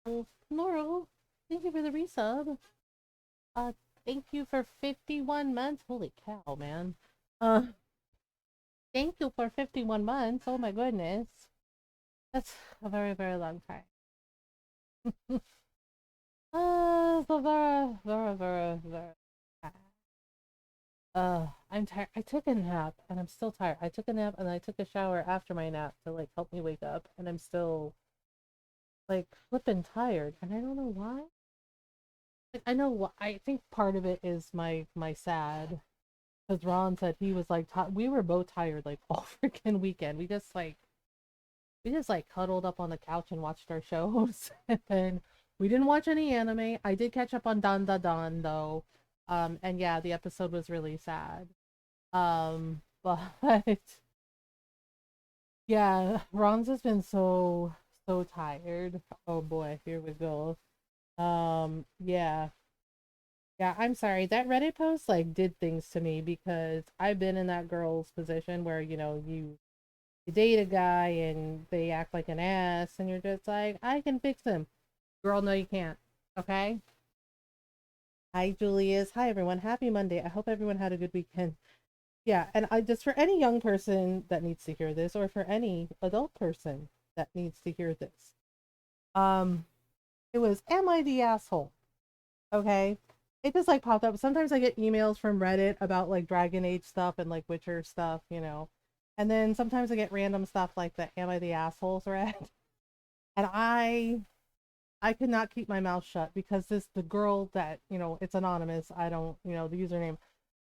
Well, Laurel, thank you for the resub. Uh, thank you for 51 months. Holy cow, man. Uh, thank you for 51 months. Oh my goodness. That's a very, very long time. So very, very, very, very. I'm tired. I took a nap and I'm still tired. I took a nap and I took a shower after my nap to like help me wake up, and I'm still like flipping tired, and I don't know why. Like, I know what I think part of it is my sad, because Ron said he was like we were both tired like all freaking weekend. We just like cuddled up on the couch and watched our shows, and then we didn't watch any anime. I did catch up on Dan Da Dan though, and yeah, the episode was really sad. But yeah, Ron's has been so tired. Oh boy, here we go. Yeah. Yeah, I'm sorry. That Reddit post like did things to me because I've been in that girl's position where, you date a guy and they act like an ass and you're just like, I can fix him. Girl, no you can't. Okay? Hi Julius. Hi everyone. Happy Monday. I hope everyone had a good weekend. Yeah, and I just for any young person that needs to hear this, or for any adult person that needs to hear this. Um it was, am I the asshole? Okay. It just like popped up. Sometimes I get emails from Reddit about like Dragon Age stuff and like Witcher stuff. And then sometimes I get random stuff like the Am I the Asshole thread. And I could not keep my mouth shut because the girl that, it's anonymous. I don't, the username.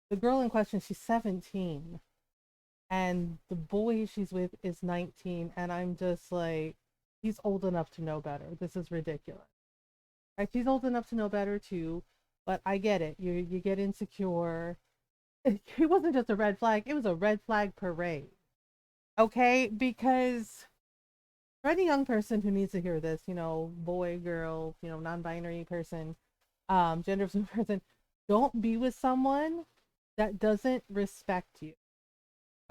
The girl in question, she's 17. And the boy she's with is 19. And I'm just like, he's old enough to know better. This is ridiculous. Right? She's old enough to know better too, but I get it. You get insecure. It wasn't just a red flag; it was a red flag parade. Okay, because for any young person who needs to hear this, boy, girl, non-binary person, gender fluid person, don't be with someone that doesn't respect you.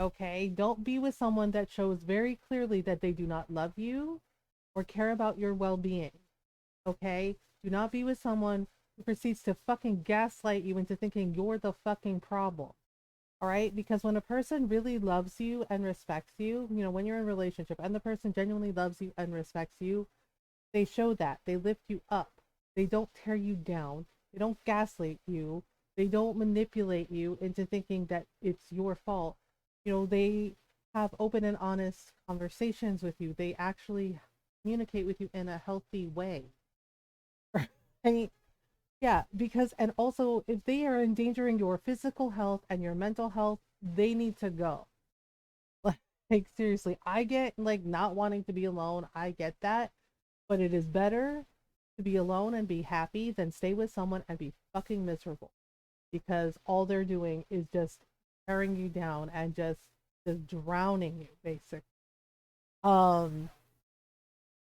Okay, don't be with someone that shows very clearly that they do not love you or care about your well-being. Okay? Do not be with someone who proceeds to fucking gaslight you into thinking you're the fucking problem. All right? Because when a person really loves you and respects you, when you're in a relationship and the person genuinely loves you and respects you, they show that. They lift you up. They don't tear you down. They don't gaslight you. They don't manipulate you into thinking that it's your fault. They have open and honest conversations with you. They actually communicate with you in a healthy way. Right? Yeah, because and also if they are endangering your physical health and your mental health, they need to go. Like seriously, I get like not wanting to be alone. I get that, but it is better to be alone and be happy than stay with someone and be fucking miserable because all they're doing is just tearing you down and just drowning you basically. Um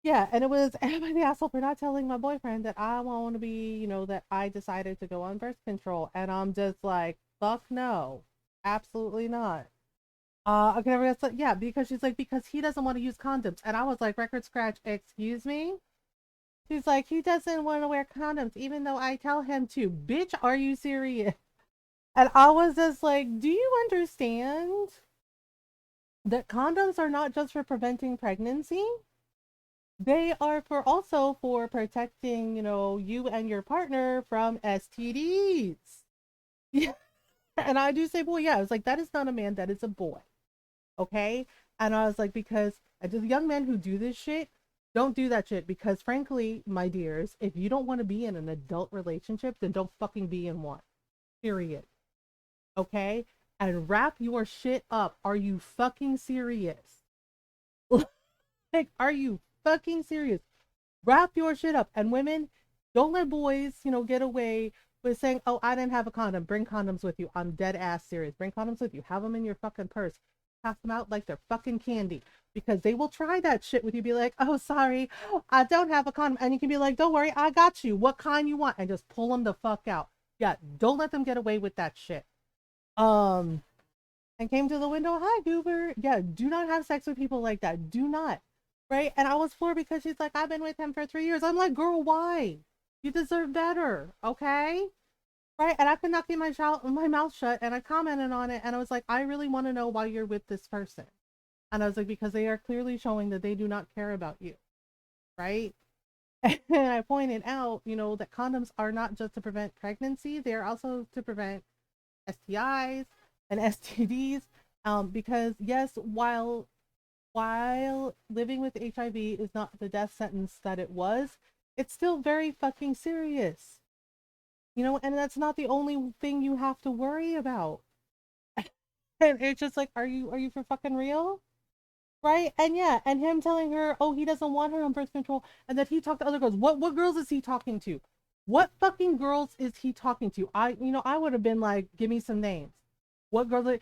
Yeah, and it was am I the asshole for not telling my boyfriend that I want to be, that I decided to go on birth control, and I'm just like, fuck no, absolutely not. Okay, everyone's like, yeah, because she's like, because he doesn't want to use condoms, and I was like, record scratch, excuse me. She's like, he doesn't want to wear condoms, even though I tell him to. Bitch, are you serious? And I was just like, do you understand that condoms are not just for preventing pregnancy? They are for also for protecting, you and your partner from STDs. Yeah. And I do say boy, yeah. I was like, that is not a man, that is a boy. Okay. And I was like, because the young men who do this shit, don't do that shit because frankly, my dears, if you don't want to be in an adult relationship, then don't fucking be in one. Period. Okay? And wrap your shit up. Are you fucking serious? Like, are you fucking serious? Wrap your shit up. And women, don't let boys, get away with saying, oh, I didn't have a condom. Bring condoms with you. I'm dead ass serious. Bring condoms with you. Have them in your fucking purse. Pass them out like they're fucking candy. Because they will try that shit with you. Be like, oh, sorry, I don't have a condom. And you can be like, don't worry, I got you. What kind you want? And just pull them the fuck out. Yeah, don't let them get away with that shit. Um, and came to the window. Hi, Goober. Yeah, do not have sex with people like that. Do not. right? And I was floored because she's like, I've been with him for 3 years. I'm like, girl, why? You deserve better, okay? Right? And I could not keep my mouth shut, and I commented on it, and I was like, I really want to know why you're with this person. And I was like, because they are clearly showing that they do not care about you, right? And I pointed out, that condoms are not just to prevent pregnancy, they are also to prevent STIs and STDs. Because yes, while living with HIV is not the death sentence that it was, it's still very fucking serious. And that's not the only thing you have to worry about. And it's just like, are you for fucking real? Right? And yeah, and him telling her, oh, he doesn't want her on birth control, and that he talked to other girls. What girls is he talking to? What fucking girls is he talking to? I would have been like, give me some names. What girls are,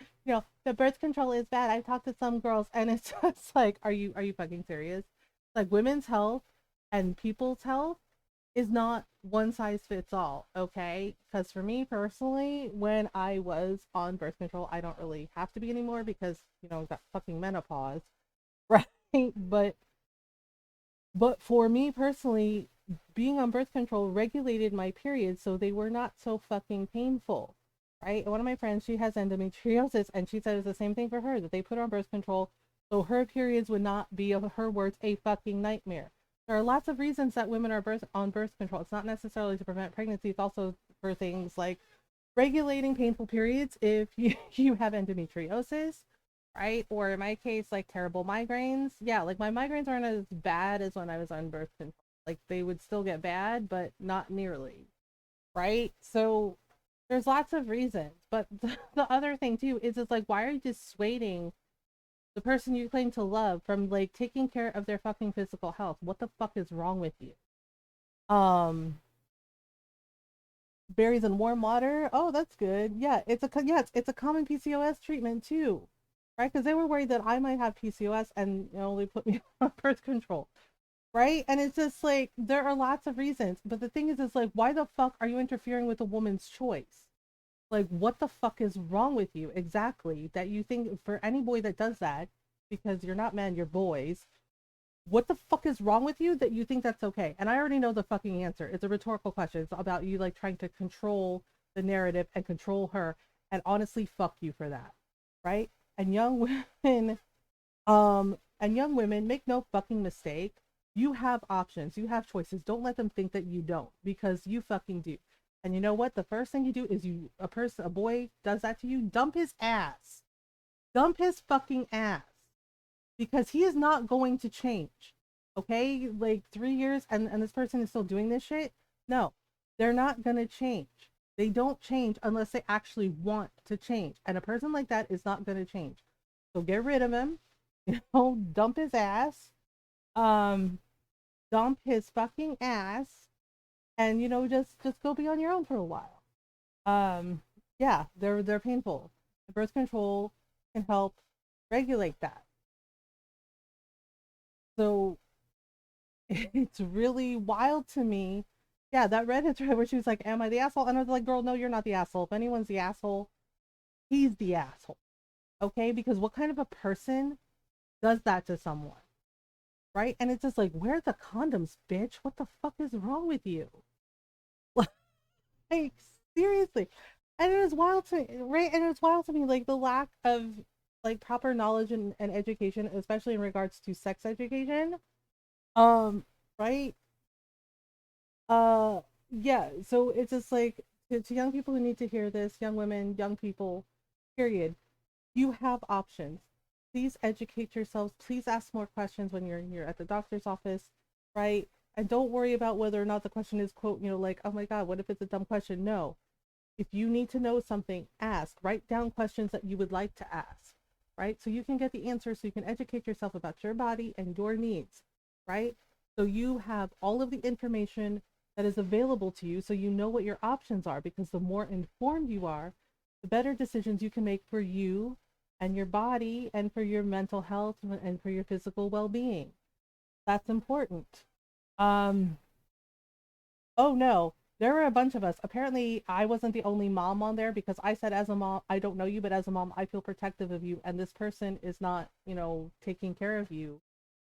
the birth control is bad. I talked to some girls, and it's just like, are you fucking serious? Like, women's health and people's health is not one size fits all, okay? Because for me personally, when I was on birth control, I don't really have to be anymore because, got fucking menopause, right? But for me personally, being on birth control regulated my periods so they were not so fucking painful, right? And one of my friends, she has endometriosis, and she said it's the same thing for her, that they put her on birth control so her periods would not be, of her words, a fucking nightmare. There are lots of reasons that women are on birth control. It's not necessarily to prevent pregnancy. It's also for things like regulating painful periods if you have endometriosis, right? Or in my case, like terrible migraines. Yeah, like my migraines aren't as bad as when I was on birth control. Like they would still get bad, but not nearly, right? So there's lots of reasons. But the other thing too is it's like, why are you dissuading the person you claim to love from like taking care of their fucking physical health? What the fuck is wrong with you? Um, Berries and warm water. Oh, that's good. Yeah, it's a common PCOS treatment too, right? Because they were worried that I might have PCOS, and they put me on birth control, right? And it's just like there are lots of reasons, but the thing is, it's like, why the fuck are you interfering with a woman's choice? Like, what the fuck is wrong with you exactly that you think for any boy that does that, because you're not men, you're boys, what the fuck is wrong with you that you think that's okay? And I already know the fucking answer. It's a rhetorical question. It's about you like trying to control the narrative and control her. And honestly, fuck you for that. Right? And young women, make no fucking mistake. You have options. You have choices. Don't let them think that you don't, because you fucking do. And you know what? The first thing you do is a boy does that to you, dump his ass. Dump his fucking ass, because he is not going to change. Okay? Like 3 years and this person is still doing this shit. No, they're not gonna change. They don't change unless they actually want to change. And a person like that is not gonna change. So get rid of him, dump his ass, um, dump his fucking ass, and just go be on your own for a while. Um, yeah, they're painful. The birth control can help regulate that. So it's really wild to me. Yeah, that Reddit thread where she was like, "Am I the asshole?" And I was like, "Girl, no, you're not the asshole. If anyone's the asshole, he's the asshole." Okay, because what kind of a person does that to someone, right? And it's just like, where are the condoms, bitch? What the fuck is wrong with you? Like, seriously. And it was wild to me, right? And it's wild to me, like the lack of like proper knowledge and education, especially in regards to sex education. Um, right? Uh, yeah, so it's just like to young people who need to hear this, young women, young people, period. You have options. Please educate yourselves. Please ask more questions when you're at the doctor's office, right? And don't worry about whether or not the question is, quote, like, oh my God, what if it's a dumb question? No. If you need to know something, ask. Write down questions that you would like to ask, right? So you can get the answer, so you can educate yourself about your body and your needs, right? So you have all of the information that is available to you, so you know what your options are, because the more informed you are, the better decisions you can make for you and your body and for your mental health and for your physical well-being. That's important. Um, oh no, there were a bunch of us. Apparently, I wasn't the only mom on there, because I said, as a mom, I don't know you, but as a mom, I feel protective of you. And this person is not, taking care of you.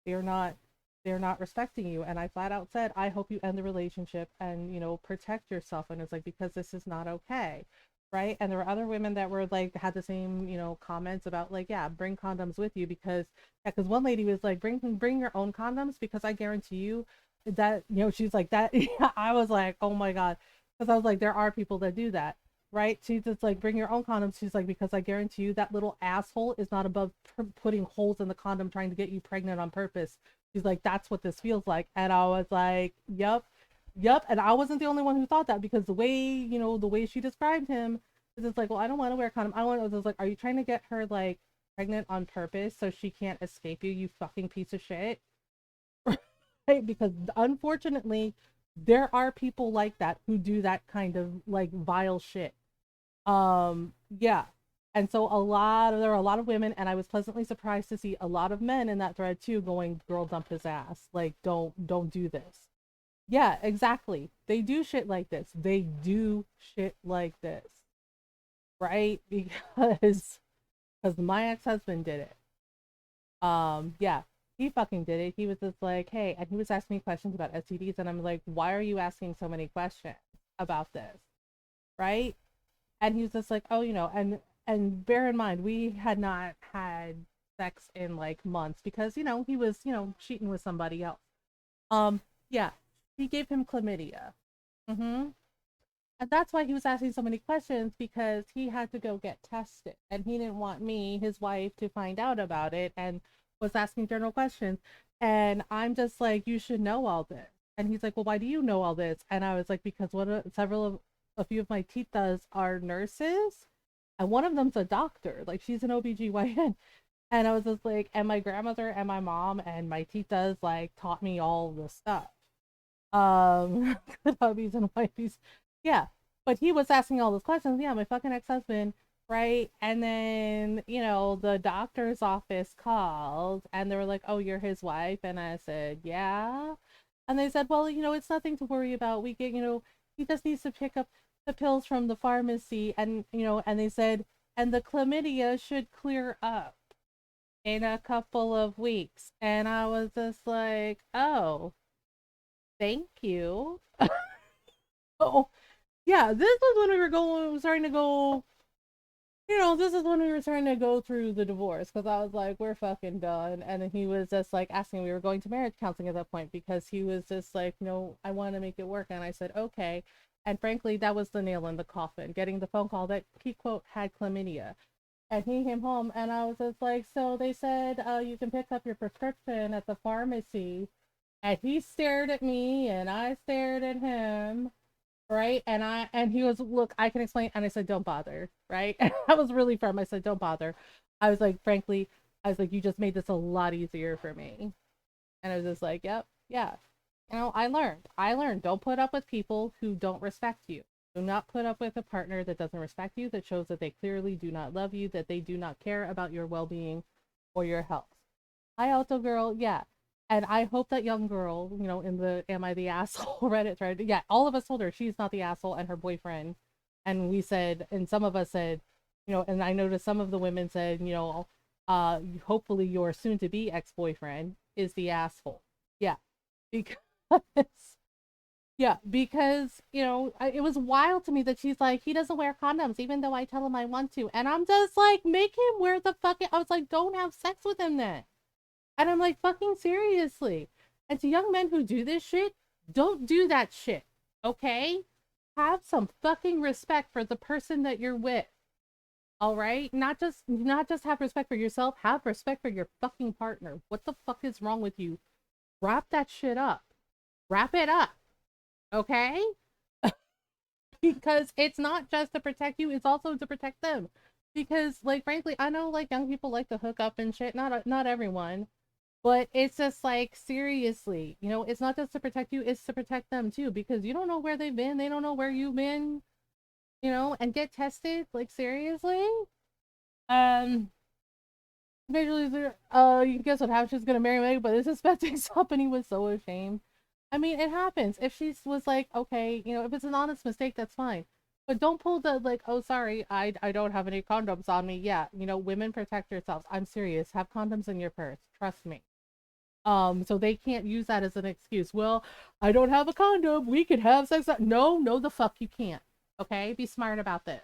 They're not. they're not respecting you. And I flat out said, I hope you end the relationship and, protect yourself. And it's like, because this is not okay. Right. And there were other women that were like, had the same, comments about like, yeah, bring condoms with you because, yeah, because one lady was like, bring your own condoms because I guarantee you that, she's like that. I was like, oh my God. Because I was like, there are people that do that. Right. She's just like, bring your own condoms. She's like, because I guarantee you that little asshole is not above putting holes in the condom trying to get you pregnant on purpose. She's like, that's what this feels like. And I was like, yep, yep. And I wasn't the only one who thought that because the way she described him is just like, well, I don't want to wear a condom. I was like, are you trying to get her like pregnant on purpose so she can't escape you, you fucking piece of shit? Right? Because unfortunately, there are people like that who do that kind of like vile shit. Yeah. And so there were a lot of women, and I was pleasantly surprised to see a lot of men in that thread too going, girl, dump his ass. Like, don't do this. Yeah, exactly. They do shit like this. They do shit like this. Right? Because my ex-husband did it. Yeah. He fucking did it. He was just like, hey, and he was asking me questions about STDs, and I'm like, why are you asking so many questions about this? Right? And he was just like, oh, and bear in mind, we had not had sex in like months because he was cheating with somebody else. Yeah, he gave him chlamydia. Mm-hmm. And that's why he was asking so many questions because he had to go get tested, and he didn't want me, his wife, to find out about it, and was asking general questions. And I'm just like, you should know all this. And he's like, well, why do you know all this? And I was like, because a few of my titas are nurses, and one of them's a doctor. Like she's an OBGYN. And I was just like, and my grandmother and my mom and my titas like taught me all the stuff. The hubbies and wifeys. Yeah. But he was asking all those questions. Yeah, my fucking ex-husband, right? And then, the doctor's office called and they were like, oh, you're his wife. And I said, yeah. And they said, well, it's nothing to worry about. We get, he just needs to pick up the pills from the pharmacy. And, and they said, and the chlamydia should clear up in a couple of weeks. And I was just like, oh, thank you. Oh, yeah, this was when we were starting to go, this is when we were starting to go through the divorce because I was like, we're fucking done. And then he was just like asking, we were going to marriage counseling at that point because he was just like, no, I want to make it work. And I said, okay. And frankly, that was the nail in the coffin, getting the phone call that he, quote, had chlamydia. And he came home and I was just like, so they said, you can pick up your prescription at the pharmacy. And he stared at me and I stared at him, right? And he was, look, I can explain. And I said, don't bother, right? And I was really firm. I said, don't bother. I was like, frankly, I was like, you just made this a lot easier for me. And I was just like, yep, yeah. I learned. Don't put up with people who don't respect you. Do not put up with a partner that doesn't respect you, that shows that they clearly do not love you, that they do not care about your well-being or your health. I also, girl, yeah. And I hope that young girl, in the Am I the Asshole Reddit thread, yeah, all of us told her she's not the asshole and her boyfriend. And we said, and some of us said, and I noticed some of the women said, hopefully your soon to be ex boyfriend is the asshole. Yeah. Because, yeah, because, it was wild to me that she's like, he doesn't wear condoms, even though I tell him I want to. And I'm just like, make him wear the fucking, I was like, don't have sex with him then. And I'm like, fucking seriously. And to young men who do this shit, don't do that shit. Okay? Have some fucking respect for the person that you're with. All right? Not just have respect for yourself, have respect for your fucking partner. What the fuck is wrong with you? Wrap that shit up. Wrap it up. Okay? Because it's not just to protect you, it's also to protect them. Because like frankly, I know like young people like to hook up and shit. Not everyone. But it's just like, seriously, it's not just to protect you, it's to protect them too, because you don't know where they've been, they don't know where you've been, and get tested, like, seriously? Um, Eventually, you guess what happened? She's gonna marry Meg, but this suspecting up, and he was so ashamed. I mean, it happens. If she was like, okay, if it's an honest mistake, that's fine. But don't pull the, like, oh, sorry, I don't have any condoms on me. Yeah, women protect yourselves. I'm serious. Have condoms in your purse. Trust me. So they can't use that as an excuse. Well, I don't have a condom. We could have sex. No, no, the fuck you can't. Okay, be smart about this.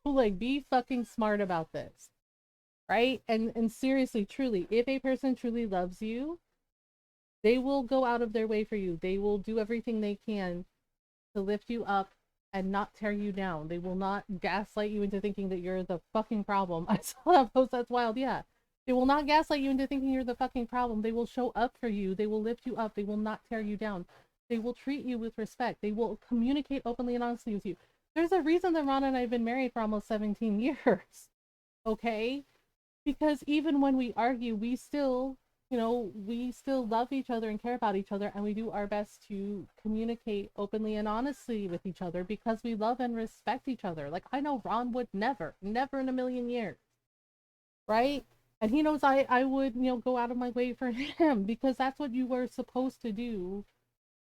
Like, be fucking smart about this, right? And seriously, truly, if a person truly loves you, they will go out of their way for you. They will do everything they can to lift you up and not tear you down. They will not gaslight you into thinking that you're the fucking problem. I saw that post. That's wild. Yeah. They will not gaslight you into thinking you're the fucking problem. They will show up for you. They will lift you up. They will not tear you down. They will treat you with respect. They will communicate openly and honestly with you. There's a reason that Ron and I have been married for almost 17 years. Okay? Because even when we argue, we still, we still love each other and care about each other, and we do our best to communicate openly and honestly with each other because we love and respect each other. Like, I know Ron would never in a million years, right? And he knows I would, go out of my way for him because that's what you were supposed to do.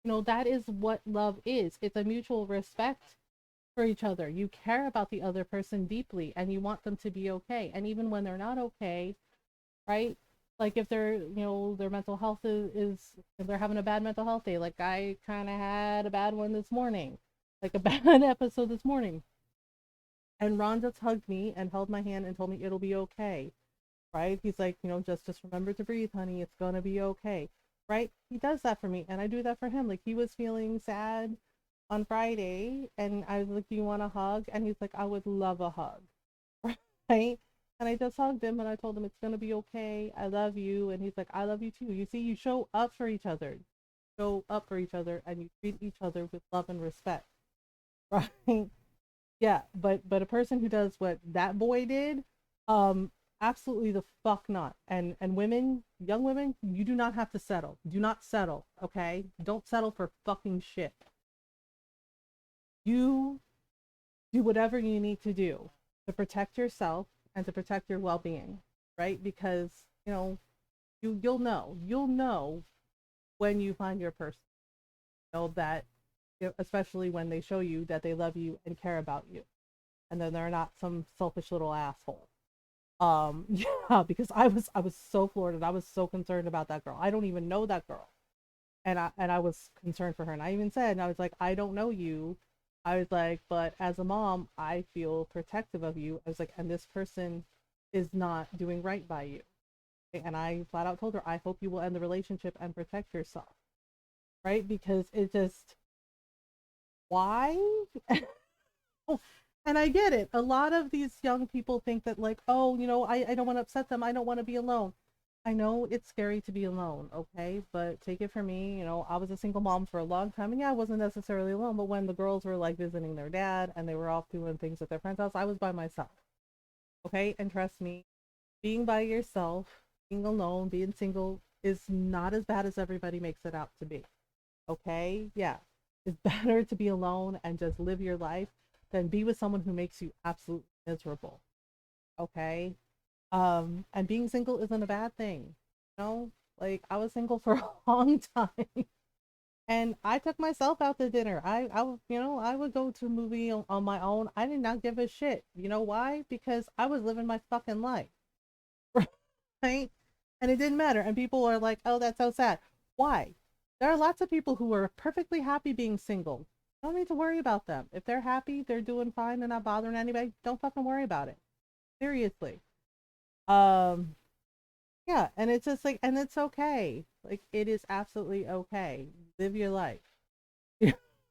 That is what love is. It's a mutual respect for each other. You care about the other person deeply and you want them to be okay. And even when they're not okay, right? Like if they're, their mental health is if they're having a bad mental health day, like I kind of had a bad one this morning, like a bad episode this morning. And Ron just hugged me and held my hand and told me it'll be okay, right? He's like, just remember to breathe, honey. It's gonna be okay, right? He does that for me, and I do that for him. Like he was feeling sad on Friday, and I was like, "Do you want a hug?" And he's like, "I would love a hug," right? And I just hugged him and I told him it's gonna be okay. I love you, and he's like, "I love you too." You see, you show up for each other, and you treat each other with love and respect, right? Yeah, but a person who does what that boy did, um, absolutely the fuck not. And women, young women, you do not have to settle. Do not settle, okay? Don't settle for fucking shit. You do whatever you need to do to protect yourself and to protect your well-being, right? Because, you'll know when you find your person. That especially when they show you that they love you and care about you and then they're not some selfish little asshole. Yeah, because I was so floored and I was so concerned about that girl. I don't even know that girl. And I was concerned for her. And I even said, and I was like, I don't know you. I was like, but as a mom, I feel protective of you. I was like, and this person is not doing right by you. And I flat out told her, I hope you will end the relationship and protect yourself. Right? Because it just, why? And I get it. A lot of these young people think that, like, oh, I don't want to upset them. I don't want to be alone. I know it's scary to be alone, okay? But take it from me, I was a single mom for a long time. And yeah, I wasn't necessarily alone. But when the girls were like visiting their dad and they were off doing things at their friend's house, I was by myself, okay? And trust me, being by yourself, being alone, being single is not as bad as everybody makes it out to be, okay? Yeah, it's better to be alone and just live your life than be with someone who makes you absolutely miserable, okay? And being single isn't a bad thing, like I was single for a long time and I took myself out to dinner. I would go to a movie on my own. I did not give a shit. You know why? Because I was living my fucking life. Right? And it didn't matter. And people are like, oh, that's so sad. Why? There are lots of people who are perfectly happy being single. Don't need to worry about them. If they're happy, they're doing fine, they're not bothering anybody, don't fucking worry about it. Seriously. Um, yeah, and it's just like, and it's okay. Like, it is absolutely okay. Live your life.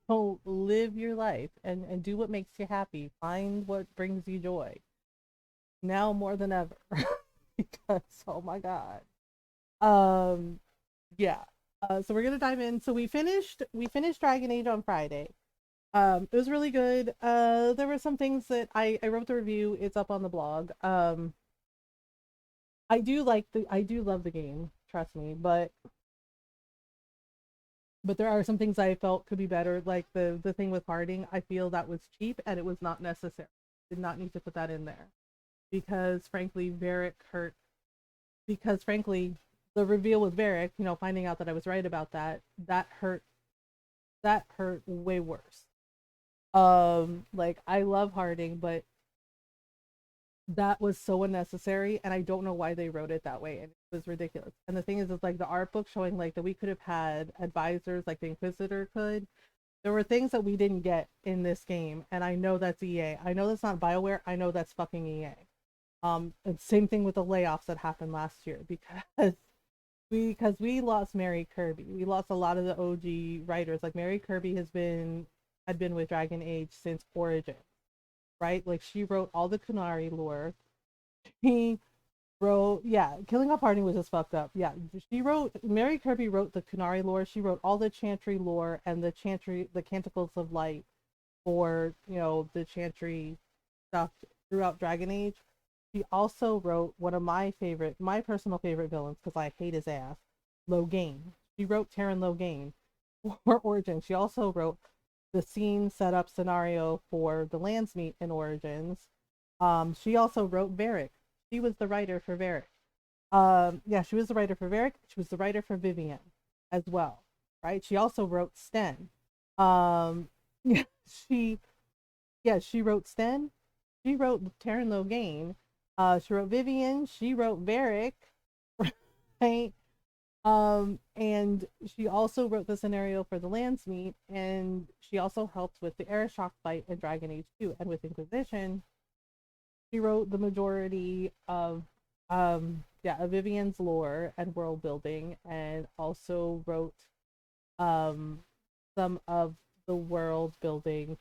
Oh, live your life and do what makes you happy. Find what brings you joy. Now more than ever. Because, oh my God. Um, yeah. So we're gonna dive in. So we finished Dragon Age on Friday. It was really good. There were some things that I wrote the review. It's up on the blog. I do love the game, trust me, but there are some things I felt could be better, like the thing with Harding. I feel that was cheap and it was not necessary. Did not need to put that in there because frankly, Varric hurt. Because frankly, the reveal with Varric, finding out that I was right about that hurt. That hurt way worse. Like I love Harding, but That was so unnecessary, and I don't know why they wrote it that way, and it was ridiculous. And the thing is, it's like the art book showing like that we could have had advisors like the Inquisitor could. There were things that we didn't get in this game, and I know that's EA. I know that's not BioWare. I know that's fucking EA. And same thing with the layoffs that happened last year because we lost Mary Kirby. We lost a lot of the OG writers. Like Mary Kirby had been with Dragon Age since Origin, right? Like she wrote all the Kunari lore. He wrote, yeah, Killing Off Harding was just fucked up. Yeah, Mary Kirby wrote the Kunari lore. She wrote all the Chantry lore and the Canticles of Light for, the Chantry stuff throughout Dragon Age. She also wrote one of my personal favorite villains, because I hate his ass, Logain. She wrote Terran Logain for Origin. She also wrote the scene setup scenario for the Landsmeet in Origins. She also wrote Varric. She was the writer for Varric. Yeah, she was the writer for Varric. She was the writer for Vivian as well, right? She also wrote Sten. Yeah, she wrote Sten. She wrote Terran Logain. She wrote Vivian. She wrote Varric, right? And she also wrote the scenario for the Landsmeet, and she also helped with the Aeroshock fight in Dragon Age 2, and with Inquisition. She wrote the majority of Vivian's lore and world building, and also wrote some of the world building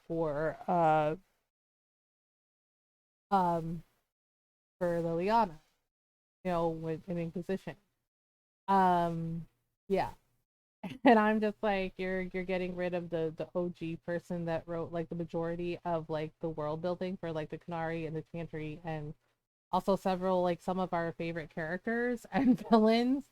um for Liliana, with in Inquisition. Yeah. And I'm just like, you're getting rid of the OG person that wrote like the majority of like the world building for like the Canary and the Chantry, and also several like some of our favorite characters and villains.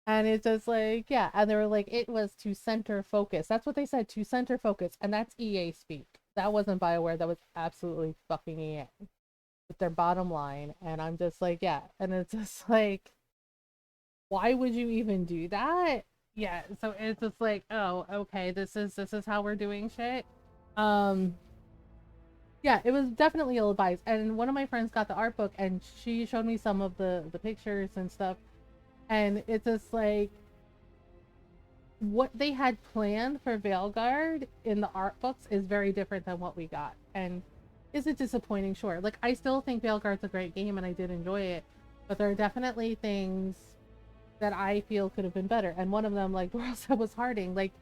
And it's just like, yeah, and they were like, it was to center focus. That's what they said, to center focus, and that's EA speak. That wasn't BioWare. That was absolutely fucking EA with their bottom line. And I'm just like, yeah, and it's just like, why would you even do that? Yeah, so it's just like, oh, okay, this is how we're doing shit. Um, yeah, it was definitely ill advised. And one of my friends got the art book, and she showed me some of the pictures and stuff, and it's just like what they had planned for Veilguard in the art books is very different than what we got. And is it disappointing? Sure. Like, I still think Veilguard's a great game and I did enjoy it, but there are definitely things that I feel could have been better. And one of them, like Doral said, was Harding. Like,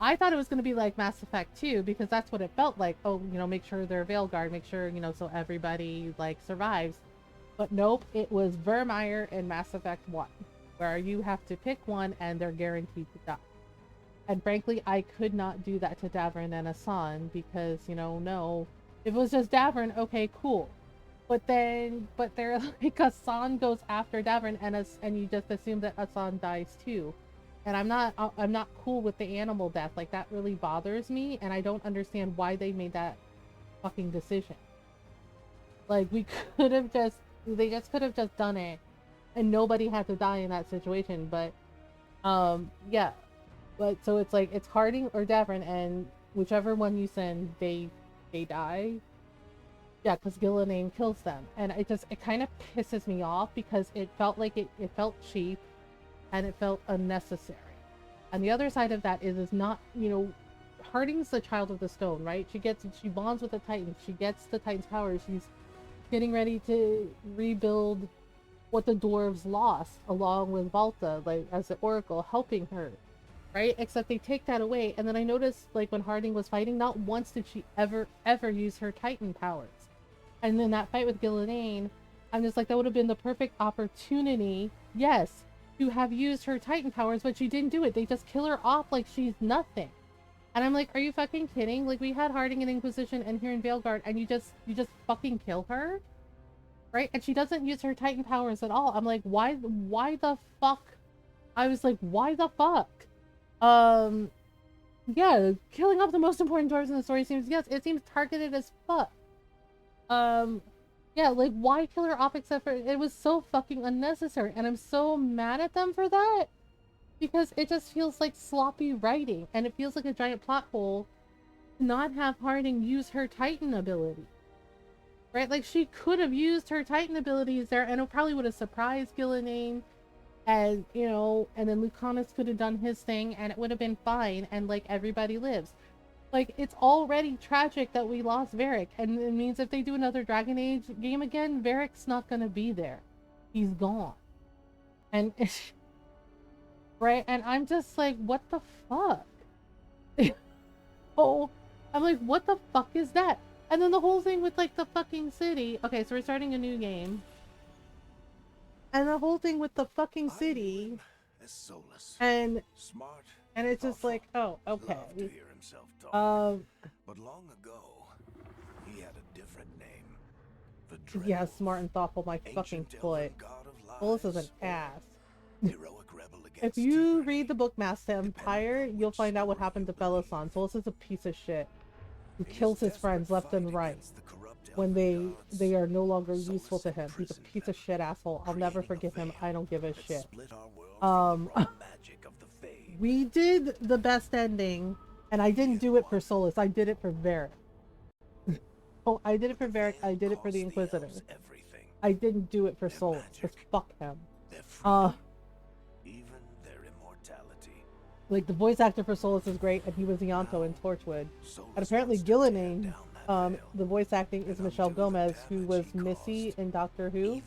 I thought it was going to be like Mass Effect 2, because that's what it felt like. Oh, make sure they're Veilguard, make sure, so everybody, like, survives. But nope, it was Vermeer in Mass Effect 1, where you have to pick one and they're guaranteed to die. And frankly, I could not do that to Davern and Asan because, no. If it was just Davern, okay, cool. But they're like, Asan goes after Davern, and you just assume that Asan dies too. And I'm not cool with the animal death. Like, that really bothers me, and I don't understand why they made that fucking decision. Like, they just could have just done it, and nobody had to die in that situation. But, yeah. But so it's like, it's Harding or Davern, and whichever one you send, they die. Yeah, because Gillenane kills them. And it kind of pisses me off, because it felt like it felt cheap, and it felt unnecessary. And the other side of that is not, Harding's the child of the stone, right? She bonds with the Titans. She gets the Titans' powers. She's getting ready to rebuild what the dwarves lost, along with Valta, like, as the Oracle, helping her. Right? Except they take that away, and then I noticed, like, when Harding was fighting, not once did she ever use her Titan powers. And then that fight with Gillenane, I'm just like, that would have been the perfect opportunity, yes, to have used her Titan powers, but she didn't do it. They just kill her off like she's nothing. And I'm like, are you fucking kidding? Like, we had Harding in Inquisition and here in Veilguard, and you just fucking kill her? Right? And she doesn't use her Titan powers at all. I'm like, why the fuck? I was like, why the fuck? Yeah, killing off the most important dwarves in the story seems targeted as fuck. Yeah, like, why kill her off except for, it was so fucking unnecessary, and I'm so mad at them for that, because it just feels like sloppy writing, and it feels like a giant plot hole to not have Harding use her Titan ability. right? Like, she could have used her Titan abilities there, and it probably would have surprised Gillenane, and, you know, and then Lucanus could have done his thing, and it would have been fine, and, like, everybody lives. Like, it's already tragic that we lost Varric, and it means if they do another Dragon Age game again, Varric's not gonna be there. He's gone. And, right? And I'm just like, what the fuck? Oh, I'm like, what the fuck is that? And then the whole thing with, like, the fucking city. Okay, so we're starting a new game. And the whole thing with the fucking city. And smart, and it's just like, oh, okay. to hear himself talk. But long ago, he had a different name. The yeah, smart and thoughtful, my fucking foot. Solus is an ass. If you read the book Master Empire, you'll find out what happened to Felosan. Solus is a piece of shit who kills his friends left and right when they are no longer useful to him. He's a piece of shit asshole. I'll never forgive him. I don't give a shit. We did the best ending, and I didn't do it for Solus. I did it for Varric. Oh, I did it for Varric. I did it for the Inquisitor. I didn't do it for Solus, because fuck him. Like, the voice actor for Solus is great, and he was Ianto in Torchwood. And apparently Gillenane, the voice acting is Michelle Gomez, who was Missy in Doctor Who.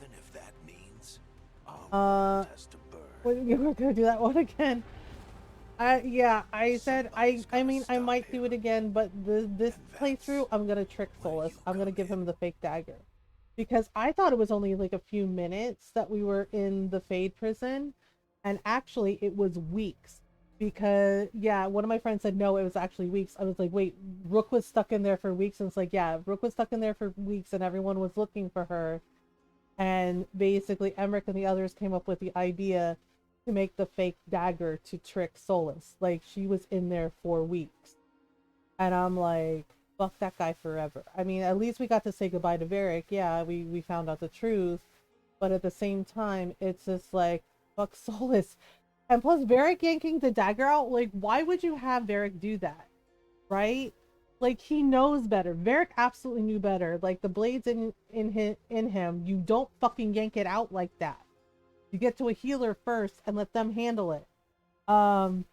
We're gonna do that one again. Yeah, I said, I mean, I might do it again, but this playthrough, I'm gonna trick Solus. I'm gonna give him the fake dagger. Because I thought it was only like a few minutes that we were in the Fade prison, and actually it was weeks. Because, yeah, one of my friends said, no, it was actually weeks. I was like, wait, Rook was stuck in there for weeks? And it's like, yeah, Rook was stuck in there for weeks, and everyone was looking for her. And basically, Emmerich and the others came up with the idea to make the fake dagger to trick Solus. Like, she was in there for weeks. And I'm like, fuck that guy forever. I mean, at least we got to say goodbye to Varric. Yeah, we found out the truth. But at the same time, it's just like, fuck Solus. And plus, Varric yanking the dagger out, like, why would you have Varric do that? Right? Like, he knows better. Varric absolutely knew better. Like, the blade's in him. You don't fucking yank it out like that. You get to a healer first and let them handle it.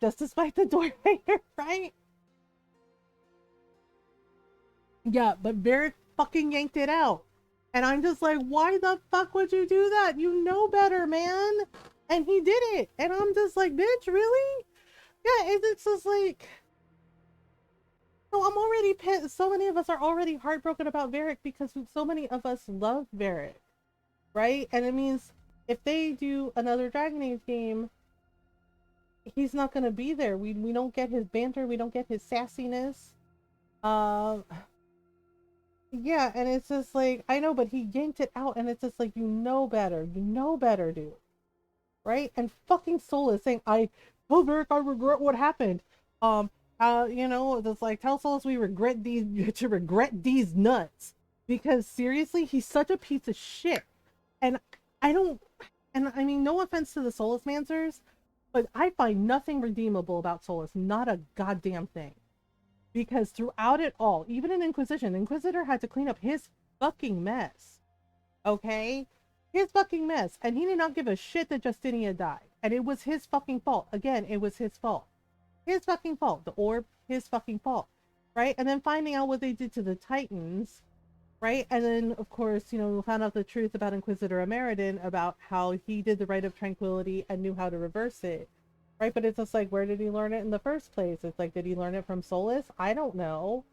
Just despite the door hanger, right? Yeah, but Varric fucking yanked it out. And I'm just like, why the fuck would you do that? You know better, man. And he did it. And I'm just like, bitch, really? Yeah, it's just like... So I'm already pissed. So many of us are already heartbroken about Varric because so many of us love Varric. Right? And it means if they do another Dragon Age game, he's not going to be there. We don't get his banter. We don't get his sassiness. Yeah, and it's just like, I know, but he yanked it out. And it's just like, you know better. You know better, dude. Right? And fucking Solus saying, oh, Varric, I regret what happened. You know, it's like, tell Solus we regret these nuts. Because seriously, he's such a piece of shit. And I mean, no offense to the Solus Mancers, but I find nothing redeemable about Solus. Not a goddamn thing. Because throughout it all, even in Inquisition, Inquisitor had to clean up his fucking mess. Okay? His fucking mess. And he did not give a shit that Justinia died. And it was his fucking fault. Again, it was his fault. His fucking fault. The orb, his fucking fault. Right? And then finding out what they did to the Titans. Right? And then, of course, you know, we found out the truth about Inquisitor Ameridan, about how he did the Rite of Tranquility and knew how to reverse it. Right? But it's just like, where did he learn it in the first place? It's like, did he learn it from Solus? I don't know.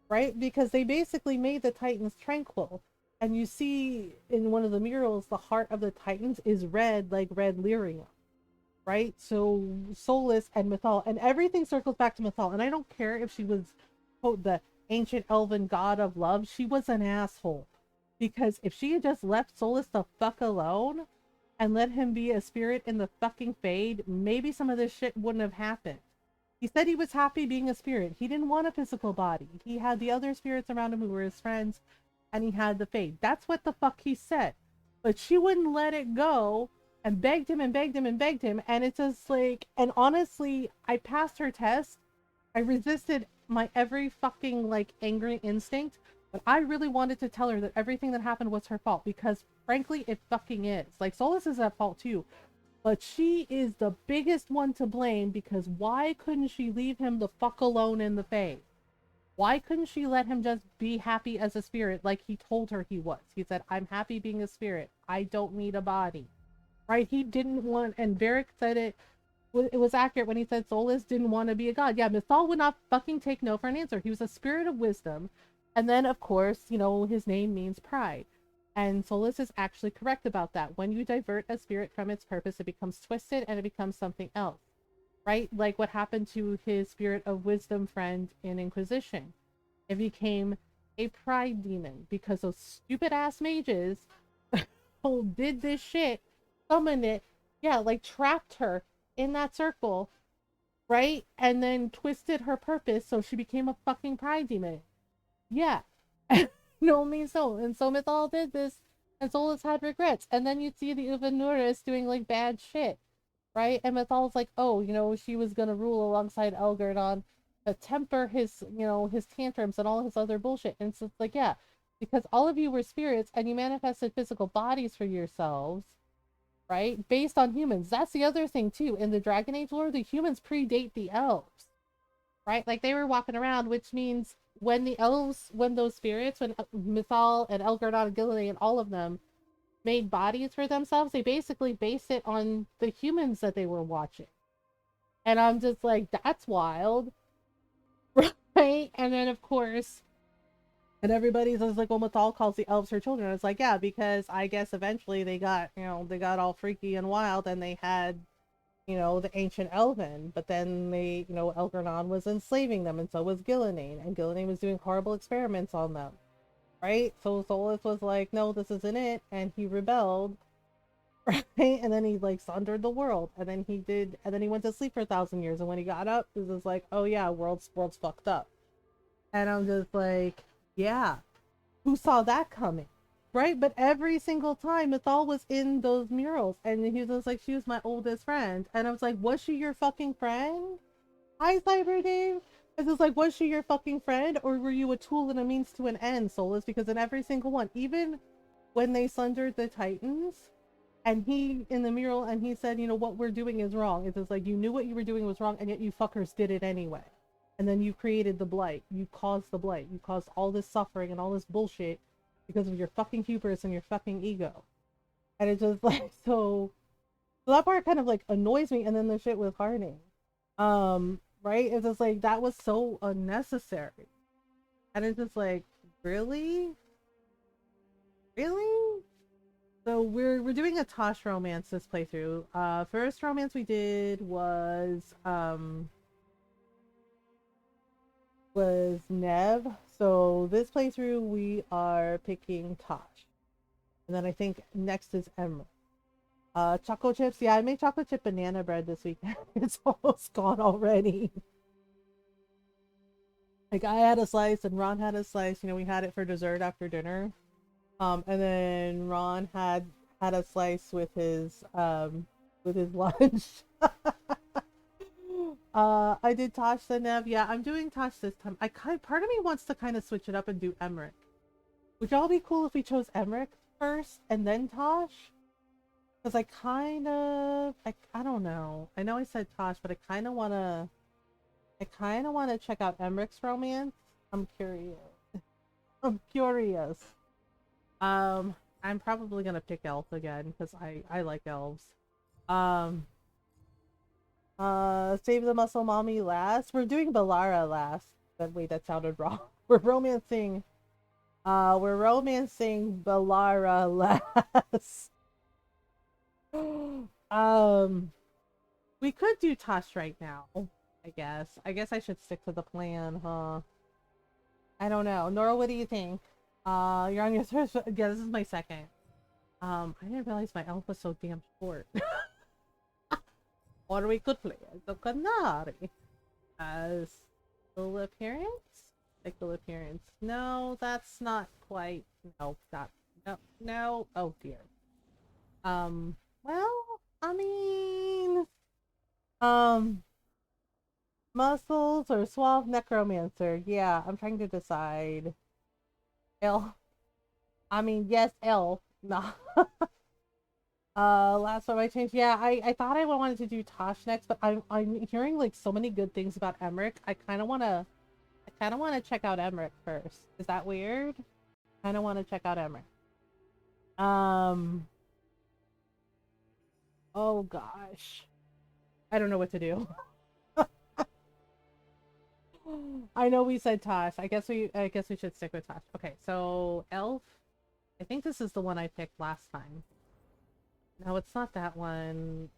Right? Because they basically made the Titans tranquil. And you see in one of the murals, the heart of the Titans is red, like red lyrium. Right? So Solus and Mythal, and everything circles back to Mythal. And I don't care if she was, quote, the ancient elven god of love. She was an asshole. Because if she had just left Solus the fuck alone and let him be a spirit in the fucking Fade, maybe some of this shit wouldn't have happened. He said he was happy being a spirit. He didn't want a physical body. He had the other spirits around him who were his friends, and he had the Fade. That's what the fuck he said. But she wouldn't let it go, and begged him and begged him and begged him. And it's just like, and honestly, I passed her test. I resisted my every fucking like angry instinct, But I really wanted to tell her that everything that happened was her fault because, frankly, it fucking is. Like, Solus is at fault too. But she is the biggest one to blame because why couldn't she leave him the fuck alone in the Fae? Why couldn't she let him just be happy as a spirit like he told her he was? He said, I'm happy being a spirit. I don't need a body. Right? He didn't want, and Varric said it was accurate when he said Solus didn't want to be a god. Yeah, Mythal would not fucking take no for an answer. He was a spirit of wisdom. And then, of course, his name means pride. And Solus is actually correct about that. When you divert a spirit from its purpose, it becomes twisted and it becomes something else. Right? Like what happened to his spirit of wisdom friend in Inquisition. It became a pride demon because those stupid ass mages who did this shit, summoned it, yeah, like trapped her in that circle, right? And then twisted her purpose so she became a fucking pride demon. Yeah. No means so. And so Mythal did this, and Solus had regrets. And then you'd see the Uvanuris doing like bad shit, right? And Mythal's like, oh, she was gonna rule alongside Elgardon to temper his tantrums and all his other bullshit. And so it's like, yeah, because all of you were spirits and you manifested physical bodies for yourselves, right? Based on humans. That's the other thing too. In the Dragon Age lore, the humans predate the elves, right? Like they were walking around, which means when those spirits, when Mythal and Elgardon and Gillian and all of them made bodies for themselves, they basically based it on the humans that they were watching. And I'm just like, that's wild, right? And then of course, and everybody's just like, well, Mythal calls the elves her children. It's like, yeah, because I guess eventually they got all freaky and wild, and they had, the ancient Elven, but then Elgarnon was enslaving them, and so was Gillian, and Gillian was doing horrible experiments on them, right? So Solus was like, no, this isn't it, and he rebelled, right? And then he like sundered the world, and then he went to sleep for 1,000 years, and when he got up, it was like, oh yeah, world's fucked up, and I'm just like, yeah, who saw that coming? Right? But every single time Mythal was in those murals and he was like, she was my oldest friend. And I was like, was she your fucking friend? Hi, Cyber Dave. It's just like, was she your fucking friend? Or were you a tool and a means to an end, Solus? Because in every single one, even when they sundered the Titans, and he in the mural and he said, what we're doing is wrong. It's just like, you knew what you were doing was wrong, and yet you fuckers did it anyway. And then you created the blight. You caused the blight. You caused all this suffering and all this bullshit because of your fucking hubris and your fucking ego. And it's just like, so that part kind of like annoys me. And then the shit with Harding, right? It's just like, that was so unnecessary. And it's just like, really? Really? So we're doing a Tosh romance this playthrough. First romance we did was Nev. So this playthrough we are picking Tosh. And then I think next is Emerald. Choco chips. Yeah, I made chocolate chip banana bread this weekend. It's almost gone already. Like I had a slice and Ron had a slice. We had it for dessert after dinner. And then Ron had a slice with his lunch. I did Tosh the Nev. Yeah, I'm doing Tosh this time. Part of me wants to kind of switch it up and do Emmerich. Would y'all be cool if we chose Emmerich first and then Tosh? Because I don't know. I know I said Tosh, but I kind of want to check out Emmerich's romance. I'm curious. I'm curious. I'm probably gonna pick Elf again because I like elves. Um, Save the Muscle Mommy last. We're doing Balara last. Wait, that sounded wrong. We're romancing Balara last. We could do Tosh right now, I guess. I guess I should stick to the plan, huh? I don't know. Nora, what do you think? You're on your third. Yeah, this is my second. I didn't realize my elf was so damn short. Or we could play as the Canary. As full appearance? Physical appearance. No, that's not quite. No, not. No, no. Oh dear. Well, I mean, um, muscles or suave necromancer. Yeah, I'm trying to decide. L. I mean, yes, L. No. Last time I changed, yeah, I thought I wanted to do Tosh next, but I'm hearing like so many good things about Emmerich. I kind of want to check out Emmerich first. Is that weird? Kind of want to check out Emmerich. Um. Oh gosh, I don't know what to do. I know we said Tosh. I guess we should stick with Tosh. Okay, so Elf. I think this is the one I picked last time. No, it's not that one.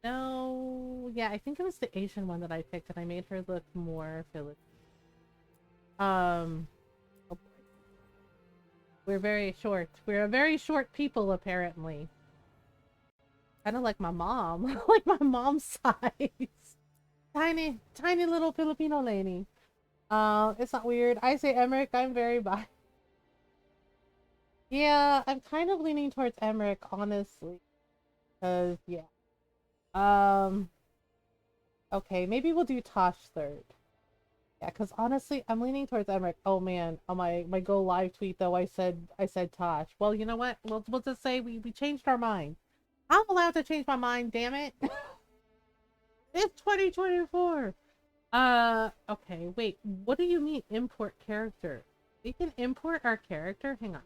No, yeah, I think it was the Asian one that I picked, and I made her look more Filipino. Um, oh boy, we're very short. We're a very short people, apparently. Kind of like my mom, like my mom's size. Tiny, tiny little Filipino lady. It's not weird. I say Emmerich. I'm very bi. Yeah, I'm kind of leaning towards Emmerich, honestly. Cause yeah. Um. Okay, maybe we'll do Tosh third. Yeah, because honestly, I'm leaning towards Emmerich. Oh man, on my go live tweet though, I said Tosh. Well, you know what? We'll just say we changed our mind. I'm allowed to change my mind. Damn it! It's 2024. Okay. Wait. What do you mean import character? We can import our character. Hang on.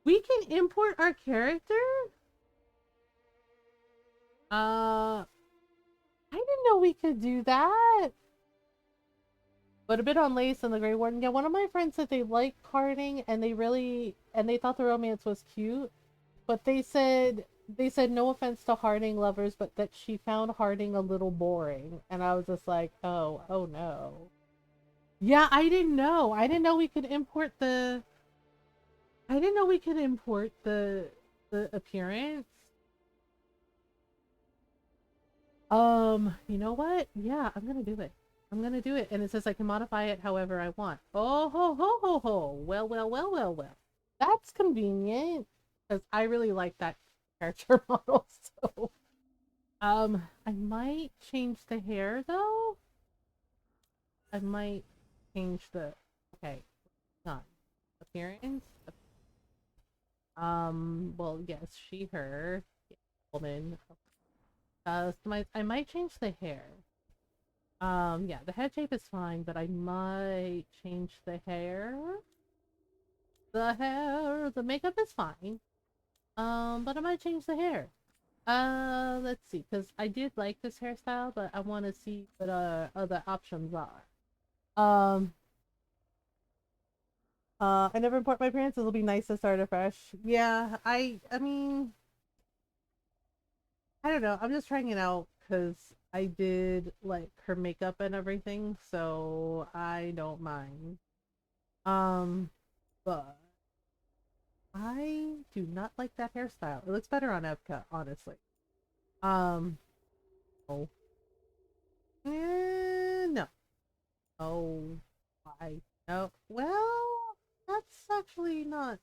We can import our character. I didn't know we could do that. But a bit on Lace and the Grey Warden. Yeah, one of my friends said they like Harding and they thought the romance was cute, but they said no offense to Harding lovers, but that she found Harding a little boring. And I was just like, oh no. Yeah, I didn't know. I didn't know we could import the appearance. You know what? Yeah, I'm gonna do it. I'm gonna do it. And it says I can modify it however I want. Oh ho ho ho ho. Well, well, well, well, well. That's convenient. Because I really like that character model, so I might change the hair though. I might change the okay, not appearance. Well yes, she, her, yeah, woman. I might change the hair. Yeah, the head shape is fine, but I might change the hair. The makeup is fine. But I might change the hair. Let's see, because I did like this hairstyle, but I want to see what other options are. Um, I never import my parents. It'll be nice to start afresh. Yeah, I mean, I don't know. I'm just trying it out because I did like her makeup and everything, so I don't mind. Um, but I do not like that hairstyle. It looks better on Epcot, honestly. Um, oh, no. Oh, I no. Well, that's actually not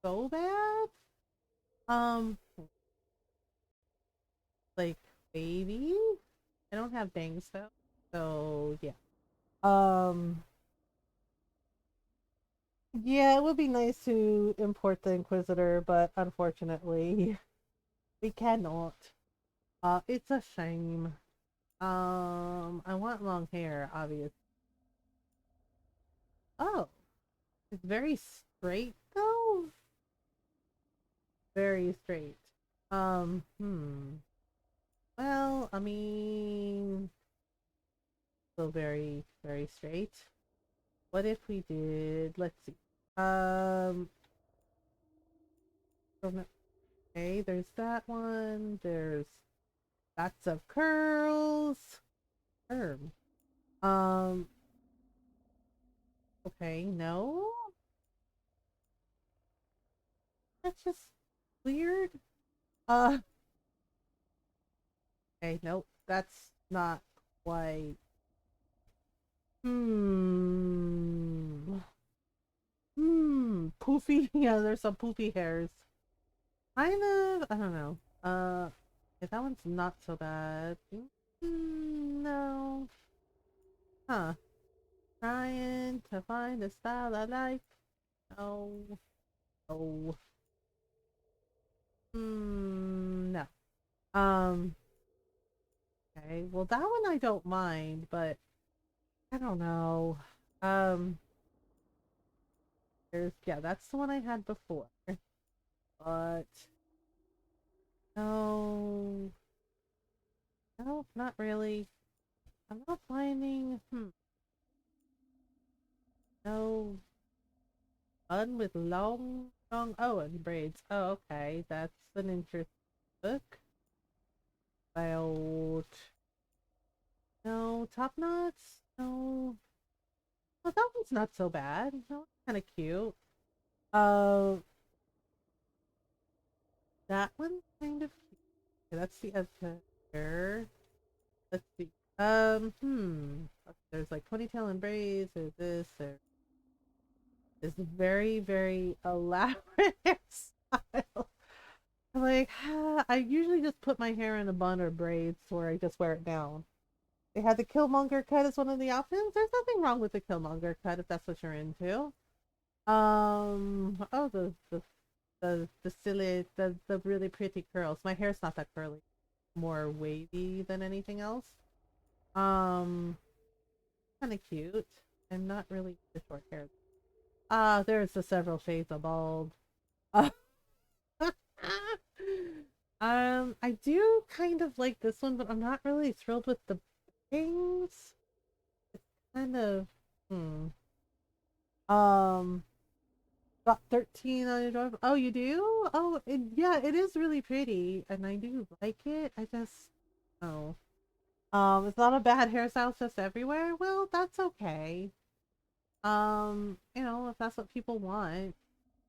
so bad. Um, like baby, I don't have bangs though, so yeah. Um, yeah, it would be nice to import the Inquisitor, but unfortunately, we cannot. It's a shame. I want long hair, obviously. Oh, it's very straight though. Very straight. Well, I mean, so very, very straight. What if we did, let's see. Um, okay, there's that one. There's lots of curls. Perm. Um, okay, no. That's just weird. Uh, okay, nope. That's not quite. Hmm. Poofy. Yeah, there's some poofy hairs. Kind of. I don't know. Yeah, that one's not so bad. No. Huh. Trying to find a style I like. No. No. No. Um, okay. Well, that one I don't mind, but I don't know. Um, yeah, that's the one I had before. But no, no, not really. I'm not finding. No, one with long. Oh, and braids. Oh, okay, that's an interesting book. About no top knots. No, well, that one's not so bad. That one's kind of cute. Uh, that one's kind of cute. Okay, that's the other. Let's see. There's like ponytail and braids. There's this. There's this very, very elaborate hairstyle. I'm like, I usually just put my hair in a bun or braids where I just wear it down. They had the Killmonger cut as one of the options. There's nothing wrong with the Killmonger cut if that's what you're into. Oh, the silly, the really pretty curls. My hair's not that curly, more wavy than anything else. Um, Kind of cute. I'm not really into short hair. There's the several shades of bald. Uh, I do kind of like this one, but I'm not really thrilled with the things. It's kind of hmm. Um, got 13 on your door. Oh, you do? Oh, yeah, it is really pretty, and I do like it. I just oh, it's not a bad hairstyle. It's just everywhere. Well, that's okay. If that's what people want,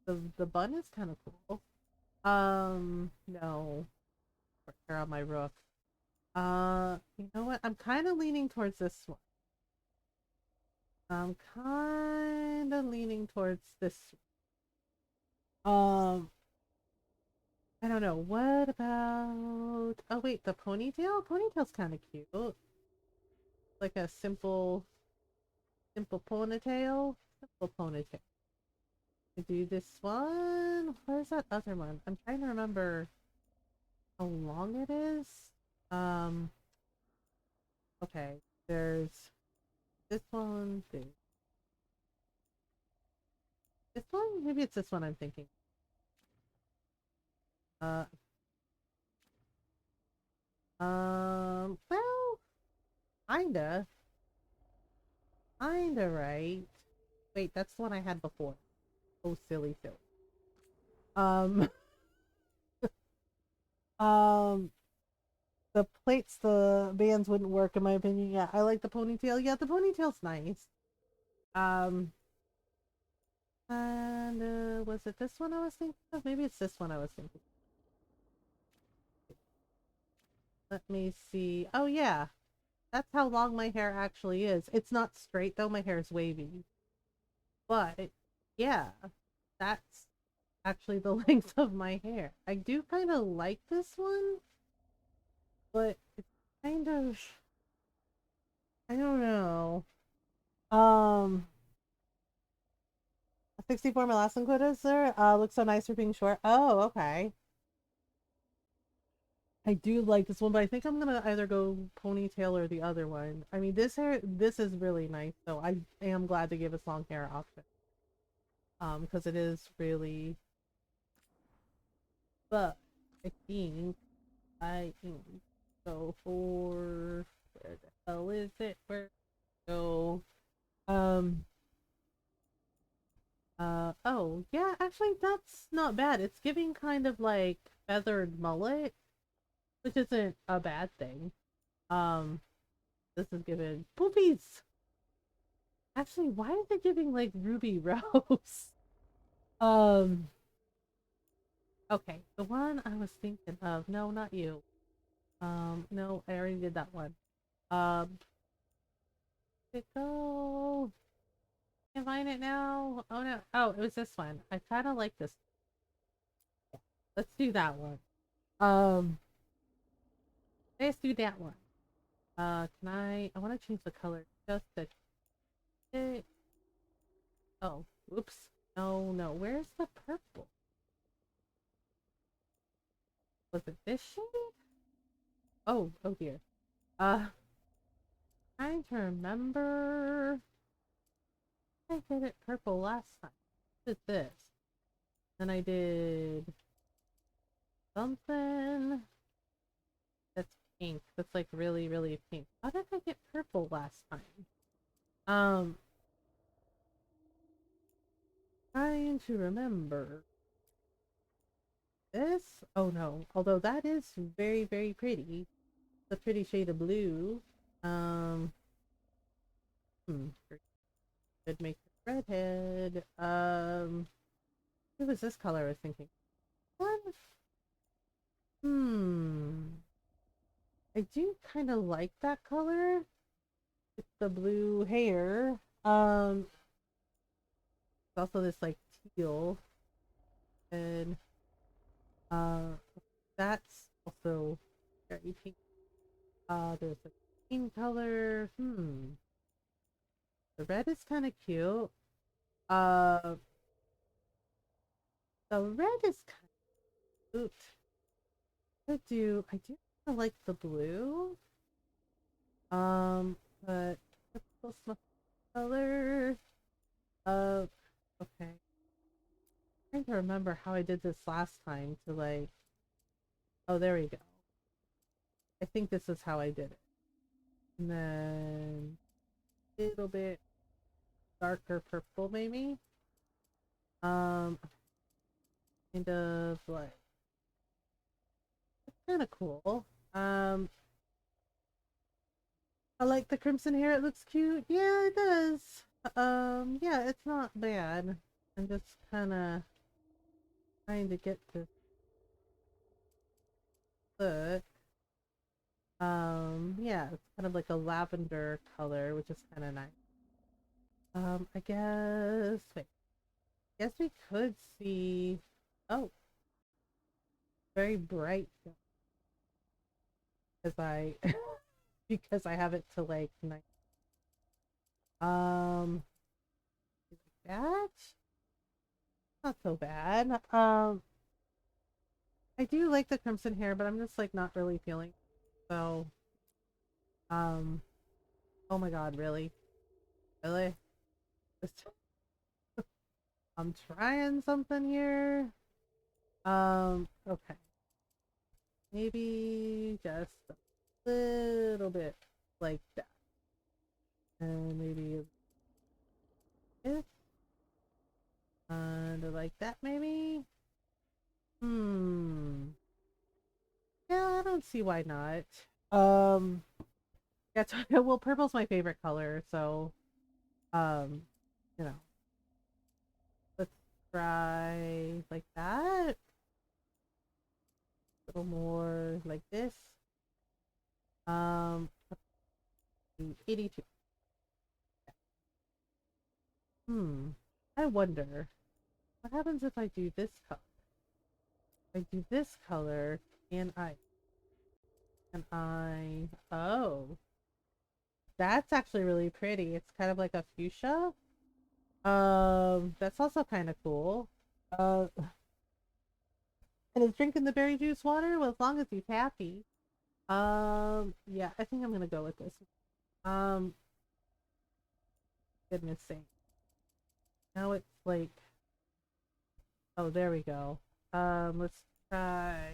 the bun is kind of cool. No, they're on my roof. You know what? I'm kind of leaning towards this one. I'm kind of leaning towards this. Um, I don't know. What about? Oh wait, the ponytail. Ponytail's kind of cute. Like a simple ponytail. Simple ponytail. I do this one. Where's that other one? I'm trying to remember how long it is. Um, okay. There's this one. This one? Maybe it's this one I'm thinking. Uh, well, kinda. Kinda right. Wait, that's the one I had before. Oh, silly, silly. Um, um, the plates, the bands wouldn't work in my opinion. Yeah, I like the ponytail. Yeah, the ponytail's nice. Um, and was it this one I was thinking of? Maybe it's this one I was thinking. Let me see. Oh yeah, that's how long my hair actually is. It's not straight though. My hair is wavy. But yeah, that's actually the length of my hair. I do kind of like this one, but it's kind of I don't know. Um, 64 my last one quotas, sir. Looks so nice for being short. Oh, okay. I do like this one, but I think I'm gonna either go ponytail or the other one. I mean, this is really nice, so I am glad to give us long hair option. Because it is really, but I think I go for where the hell is it? Where go? Um. Oh yeah, actually that's not bad. It's giving kind of like feathered mullet, which isn't a bad thing. Um, this is giving poopies. Actually, why is it giving like ruby rose? Um. Okay, the one I was thinking of. No, not you. No, I already did that one. Um, go. Can't find it now. Oh no. Oh, it was this one. I kind of like this. Let's do that one. Um, let's do that one. Can I want to change the color just a bit. Oh, oops. No, no. Where's the purple? Was it this shade? Oh, oh dear. Trying to remember. I did it purple last time. I did this. Then I did something that's pink. That's like really, really pink. How did I get purple last time? Um, trying to remember. This? Oh no. Although that is very, very pretty. It's a pretty shade of blue. Um, hmm. Could make it redhead. What was this color I was thinking? What? Hmm. I do kind of like that color. It's the blue hair. It's also this like teal. And that's also very pink. There's a green color. Hmm. The red is kind of cute. Uh, the red is kind of cute. I do kind of like the blue. But what's my color? Uh, okay. I'm trying to remember how I did this last time to like. Oh, there we go. I think this is how I did it. And then a little bit darker purple, maybe. Um, kind of like it's kind of cool. Um, I like the crimson hair. It looks cute. Yeah, it does. Yeah, it's not bad. I'm just kind of trying to get this look. Yeah, it's kind of like a lavender color, which is kind of nice. I guess. Wait. I guess we could see. Oh, very bright because I because I have it to like night. Um, like that. Not so bad. I do like the crimson hair, but I'm just like not really feeling. So, um, oh my god, really, really. Just- I'm trying something here. Okay, maybe just a little bit like that, and maybe this, and like that, maybe. Hmm. Yeah, I don't see why not. Um, yeah, well, purple's my favorite color, so um, you know, let's try like that. A little more like this. Um, 82. Hmm. I wonder what happens if I do this color. If I do this color, oh, that's actually really pretty. It's kind of like a fuchsia. That's also kind of cool. Uh, and is drinking the berry juice water? Well, as long as he's happy. Yeah, I think I'm gonna go with this. Um, goodness sake. Now it's like, oh, there we go. Let's try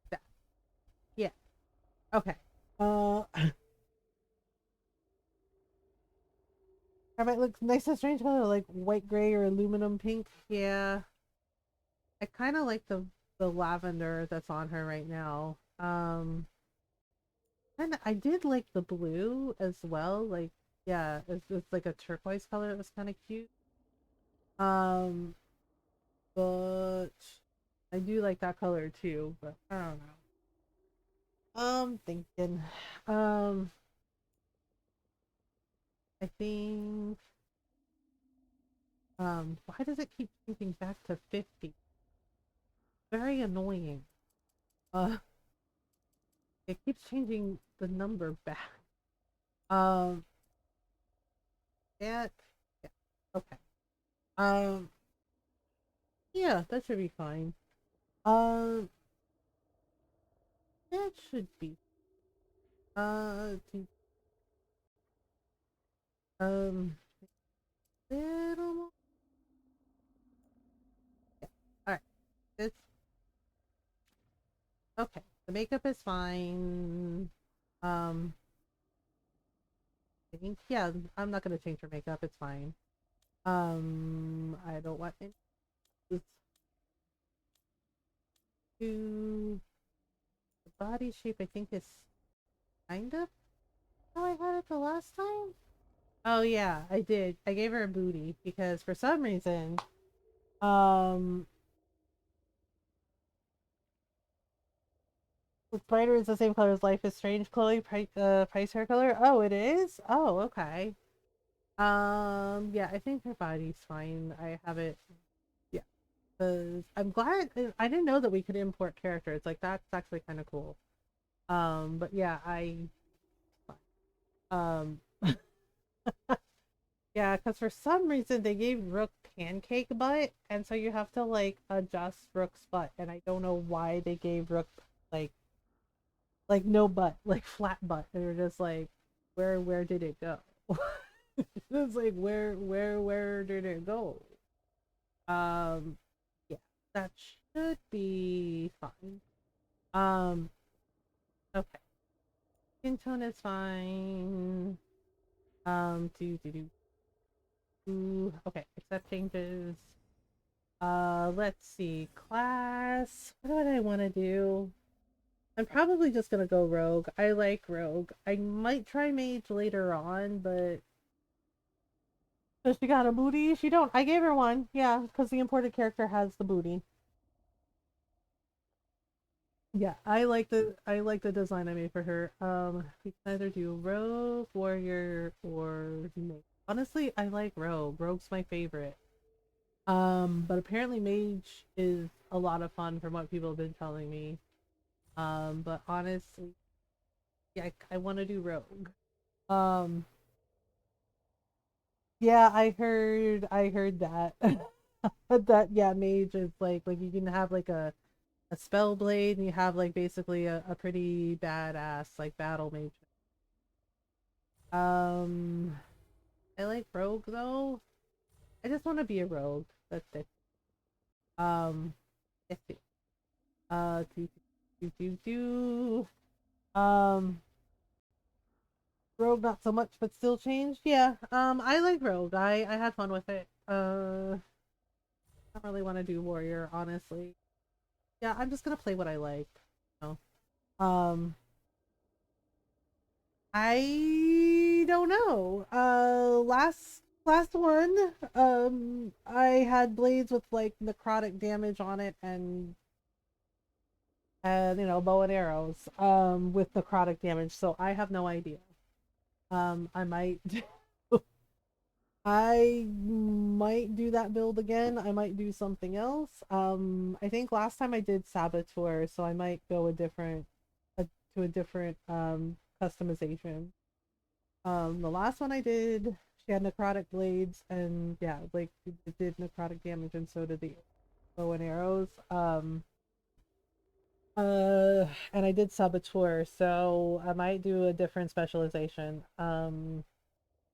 that. Yeah. Okay. I might look nice and strange color, like white gray or aluminum pink. Yeah. I kind of like the lavender that's on her right now. And I did like the blue as well. Like, yeah, it's like a turquoise color. It was kind of cute. Um, but I do like that color too. But I don't know. Thinking. Um, I think. Why does it keep changing back to 50? Very annoying. Uh, it keeps changing the number back. Um, that. Yeah. Okay. Um, yeah, that should be fine. Um, that should be. To, um, little more. Yeah. All right. It's okay. The makeup is fine. Um, I think yeah. I'm not gonna change her makeup. It's fine. I don't want it to the body shape. I think is kind of how I had it the last time. Oh yeah, I did. I gave her a booty because for some reason, um, the spider is the same color as Life is Strange. Chloe Price hair color. Oh, it is. Oh, okay. Yeah, I think her body's fine. I have it. Yeah, because I'm glad I didn't know that we could import characters. Like that's actually kind of cool. But yeah, um, yeah, because for some reason they gave Rook pancake butt, and so you have to like adjust Rook's butt, and I don't know why they gave Rook like no butt, like flat butt. They were just like, where did it go? It's like where did it go? Um, yeah, that should be fine. Um, okay, skin tone is fine. Do okay, accept changes. Let's see. Class. What do I want to do? I'm probably just gonna go rogue. I like rogue. I might try mage later on, but does she got a booty? She don't. I gave her one. Yeah, because the imported character has the booty. Yeah, I like the design I made for her. We can either do rogue, warrior, or mage. Honestly, I like rogue. Rogue's my favorite. But apparently mage is a lot of fun from what people have been telling me. But honestly, yeah, I want to do rogue. Um, yeah, I heard that. That yeah, mage is like you can have like a spell blade and you have like basically a pretty badass like battle mage. Um, I like rogue though. I just want to be a rogue. That's it. Um, let's see. Do do do do. Um, Rogue not so much, but still changed. Yeah. I like Rogue. I had fun with it. I don't really want to do Warrior, honestly. Yeah, I'm just gonna play what I like. You know? I don't know. Last one, I had blades with like necrotic damage on it and bow and arrows with necrotic damage. So I have no idea. I might I might do that build again. I might do something else. I think last time I did Saboteur, so I might go to a different customization. The last one I did, she had necrotic blades, and yeah, like it did necrotic damage, and so did the bow and arrows. And I did Saboteur, so I might do a different specialization.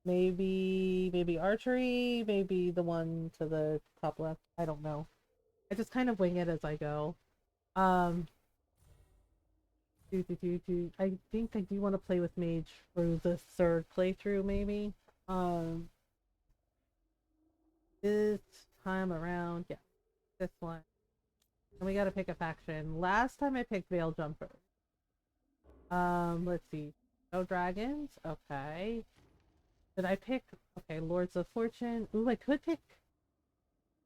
Maybe archery, maybe the one to the top left. I don't know. I just kind of wing it as I go. Um, I think I do want to play with mage for the third playthrough, maybe. Um, this time around, yeah, this one. And we gotta pick a faction. Last time I picked Veil Jumper. Let's see. No dragons. Okay. Did I pick? Okay, Lords of Fortune. Ooh, I could pick.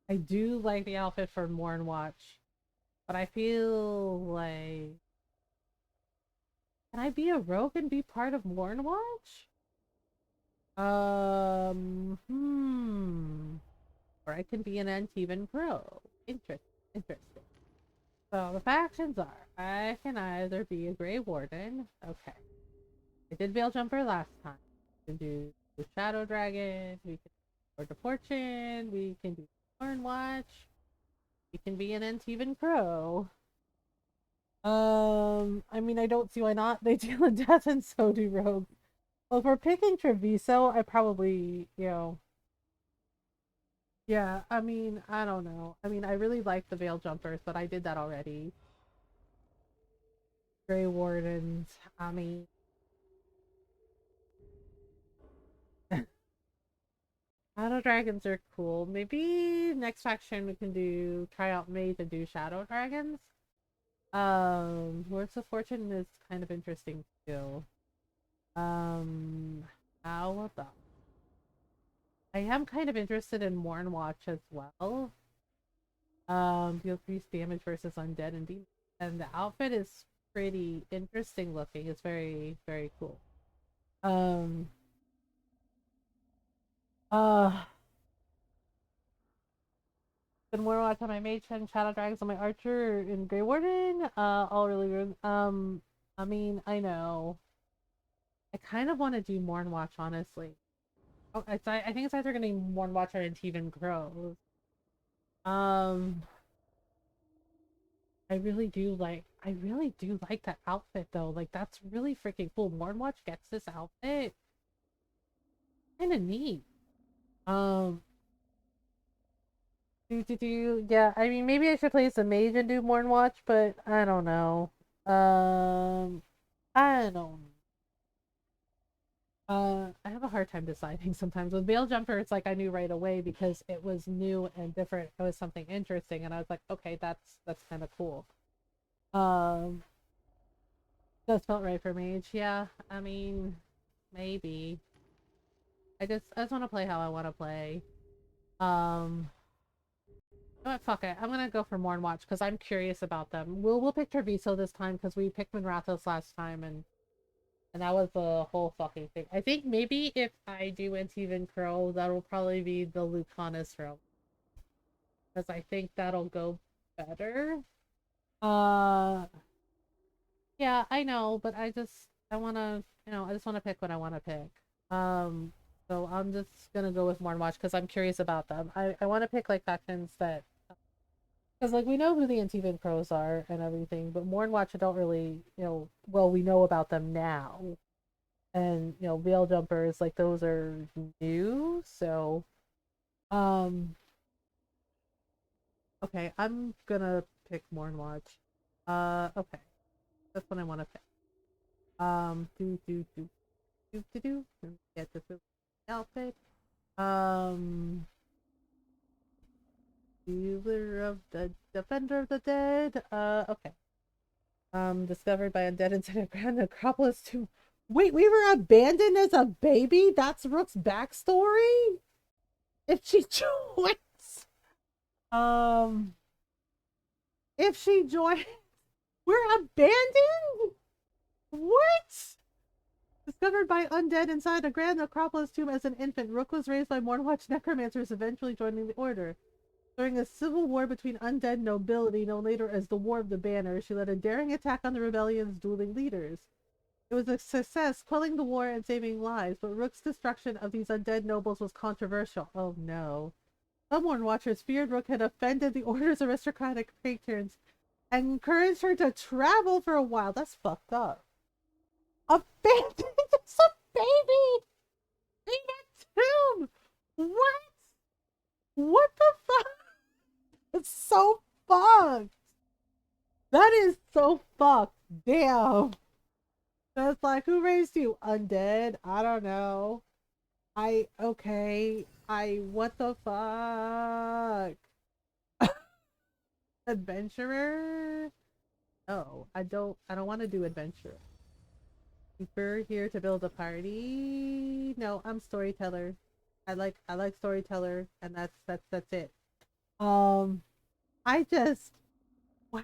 I do like the outfit for Morn Watch. But I feel like can I be a rogue and be part of Warnwatch? Or I can be an Antivan Crow. Interesting. So the factions are I can either be a Grey Warden. Okay. I did Veil Jumper last time. We can do the Shadow Dragon. We can. Sword of Fortune. We can do Learn Watch. We can be an Antivan Crow. I mean, I don't see why not. They deal in death, and so do rogues. Well, if we're picking Treviso, I probably, yeah. I mean, I don't know. I mean, I really like the Veil Jumpers, but I did that already. Grey Wardens. I mean, Shadow Dragons are cool. Maybe next faction we can try out Mage and do Shadow Dragons. Lords of Fortune is kind of interesting too. Um, how about I am kind of interested in Morn Watch as well. Deal increased damage versus undead and demons. And the outfit is pretty interesting looking. It's very, very cool. Um uh been Morn Watch on my mage and Shadow Dragons on my archer in Grey Warden. All really good. I mean, I know. I kind of want to do Morn Watch, honestly. Oh, I think it's either gonna be Morn Watch or Antivan Crows. Um, I really do like that outfit though. Like that's really freaking cool. Mornwatch gets this outfit. Kind of neat. Um, yeah, I mean maybe I should play some mage and do Mornwatch, but I don't know. Um, I don't. I have a hard time deciding sometimes. With Veil Jumper, it's like I knew right away because it was new and different. It was something interesting, and I was like, okay, that's kind of cool. Um, that felt right for Mage. Yeah, I mean, maybe. I just want to play how I want to play. Um, fuck it. I'm gonna go for Morn Watch because I'm curious about them. We'll pick Treviso this time because we picked Minrathos last time and that was the whole fucking thing. I think maybe if I do Antivan Crow, that'll probably be the Lucanus row because I think that'll go better. Uh, yeah, I know, but I wanna I just wanna pick what I wanna pick. Um, so I'm just gonna go with Morn Watch because I'm curious about them. I want to pick like factions that because like we know who the Antivan Crows are and everything, but Morn Watch I don't really well we know about them now, and Veil Jumpers like those are new. So um okay, I'm gonna pick Morn Watch. Okay, that's what I want to pick. Do. Let me get the outfit. Um, Healer of the Defender of the Dead. Okay. Discovered by undead inside a grand necropolis tomb. Wait, we were abandoned as a baby? That's Rook's backstory? If she joins. Um, if she joins. We're abandoned? What? Discovered by undead inside a grand necropolis tomb as an infant, Rook was raised by Mornwatch necromancers, eventually joining the order. During a civil war between undead nobility, known later as the War of the Banner, she led a daring attack on the rebellion's dueling leaders. It was a success, quelling the war and saving lives, but Rook's destruction of these undead nobles was controversial. Oh no. Some Watchers feared Rook had offended the Order's aristocratic patrons and encouraged her to travel for a while. That's fucked up. Abandoned as a baby in a tomb! What? What the fuck? It's so fucked. That is so fucked. Damn. That's like, who raised you? Undead? I don't know. Okay. What the fuck? Adventurer? No, I don't want to do adventurer. We're here to build a party. No, I'm storyteller. I like storyteller, and that's it. Um, I just wow,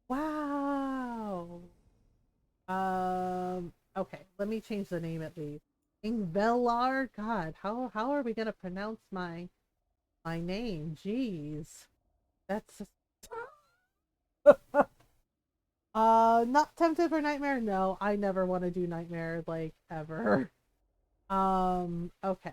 wow. Okay, let me change the name at least. Ingvelar. God, how are we gonna pronounce my name? Jeez, that's not tempted for nightmare. No, I never want to do nightmare like ever. Okay.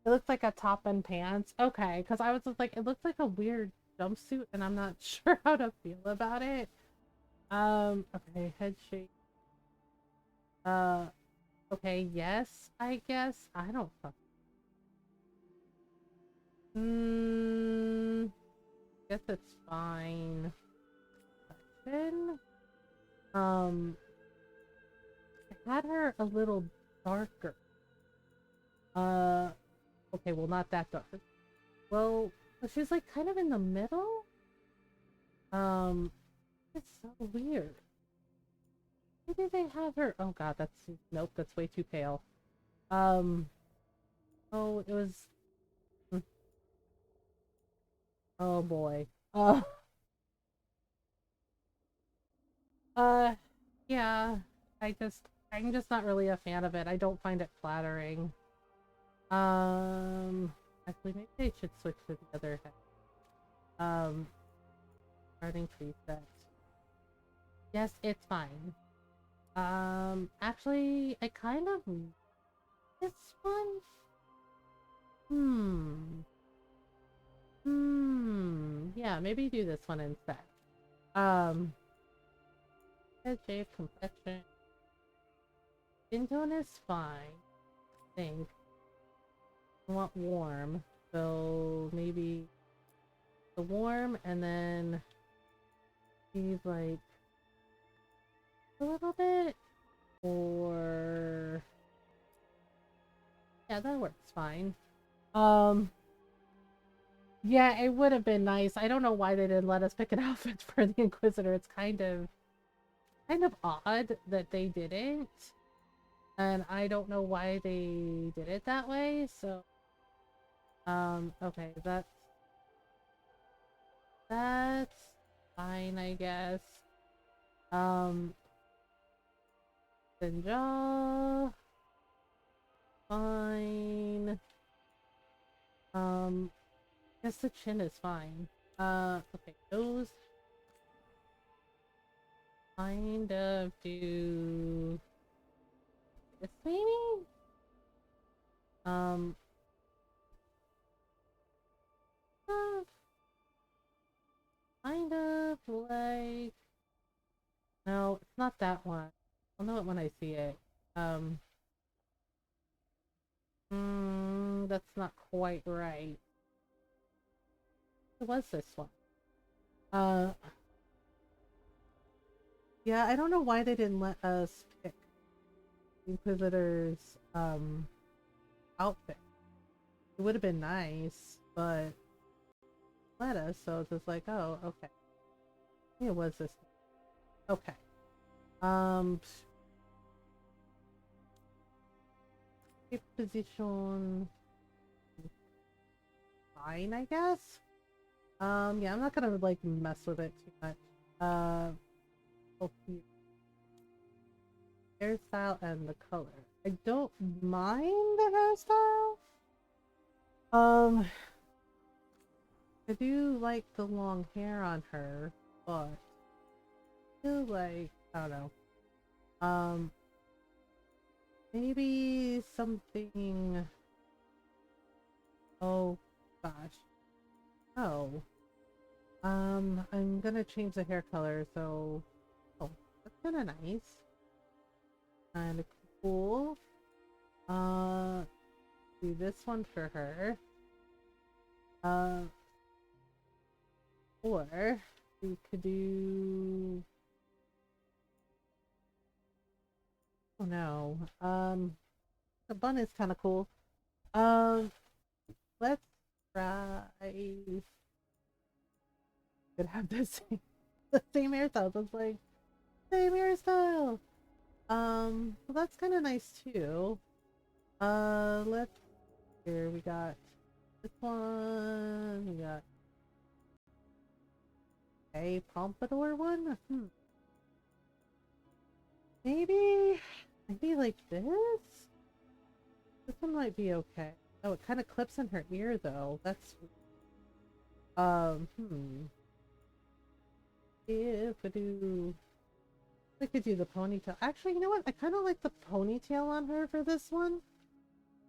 It looks like a top and pants. Okay, because I was just like, it looks like a weird jumpsuit, and I'm not sure how to feel about it. Okay, head shape. Uh, okay, yes, I guess. I don't fuck. Hmm, guess it's fine. Then, um, I had her a little darker. Uh, okay, well, not that dark. Well, she's like kind of in the middle. Um, it's so weird. Maybe they have her. Oh God, that's nope. That's way too pale. Um. Oh, it was. mm, Oh boy. Uh. Yeah. I'm just not really a fan of it. I don't find it flattering. Um. Actually, maybe I should switch to the other head. Um. Starting preset. Yes, it's fine. Actually, I kind of this one. Hmm. Yeah, maybe do this one instead. Um, head shape, complexion. Skin tone is fine. I think. I want warm. So maybe the warm and then maybe like a little bit. Or yeah, that works fine. Um, yeah, it would have been nice. I don't know why they didn't let us pick an outfit for the Inquisitor. It's kind of odd that they didn't. And I don't know why they did it that way, so okay, that's fine, I guess. Um Sinja, fine. Um guess the chin is fine. Okay, those kind of do this maybe? Um uh, kind of like no, it's not that one. I'll know it when I see it. Um that's not quite right. It was this one. Uh, yeah, I don't know why they didn't let us pick Inquisitor's outfit. It would have been nice, but let us. So it's just like, oh, okay. It was this one. Okay. Um, Shape position. Fine, I guess. Yeah, I'm not gonna like mess with it too much. Okay. Hairstyle and the color. I don't mind the hairstyle. Um, I do like the long hair on her, but I feel like I don't know. Um, maybe something. Oh gosh. Oh. I'm gonna change the hair color. So, oh, that's kind of nice. Kind of cool. Uh, do this one for her. Uh, or we could do. Oh no. The bun is kind of cool. Um, let's try. Could have the same the same hairstyle. So it's like same hairstyle. Well, that's kind of nice too. Let's here we got this one. We got a pompadour one. Maybe like this. This one might be okay. Oh, it kind of clips in her ear though. That's if I could do the ponytail. Actually, you know what? I kind of like the ponytail on her for this one.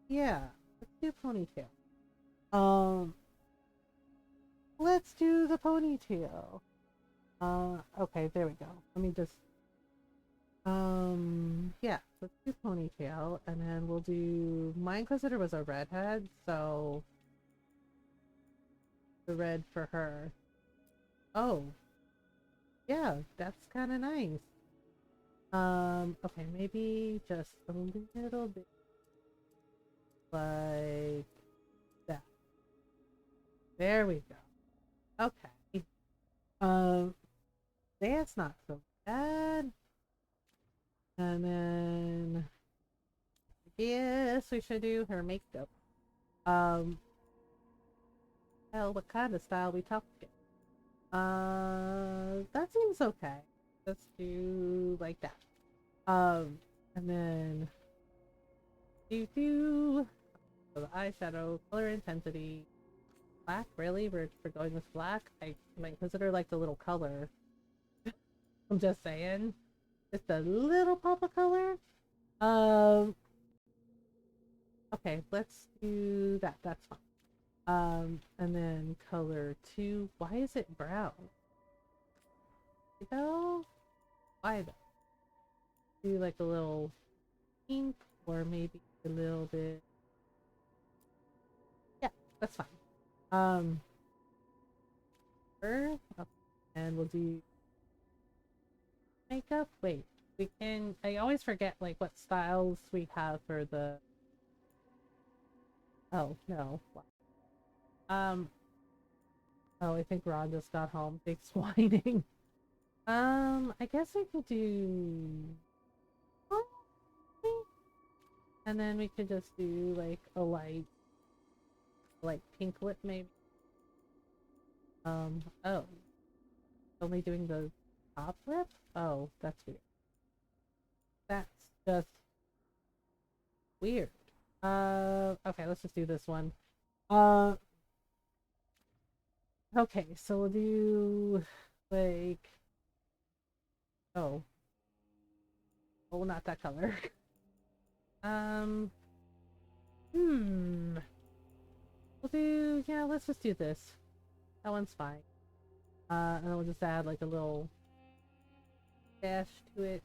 Yeah. Let's do ponytail. Um, let's do the ponytail. Okay, there we go. Let me just yeah, let's do ponytail, and then we'll do my Inquisitor was a redhead, so the red for her. Oh, yeah, that's kind of nice. Okay, maybe just a little bit like that. There we go. Okay. Um, that's not so bad. And then yes, we should do her makeup. Um, well, what kind of style we talking? That seems okay. Let's do like that. And then do so the eyeshadow color intensity black. Really, we're going with black. I might consider like the little color. I'm just saying, just a little pop of color. Um, okay, let's do that. That's fine. And then color two. Why is it brown? Though, why though? Do like a little pink or maybe a little bit. Yeah, that's fine. Okay, and we'll do makeup. Wait, we can. I always forget like what styles we have for the. Oh no. Um. Oh, I think Ron just got home. Big whining. I guess we could do. And then we could just do like a light, like pink lip maybe. Oh, only doing the top lip? Oh, that's weird. That's just weird. Okay, let's just do this one. Uh, okay, so we'll do like, oh, oh, not that color. Um, hmm. We'll do, yeah, let's just do this. That one's fine. And then we'll just add like a little dash to it.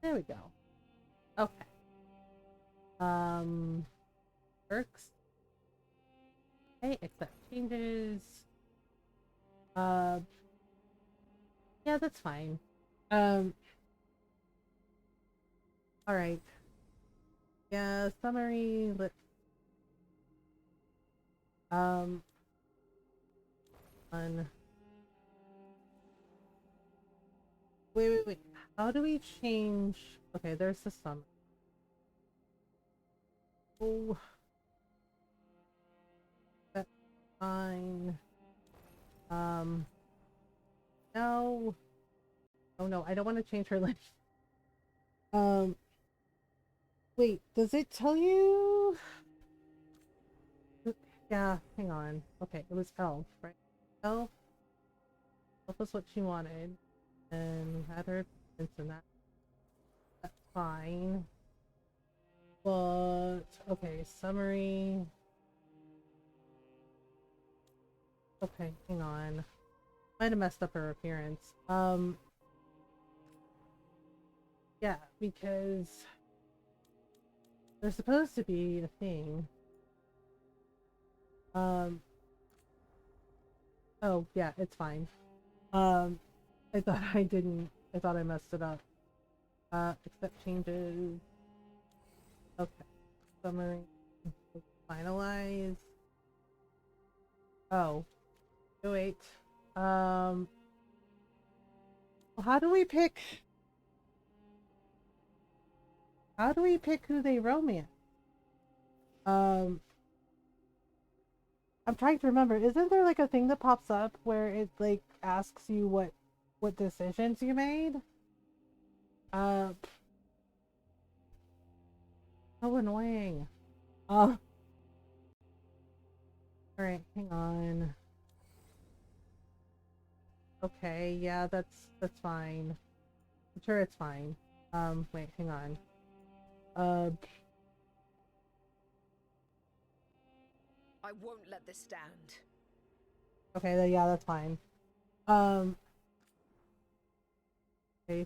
There we go. Okay. Works. Okay, accept changes. Uh, yeah, that's fine. All right. Yeah, summary. Let's um on. Wait. How do we change? Okay, there's the summary. Oh, that's fine. Um, no. Oh no, I don't want to change her life. Um, wait, does it tell you? Yeah, hang on. Okay, it was elf, right? Elf. Elf was what she wanted, and we had her into that. That's fine. But okay, summary. Okay, hang on. Might have messed up her appearance. Yeah, because there's supposed to be a thing. Um, oh yeah, it's fine. Um, I thought I didn't. I thought I messed it up. Accept changes. Okay, summary. Finalize. Oh, wait. Um, how do we pick? How do we pick who they romance? Um, I'm trying to remember. Isn't there like a thing that pops up where it like asks you what decisions you made? Uh, so annoying. All right, hang on. Okay, yeah, that's fine. I'm sure it's fine. Wait, hang on. Uh, I won't let this stand. Okay, then yeah, that's fine. Okay,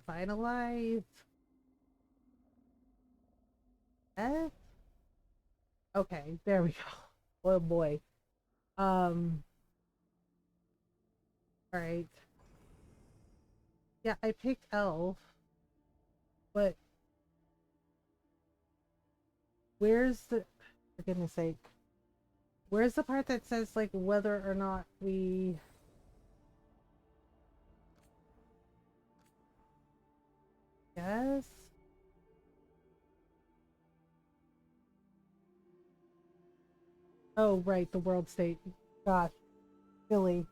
finalize. F. Okay, there we go. Oh boy. Alright. Yeah, I picked elf. But where's the, for goodness sake, where's the part that says like whether or not we yes? Oh right, the world state. Gosh, silly.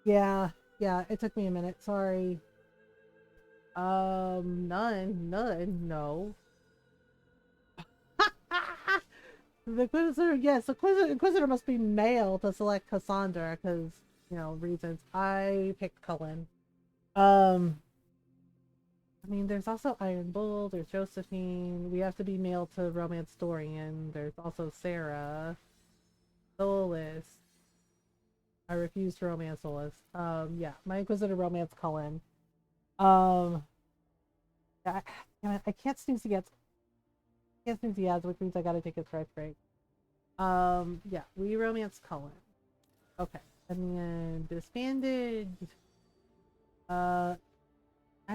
Yeah, yeah, it took me a minute, sorry. None, no. The Inquisitor, yes, the Inquisitor must be male to select Cassandra, because, you know, reasons. I picked Cullen. I mean, there's also Iron Bull, there's Josephine, we have to be male to Romance Dorian, there's also Sarah, Solus. I refuse to romance Solus. Yeah, my Inquisitor romance Cullen. Um, I, I can't snooze the ads. Can't snooze the ads, which means I gotta take a stretch break. Yeah, we romance Cullen. Okay, and then disbanded. I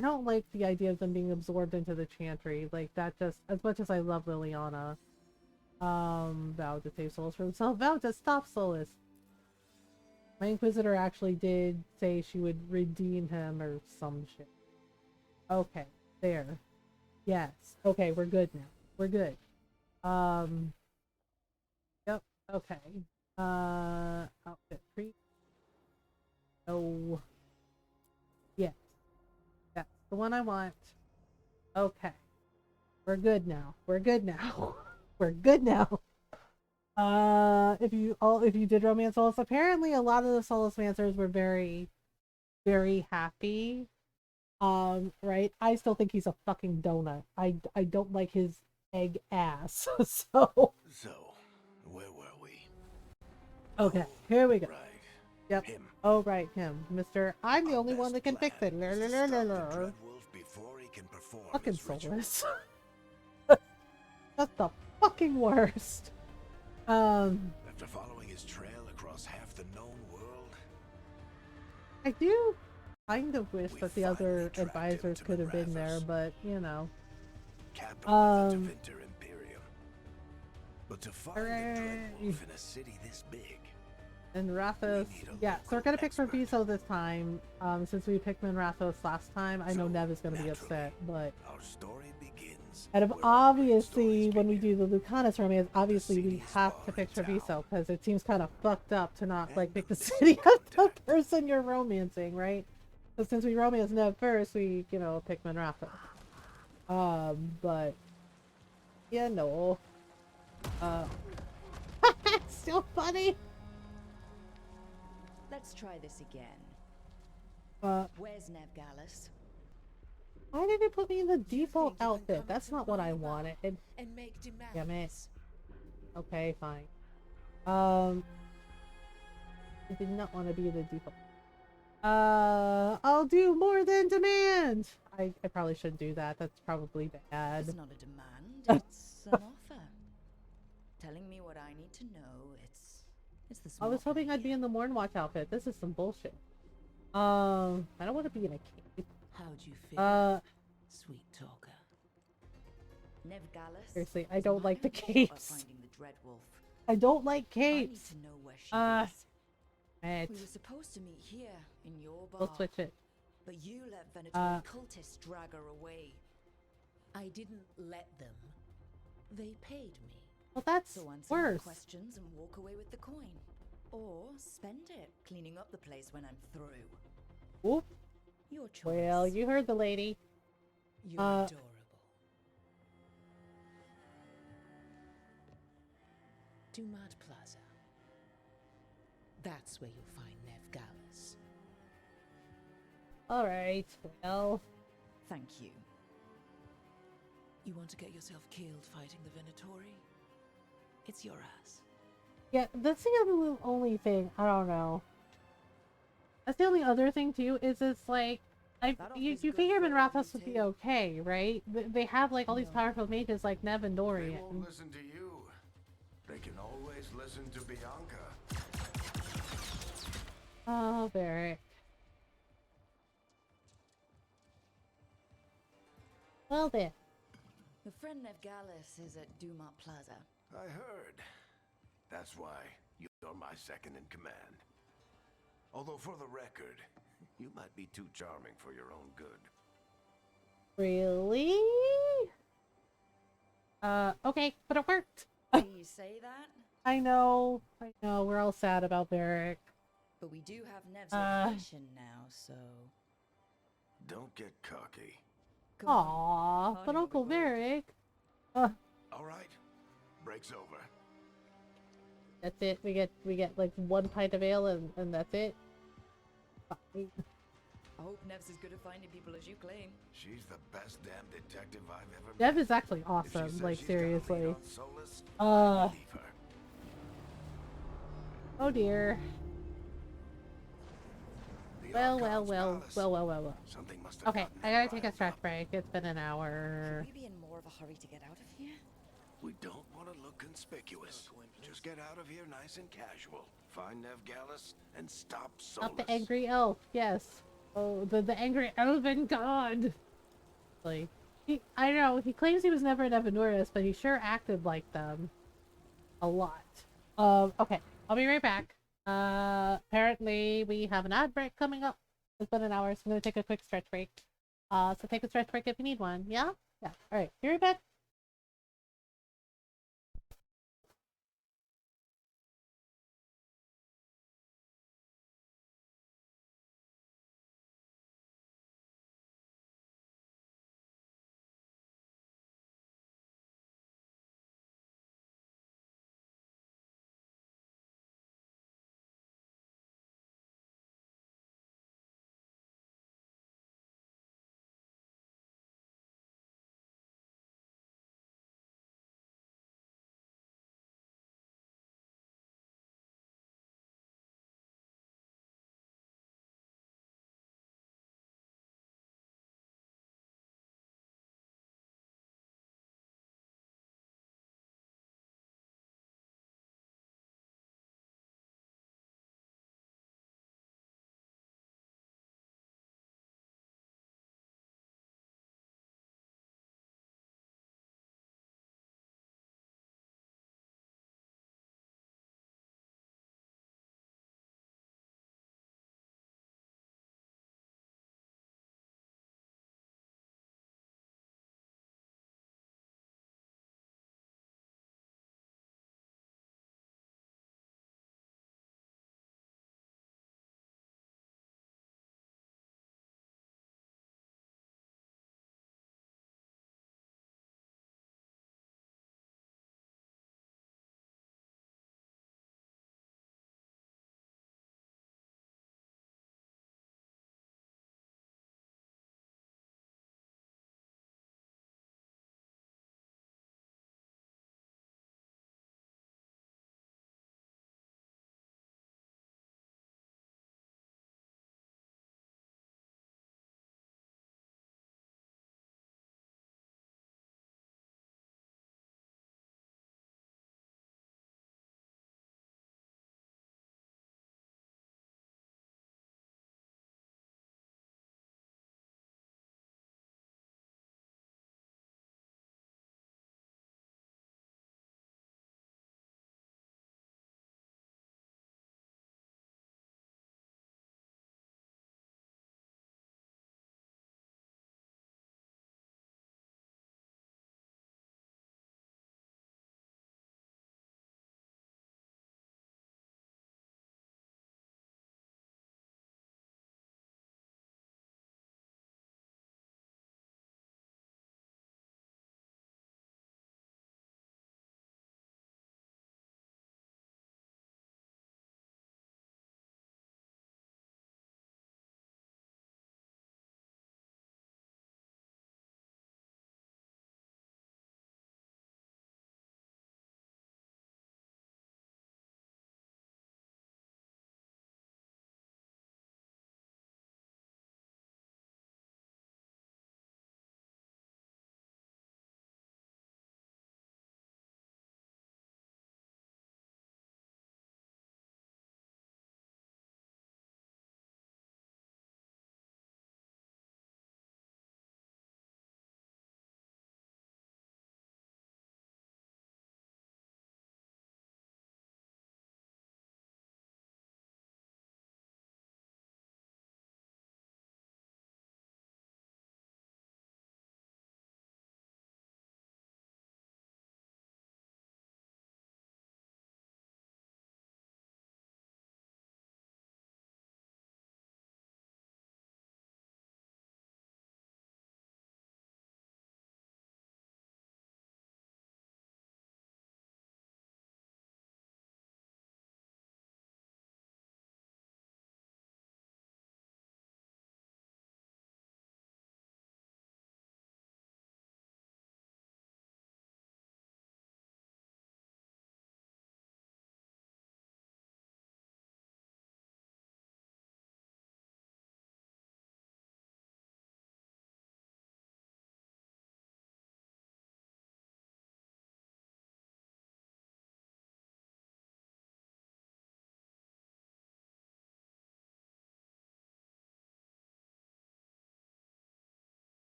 don't like the idea of them being absorbed into the Chantry. Like, that just, as much as I love Liliana, vowed to save Solus from himself, vowed to stop Solus. My Inquisitor actually did say she would redeem him or some shit. Okay, there. Yes. Okay, we're good now. We're good. Yep, okay. Outfit pre. No. Yes. That's the one I want. Okay. We're good now. We're good now. We're good now. If you did romance Solus, apparently a lot of the Solus Mancers were very, very happy. Right? I still think he's a fucking donut. I don't like his egg ass. So where were we? okay, here we go. Right. Yep. Him. Oh right, him. Mr. I'm the Our only one best that can fix it. plan is to stop the Dreadwolf before he can perform Fucking his ritual. Solus. That's the fucking worst. After following his trail across half the known world, I do kind of wish we that the finally other tracked him advisors to could have been there, Manrathous, but you know. capital of the Tevinter Imperium. But to find a Hooray. Dreadwolf in a city this big, And Rathos, we need a yeah, so we're local gonna pick for expert. Viso this time. Since we picked Manrathos last time, I know So, Nev is gonna be naturally, upset, but our story begins. out of where all great obviously stories when we begin. do the Lucanus romance, obviously we city's have bar to pick in Treviso town. because it seems kind of fucked up to not like And pick the a city missing of the contact. person you're romancing, right? So since we romance Nev first, we pick Manrathos. But yeah, no. It's still funny. Let's try this again. Where's Nevgalis? Why did it put me in the You default think you can outfit? come That's into not what I my bar wanted. and make Damn it. demands. Okay, fine. I did not want to be the default. I'll do more than demand. I probably shouldn't do that. That's probably bad. It's not a demand, it's an offer. Telling me what I need to know, it's the I smart was hoping way. I'd be in the Mornwatch outfit. This is some bullshit. I don't want to be in a cape. How'd you feel, sweet talker? Nevgalis. Seriously, I is don't like the my only shot at capes. finding the Dreadwolf. I don't like I need capes. to know where she is. Right. We were supposed to meet here in your bar. We'll switch it. But you let Venatori cultists drag her away. I didn't let them. They paid me. Well, that's So answer my worse. questions and walk away with the coin. Or spend it cleaning up the place when I'm through. Oop. Your choice. Well, you heard the lady. You're adorable. Dumat Plaza. That's where you'll find Nevgalis. All right. Well, Thank you. You want to get yourself killed fighting the Venatori? It's your ass. Yeah, that's the only thing. I don't know. That's the only other thing too. Is it's like you figure Minrathous would be okay, right? They have like all these powerful mages like Nev and They won't Dorian. listen to you. They can always listen to Bianca. Oh, Barrick. Well then. Your friend Nevgalis is at Dumont Plaza. I heard. That's why you're my second in command. Although for the record, you might be too charming for your own good. Really? Okay, but it worked. Do you say that? I know. We're all sad about Barrick. But we do have Nev's location now, so... Don't get cocky. Come on. Aww, Party but will Uncle be closed. Barrick. All right, break's over. That's it. We get like 1 pint of ale and that's it. Fine. I hope Nev's as good at finding people as you claim. She's the best damn detective I've ever Dev met. is actually If she awesome. says Like she's got a lead seriously. on Solus, I believe her. Oh dear. The Well. Archon's palace. Well. Something must have Okay, gotten I it gotta take a riled stretch up. break. It's been an hour. Should we be in more of a hurry to get out of here? We don't want to look conspicuous. Just get out of here nice and casual. Find Nevgalis and stop Solus. Not the angry elf. Yes. Oh, the angry elven god. Like I know he claims he was never an Evanurus, but he sure acted like them a lot. Okay, I'll be right back. Apparently we have an ad break coming up. It's been an hour, so I'm gonna take a quick stretch break. So take a stretch break if you need one. Yeah. All right. Be right back.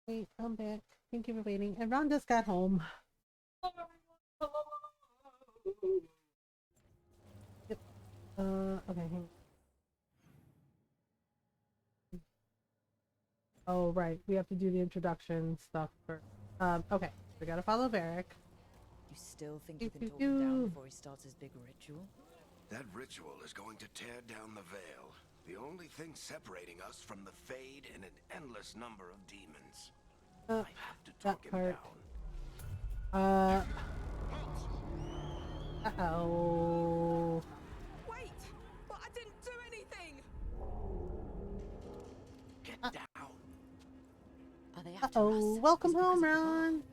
Wait, I'm back. Thank you for waiting. And Ron just got home. Yep. Okay, hang on. Oh, right. We have to do the introduction stuff first. Okay. We gotta follow Varric. You still think Do, you can do, talk him down do. before he starts his big ritual? That ritual is going to tear down the veil. The only thing separating us from the Fade and an endless number of demons. I have to talk him part. down. Uh-oh. Wait! But I didn't do anything! Get down. Are they after Uh-oh. us? Welcome Just because home, of the bar? Ron.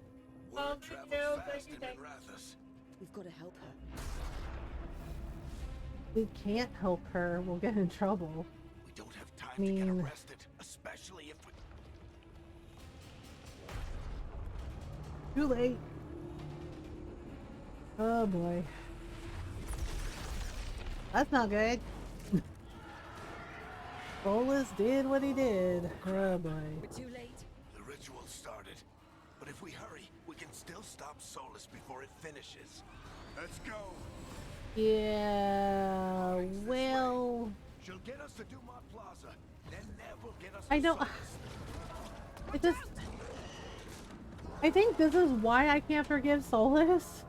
Word travels fast in Minrathous. We've got to help her. We can't help her. We'll get in trouble. We don't have time I to get mean- arrested, especially if we... Too late. Oh boy. That's not good. Bolus did what he did. Oh boy. We're too late. The ritual started. But if we hurry, we can still stop Solus before it finishes. Let's go. Yeah, well, She'll get us to Dumont Plaza. Then Nev will get us I to don't. Solus. I think this is why I can't forgive Solus.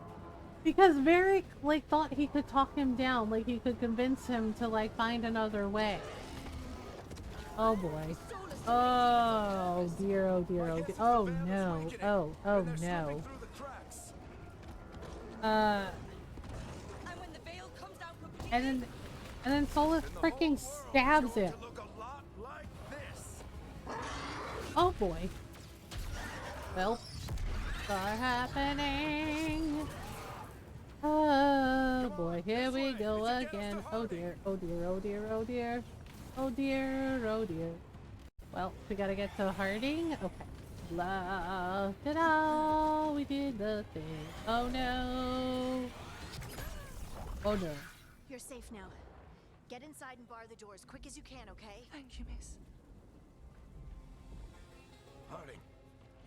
Because Varric, like, thought he could talk him down. Like, he could convince him to, like, find another way. Oh, boy. Oh, dear, oh, dear, oh, dear. Oh, no. Oh, oh, no. And when the veil comes out completely, And then Solus freaking stabs him. Oh, boy. Well, start happening. Oh boy, here we go again. Oh dear, oh dear, oh dear, oh dear. Oh dear, oh dear. Well, we gotta get to Harding? Okay. La ta-da! We did the thing. Oh no! Oh no. You're safe now. Get inside and bar the door as quick as you can, okay? thank you, miss. Harding,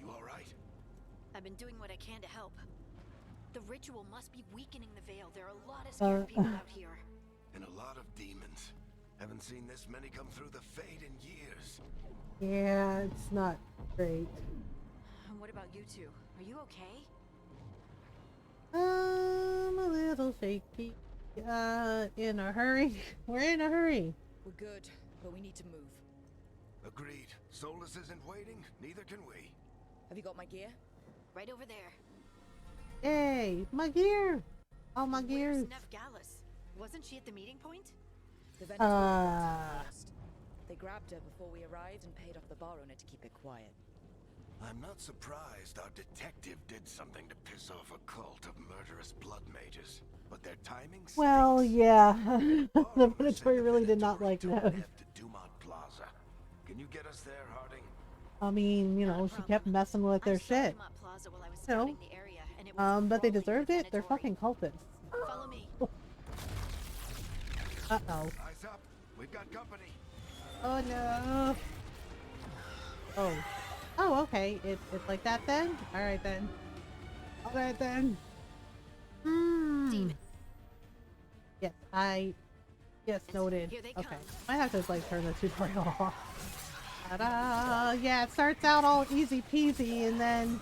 you all right? I've been doing what I can to help. The ritual must be weakening the veil. There are a lot of scared people out here. And a lot of demons. Haven't seen this many come through the Fade in years. Yeah, it's not great. And what about you two? Are you okay? A little shaky. In a hurry. We're in a hurry. We're good, but we need to move. Agreed. Solus isn't waiting, neither can we. Have you got my gear? Right over there. Yay, my gear. All my Where's gears. Nev Gallus? Wasn't she at the meeting point? The vendors were first. They grabbed her before we arrived and paid off the bar owner to keep it quiet. I'm not surprised our detective did something to piss off a cult of murderous blood mages, but their timing stinks. Well, yeah. Bar The owner military sent really the did not Minotaur like to Nev. to Dumont Plaza. Can you get us there, Harding? I mean, you Not a know, she problem. kept messing with their I saw shit. Dumont Plaza while I was You know, scouting the area, and it was but they crawling deserved with it. They're Minotaur. fucking cultists. Follow me. Uh-oh. Eyes up. We've got company. Oh, no. Oh. Oh, okay. It's like that then? Alright then. Alright then. Demon. Yes, yes, noted. Here they Okay. come. Might have to, like, turn the tutorial off. Ta-da! Yeah, it starts out all easy peasy, and then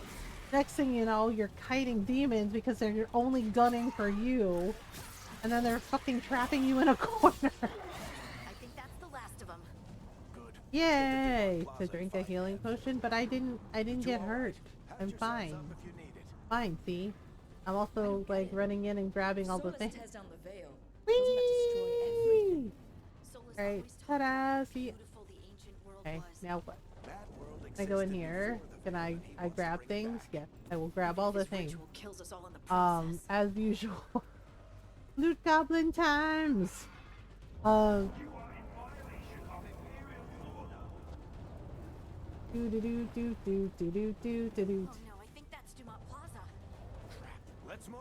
next thing you know, you're kiting demons because they're only gunning for you. And then they're fucking trapping you in a corner. I think that's the last of them. Good. Yay! Plaza To and drink a find healing Nev. potion, but I didn't get hurt. Patch I'm yourselves fine. up if you need it. Fine, see? I'm also, like, running in and grabbing all the Solus things. tears down the veil. Doesn't that destroy everything? Solus Alright, always told me ta-da, how see- beautiful the ancient world Okay, was. now what? That world Can I go in existed here? before the Can veil, and he I wants to grab bring it things? back. Yes, I will grab all the This things. ritual kills us all in the process. As usual. Loot goblin times! Do do do do do do do do do do. Oh no, I think that's Dumont Plaza. Let's move.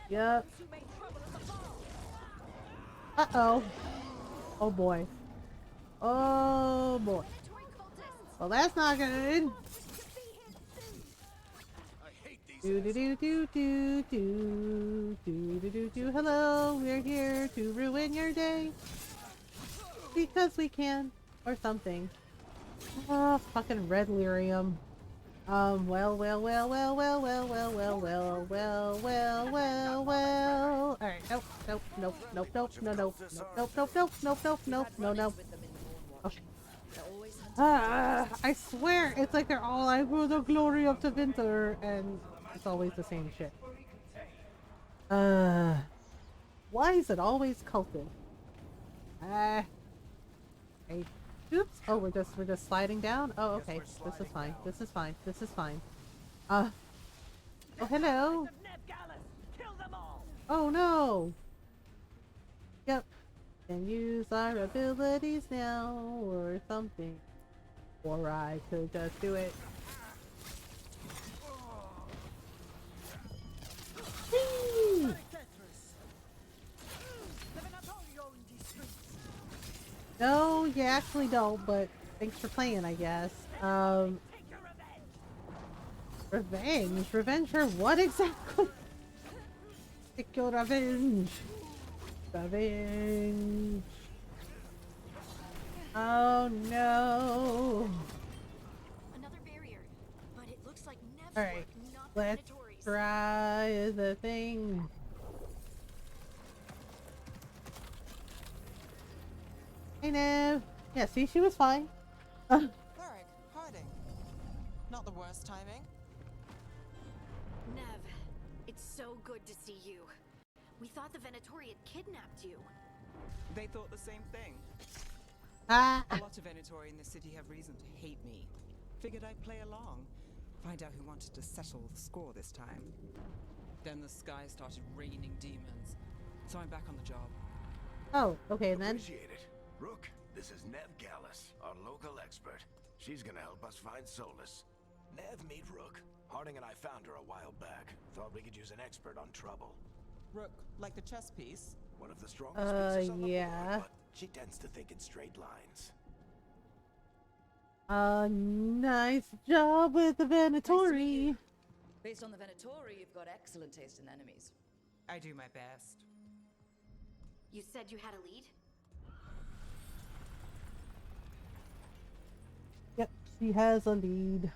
Yep. Who made trouble at the bar? Uh-oh. Oh boy. Oh boy. Minotaur cultists! Well, that's not good. I hate these Do do do do do do do do do do. Hello, we're here to ruin your day because we can, or something. Oh, fucking red lyrium. Well. Alright, nope. No. Okay. I swear, it's like they're all like, for the glory of the winter, and it's always the same shit. Why is it always culted? Hey. Oops. Oh, we're just sliding down? Oh, okay. This is fine. Oh, hello. Oh, no. Yep. Can use our abilities now or something. Or I could just do it. Whee! No, you actually don't, but thanks for playing, I guess. Revenge? Revenge for what exactly? Take your revenge! Revenge! Oh no! Another barrier, but it looks like Nev's Alright, work, not let's Venatori's. try the thing. Hey Nev! Yeah, see, she was fine. Cleric, hiding. Not the worst timing. Nev, it's so good to see you. We thought the Venatori had kidnapped you. They thought the same thing. Ah! A lot of Venatori in the city have reason to hate me. Figured I'd play along. Find out who wanted to settle the score this time. Then the sky started raining demons. So I'm back on the job. Oh, okay then. Appreciate it. Rook, this is Nev Gallus, our local expert. She's gonna help us find Solus. Nev, meet Rook. Harding and I found her a while back. Thought we could use an expert on trouble. Rook, like the chess piece? One of the strongest pieces on the yeah. board, but she tends to think in straight lines. Nice job with the Venatori. Based on the Venatori, you've got excellent taste in enemies. I do my best. You said you had a lead? Yep, she has a lead.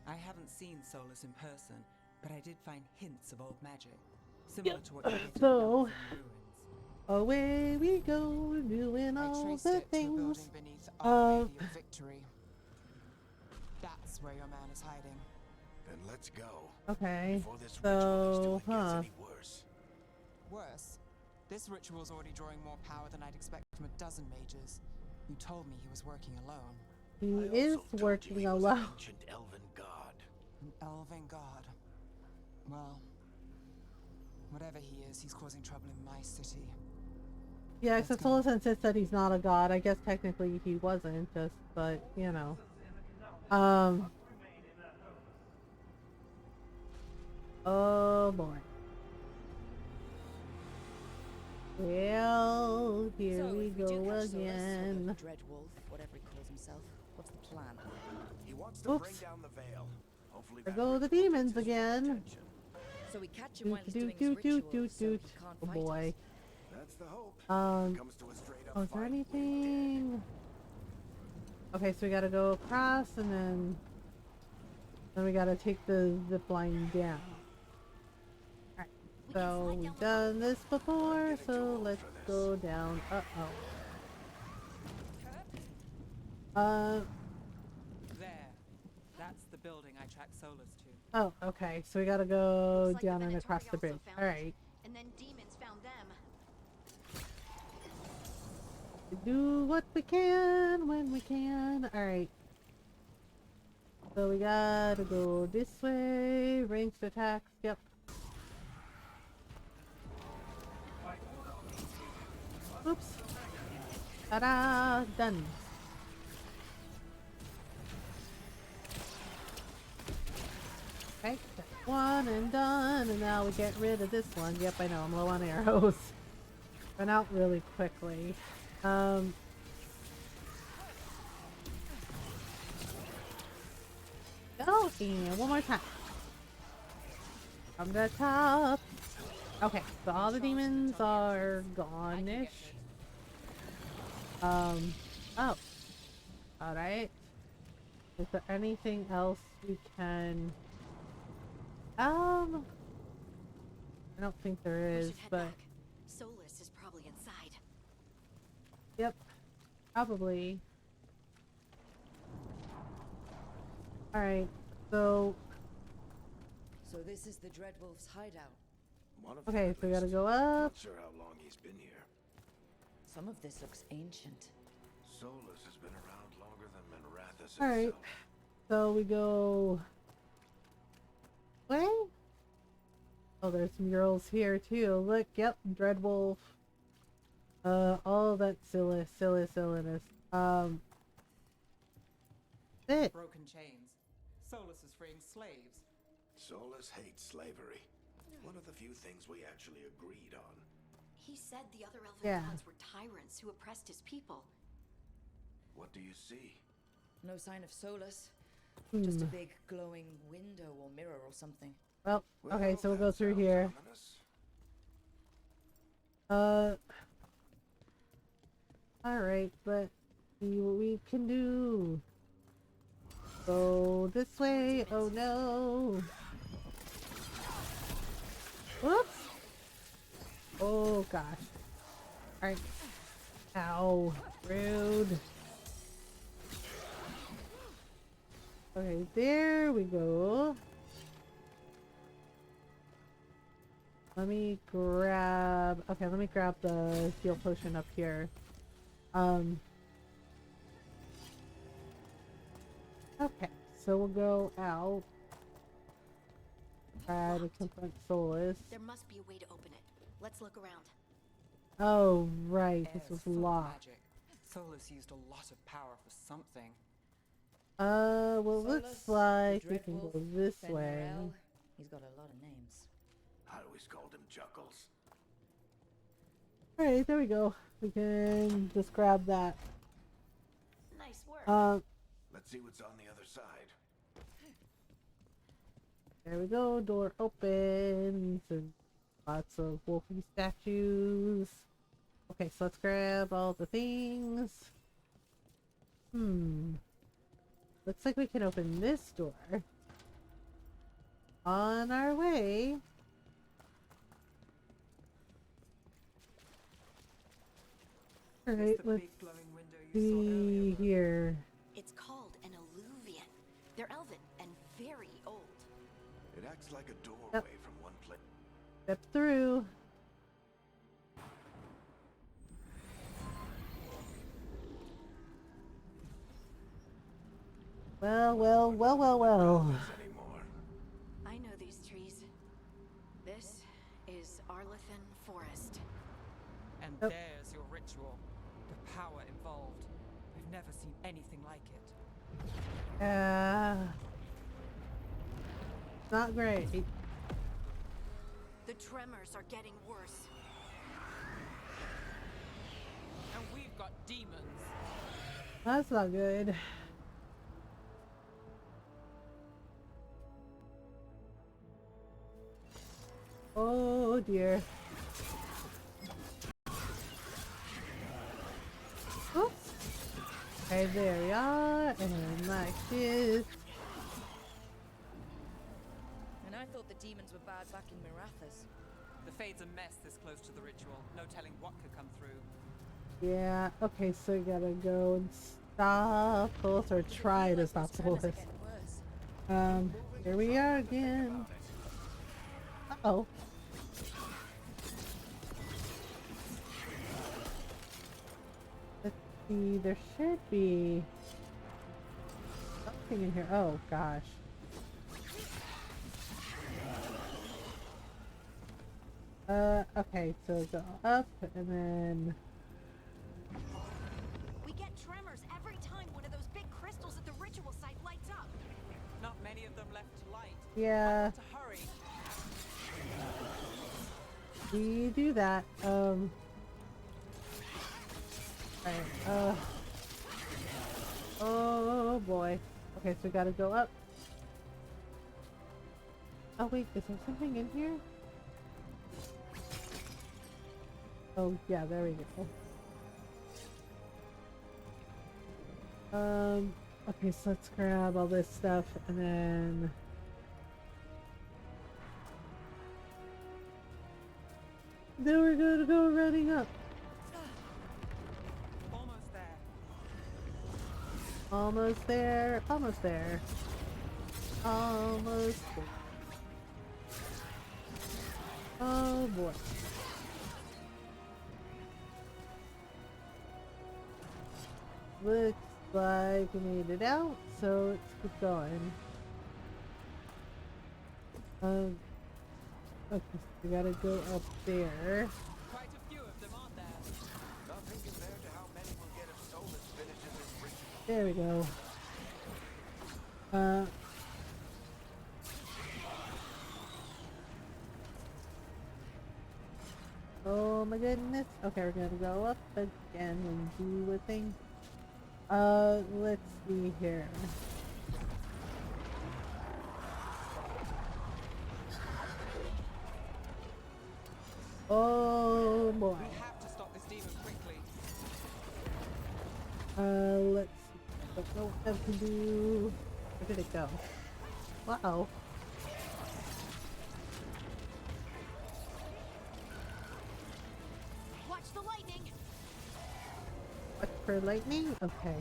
I haven't seen Solus in person, but I did find hints of old magic. Similar to what you did So, in ruins. away we go, doing all traced the it to a things. building beneath Our Lady of Victory. That's where your man is hiding. Then let's go. Okay, Before this ritual he's so, doing gets any worse. Worse, this ritual's already drawing more power than I'd expect from a dozen mages. You told me he was working alone. he I is also told you working he was alone. an ancient elven god. An elven god. Well, whatever he is, he's causing trouble in my city. Yeah, Let's except go. Solus insists that he's not a god. I guess technically he wasn't, but, you know. Oh boy. Well, here So, we if we do go catch Solus, or again. the Dreadwolf, whatever he calls himself, what's the plan? He wants to bring Oops. down the veil. Hopefully There that go the ritual gets demons his full again. attention. So we catch him while he's doing his ritual, so he can't Oh fight boy. us. That's the hope. Um, Comes to a straight up oh, is there fight, we're anything? Okay, so we gotta go across and then we gotta take the zip line down. Alright, We can so slide we've down the done this before, getting too so old let's for this. go down. There. That's the building I tracked Solus to. Oh, okay, so we gotta go Looks like down the and across Venatori the also bridge. found it, Alright. and then demons found them. Do what we can when we can. Alright. So we gotta go this way. Ranged attacks. Yep. Oops. Ta-da! Done. Okay, that's one and done. And now we get rid of this one. Yep, I know. I'm low on arrows. Run out really quickly. And one more time. From the top. Okay, so all the demons are gone-ish. Oh. Alright. Is there anything else we can... I don't think there We is, should head but... back. Solus is probably inside. Yep. Probably. Alright, so... So this is the Dreadwolf's hideout. One of them, Okay, at so we gotta least. go up. Not sure how long he's been here. Some of this looks ancient. Solus has been around longer than Minrathous Alright. itself. So we go... Way? Oh, there's murals here too. Look, yep, Dreadwolf. All that silliness. It. Broken chains. Solus is freeing slaves. Solus hates slavery. One of the few things we actually agreed on. He said the other elven Yeah. gods were tyrants who oppressed his people. What do you see? No sign of Solus. Just a big glowing window or mirror or something. Well, okay, so we'll go that through sounds here. ominous. Alright, let's see what we can do. Go this way. Oh no. Whoops. Oh gosh. Alright. Ow. Rude. Okay, there we go. Let me grab the heal potion up here. Okay, so we'll go out. Try to confront Solus. There must be a way to open it. Let's look around. Oh, right, this Air's was full of locked. magic. Solus used a lot of power for something. Well, Solus, looks like the we can go Dreadwolf, this way. Fenrirel. He's got a lot of names. I always called him Chuckles. Alright, there we go. We can just grab that. Nice work. Let's see what's on the other side. There we go, door opens, and lots of wolfy statues. Okay, so let's grab all the things. Looks like we can open this door. On our way. It's Alright, the let's big glowing window you saw see earlier. Look. here. It's called an alluvian. They're elven and very old. It acts like a doorway from one place. Step through. Well. Anymore. I know these trees. This is Arlethan Forest. And Oh. there's your ritual. The power involved. I've never seen anything like it. Not great. The tremors are getting worse. And we've got demons. That's not good. Oh dear. Oops. Okay, there we are, and like this. And I thought the demons were bad back in Mirathas. The Fade's a mess this close to the ritual. No telling what could come through. Yeah, okay, so you gotta go and stop Solus, or try to stop Solus. Here we are again. Uh-oh. Let's see, there should be something in here. Oh, gosh. Okay, so go up, and then... We get tremors every time one of those big crystals at the ritual site lights up. Not many of them left to light. Yeah, To hurry. we do that. Alright, oh boy. Okay, so we gotta go up. Oh wait, is there something in here? Oh yeah, there we go. Okay, so let's grab all this stuff and then we're gonna go running up. Almost there. Almost there, almost there. Almost there. Oh boy. Looks like we made it out, so let's keep going. Okay, so we gotta go up there. Quite a few of them, aren't there? Nothing compared to how many we'll get if Solus finishes his ritual. There we go. Oh my goodness. Okay, we're gonna go up again and do a thing. Let's see here. Oh boy. We have to stop this demon quickly. Let's see. Don't know what else to do. Where did it go? Uh-oh. Watch the lightning. Watch for lightning? Okay.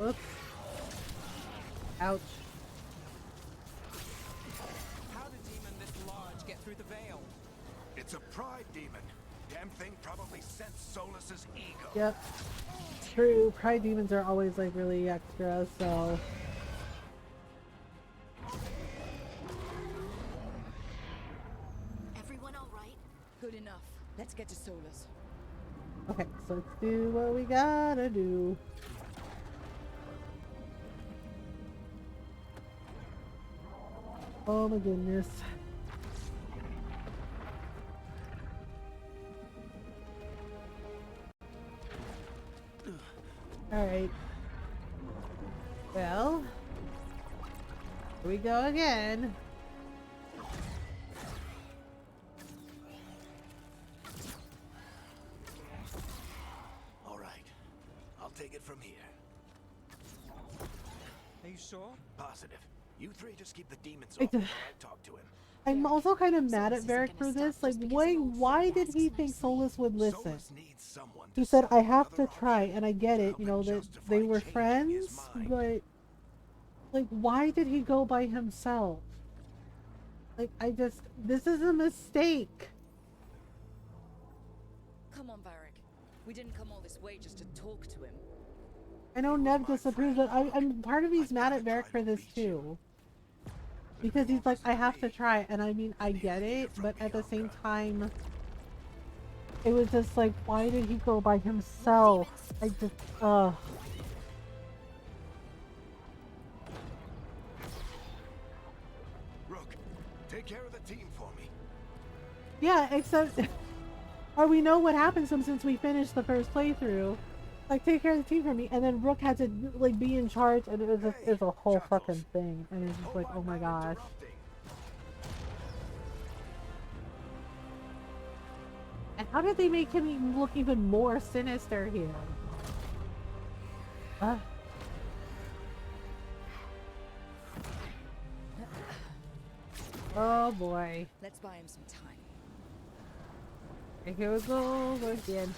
Oops. Ouch. How did demon this large get through the veil? It's a pride demon. Damn thing probably sensed Solus's ego. Yep. True. Pride demons are always like really extra, so. Everyone all right? Good enough. Let's get to Solus. Okay, so let's do what we gotta do. Oh my goodness. Alright. Well, here we go again. All right, I'll take it from here. Are you sure? Positive. You three just keep the demons I off d- while I talk to him. I'm also kind of mad at Solus isn't Varric for gonna this. stop Like, just because why, an old why friend did he asks think nicely. Solus would listen? Solus needs someone to He said, I side have with to other try, options. and I get it, Help you him know, that justify they were changing his friends, mind. but, like, why did he go by himself? Like, this is a mistake. Come on, Varric. We didn't come all this way just to talk to him. I know He was Nev my disapproves, friend. but I'm part of me's I mad at gotta Varric try for to this beat you. too. Because he's like, I have to try, and I mean, I get Neither it, from but at the same Bianca. time, it was just like, why did he go by himself? I just, Rook, take care of the team for me. Yeah, except, or we know what happens to him since we finished the first playthrough. Like, take care of the team for me, and then Rook had to, like, be in charge, and it was just, it's a whole Chuckles. fucking thing, and it's just like, oh my gosh. Interrupting. And how did they make him look even more sinister here? Oh boy. Let's buy him some time. Here we go again.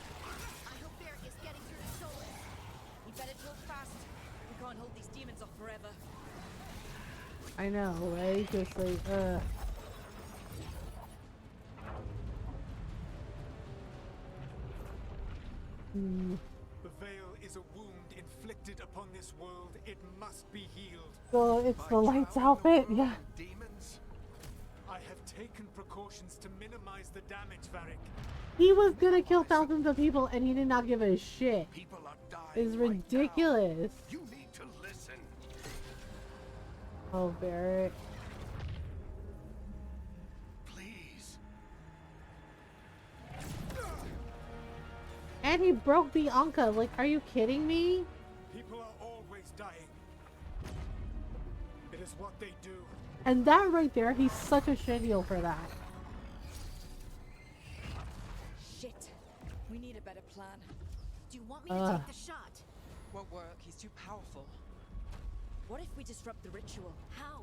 I hope Varric is getting through to Solus. We better talk fast. We can't hold these demons off forever. I know, right? Just like, The veil is a wound inflicted upon this world. It must be healed. Well, it's By the lights drowning the outfit, world yeah. in Demons? I have taken precautions to minimize the damage, Varric. He was gonna kill thousands of people, and he did not give a shit. People are dying. It's right now. ridiculous. You need to listen. Oh, Barrett. Please. And he broke the Anka. Like, are you kidding me? People are always dying. is what they do. And that right there, he's such a shit-heel for that. Shit. We need a better plan. Do you want me to take the shot? Won't work. He's too powerful. What if we disrupt the ritual? How?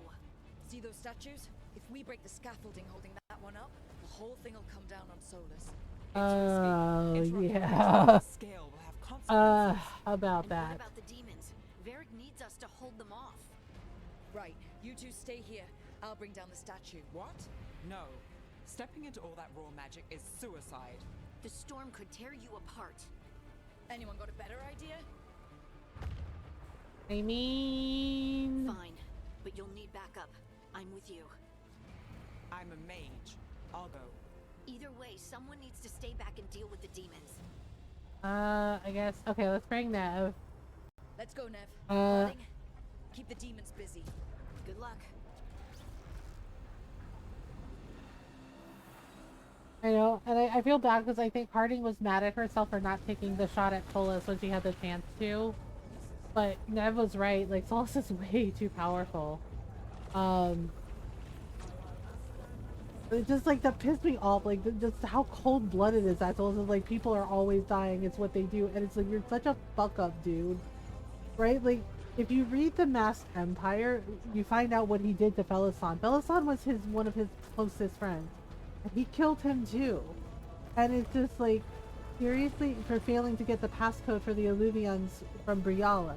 See those statues? If we break the scaffolding holding that one up, the whole thing will come down on Solus. Oh, Interrupting yeah. the scale will have consequences. How about And that? what about the demons? Varric needs us to hold them off. Right, you two stay here. I'll bring down the statue. What? No. Stepping into all that raw magic is suicide. The storm could tear you apart. Anyone got a better idea? I mean... Fine, but you'll need backup. I'm with you. I'm a mage. I'll go. Either way, someone needs to stay back and deal with the demons. I guess. Okay, let's bring Nev. Let's go, Nev. Holding. Keep the demons busy. Good luck. I know, and I feel bad because I think Harding was mad at herself for not taking the shot at Solus when she had the chance to. But Nev was right, like, Solus is way too powerful. It's just, like, that pissed me off, like, just how cold-blooded is that? Solus is like, people are always dying, it's what they do, and it's like, you're such a fuck-up, dude. Right? Like, if you read The Masked Empire, you find out what he did to Felisan. Felisan was one of his closest friends. And he killed him too. And it's just like, seriously, for failing to get the passcode for the Illuvians from Briala.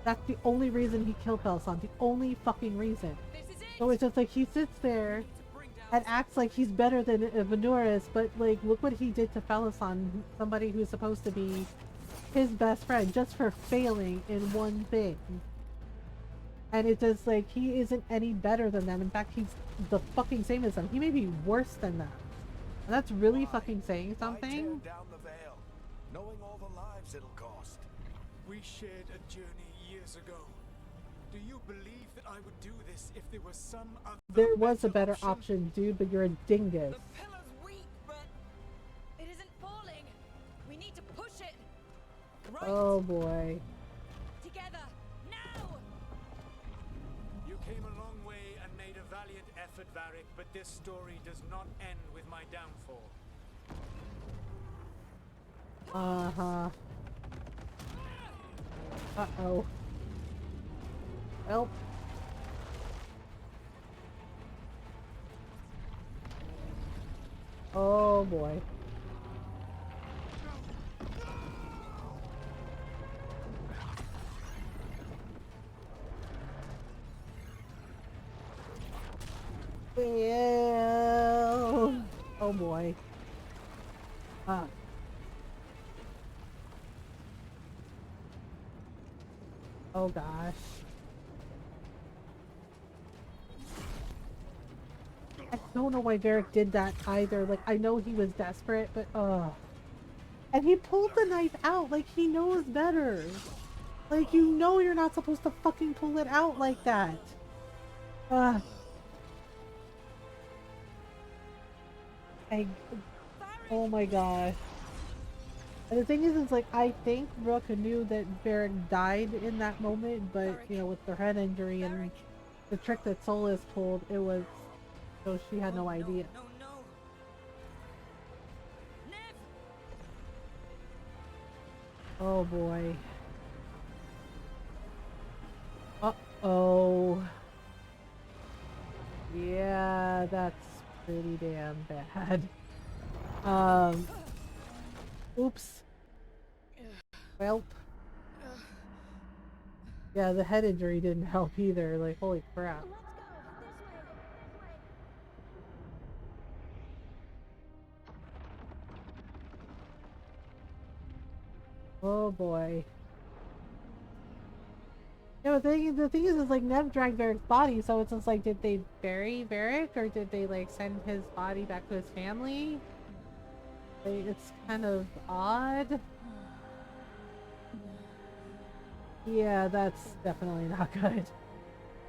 That's the only reason he killed Felisan. The only fucking reason. This is it! So it's just like, he sits there and acts like he's better than Venuris, but like, look what he did to Felisan, somebody who's supposed to be his best friend, just for failing in one thing. And it's just like, he isn't any better than them. In fact, he's the fucking same as them. He may be worse than them. And that's really fucking saying something. Tear down the veil, knowing all the lives it'll cost. We shared a journey years ago. Do you believe that I would do this if there was some other There was a better option, dude, but you're a dingus. The pillar's weak, but it isn't falling. We need to push it. Right. Oh boy. Together, now! You came a long way and made a valiant effort, Varric, but this story does not end with my downfall. Uh-huh. Uh-oh. Help. Oh boy. Well, oh boy. Oh gosh. I don't know why Varric did that either. Like, I know he was desperate, but and he pulled the knife out like he knows better. Like, you know you're not supposed to fucking pull it out like that. Oh my gosh. And the thing is like, I think Rook knew that Varric died in that moment, but, you know, with the head injury and the trick that Solus pulled, it was, so she had no idea. No. Nev! Oh boy. Uh-oh. Yeah, that's pretty damn bad. Oops. Welp. Yeah, the head injury didn't help either. Like, holy crap. Oh boy. Yeah, the thing is like, Nev dragged Varric's body, so it's just like, did they bury Varric, or did they like send his body back to his family? Like, it's kind of odd. Yeah, that's definitely not good.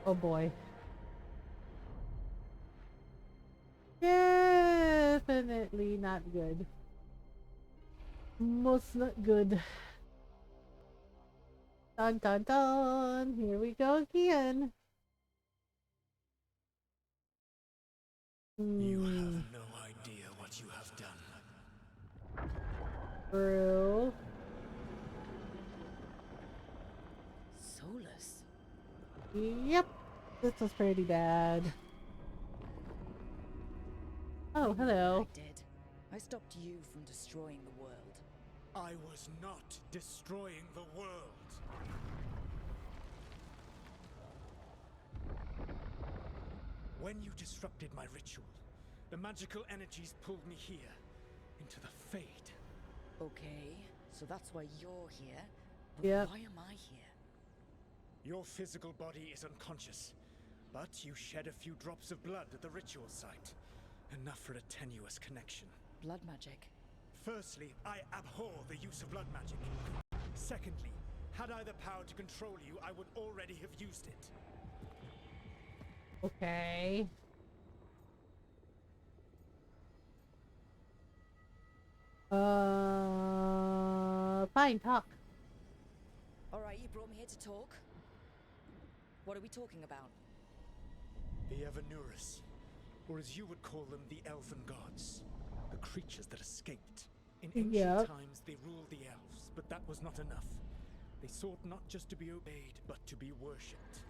Oh boy. Definitely not good. Most not good. Dun dun dun! Here we go again. You Hmm. have no idea what you have done. True. Soulless. Yep. This was pretty bad. Oh, I knew what hello. I did. I stopped you from destroying the world. I was not destroying the world. When you disrupted my ritual, the magical energies pulled me here, into the Fade. Okay, so that's why you're here. But Yep. why am I here? Your physical body is unconscious, but you shed a few drops of blood at the ritual site. Enough for a tenuous connection. Blood magic. Firstly, I abhor the use of blood magic. Secondly, had I the power to control you, I would already have used it. Okay. Fine, talk. Alright, you brought me here to talk. What are we talking about? The Evanurus, or as you would call them, the Elven Gods. The creatures that escaped. In ancient Yep. times, they ruled the elves, but that was not enough. They sought not just to be obeyed, but to be worshipped.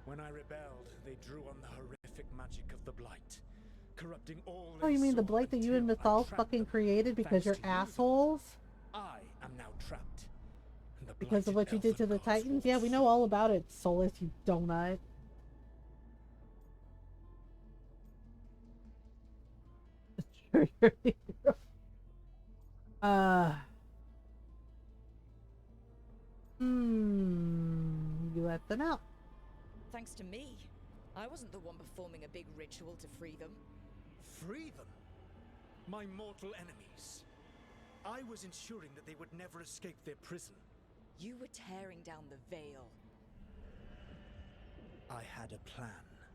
When I rebelled, they drew on the horrific magic of the Blight, corrupting all Oh, they you mean the saw blight that you and until I Mythal trapped fucking them. created because Thanks you're to you, though, assholes? I am now trapped. And the Because of blighted what you did to Elven the Gods Titans? will Yeah, we know all about it, Solus, you donut. uh. You let them out. Thanks to me. I wasn't the one performing a big ritual to free them. free them. My mortal enemies. I was ensuring that they would never escape their prison. You were tearing down the veil. I had a plan.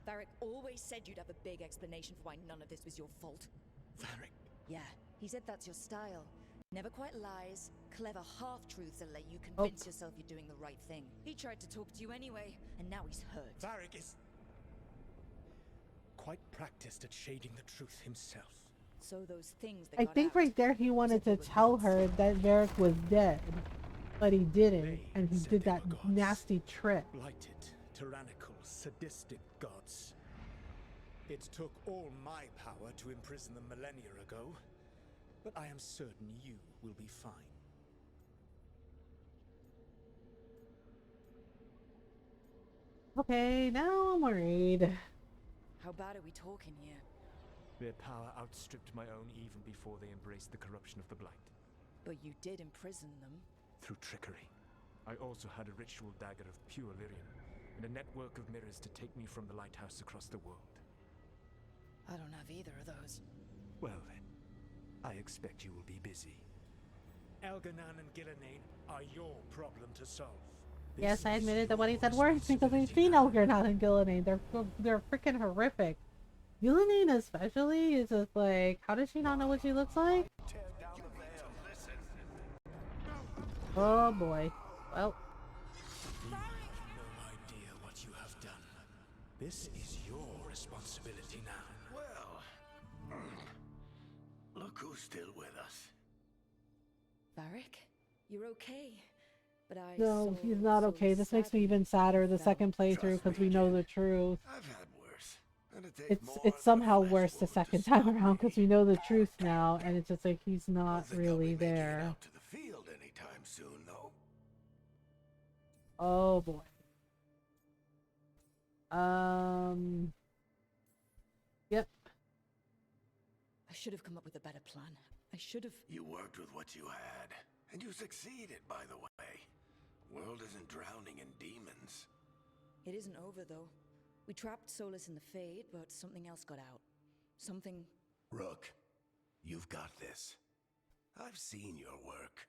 Varric always said you'd have a big explanation for why none of this was your fault. Varric. Yeah, he said that's your style. Never quite lies, clever half-truths that let you convince yourself you're doing the right thing. He tried to talk to you anyway, and now he's hurt. Varric is quite practiced at shading the truth himself. So those things that I got think out, right there he wanted to tell her that Varric was dead, but he didn't, and he said did they that were gods. nasty trick. Blighted, tyrannical, sadistic gods. It took all my power to imprison them millennia ago, but I am certain you will be fine. Okay, now I'm worried. how bad are we talking here? Their power outstripped my own even before they embraced the corruption of the Blight. But you did imprison them. Through trickery. I also had a ritual dagger of pure lyrium, and a network of mirrors to take me from the lighthouse across the world. I don't have either of those. Well then, I expect you will be busy. Elganan and Gillenane are your problem to solve. Yes, I admitted that what he said worked because we've seen Elgernot and Gillenane. They're freaking horrific. Gillenane especially is just like, how does she not know what she looks like? Tear down the veil. Listen. Oh boy. Well, You have no idea what you have done. This is your responsibility now. Well, look who's still with us. Varric, you're okay. But I no, saw he's not Solus okay. This makes me even sadder the second playthrough because we know the truth. I've had worse. And it takes more It's than somehow a flesh worse the wound to second stop time around me. because we know the truth now, and it's just like he's Don't not think I'll really be making it there. out to the field anytime soon, though. Oh boy. Yep. I should have come up with a better plan. I should have. You worked with what you had, and you succeeded, by the way. World isn't drowning in demons. It isn't over though. We trapped Solus in the Fade, but something else got out. Something. Rook, you've got this. I've seen your work.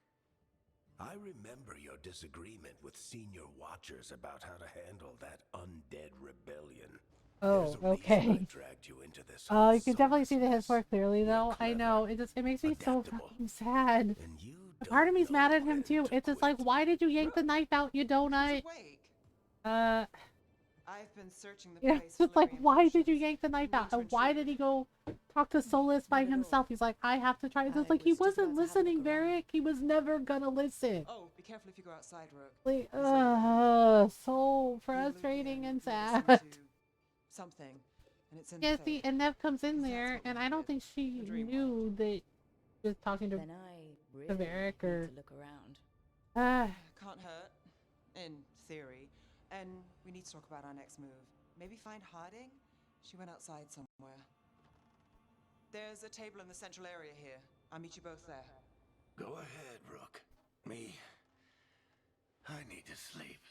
I remember your disagreement with senior watchers about how to handle that undead rebellion. Oh, There's a reason okay. I dragged you into this whole You can definitely see the Solus his more clearly though. I clever, know. It makes me so adaptable, fucking sad. And you Part of don't me's know mad at him when too. to It's just like, quit. why did you yank the knife out, you donut? He's awake. Uh, I've been searching the Yeah, place it's for like, Lyrian why did you potions. yank the knife You out? mean And to why intrude? did he go talk to Solus by Not at all. himself? He's like, I have to try this. I Like, he was just wasn't about to have a listening, look around. Varric. He was never gonna listen. Oh, be careful if you go outside, Rook. Like, He's over there. so He and frustrating Lyrian and were sad. listening to something, and it's in Yeah, the see, fake. and Nev comes in 'Cause that's there, what we and I don't needed. think she A dream knew world. that she was talking to Then I really Varric need or... to look around. Can't hurt, in theory. And we need to talk about our next move. Maybe find Harding? She went outside somewhere. There's a table in the central area here. I'll meet you both there. Go ahead, Rook. I need to sleep.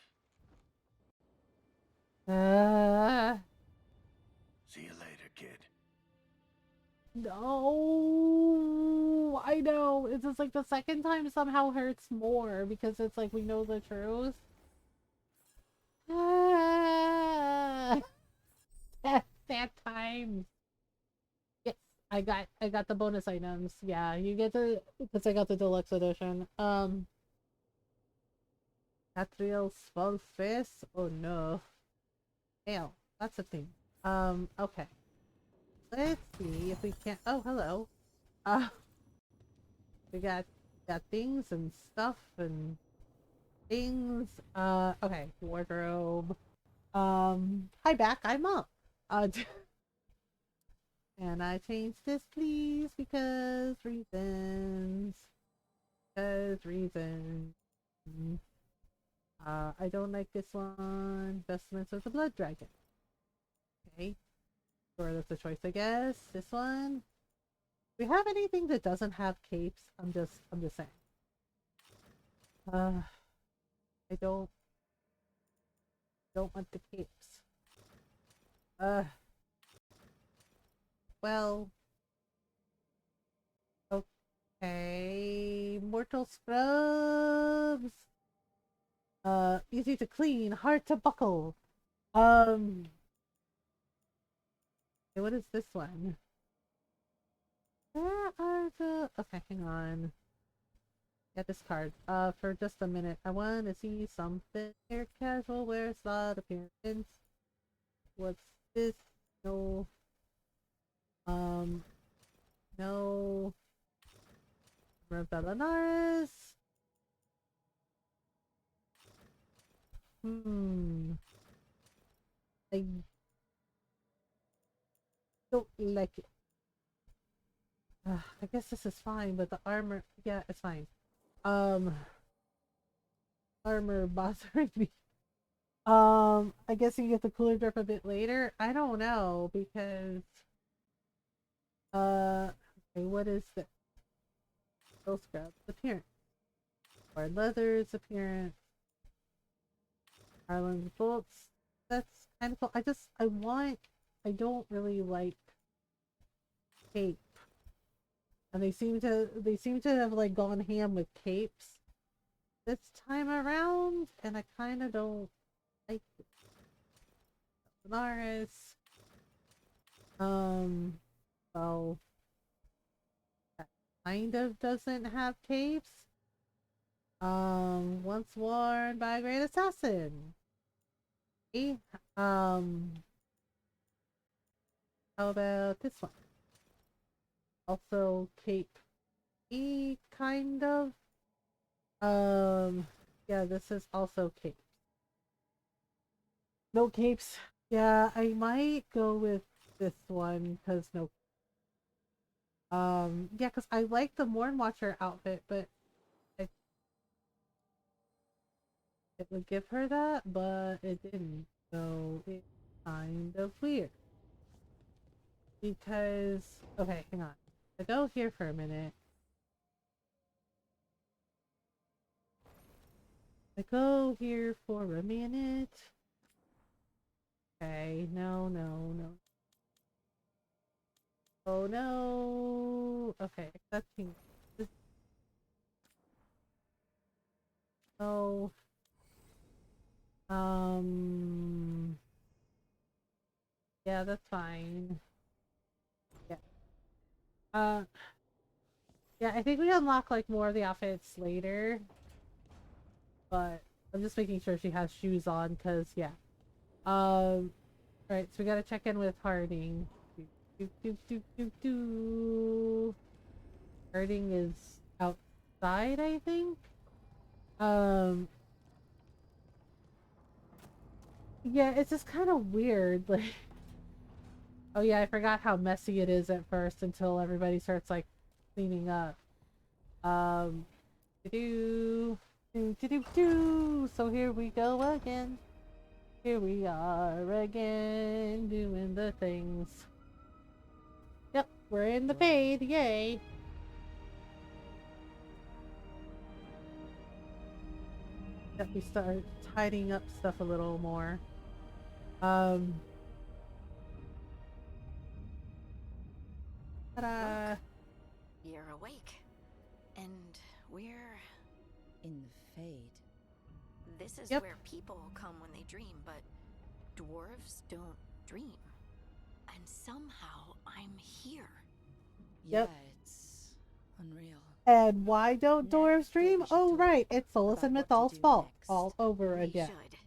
See you later, kid. No, I know. It's just like the second time somehow hurts more because it's like we know the truth. Sad times. Yes, I got the bonus items. Yeah, you get the because I got the deluxe edition. Catriel's false face. Oh no. Hell, that's a thing. Okay. Let's see if we can. Oh, hello. We got things and stuff and things. Okay, wardrobe. Hi back. I'm up. And I change this, please, because reasons. Because reasons. I don't like this one. Vestments of the Blood Dragon. Okay. Sure, that's a choice, I guess. This one. Do we have anything that doesn't have capes? I'm just saying. I don't want the capes. Well. Okay. Mortal scrubs. Easy to clean, hard to buckle. Okay, what is this one? Where are the... Okay, hang on. Get this card. For just a minute. I want to see something. Here, casual wear, slot, appearance. What's this? No. No. Rebellinaris. I don't like it. I guess this is fine, but the armor... Yeah, it's fine. Armor bothering me. I guess you get the cooler drip a bit later. I don't know because okay, what is this? Soul scrub appearance. Hard leathers appearance. Harlan's bolts. That's kind of cool. I don't really like cape. And they seem to have like gone ham with capes this time around, and I kind of don't like it. Solaris. Well, that kind of doesn't have capes. Once worn by a great assassin. Okay. How about this one? Also cape. Kind of. Yeah, this is also capes. No capes. Yeah, I might go with this one because no. Yeah, because I like the Morn Watcher outfit, but it would give her that, but it didn't. So it's kind of weird. Because okay, hang on. I go here for a minute. I go here for a minute. Okay, no. Oh no. Okay, accepting this. Oh. Yeah, that's fine. Yeah. Yeah, I think we unlock like more of the outfits later. But I'm just making sure she has shoes on, cause yeah. Right, so we gotta check in with Harding. Do. Harding is outside, I think. Yeah, it's just kind of weird. Like, oh yeah, I forgot how messy it is at first until everybody starts like cleaning up. Um, do. So here we go again. Here we are again, doing the things. Yep, we're in the fade, yay! Yep, we start tidying up stuff a little more. Ta-da! Look, you're awake. And we're... In the Fade. This is Yep. where people come when they dream, but dwarves don't dream. And somehow I'm here. Yep. Yeah, it's unreal. And why don't Nev dwarves thought dream? we should Oh talk right, it's Solus and about what Mythal's to do fault next. all over We again. should.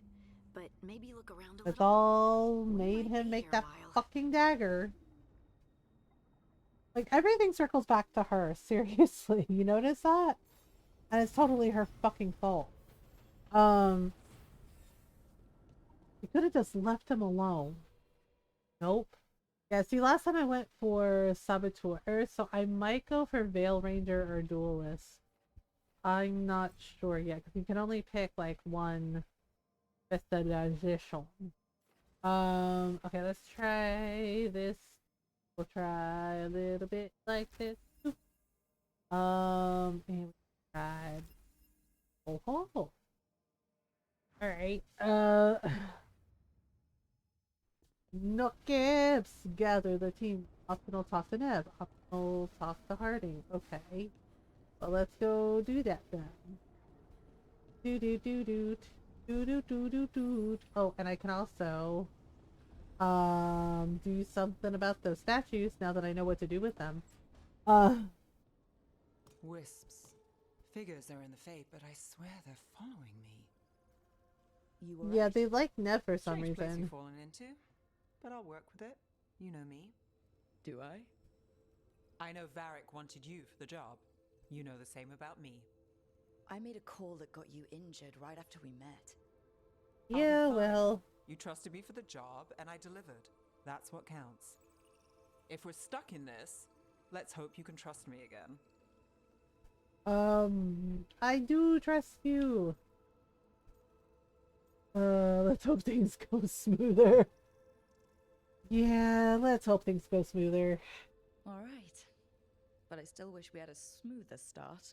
But maybe look around a It's little. all We made might him be make here a that while. fucking dagger. Like, everything circles back to her, seriously. You notice that? And it's totally her fucking fault. You could have just left him alone. Nope. Yeah, see, last time I went for Saboteur, so I might go for Veil Ranger or Duelist. I'm not sure yet, because you can only pick, like, one specialization. Okay, let's try this. We'll try a little bit like this. And we tried. Oh. Alright. Nookips! Gather the team. Optional talk to Nev. Optional talk to Harding. Okay. Well, let's go do that then. Do. Oh, and I can also do something about those statues now that I know what to do with them. Wisps. Figures are in the Fate, but I swear they're following me. You were Yeah, right. they like Nev for some Strange place reason. you've fallen into, but I'll work with it. You know me. Do I? I know Varric wanted you for the job. You know the same about me. I made a call that got you injured right after we met. I'll be Yeah, fine. well. You trusted me for the job, and I delivered. That's what counts. If we're stuck in this, let's hope you can trust me again. I do trust you. Let's hope things go smoother. Yeah, let's hope things go smoother. Alright. But I still wish we had a smoother start.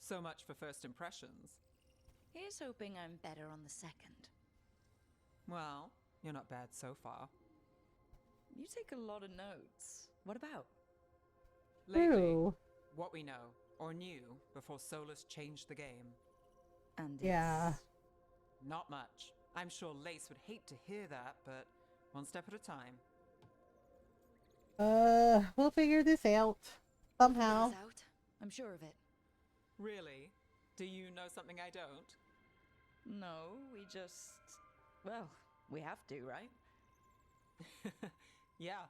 So much for first impressions. Here's hoping I'm better on the second. Well, you're not bad so far. You take a lot of notes. What about? Lately, True. what we know, or knew, before Solus changed the game. And Yeah. it's... Not much. I'm sure Lace would hate to hear that, but one step at a time. We'll figure this out. Somehow. Figure this out. I'm sure of it. Really? Do you know something I don't? No, we just... Well, we have to, right? Yeah,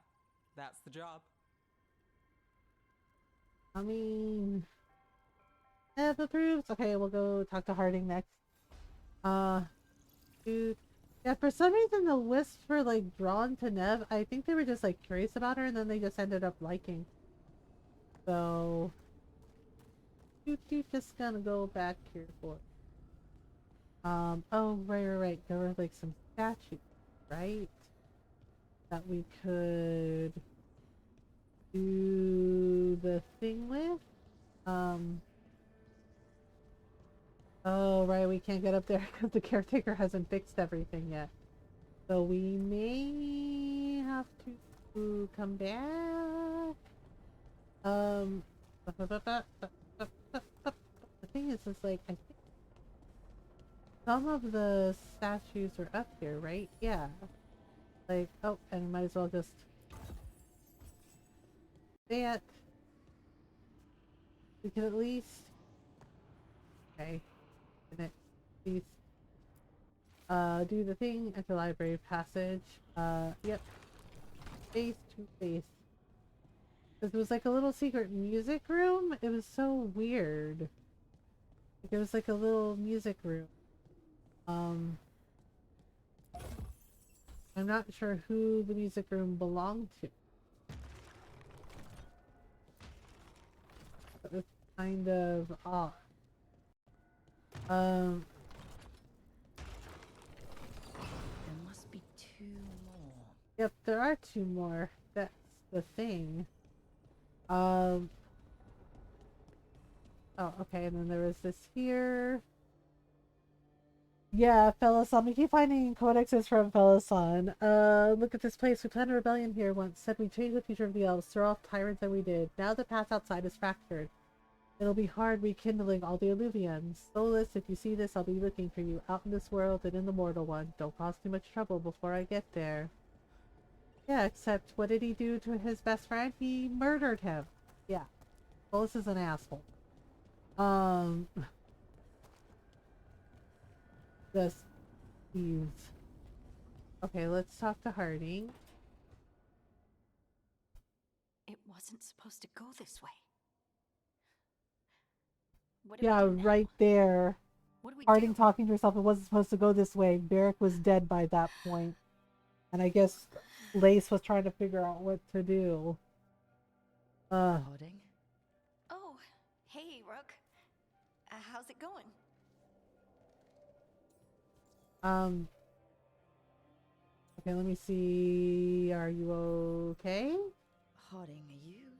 that's the job. I mean... Nev approves. Okay, we'll go talk to Harding next. Dude. Yeah, for some reason the wisps were like drawn to Nev. I think they were just like curious about her and then they just ended up liking. So... Just gonna go back here for... oh, right. There were like some statues, right? That we could do the thing with. Oh, right, we can't get up there because the caretaker hasn't fixed everything yet. So we may have to come back. The thing is like, I think some of the statues are up here, right? Yeah. Like, oh, and might as well just... that. We can at least... Okay. These Do the thing at the library passage. Yep. Face to face. It was like a little secret music room. It was so weird. Like, it was like a little music room. I'm not sure who the music room belonged to. It was kind of odd. There must be 2 more. Yep, there are 2 more. That's the thing. Oh, okay, and then there was this here. Yeah, Fellason. We keep finding codexes from Fellason. Look at this place. We planned a rebellion here once. Said we'd change the future of the elves. Throw off tyrants, and we did. Now the path outside is fractured. It'll be hard rekindling all the Illuvians. Solus, if you see this, I'll be looking for you. Out in this world and in the mortal one. Don't cause too much trouble before I get there. Yeah, except what did he do to his best friend? He murdered him. Yeah. Solus is an asshole. Just thieves. Okay, let's talk to Harding. It wasn't supposed to go this way. What do Yeah, we do now? right there. What do we Harding do? talking to herself. It wasn't supposed to go this way. Barrick was dead by that point. And I guess Lace was trying to figure out what to do. Harding? Oh, hey, Rook. How's it going? Okay, let me see. Are you okay? Harding, are you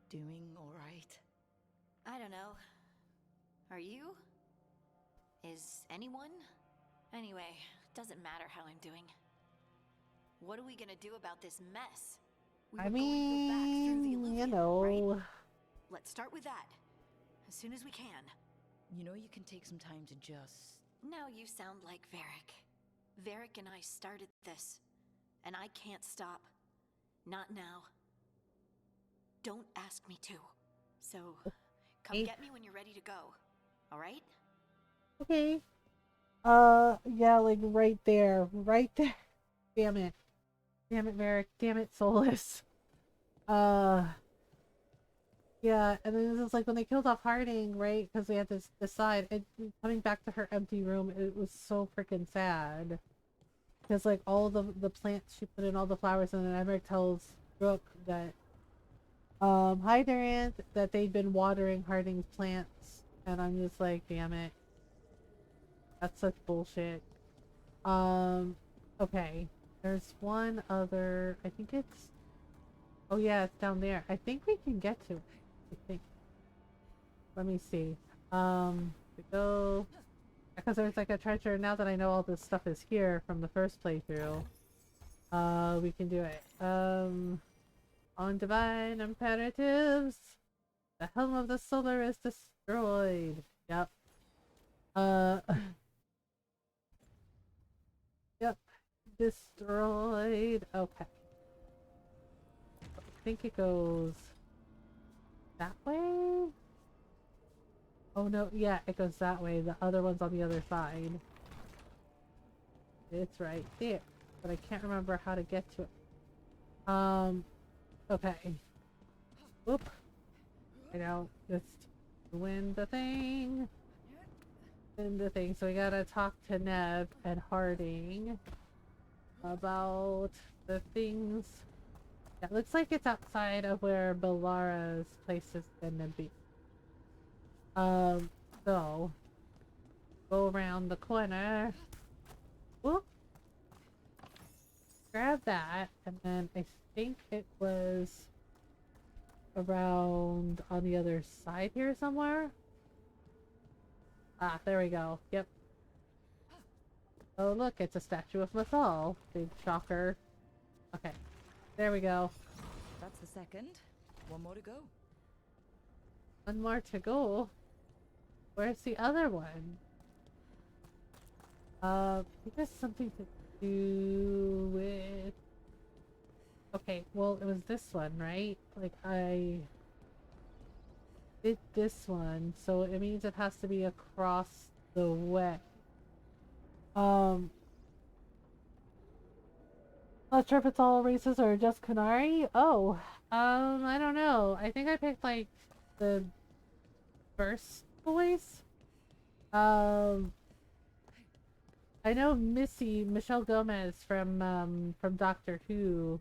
doing alright? I don't know. Are you? Is anyone? Anyway, doesn't matter how I'm doing. What are we gonna do about this mess? We were I going to go back through the mean, you Illuvian, know. right? Let's start with that. As soon as we can. You know you can take some time to just... Now you sound like Varric. Varric and I started this. And I can't stop. Not now. Don't ask me to. So, come Okay. get me when you're ready to go. Alright? Okay. Yeah, like right there. Right there. Damn it. Damn it, Varric. Damn it, Solus. Yeah, and then this is like when they killed off Harding, right? Because we had to decide. And coming back to her empty room, it was so freaking sad. Because like all the plants she put in, all the flowers, and then Emmerich tells Brooke that hi Durant, that they'd been watering Harding's plants, and I'm just like, damn it. That's such bullshit. Okay. There's one other, I think it's, oh yeah, it's down there. I think we can get to it. I think. Let me see. To go, because there's like a treasure, now that I know all this stuff is here from the first playthrough. We can do it. On divine imperatives, the helm of the solar is destroyed. Yep. Yep. Destroyed. Okay. I think it goes that way? Oh no, yeah, it goes that way. The other one's on the other side. It's right there. But I can't remember how to get to it. Okay. Whoop. I know. Just win the thing. Win the thing. So we gotta talk to Nev and Harding about the things. Yeah, it looks like it's outside of where Belara's place is gonna be. So go around the corner. Whoop. Grab that, and then I think it was around on the other side here somewhere. Ah, there we go. Yep. Oh look, it's a statue of Mathal. Big shocker. Okay. There we go. That's the second. One more to go. One more to go. Where's the other one? I think there's something to do with... Okay, well, it was this one, right? Like, I did this one, so it means it has to be across the way. Um, not sure if it's all races or just Kunari. Oh, I don't know. I think I picked like the first voice. Um, I know Michelle Gomez from Doctor Who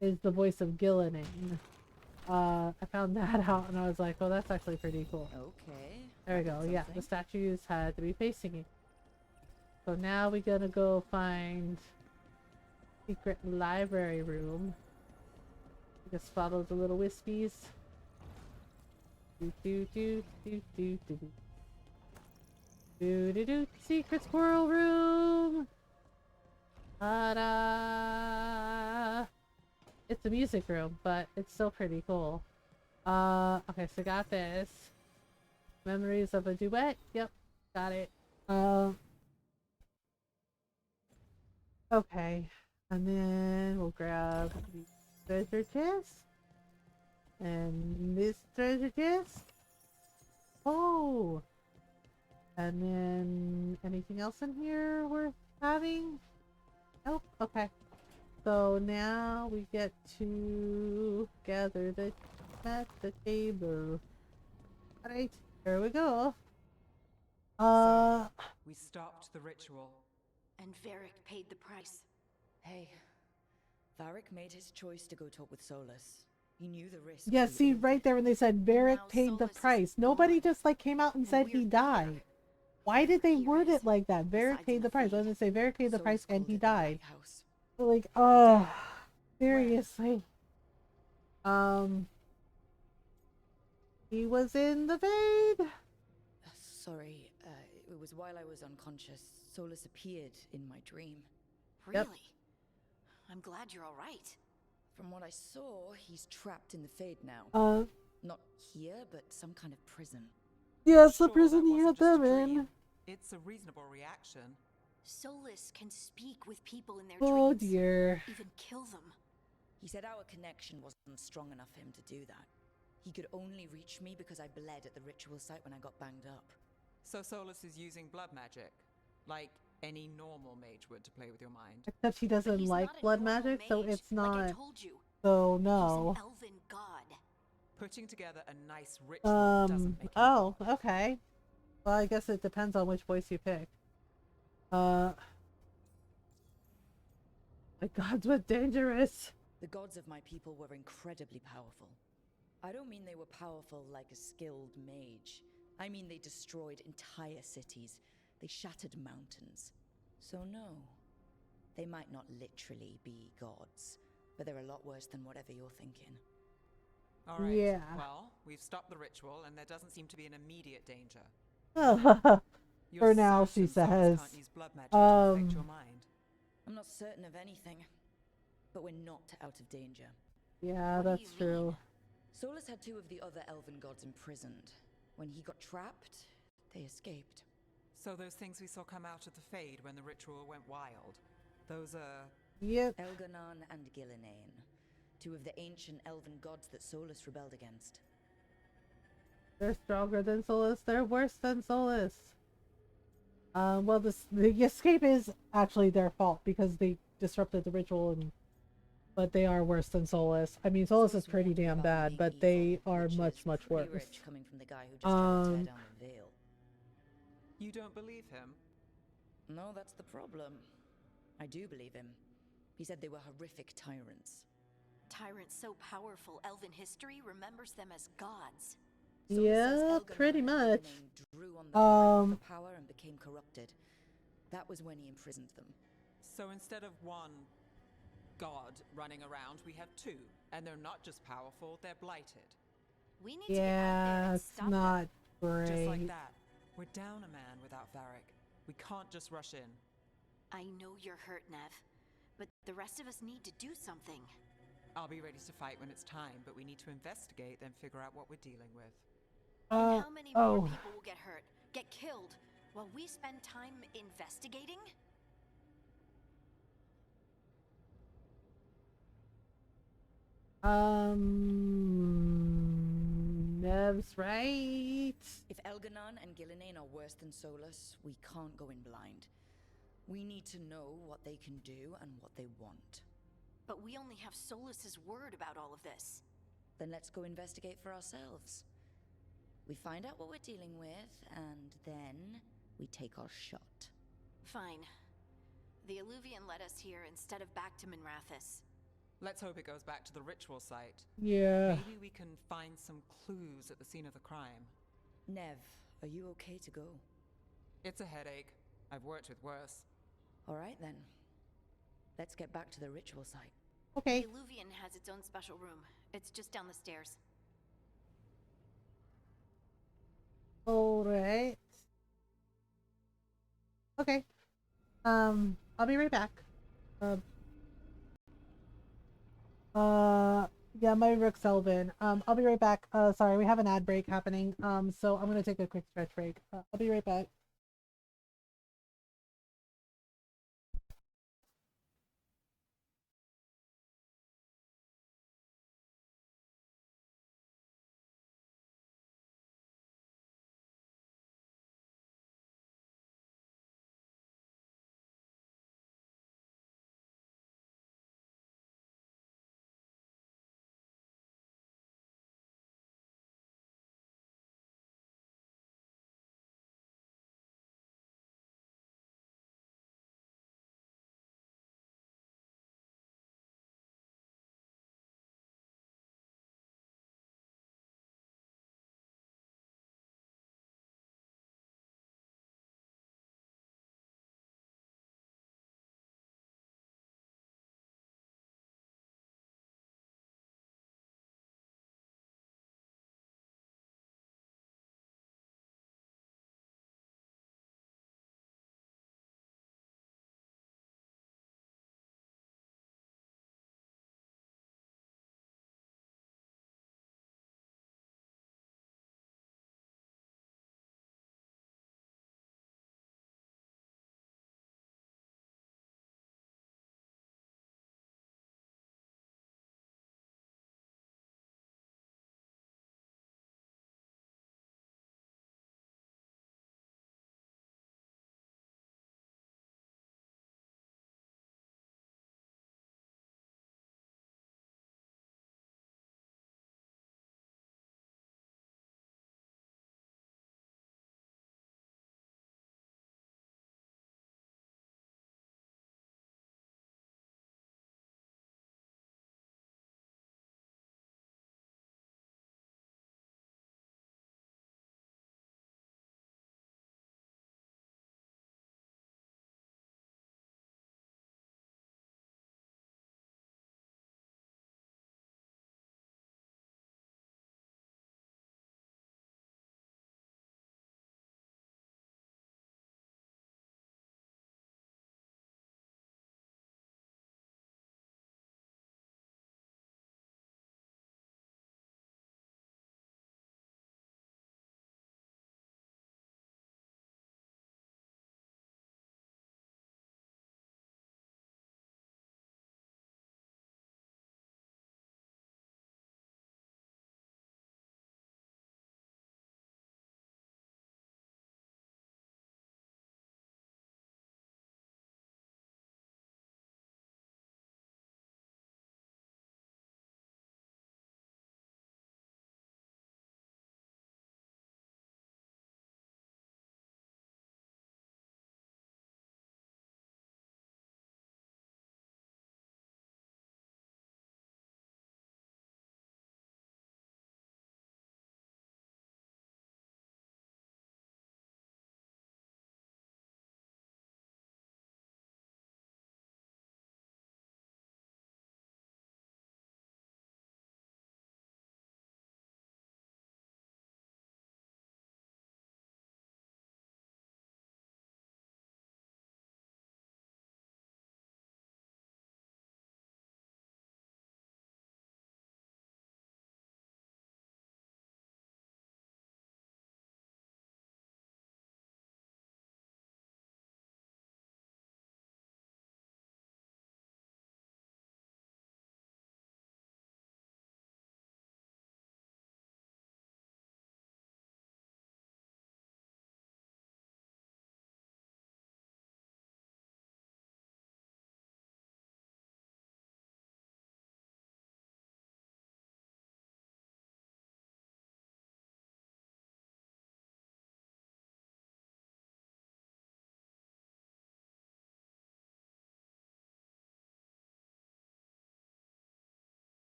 is the voice of Gillinan. I found that out and I was like, oh, that's actually pretty cool. Okay. There we go. Yeah, the statues had to be facing you. So now we're gonna go find secret library room. Just follow the little wispies. Do do do do do do do. Do do do. Secret squirrel room. Ta-da! It's a music room, but it's still pretty cool. Okay, so got this. Memories of a duet. Yep, got it. Okay, and then we'll grab the treasure chest and this treasure chest. Oh, and then anything else in here worth having? Nope. Okay. So now we get to gather the at the table. Alright, here we go. We stopped the ritual. And Varric paid the price. Hey, Varric made his choice to go talk with Solus. He knew the risk. Yeah, see right there when they said Varric now paid the Solus is price. Nobody gone. just like came out and And said we're he died. here. Why did they He word is, it like that? Varric besides in paid the the price. Why feed. did they say Varric paid the price Solus and called he it the died? lighthouse. Like, seriously. He was in the Fade. Sorry, it was while I was unconscious. Solus appeared in my dream. Really? Yep. I'm glad you're all right. From what I saw, he's trapped in the Fade now. Not here, but some kind of prison. Yes, the Sure, prison that he wasn't had just a them dream. in. It's a reasonable reaction. Solus can speak with people in their Oh dreams. dear. Even kill them. He said our connection wasn't strong enough for him to do that. He could only reach me because I bled at the ritual site when I got banged up. So Solus is using blood magic, like any normal mage would to play with your mind. Except he But doesn't he's like not a blood normal magic, so mage, it's like I not. told you. So He's no. an elven god. Putting together a nice ritual doesn't make him Oh, God. okay. Well, I guess it depends on which voice you pick. My gods were dangerous. The gods of my people were incredibly powerful. I don't mean they were powerful like a skilled mage. I mean they destroyed entire cities. They shattered mountains. So no, they might not literally be gods, but they're a lot worse than whatever you're thinking. All right. Yeah. Well, we've stopped the ritual, and there doesn't seem to be an immediate danger. For You're now, she certain Solus says. can't use blood magic to affect your mind. I'm not certain of anything, but we're not out of danger. Yeah, What do that's you true. mean? Solus had two of the other elven gods imprisoned. When he got trapped, they escaped. So those things we saw come out of the Fade when the ritual went wild, those are... Yep. Elganon and Gillinan, two of the ancient elven gods that Solus rebelled against. They're stronger than Solus. They're worse than Solus. Well, the escape is actually their fault because they disrupted the ritual, but they are worse than Solus. I mean, Solus is pretty warned me damn about bad, being but they evil, are which much, is much pretty worse. rich coming from the guy who just tried to tear down the veil. You don't believe him? No, that's the problem. I do believe him. He said they were horrific tyrants. Tyrants so powerful, elven history remembers them as gods. Solus says Yeah, Elganon pretty and much. Gillinan drew on the light for power and became corrupted. That was when he imprisoned them. So instead of one god running around, we have two. And they're not just powerful, they're blighted. We need to get out there Yeah, and it's stop not them. great. Just like that. We're down a man without Varric. We can't just rush in. I know you're hurt, Nev, but the rest of us need to do something. I'll be ready to fight when it's time, but we need to investigate, then figure out what we're dealing with. And how many more people will get hurt, get killed, while we spend time investigating? Nev's right. If Elganon and Gillinan are worse than Solus, we can't go in blind. We need to know what they can do and what they want. But we only have Solus's word about all of this. Then let's go investigate for ourselves. We find out what we're dealing with, and then we take our shot. Fine. The Illuvian led us here instead of back to Minrathous. Let's hope it goes back to the ritual site. Yeah. Maybe we can find some clues at the scene of the crime. Nev, are you okay to go? It's a headache. I've worked with worse. All right then. Let's get back to the ritual site. Okay. The Illuvian has its own special room. It's just down the stairs. All right. Okay. I'll be right back. Yeah, my Rook's Elvin. I'll be right back. Sorry, we have an ad break happening. So I'm gonna take a quick stretch break. I'll be right back.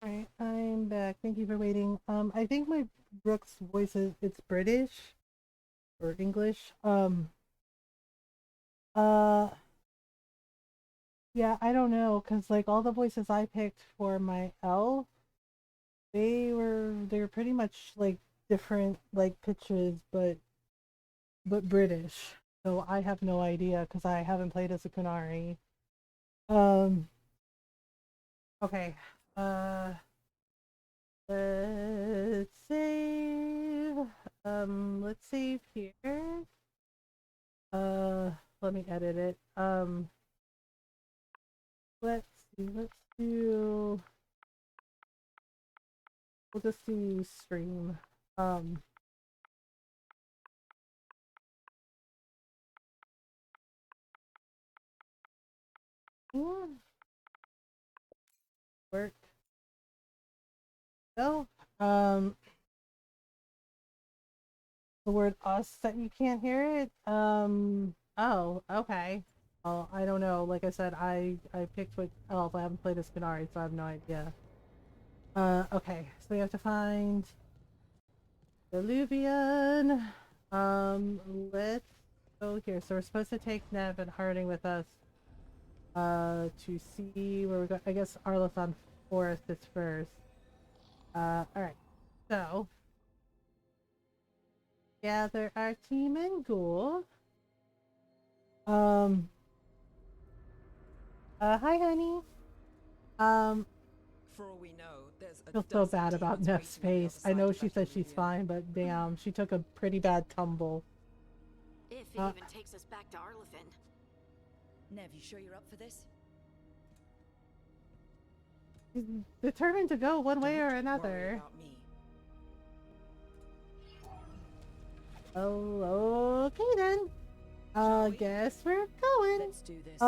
Alright, I'm back. Thank you for waiting. I think my Brooks voice is it's British or English. Uh yeah, I don't know, cause like all the voices I picked for my elf, they were pretty much like different like pitches, but British. So I have no idea because I haven't played as a Kunari. Um. Okay. Uh. Let's save. Let's save here. Uh. Let me edit it. Let's see. Let's do. We'll just do stream. Um. Yeah, work. No. The word us that you can't hear it. Oh, okay. Oh, I don't know. Like I said, I picked with elf. I haven't played as Canary, so I have no idea. Okay. So we have to find the Luvian. Let's go here. So we're supposed to take Nev and Harding with us. To see where we go. I guess Arlothon Forest is first. All right. So gather our team and ghoul. Um. Hi, honey. Um. For all we know, there's a Feel so dozen bad about demons Neff's waiting on the face. other I know side of she that says she's illuvian. fine, but damn, she took a pretty bad tumble. If it Uh, even takes us back to Arlothan. Nev, you sure you're up for this? She's determined to go one way Don't or worry another. about me. Oh, okay then. Shall we? Guess we're going. Let's do this.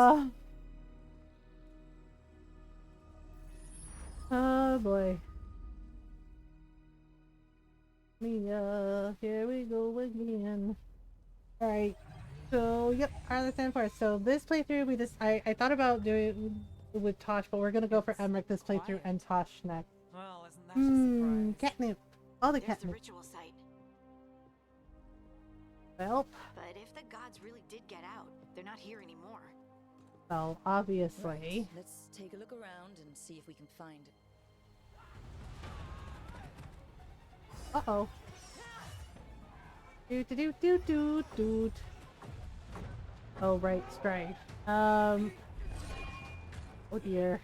Oh boy. Mia, here we go again. Alright. So, yep, Arlington Forest. So this playthrough, I thought about doing it with Tosh, but we're gonna go for It's Emmerich this playthrough quiet. and Tosh next. Well, isn't that a surprise? Catnip. All the There's the catnip. ritual site. Well, But if the gods really did get out, they're not here anymore. well, obviously. Right, let's take a look around and see if we can find it. Uh-oh. Do. Oh, right, Strife. Oh dear.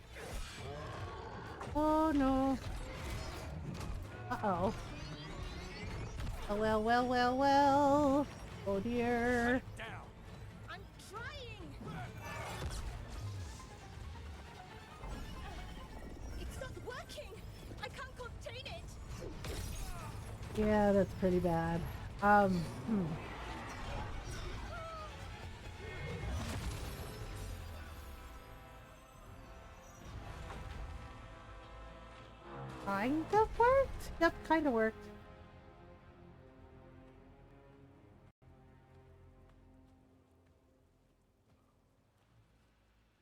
Oh no. Uh-oh. Oh, well. Oh dear. Down. I'm trying! It's not working! I can't contain it! Yeah, that's pretty bad. Kind of worked? Yep, kind of worked.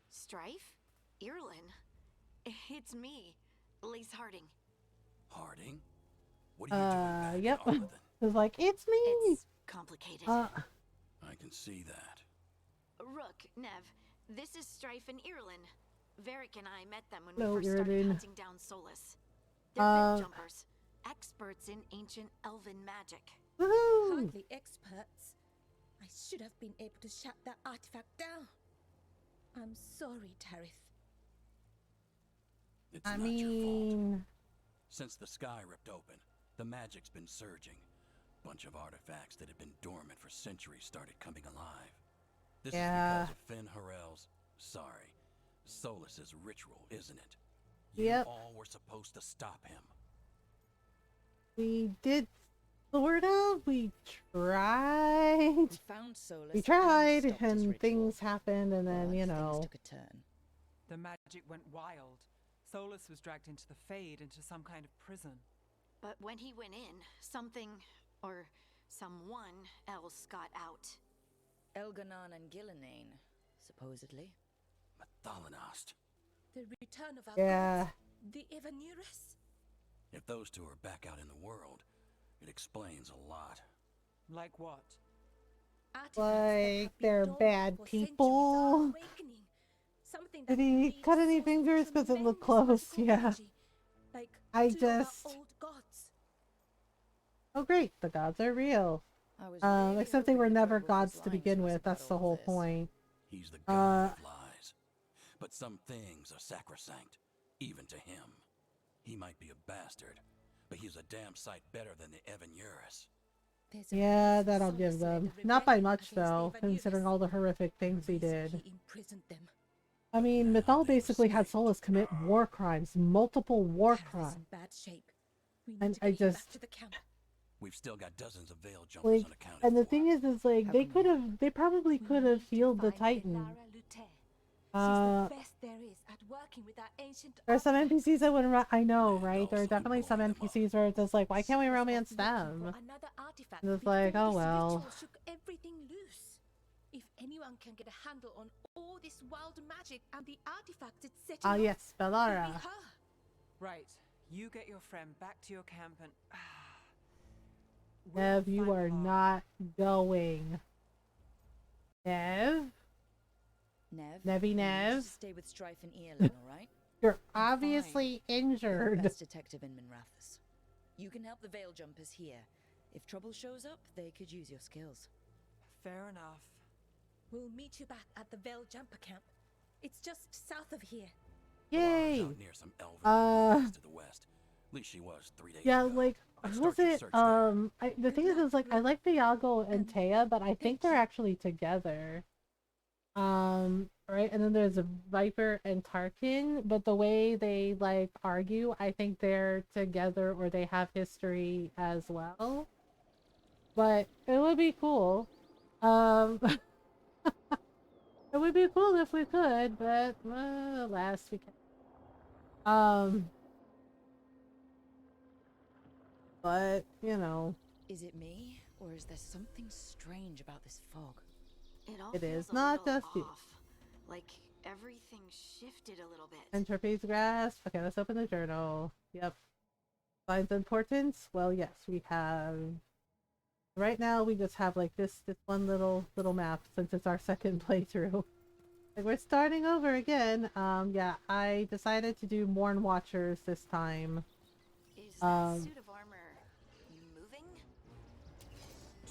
Strife? Irlin? It's me, Lace Harding. Harding? What are you doing back Yep. in Arlothan? It was like, it's me! It's complicated. I can see that. Rook, Nev, this is Strife and Irlin. Varric and I met them when Hello, we first started Irlin. hunting down Solus. They're big jumpers, experts in ancient elven magic. Woohoo! Hardly experts. I should have been able to shut that artifact down. I'm sorry, Tarith. It's I not your fault. mean... Since the sky ripped open, the magic's been surging. Bunch of artifacts that had been dormant for centuries started coming alive. This is because of Finn Harel's, sorry, Solus's ritual, isn't it? You Yep. all were supposed to stop him. We did sort of. We tried. We found Solus. We tried, and stopped his and ritual. things happened, and then, But you things know. took a turn. The magic went wild. Solus was dragged into the Fade, into some kind of prison. But when he went in, something, or someone else got out. Elganon and Gillenane, supposedly. Mathalanost. The return of our Yeah. gods. The Evanurus? If those two are back out in the world, it explains a lot. Like what? Artifacts that Like have been they're dormant bad for centuries are people. awakening. Something that Did he believes cut any source fingers because it looked tremendous close? magical Yeah. energy, like I two of our just... old gods. Oh great, the gods are real. I was really Except they hoping were the never Dreadwolf was gods to lying begin us with. about That's the all whole this. point. He's the god of lies. But some things are sacrosanct, even to him. He might be a bastard, but he's a damn sight better than the Evanurus. There's a Yeah, peaceful that I'll solace give in them. the Not by rebellion much against the though, considering Evanurus. all the horrific things he Reason did. He imprisoned them. I mean, Mythal they basically had escaped. Solus commit war crimes, multiple war Paris is crimes. in bad shape. We need And to I get him back just- to the camp. We've still got dozens of veil jumpers Like, unaccounted and the for. thing is like, How they come could have, they probably We could have need to healed the find Titan. Elara Lute. Uh, She's the best there is at working with our ancient There are some artifacts. NPCs that wouldn't, I know, And right? There are also definitely some blowing them up. NPCs where it's just like, why can't we She was off romance looking them? for another artifact And it's before like, oh this well. ritual shook everything loose. If anyone can get a handle on all this wild magic and the artifacts it's setting Ah off, yes, it'll be Bellara. her. Right. You get your friend back to your camp and... Nev, you are not going. Nev? Nev, Nevy you need to Nev? stay with Strife and Earlin, all right? You're I'm obviously You're the injured. best detective in Minrathous. You can help the Veil Jumpers here. If trouble shows up, they could use your skills. Fair enough. We'll meet you back at the Veil Jumper Camp. It's just south of here. Belara's Yay! out near some elven Uh, ruins to the west. At least she was 3 days Yeah, ago. like, I'd was start your it, search there. the thing is like, I like Viago and Taya, but I think they're actually together. Right, and then there's a Viper and Tarkin, but the way they, like, argue, I think they're together or they have history as well. But it would be cool. It would be cool if we could, but, alas, we can't. But, you know, Is it me, or is there something strange about this fog? It is feels a not little just you. off. Like everything shifted a little bit. Entropy's grasp. Okay, let's open the journal. Yep. Signs of importance. Well, yes, we have. Right now, we just have like this one little map since it's our second playthrough. Like we're starting over again. Yeah, I decided to do Morn Watchers this time. Is that suit of armor moving?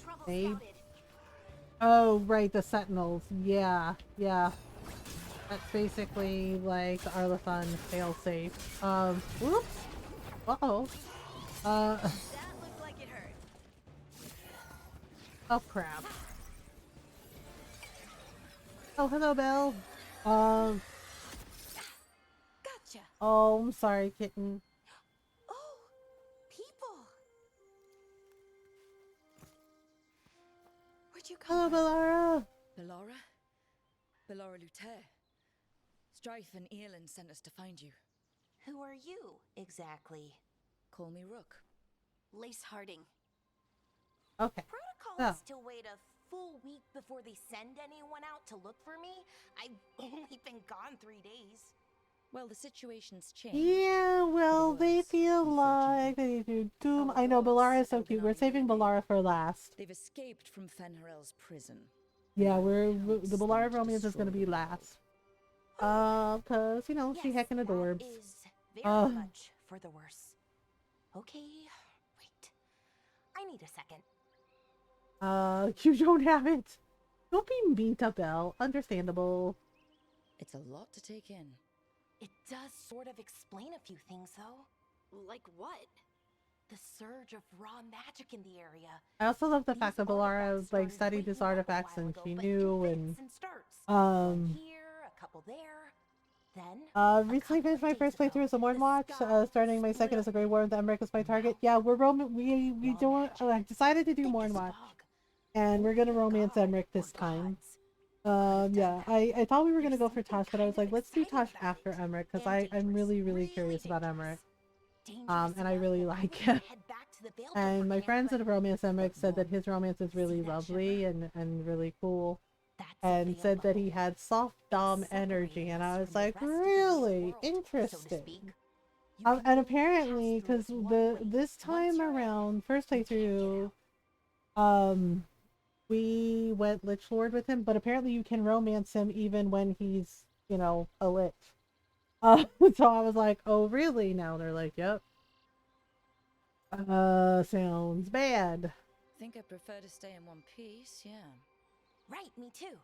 Trouble Maybe. spotted. Oh, right, the Sentinels. Yeah, yeah. That's basically like the Arlathon failsafe. Whoops. Uh-oh. That looked like it hurt. Oh crap. Oh, hello, Belle. Gotcha. Oh, I'm sorry, kitten. Oh, people. Where'd you come Hello, from? Bellara. Bellara? Bellara Luther. Strife and Earlin sent us to find you. Who are you, exactly? Call me Rook. Lace Harding. Okay. Protocol Oh. is to wait a full week before they send anyone out to look for me. I've only been gone 3 days. Well, the situation's changed. Yeah, well, they worse, feel unfortunately. like they do doom. Our I know, gods Bellara is so held cute. an We're army saving with Bellara for last. They've escaped from Fenrirel's prison. Yeah, Now the hunts them Bellara to romance is gonna destroy be the last. world. Cause, you know, she Yes, heckin' that adorbs. is very Uh. much for the worse. Okay, wait. I need a second. You don't have it. Don't be mean to Belle. Understandable. It's a lot to take in. It does sort of explain a few things, though. Like what? The surge of raw magic in the area. I also love the These fact that Bellara artifacts like started studied waking these up a artifacts while and ago, she but knew in and fits and starts. One here, a couple there. Then recently finished my first playthrough as a Morn Watch. Starting my second as a Grey War with Emmerich as my target. Yeah, we're we don't decided to do Morn Watch. And we're gonna romance Emmerich this time. Yeah, I thought we were gonna go for Tosh, but I was like, let's do Tosh after Emmerich because I'm really curious about Emmerich. And I really like him. And my friends that have romance Emmerich said that his romance is really lovely and really cool. And said that he had soft dom energy, and I was like, really interesting. And only apparently, pass through because it one way. this Once time you're in, around, first you can't get playthrough, out. we went Lich Lord with him, but apparently you can romance him even when he's, you know, a Lich. So I was like, oh really? Now they're like, yep. Sounds bad. Think I prefer to stay in one piece, yeah. Right, me too.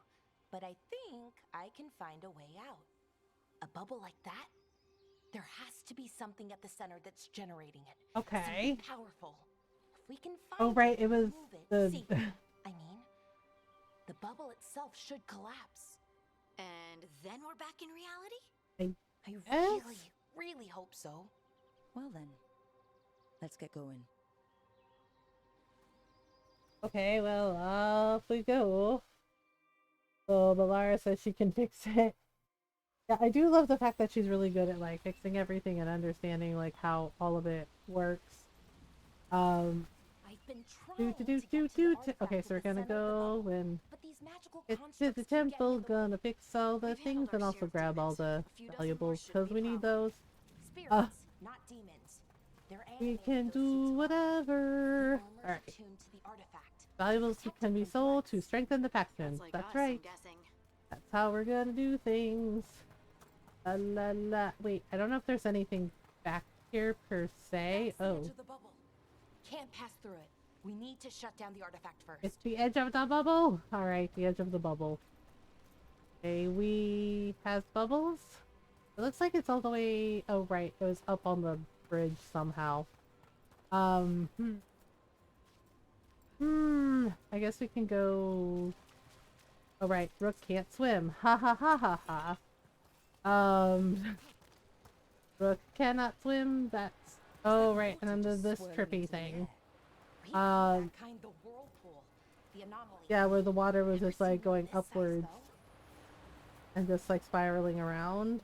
But I think I can find a way out. A bubble like that? There has to be something at the center that's generating it. Okay. Something powerful. If we can find Oh right, it, it was move it the safely. I mean, the bubble itself should collapse. And then we're back in reality? I Yes. really hope so. Well then, let's get going. Okay, well, off we go. So Balara says she can fix it. Yeah, I do love the fact that she's really good at like fixing everything and understanding like how all of it works. I've been trying to get to the artifact Okay, at so we're the gonna center of the go bubble, and but these magical get to constructs the keep getting temple, in the way. gonna fix all the We've things handled and our also share of grab all demons. the A few dozen more valuables shouldn't because be we a need problem. those. Spirits, not demons. They're We animated, can those do suits are. whatever. The armor's Alright. attuned to the artifact. Valuables Protected can be from sold to threats. strengthen the That's factions. like That's us, right. I'm guessing. That's how we're gonna do things. La la la. Wait, I don't know if there's anything back here per se. That's the edge Oh, of the bubble. Can't pass through it. We need to shut down the artifact first. it's the edge of the bubble. Alright, the edge of the bubble. Okay, we has bubbles. It looks like it's all the way. Oh, right. It was up on the bridge somehow. I guess we can go. Oh, right. Rook can't swim. Ha ha ha ha ha. Rook cannot swim. That's. Oh, right. And then there's this trippy thing. We call that kind the whirlpool. The anomaly. Yeah, where the water was Never just like seen one going this size, upwards though. and just like spiraling around.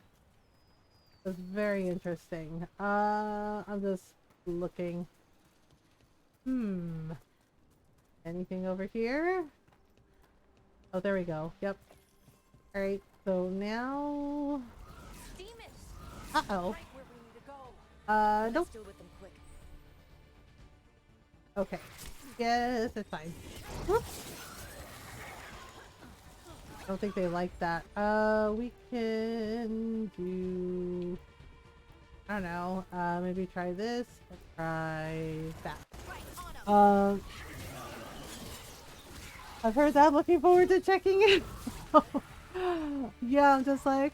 It was very interesting. I'm just looking. Anything over here? Oh, there we go. Yep. Alright, so now... Demons. Uh-oh. Right where we need to go. Nope. Let's deal with them quick. Okay. Yes, it's fine. Whoop. I don't think they like that. We can do... I don't know. Maybe try this and try that. I've heard that. Looking forward to checking it. Yeah, I'm just like,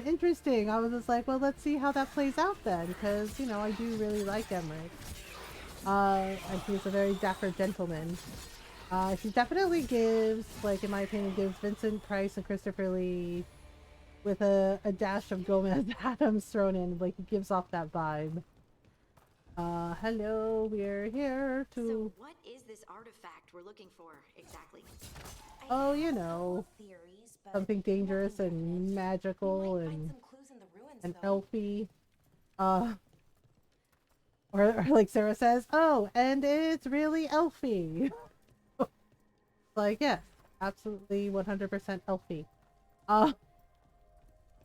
interesting. I was just like, well, let's see how that plays out then, because you know I do really like Emmerich. And he's a very dapper gentleman. He definitely gives, like in my opinion, gives Vincent Price and Christopher Lee with a dash of Gomez Adams thrown in. Like, he gives off that vibe. Hello, we're here to... So what is this artifact we're looking for, exactly? Oh, you know, Theories, but something dangerous nothing and definite. magical We might find and some clues in the ruins, and though. elfy. Or like Sarah says, oh, and it's really elfy. Like, yes, absolutely 100% elfy.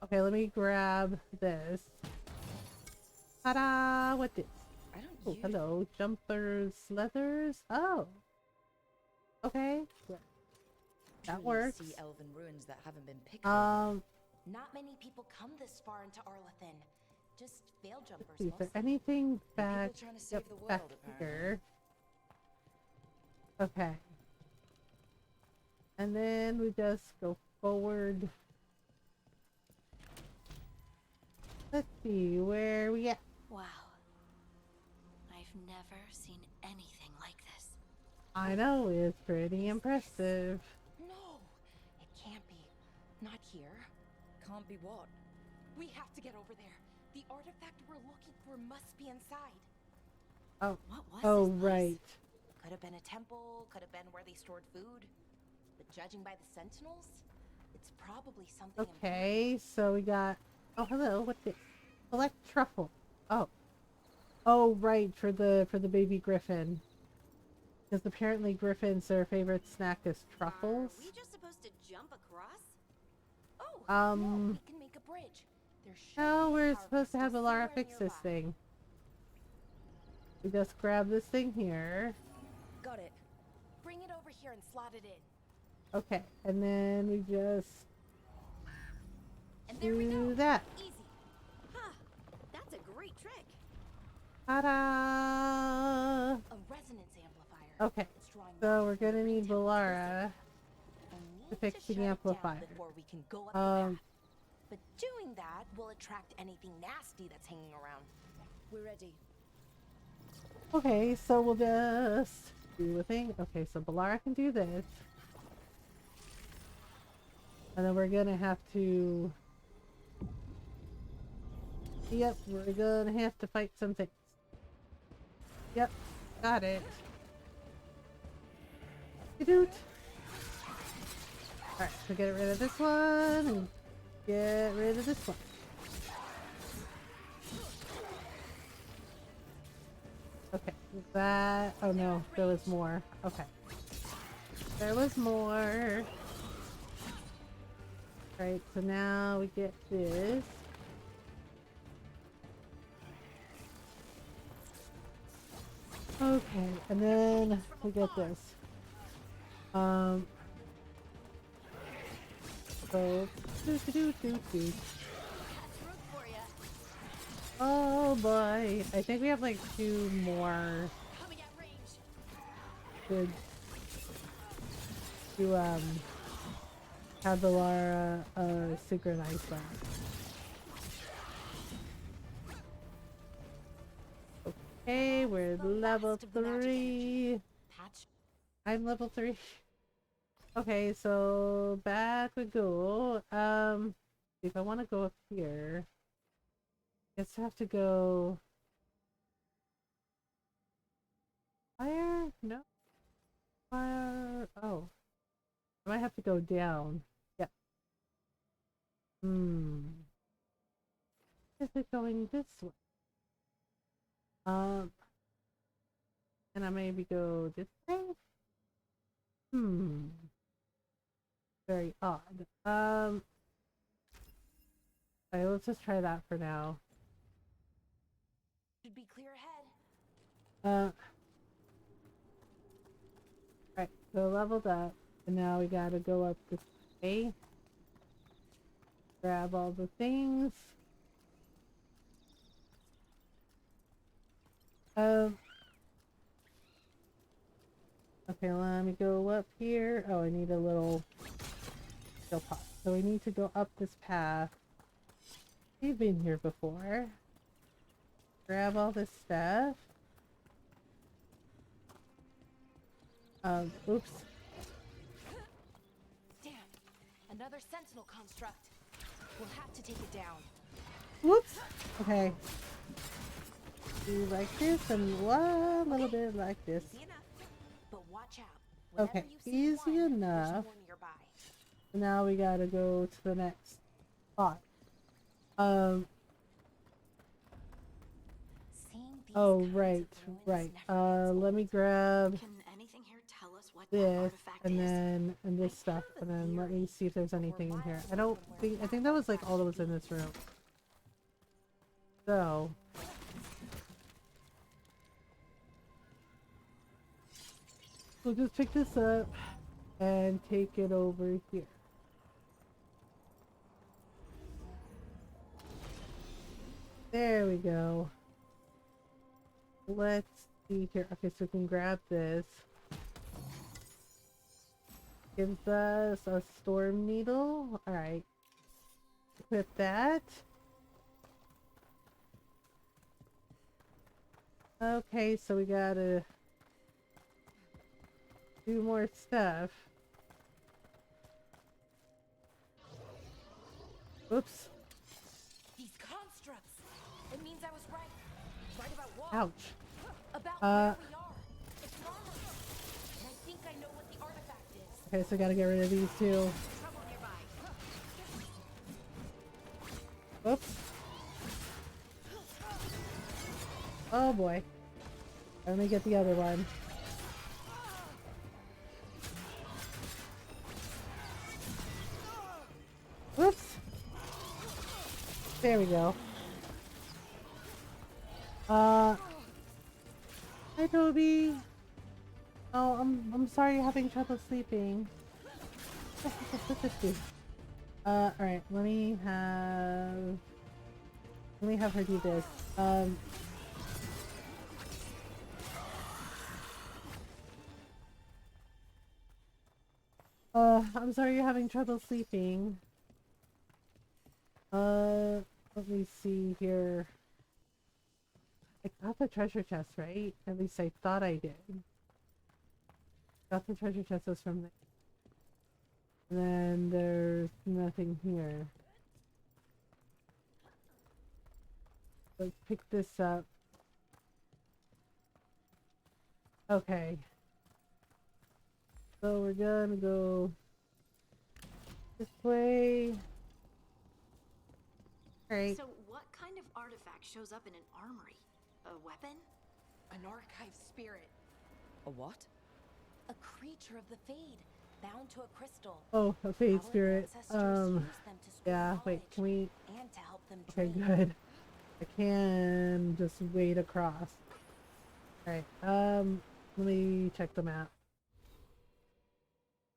Okay, let me grab this. Ta-da! What this? I don't Oh, hello. Jumpers, leathers. Oh. Okay. That works. See elven ruins that haven't been picked up. Not many people come this far into Arlathan. Just veil jumpers. Is there mostly. anything back, trying to save the world, back apparently. here? Okay. And then we just go forward. Let's see, where we at? Wow. I've never seen anything like this. I know, it's pretty impressive. No, it can't be. Not here. Can't be what? We have to get over there. The artifact we're looking for must be inside. Oh, What was oh, this place? right. Could have been a temple, could have been where they stored food. But judging by the sentinels, it's probably something Okay, so we got... Oh, hello, what's this? Select truffle. Oh. Oh, right, for the baby griffin. Because apparently griffins, their favorite snack is truffles. Are we just supposed to jump across? Oh, no, we can make a bridge. There should Now be a we're power supposed to have crystal Alara somewhere fix this nearby. thing. We just grab this thing here. Got it. Bring it over here and slot it in. Okay, and then we just And there we do go. that. Easy. Huh. That's a great trick. Ta-da! A resonance amplifier. Okay, It's drawing so magic we're from the gonna green need temple's Valara crystal. I to need fix to the shut it down amplifier. before we can go up the path. Um, But doing that will attract anything nasty that's hanging around. We're ready. okay, so we'll just do a thing. Okay, so Valara can do this. And then we're gonna have to... Yep, we're gonna have to fight some things. Yep, got it. Doot. Alright, so get rid of this one and get rid of this one. Okay, that... Oh no, there was more. Okay. There was more. Right, so now we get this. Okay, and then we get this. So, do. Oh boy, I think we have like 2 more good to have Valara synchronize them. Okay, we're level 3. Patch. I'm level 3. Okay, so back we go. If I want to go up here, I guess I have to go higher? No. Fire. Oh. I might have to go down. Yeah. Is it going this way? And I maybe go this way? Very odd. Okay, let's just try that for now. Should be clear ahead. Right, so leveled up, and now we gotta go up this way. Grab all the things. Okay, let me go up here. Oh, I need a little skill pot. So we need to go up this path. We've been here before. Grab all this stuff. Oops. Damn. Another sentinel construct. We'll have to take it down. Whoops. Okay. Do like this and a little bit like this. Easy enough. But watch out. Okay, Whenever you see easy one, there's enough. more nearby. Now we gotta go to the next spot. Seeing these Oh, kinds of right. ruins never gets Let me old. grab Can anything here tell us what that this artifact and is? then this stuff, and then let me see if there's anything in here. I think that was like all that was in this room. So we'll just pick this up and take it over here. There we go. Let's see here. Okay, so we can grab this. Gives us a storm needle. Alright. Equip that. Okay, so we gotta do more stuff. Oops. These constructs. It means I was right. Right about what? Ouch. About where we are. It's an armor. And I think I know what the artifact is. Okay, so I gotta get rid of these two. Trouble nearby. Oops. Oh boy. Let me get the other one. Whoops. There we go. Hi Toby. Oh, I'm sorry you're having trouble sleeping. Alright, let me have her do this. I'm sorry you're having trouble sleeping. Let me see here. I got the treasure chest, right? At least I thought I did. Got the treasure chest was from there. And then there's nothing here. Let's pick this up. Okay. So we're gonna go this way. Alright. So what kind of artifact shows up in an armory? A weapon? An archive spirit. A what? A creature of the Fade, bound to a crystal. Oh, a fade Our spirit. ancestors used them to store Yeah, wait, can we... knowledge and to help them Okay, dream. good. I can just wade across. Alright, let me check the map.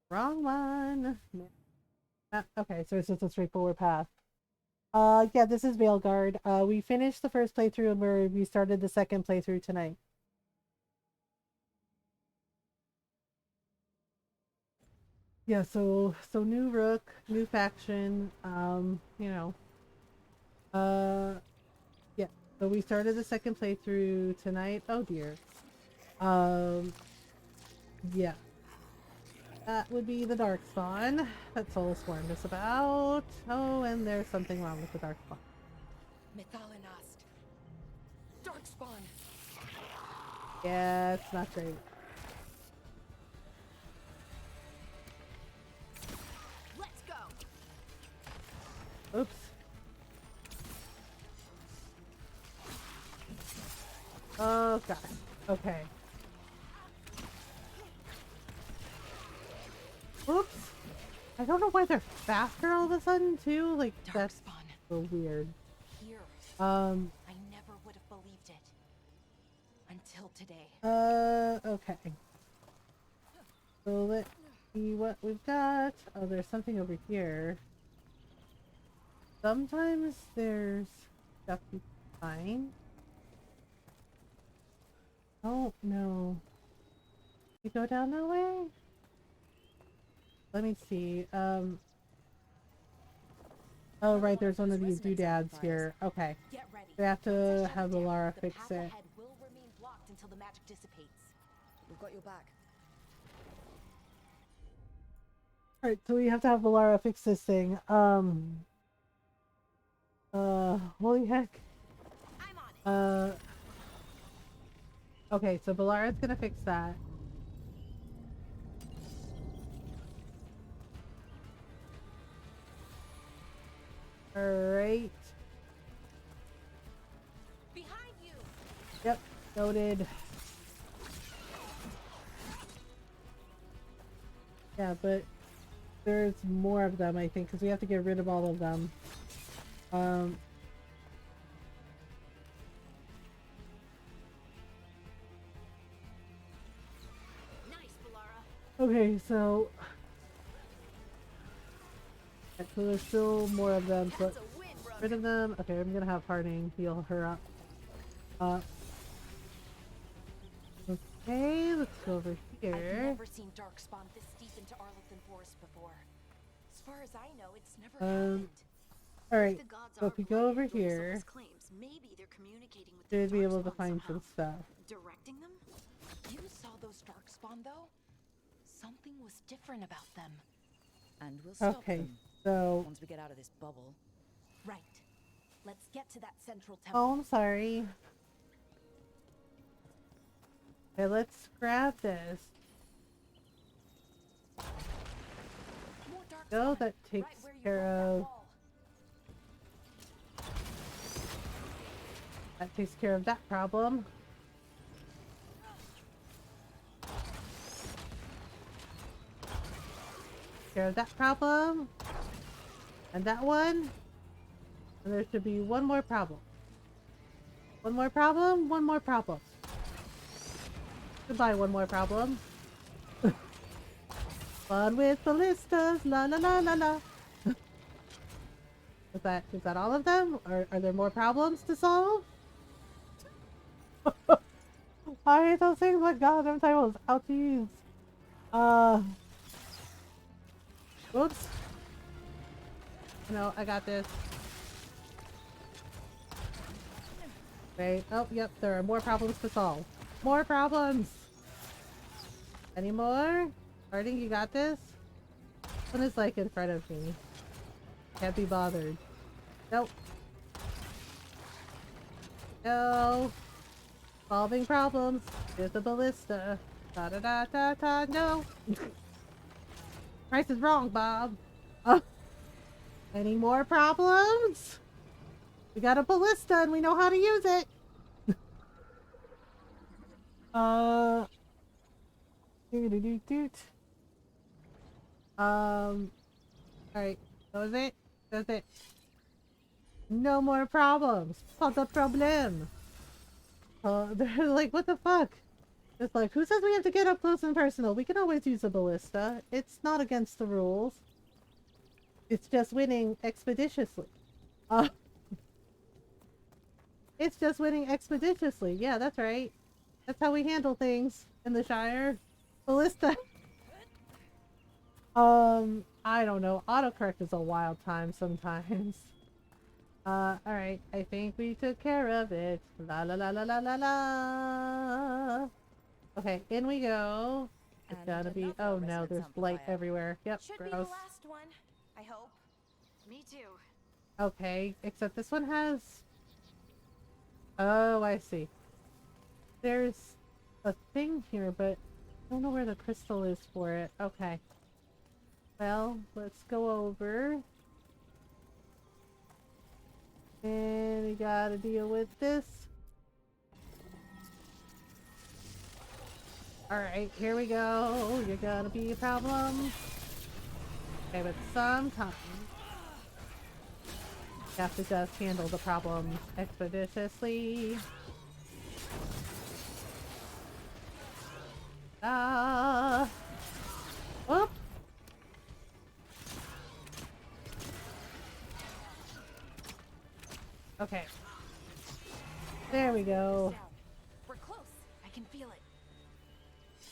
Wrong one! Okay, so it's just a straightforward path. Yeah, this is Veilguard. We finished the first playthrough and we started the second playthrough tonight. Yeah, so new Rook, new faction, you know. Yeah, so we started the second playthrough tonight. Oh dear. Yeah. That would be the Darkspawn that Soul warned us about. Oh, and there's something wrong with the Darkspawn. Mythalinast. Darkspawn. Yeah, it's not great. Let's go. Oops. Oh god. Okay. Oops. I don't know why they're faster all of a sudden too. Like that's so weird. Here. I never would have believed it. Until today. Okay. So let's see what we've got. Oh, there's something over here. Sometimes there's stuff you can find. Oh no. You go down that way? Let me see. Oh right, there's one of these doodads here. Okay. Get ready. We have to have Shut it down. Laura The fix path it. ahead will remain blocked until the magic dissipates. We've got your back. Alright, so we have to have Valara fix this thing. Holy heck. I'm on it. Okay, so Valara's gonna fix that. Alright. Behind you. Yep, noted. Yeah, but there's more of them, I think, because we have to get rid of all of them. Nice, Valara. Okay, so there's still more of them, so That's a win, Rook. rid of them. Okay, I'm gonna have Harding heal her up. Okay, let's go over I've here. never seen Darkspawn this deep into Arlington Forest before. As far as I know, it's never happened. Alright, The gods so if aren't we go lying, over Lord here, Soul's claims. Maybe they're communicating with the should be able to Darkspawn find somehow. some stuff. Directing them? You saw those Darkspawn, though? Something was different about them. And we'll stop Okay, them so... once we get out of this bubble. Right. Let's get to that central temple. Oh, I'm sorry. Okay, let's grab this. More So Darkspawn, that takes right where you care broke that of... wall. That takes care of that problem. Care of that problem. And that one. And there should be one more problem. One more problem, one more problem. Goodbye, one more problem. Fun with ballistas, la la la la la. Is that all of them? Or are there more problems to solve? I hate those things like goddamn titles. Ouchies. Whoops. No, I got this. Wait. Oh, yep. There are more problems to solve. More problems. Any more? Harding, you got this? One is like in front of me. Can't be bothered. Nope. No. Solving problems with the ballista. Da da da da da. No. Price is wrong, Bob. Any more problems? We got a ballista and we know how to use it. Alright. That was it? That's it. No more problems. Pas de problème. They're like, what the fuck? It's like, who says we have to get up close and personal? We can always use a ballista. It's not against the rules. It's just winning expeditiously. It's just winning expeditiously. Yeah, that's right. That's how we handle things in the Shire. Ballista. I don't know. Autocorrect is a wild time sometimes. Alright. I think we took care of it. La la la la la la la. Okay, in we go. It's gotta be. Oh no, there's light everywhere. Yep, Should gross. be the last one, I hope. Me too. Okay, except this one has. Oh, I see. There's a thing here, but I don't know where the crystal is for it. Okay. Well, let's go over. And we gotta deal with this. Alright, here we go. You're gonna be a problem. Okay, but sometimes you have to just handle the problems expeditiously. Whoop! Okay. There we go. We're close. I can feel it.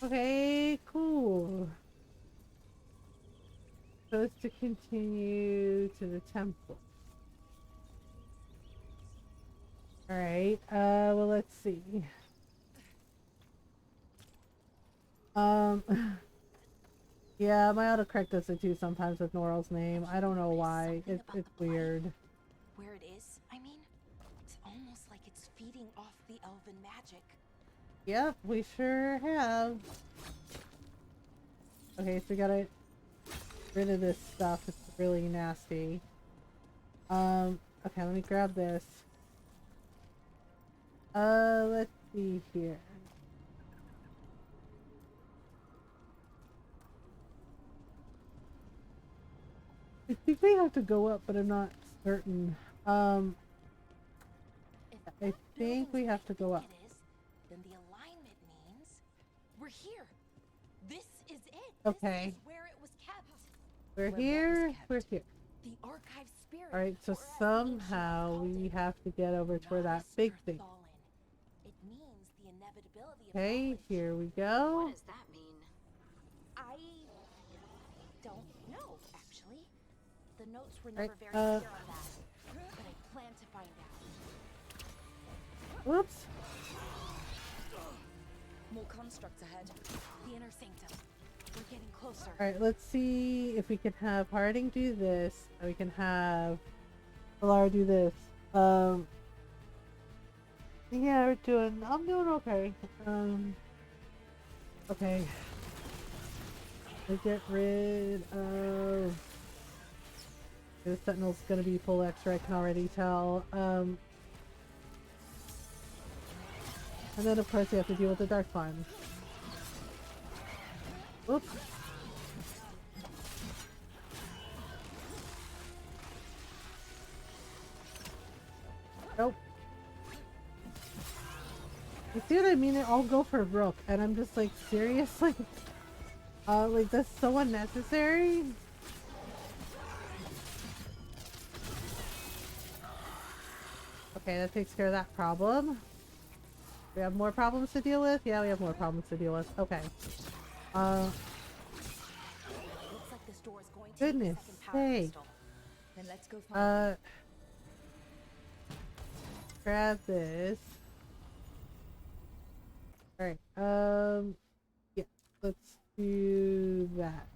Okay, cool. Supposed to continue to the temple. Alright, well let's see. Yeah, my autocorrect does it too sometimes with Noral's name. I don't know why. It's weird. Where it is, I mean, it's almost like it's feeding off the elven magic. Yep, we sure have. Okay, so we gotta get rid of this stuff. It's really nasty. Okay, let me grab this. Let's see here. I think we have to go up, but I'm not certain. I think we have to go up. Then the alignment means we're here. This is it. Okay. This is where it was kept. We're Where what was here. kept? We're here. The archive spirit. Alright, so or as somehow ancient we called have to get over to where it, that big thing. fallen. It means the inevitability of Okay, knowledge. here we What go. does that mean? I don't know, actually. The notes were Right, never very clear on that. But I plan to find out. Whoops. More constructs ahead. The inner sanctum. We're getting closer. Alright, let's see if we can have Harding do this. And we can have Lara do this. Yeah, I'm doing okay. Okay. Let's get rid of... The Sentinel's gonna be full extra, I can already tell. And then of course you have to deal with the Dark Slime. Oops. Nope. You see what I mean? They all go for Rook, and I'm just like, seriously? Like, that's so unnecessary. Okay, that takes care of that problem. We have more problems to deal with? Yeah, we have more problems to deal with. Okay. Looks like this door is going to Goodness need a second power sake. crystal. Then let's go find Grab this. Alright, yeah, let's do that.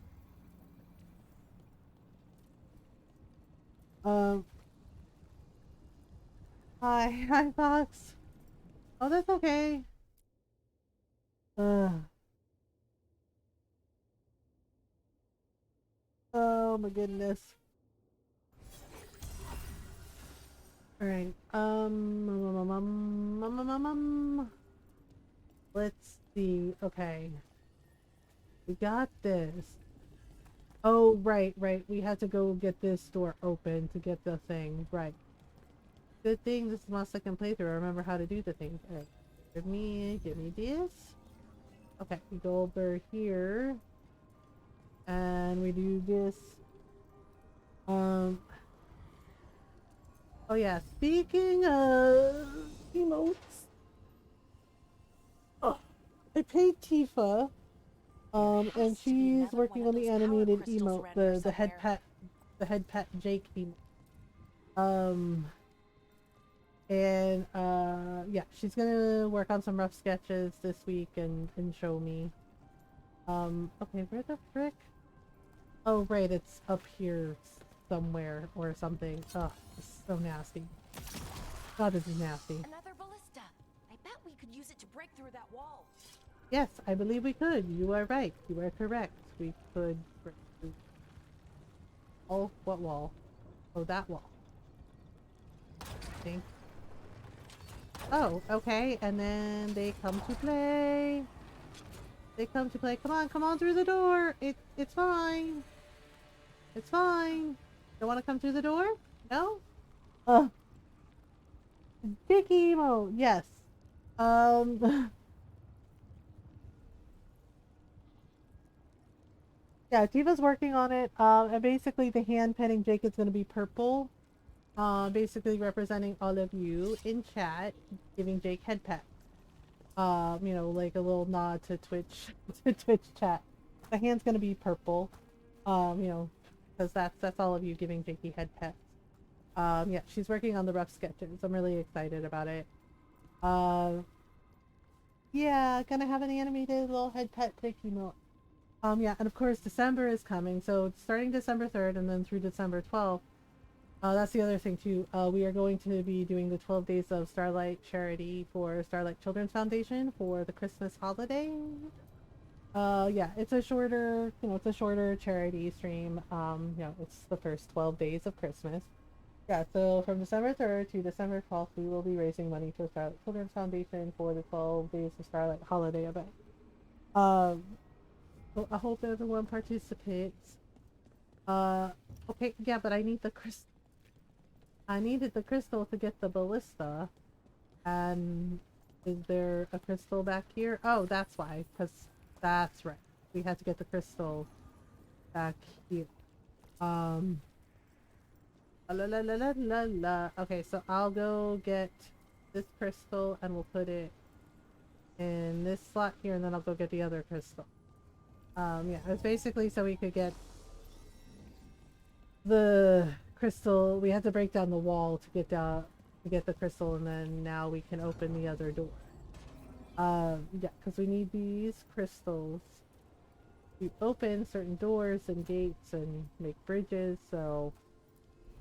Hi, Fox. Oh, that's okay. Uh, oh my goodness. Alright, let's see. Okay. We got this. Oh, right. We had to go get this door open to get the thing. Right. Good thing this is my second playthrough. I remember how to do the things. Alright. Give me this. Okay, we go over here. And we do this. Oh yeah, speaking of emotes. Oh, I paid Tifa. And she's working on the animated emote, the head pet Jake emote. And yeah, she's gonna work on some rough sketches this week and show me. Okay, where the frick? Oh right, it's up here somewhere or something. Ugh, it's so nasty. God, this is nasty. another ballista. I bet we could use it to break through that wall. Yes, I believe we could. You are right. You are correct. We could break through. Oh, what wall? Oh, that wall. Okay. Oh, okay. And then they come to play. They come to play. Come on through the door. It's fine. It's fine. Don't want to come through the door? No? Big emo. Yes. Yeah, Diva's working on it. And basically the hand petting Jake is going to be purple. Basically representing all of you in chat, giving Jake head pets. You know, like a little nod to Twitch, to Twitch chat. The hand's going to be purple. You know, because that's all of you giving Jakey head pets. Yeah, she's working on the rough sketches. I'm really excited about it. Yeah, gonna have an animated little head pet pick emote. Yeah, and of course December is coming, so starting December 3rd and then through December 12th. That's the other thing too. We are going to be doing the 12 days of Starlight charity for Starlight Children's Foundation for the Christmas holiday. Yeah, it's a shorter, you know, it's a shorter charity stream. You know, it's the first 12 days of Christmas. Yeah, so from December 3rd to December 12th, we will be raising money for Starlight Children's Foundation for the 12 days of Starlight holiday event. So I hope everyone participates. Okay, yeah, but I need the crystal. I needed the crystal to get the ballista. And is there a crystal back here? Oh, that's why, because that's right. We had to get the crystal back here. La la la la la la. Okay, so I'll go get this crystal and we'll put it in this slot here, and then I'll go get the other crystal. Yeah, it's basically so we could get the crystal. We had to break down the wall to get the crystal, and then now we can open the other door. Yeah, because we need these crystals to open certain doors and gates and make bridges. So,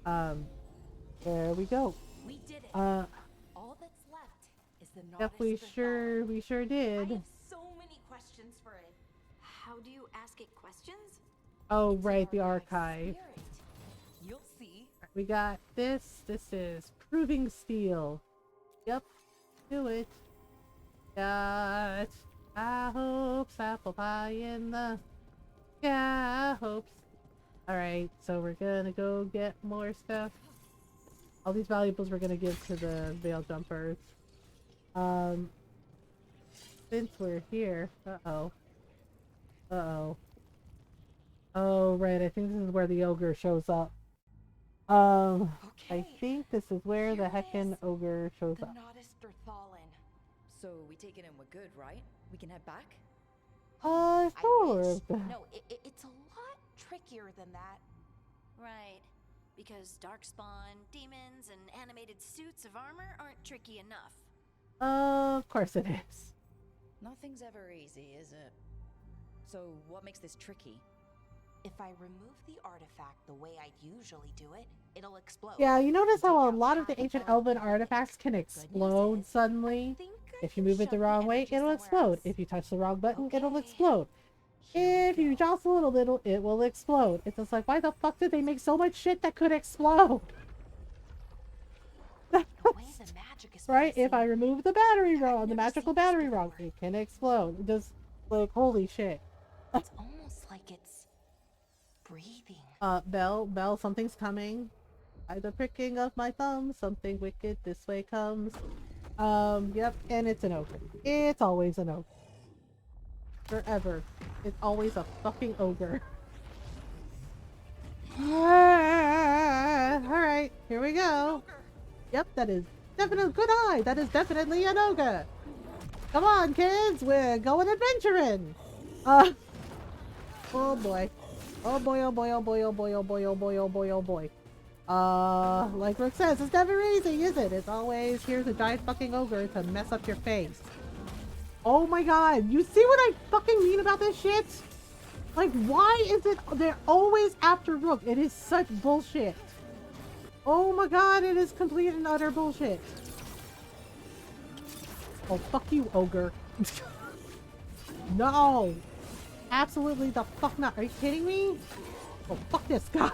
there we go. We did it. All that's left is the Yep, Nautis we sure did. I have so many questions for it. How do you ask it questions? Oh, It's right, in the our archive. spirit. You'll see. We got this. This is Proving Steel. Yep, do it. Got high hopes, apple pie in the sky hopes. Alright, so we're gonna go get more stuff. All these valuables we're gonna give to the veil jumpers. Since we're here, uh-oh. Uh-oh. Oh, right, I think this is where the ogre shows up. I think this is where the heckin' ogre shows The up. Noddist Thorthalin. So we take it and we're good, right? We can head back? I Sure. wish. No, it's a lot trickier than that. Right. Because darkspawn, demons, and animated suits of armor aren't tricky enough. Of course it is. Nothing's ever easy, is it? So what makes this tricky? If I remove the artifact the way I usually do it, it'll explode. Yeah, you notice Take how a out lot of the half ancient the elven element. artifacts can Good news explode is, suddenly. I think I If you can move it the shove wrong way, energy it'll somewhere explode. else. If you touch the wrong button, it'll Okay. explode. Here If we you go. jostle it a little, it will explode. It's just like, why the fuck did they make so much shit that could explode? The way the magic is Right? If I placing, remove the battery I've wrong, the never magical seen this battery wrong, before. it can explode. Just like, holy shit. it's almost like it's breathing. Belle, something's coming. By the pricking of my thumb, something wicked this way comes. Yep, and it's an ogre. It's always an ogre. Forever. It's always a fucking ogre. Alright, here we go. Yep, that is definitely good eye. That is definitely an ogre. Come on, kids, we're going adventuring. Oh boy. Oh boy, oh boy, oh boy, oh boy, oh boy, oh boy, oh boy, oh boy. Like Brooke says, it's never easy, is it? It's always, here's a giant fucking ogre to mess up your face. Oh my god, you see what I fucking mean about this shit? Like, why is it, they're always after Rook? It is such bullshit. Oh my god, it is complete and utter bullshit. Oh, fuck you, ogre. No! Absolutely the fuck not. Are you kidding me? Oh, fuck this guy.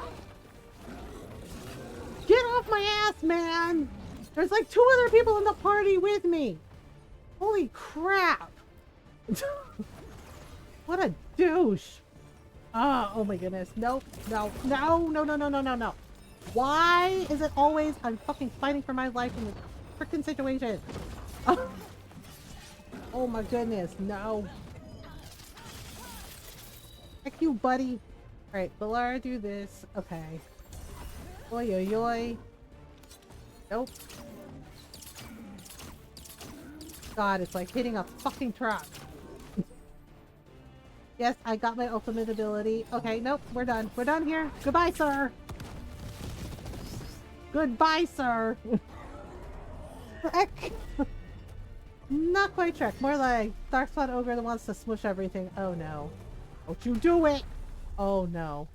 Get off my ass, man! There's like 2 other people in the party with me. Holy crap. What a douche. Oh my goodness. Nope. No. No. No. No. No. No. No. No. Why is it always I'm fucking fighting for my life in this freaking situation? Oh my goodness. No. Heck you, buddy. Alright, Valara, do this. Okay. Oi, oi, oi. Nope. God, it's like hitting a fucking truck. Yes, I got my ultimate ability. Okay, nope, we're done. We're done here. Goodbye, sir. Goodbye, sir. Heck. Not quite Trek. More like Darkspawn Ogre that wants to smush everything. Oh no. Don't you do it! Oh no.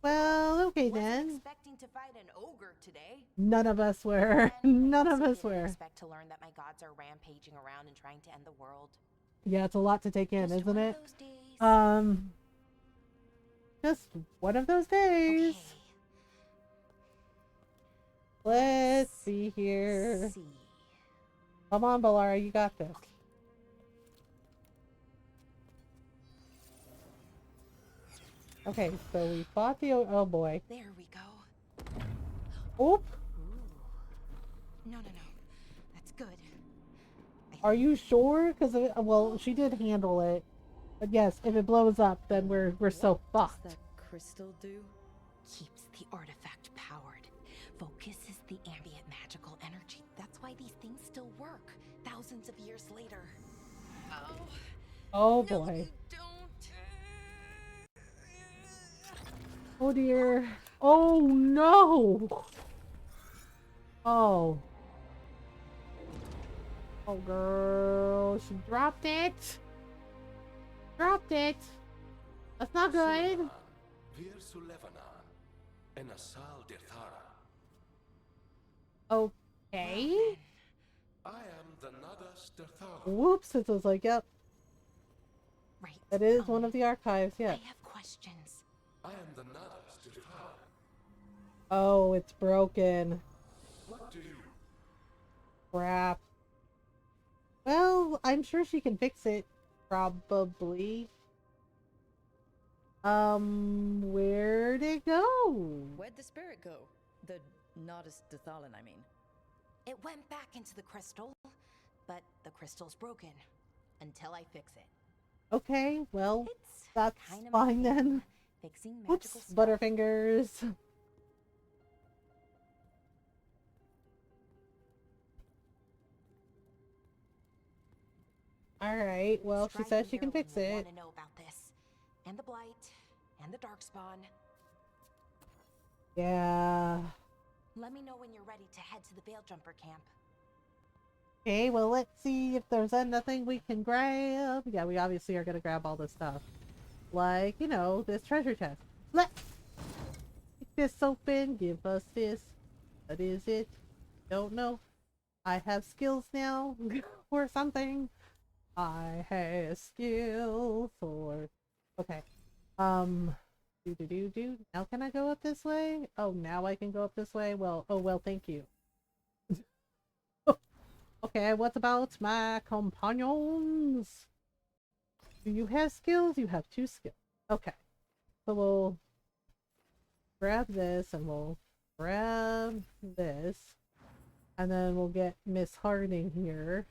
Well, okay Wasn't then. expecting to fight an ogre today. None of us were. And I None of also us didn't were. expect to learn that my gods are rampaging around and trying to end the world. Yeah, it's a lot to take in, Just isn't one it? of those days. Just one of those days. Okay. Let's see here. See. Come on, Valara, you got this. Okay, so we fought the oh boy. There we go. Oop! No. That's good. Are you sure? Because well, she did handle it. But yes, if it blows up, then we're so What fucked. does that crystal do? Keeps the artifact powered. Focuses the ambient magical energy. That's why these things still work thousands of years later. Oh boy. Don't. Oh dear. Oh no. Oh. Oh girl, she dropped it. Dropped it. That's not good. Vir Sulevana, and Asal Dethara. Okay. I am the Nadas Dethara. Whoops, it was like, yep, Right. that is one of the archives, I yeah. have questions. I am the Nadas Dethara. Oh, it's broken. What do you? Crap. Well, I'm sure she can fix it. Probably. Where'd it go? Where'd the spirit go? The Nardis-Dathalan, I mean. It went back into the crystal, but the crystal's broken until I fix it. Okay, well, It's that's kind of my fine thing, then. fixing Oops, magical stuff. Butterfingers. Alright, well, she says she can fix it. Want to know about this, and the blight, and the darkspawn. Yeah. Let me know when you're ready to head to the Veil Jumper camp. Okay, well, let's see if there's nothing we can grab. Yeah, we obviously are gonna grab all this stuff. Like, you know, this treasure chest. Let's pick this open. Give us this. What is it? Don't know. I have skills now. Or something. I have skills or... Okay. Do. Now can I go up this way? Oh, now I can go up this way? Well, oh, well, thank you. Okay, what about my companions? Do you have skills? You have 2 skills. Okay. So we'll grab this and we'll grab this. And then we'll get Miss Harding here.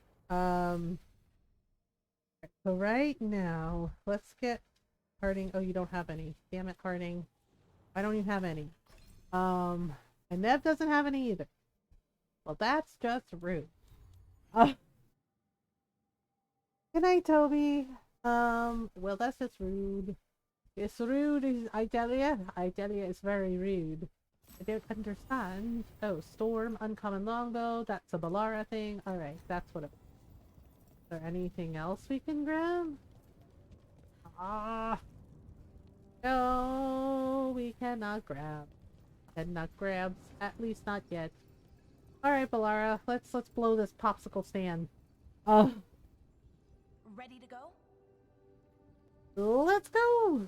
So right now, let's get Harding. Oh, you don't have any. Damn it, Harding. I don't even have any. And Nev doesn't have any either. Well, that's just rude. Good night, Toby. Well, that's just rude. It's rude, I tell you. I tell you, it's very rude. I don't understand. Oh, Storm, Uncommon Longbow. That's a Balara thing. Alright, that's what it is. Is there anything else we can grab? No, we cannot grab. Cannot grab. At least not yet. Alright, Balara, let's blow this popsicle stand. Ready to go? Let's go!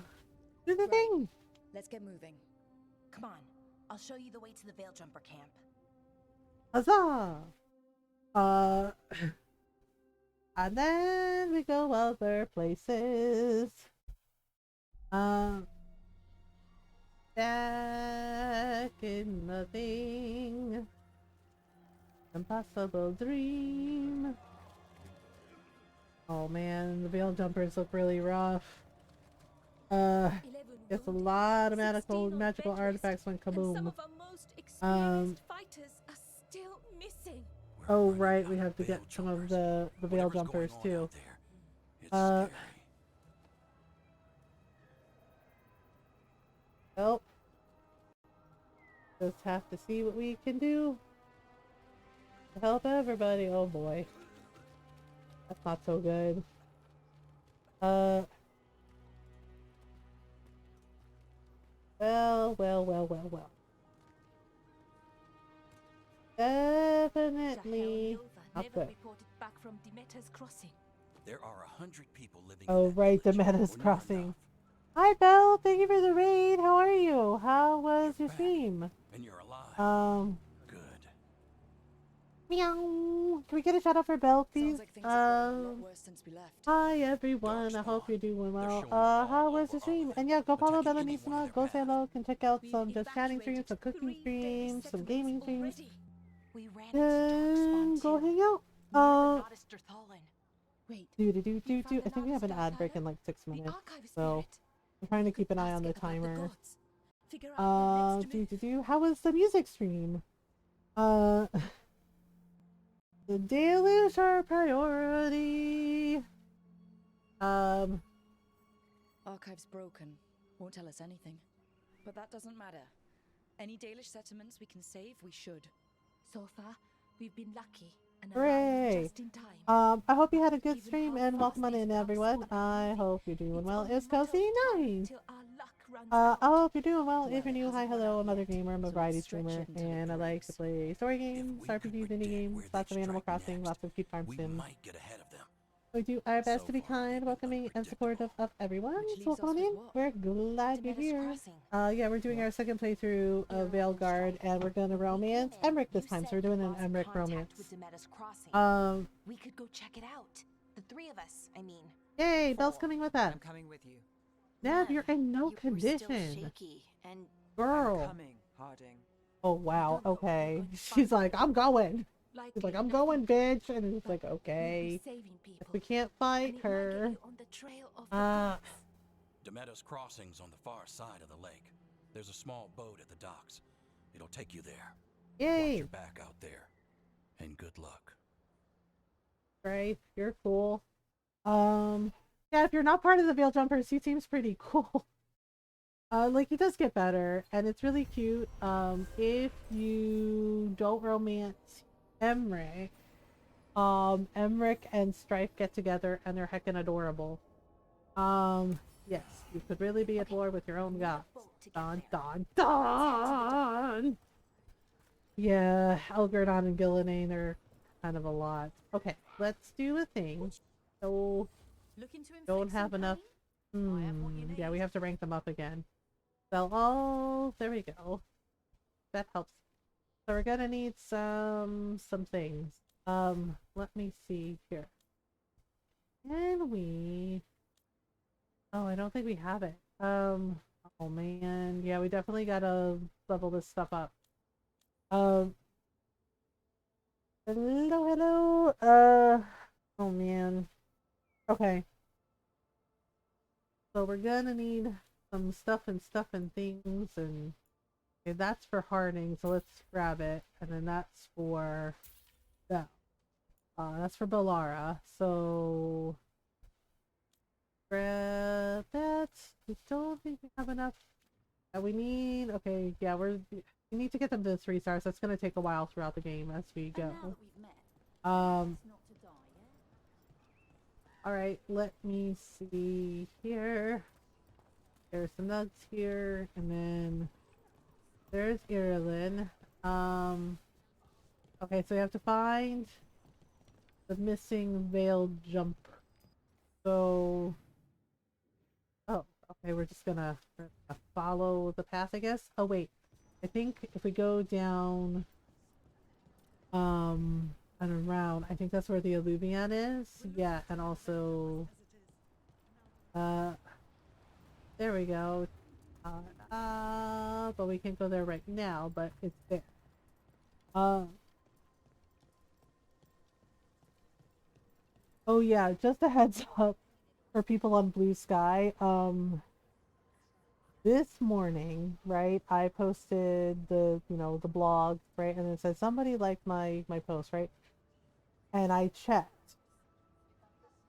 Do the thing! Let's get moving. Come on, I'll show you the way to the Veil Jumper camp. Huzzah! And then we go other places. Back in the thing. Impossible dream. Oh man, the Veil Jumpers look really rough. It's a lot of magical artifacts went kaboom. Some of our most experienced fighters are still missing. Oh right, we have to get some of the Veil Jumpers too. Well, just have to see what we can do to help everybody. Oh boy, that's not so good. Well. Definitely not good. Reported back from Demeter's Crossing. There are 100 people living Oh in that right, the village, Meadows or not Crossing. enough. Hi Belle, thank you for the raid. How are you? How was your Back, stream? and you're alive. Good. Meow. Can we get a shout out for Belle, please? Sounds like things have gotten a lot worse since we left. Hi everyone, I hope you're doing well. How was your stream? And yeah, go follow Bellanissima, go say hello, can check out some just chatting streams, some cooking streams, some gaming streams. We ran into Darkspawn Go too. hang out. Near the Nardis-Dathalan. Wait. I think we have an ad break in like 6 minutes, so I'm trying to keep an eye on the timer. How was the music stream? The deluge are priority. Archive's broken. Won't tell us anything. But that doesn't matter. Any Dalish settlements we can save, we should. So far, we've been lucky and Hooray! arrived just in time. I hope you had a good stream and welcome on in everyone. I hope you're doing well. It's Kelsey 9. I hope you're doing well. If you're new, hi, hello, I'm Mothergamer. I'm a variety streamer and I like to play story games, RPGs, indie games, lots of Animal Crossing, lots of cute farm We sims. might get ahead of them. We do our best to be kind, welcoming, and supportive of everyone. So welcome on in. We're glad you're here. Yeah, we're doing our second playthrough of Veilguard, and we're gonna romance Emmerich this time. So we're doing an Emmerich romance. We could go check it out. The 3 of us, I mean. Yay, Belle's coming with us. I'm coming with you. Nev, you're in no You were still condition. shaky, and Girl. I'm coming, Harding. Oh wow, okay. She's like, I'm going. She's like, I'm going, bitch. And it's like, okay. If we can't fight her. Demeta's Crossing's on the far side of the lake. There's a small boat at the docks. It'll take you there. Yay. Watch your back out there. And good luck. Right, you're cool. Yeah, if you're not part of the Veil Jumpers, he seems pretty cool. Like he does get better, and it's really cute. If you don't romance Emric, Emric and Strife get together and they're heckin' adorable. Yes, you could really be at war with your own gods. Dun dun dun! Yeah, Elgardon and Gillenane are kind of a lot. Okay, let's do a thing. So, don't have enough. Yeah, we have to rank them up again. So, oh, there we go. That helps. So we're gonna need some things. Let me see here. Can we? Oh, I don't think we have it. Oh man, yeah, we definitely gotta level this stuff up. Hello. Oh man. Okay. So we're gonna need some stuff and things, and okay, that's for hardening, so let's grab it. And then that's for that. That's for Bellara. So grab that. We don't think we have enough. We need, okay, yeah, we need to get them to 3 stars. That's gonna take a while throughout the game as we go. Alright, let me see here. There's some nugs here, and then there's Irilyn. Okay, so we have to find the missing veil jump. So, oh, okay, we're gonna follow the path, I guess. Oh wait, I think if we go down, and around, I think that's where the Alluvion is. Yeah, and also, there we go. But we can't go there right now, but it's there. Oh yeah, just a heads up for people on Blue Sky. This morning, right, I posted the, the blog, right, and it said somebody liked my post, right? And I checked,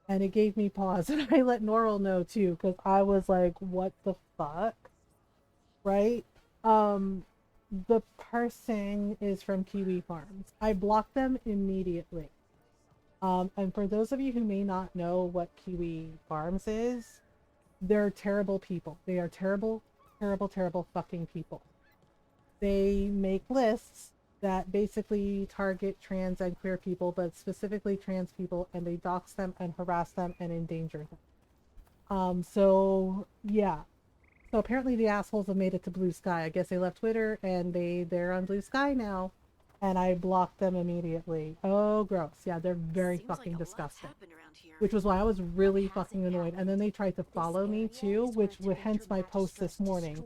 and it gave me pause, and I let Norrell know too, because I was like, what the fuck? Right? The person is from Kiwi Farms. I blocked them immediately. And for those of you who may not know what Kiwi Farms is, they're terrible people. They are terrible, terrible, terrible fucking people. They make lists that basically target trans and queer people, but specifically trans people, and they dox them and harass them and endanger them. So yeah. So apparently the assholes have made it to Blue Sky. I guess they left Twitter and they're on Blue Sky now. And I blocked them immediately. Oh, gross. Yeah, they're very fucking disgusting. Which was why I was really fucking annoyed. And then they tried to follow me too, which would hence my post this morning.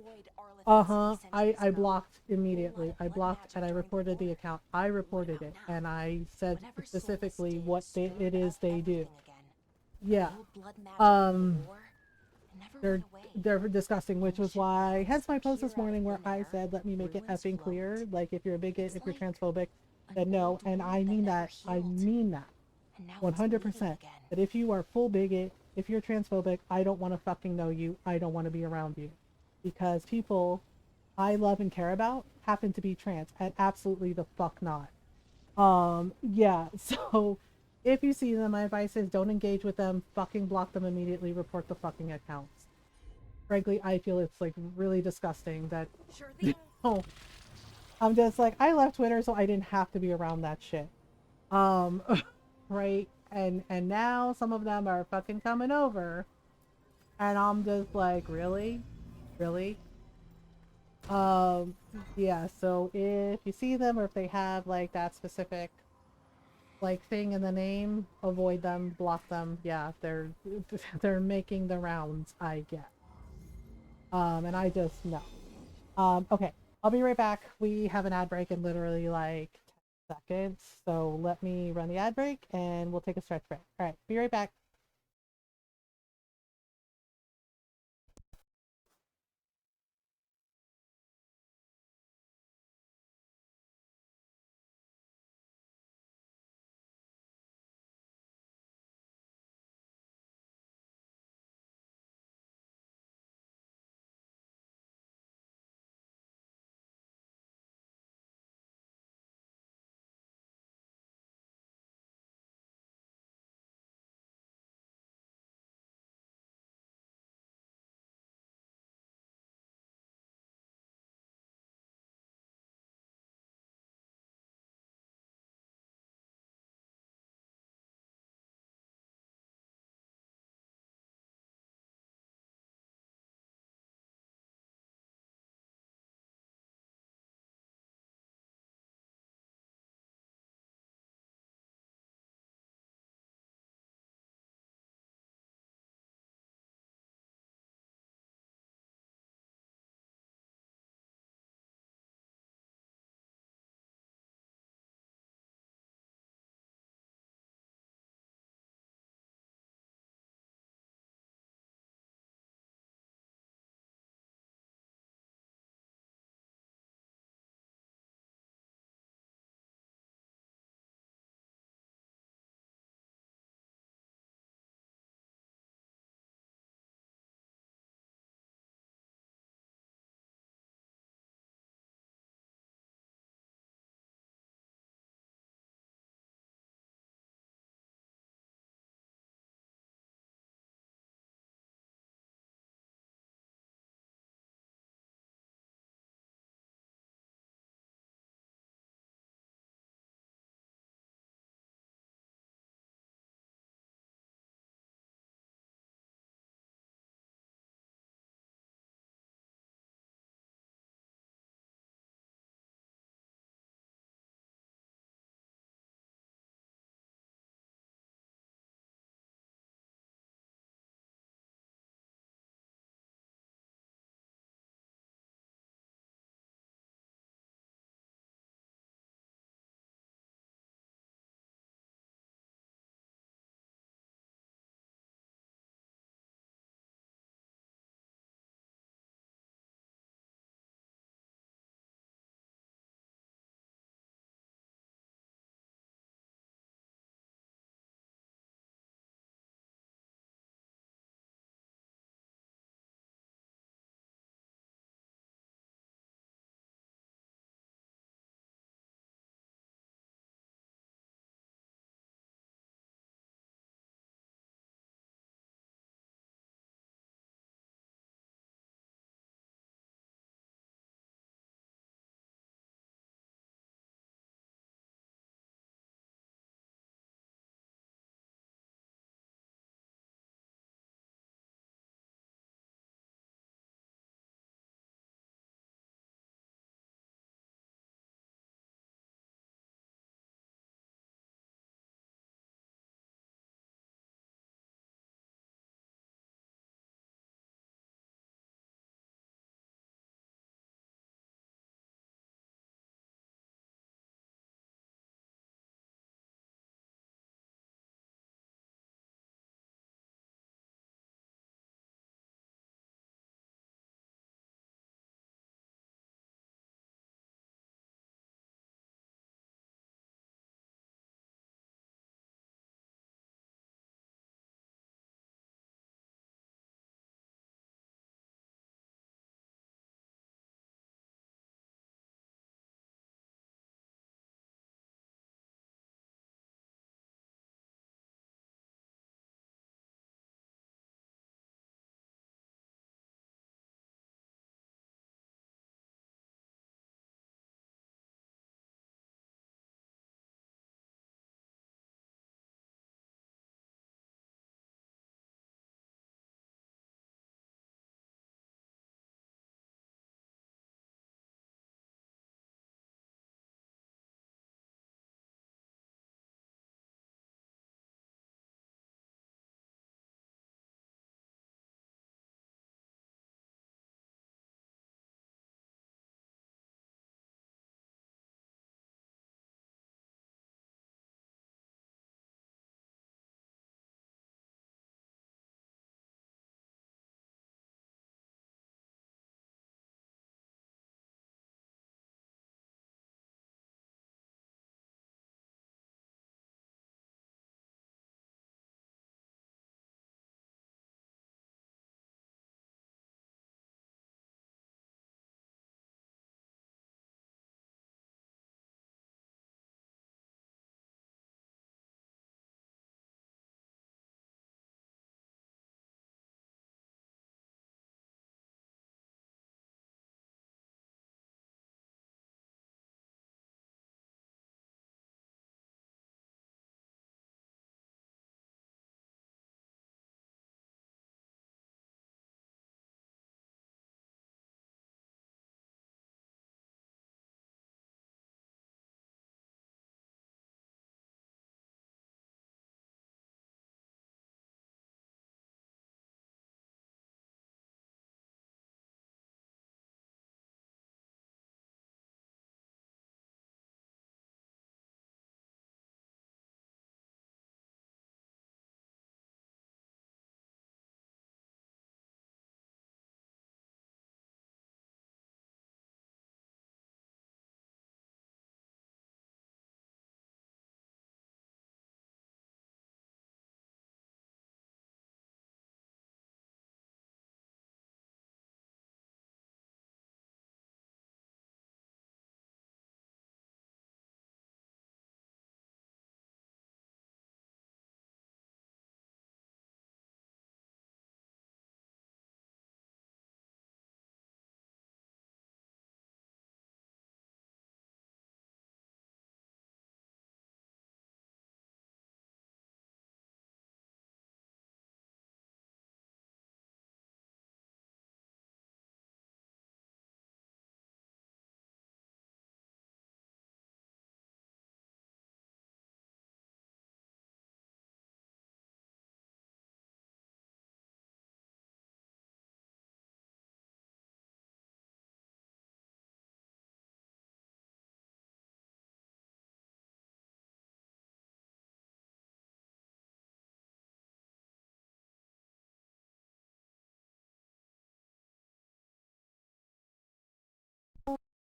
I blocked immediately. I blocked and I reported the account. I reported it and I said specifically what it is they do. Yeah. They're disgusting, which was why hence my post this morning where I said, let me make it effing clear, like, if you're a bigot, if you're transphobic, then no. And I mean that 100%, that if you are full bigot, if you're transphobic, I don't want to fucking know you. I don't want to be around you, because people I love and care about happen to be trans, and absolutely the fuck not. Yeah, so if you see them, my advice is don't engage with them, fucking block them immediately, report the fucking accounts. Frankly, I feel it's like really disgusting that oh, I'm just like, I left Twitter so I didn't have to be around that shit. Right? And now some of them are fucking coming over and I'm just like, really? Really? Yeah, so if you see them or if they have like that specific like thing in the name, avoid them, block them. Yeah, they're making the rounds, I guess. And I just no. Okay. I'll be right back. We have an ad break in literally like 10 seconds. So let me run the ad break and we'll take a stretch break. All right, be right back.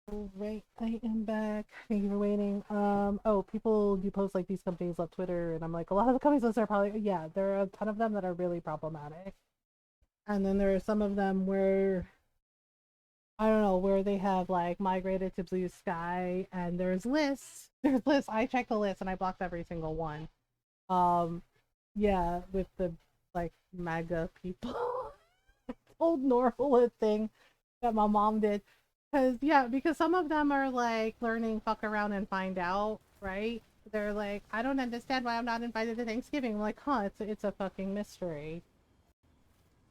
Right, I am back. Thank you for waiting. Oh, people do post like these companies love Twitter, and I'm like, a lot of the companies list are probably, yeah, there are a ton of them that are really problematic, and then there are some of them where I don't know where they have like migrated to blue sky, and there's lists. There's lists. I checked the list and I blocked every single one. Um, yeah, with the like MAGA people. Old Norwood thing that my mom did. Cause yeah, because some of them are like learning fuck around and find out, right? They're like, I don't understand why I'm not invited to Thanksgiving. I'm like, huh, it's a fucking mystery.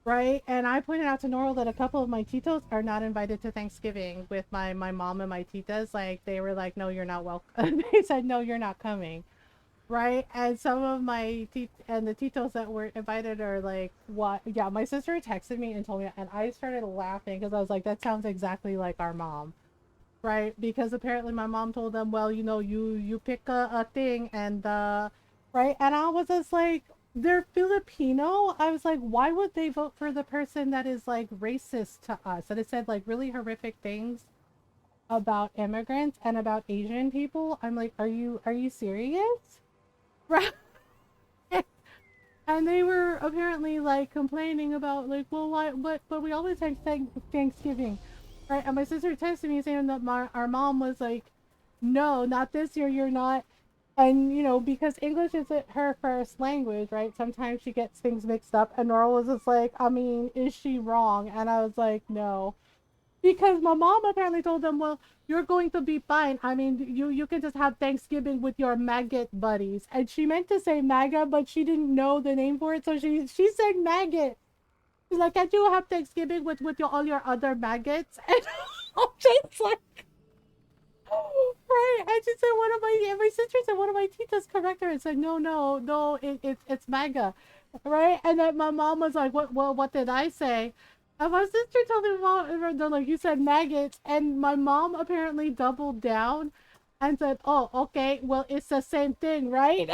Right? And I pointed out to Norwell that a couple of my titos are not invited to Thanksgiving with my mom and my titas. Like they were like, no, you're not welcome. They said, no, you're not coming. Right? And some of my and the titos that were invited are like, what? Yeah, my sister texted me and told me, and I started laughing because I was like, that sounds exactly like our mom, right? Because apparently my mom told them, well, you pick a thing and right, and I was just like, they're Filipino. I was like, why would they vote for the person that is like racist to us? And it said like really horrific things about immigrants and about Asian people. I'm like, are you serious? Right. And they were apparently like complaining about like, well, why? But we always have Thanksgiving, right? And my sister texted me saying that our mom was like, no, not this year. You're not. And because English isn't her first language, right? Sometimes she gets things mixed up. And Nora was just like, I mean, is she wrong? And I was like, no. Because my mom apparently told them, well, you're going to be fine. I mean, you can just have Thanksgiving with your maggot buddies. And she meant to say MAGA, but she didn't know the name for it, so she said maggot. She's like, can't you have Thanksgiving with all your other maggots? And I'm just like, right. And she said my sister said one of my titas corrected her and said, no, it's MAGA, right? And then my mom was like, what did I say? And my sister told me, mom, they're like, you said maggots, and my mom apparently doubled down and said, oh, okay, well, it's the same thing, right?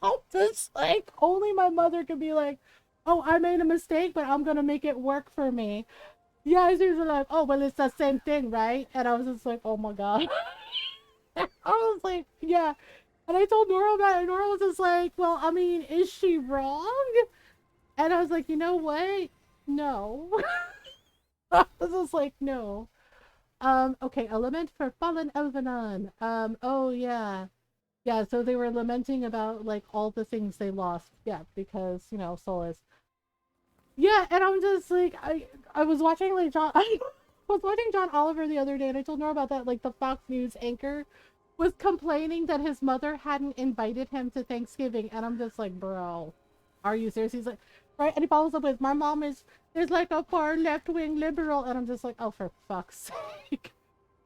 I'm just like, only my mother could be like, oh, I made a mistake, but I'm gonna make it work for me. Yeah, she was like, oh, well, it's the same thing, right? And I was just like, oh my god. I was like, yeah. And I told Nora about it, and Nora was just like, well, I mean, is she wrong? And I was like, you know what? No. I was just like, no. Okay, a lament for fallen Elvenon. Oh yeah. Yeah, so they were lamenting about like all the things they lost. Yeah, because, Solus. Yeah, and I'm just like, I was watching like I was watching John Oliver the other day, and I told Nora about that. Like the Fox News anchor was complaining that his mother hadn't invited him to Thanksgiving, and I'm just like, bro, are you serious? He's like, right, and he follows up with, my mom is like a far left wing liberal, and I'm just like, oh, for fuck's sake.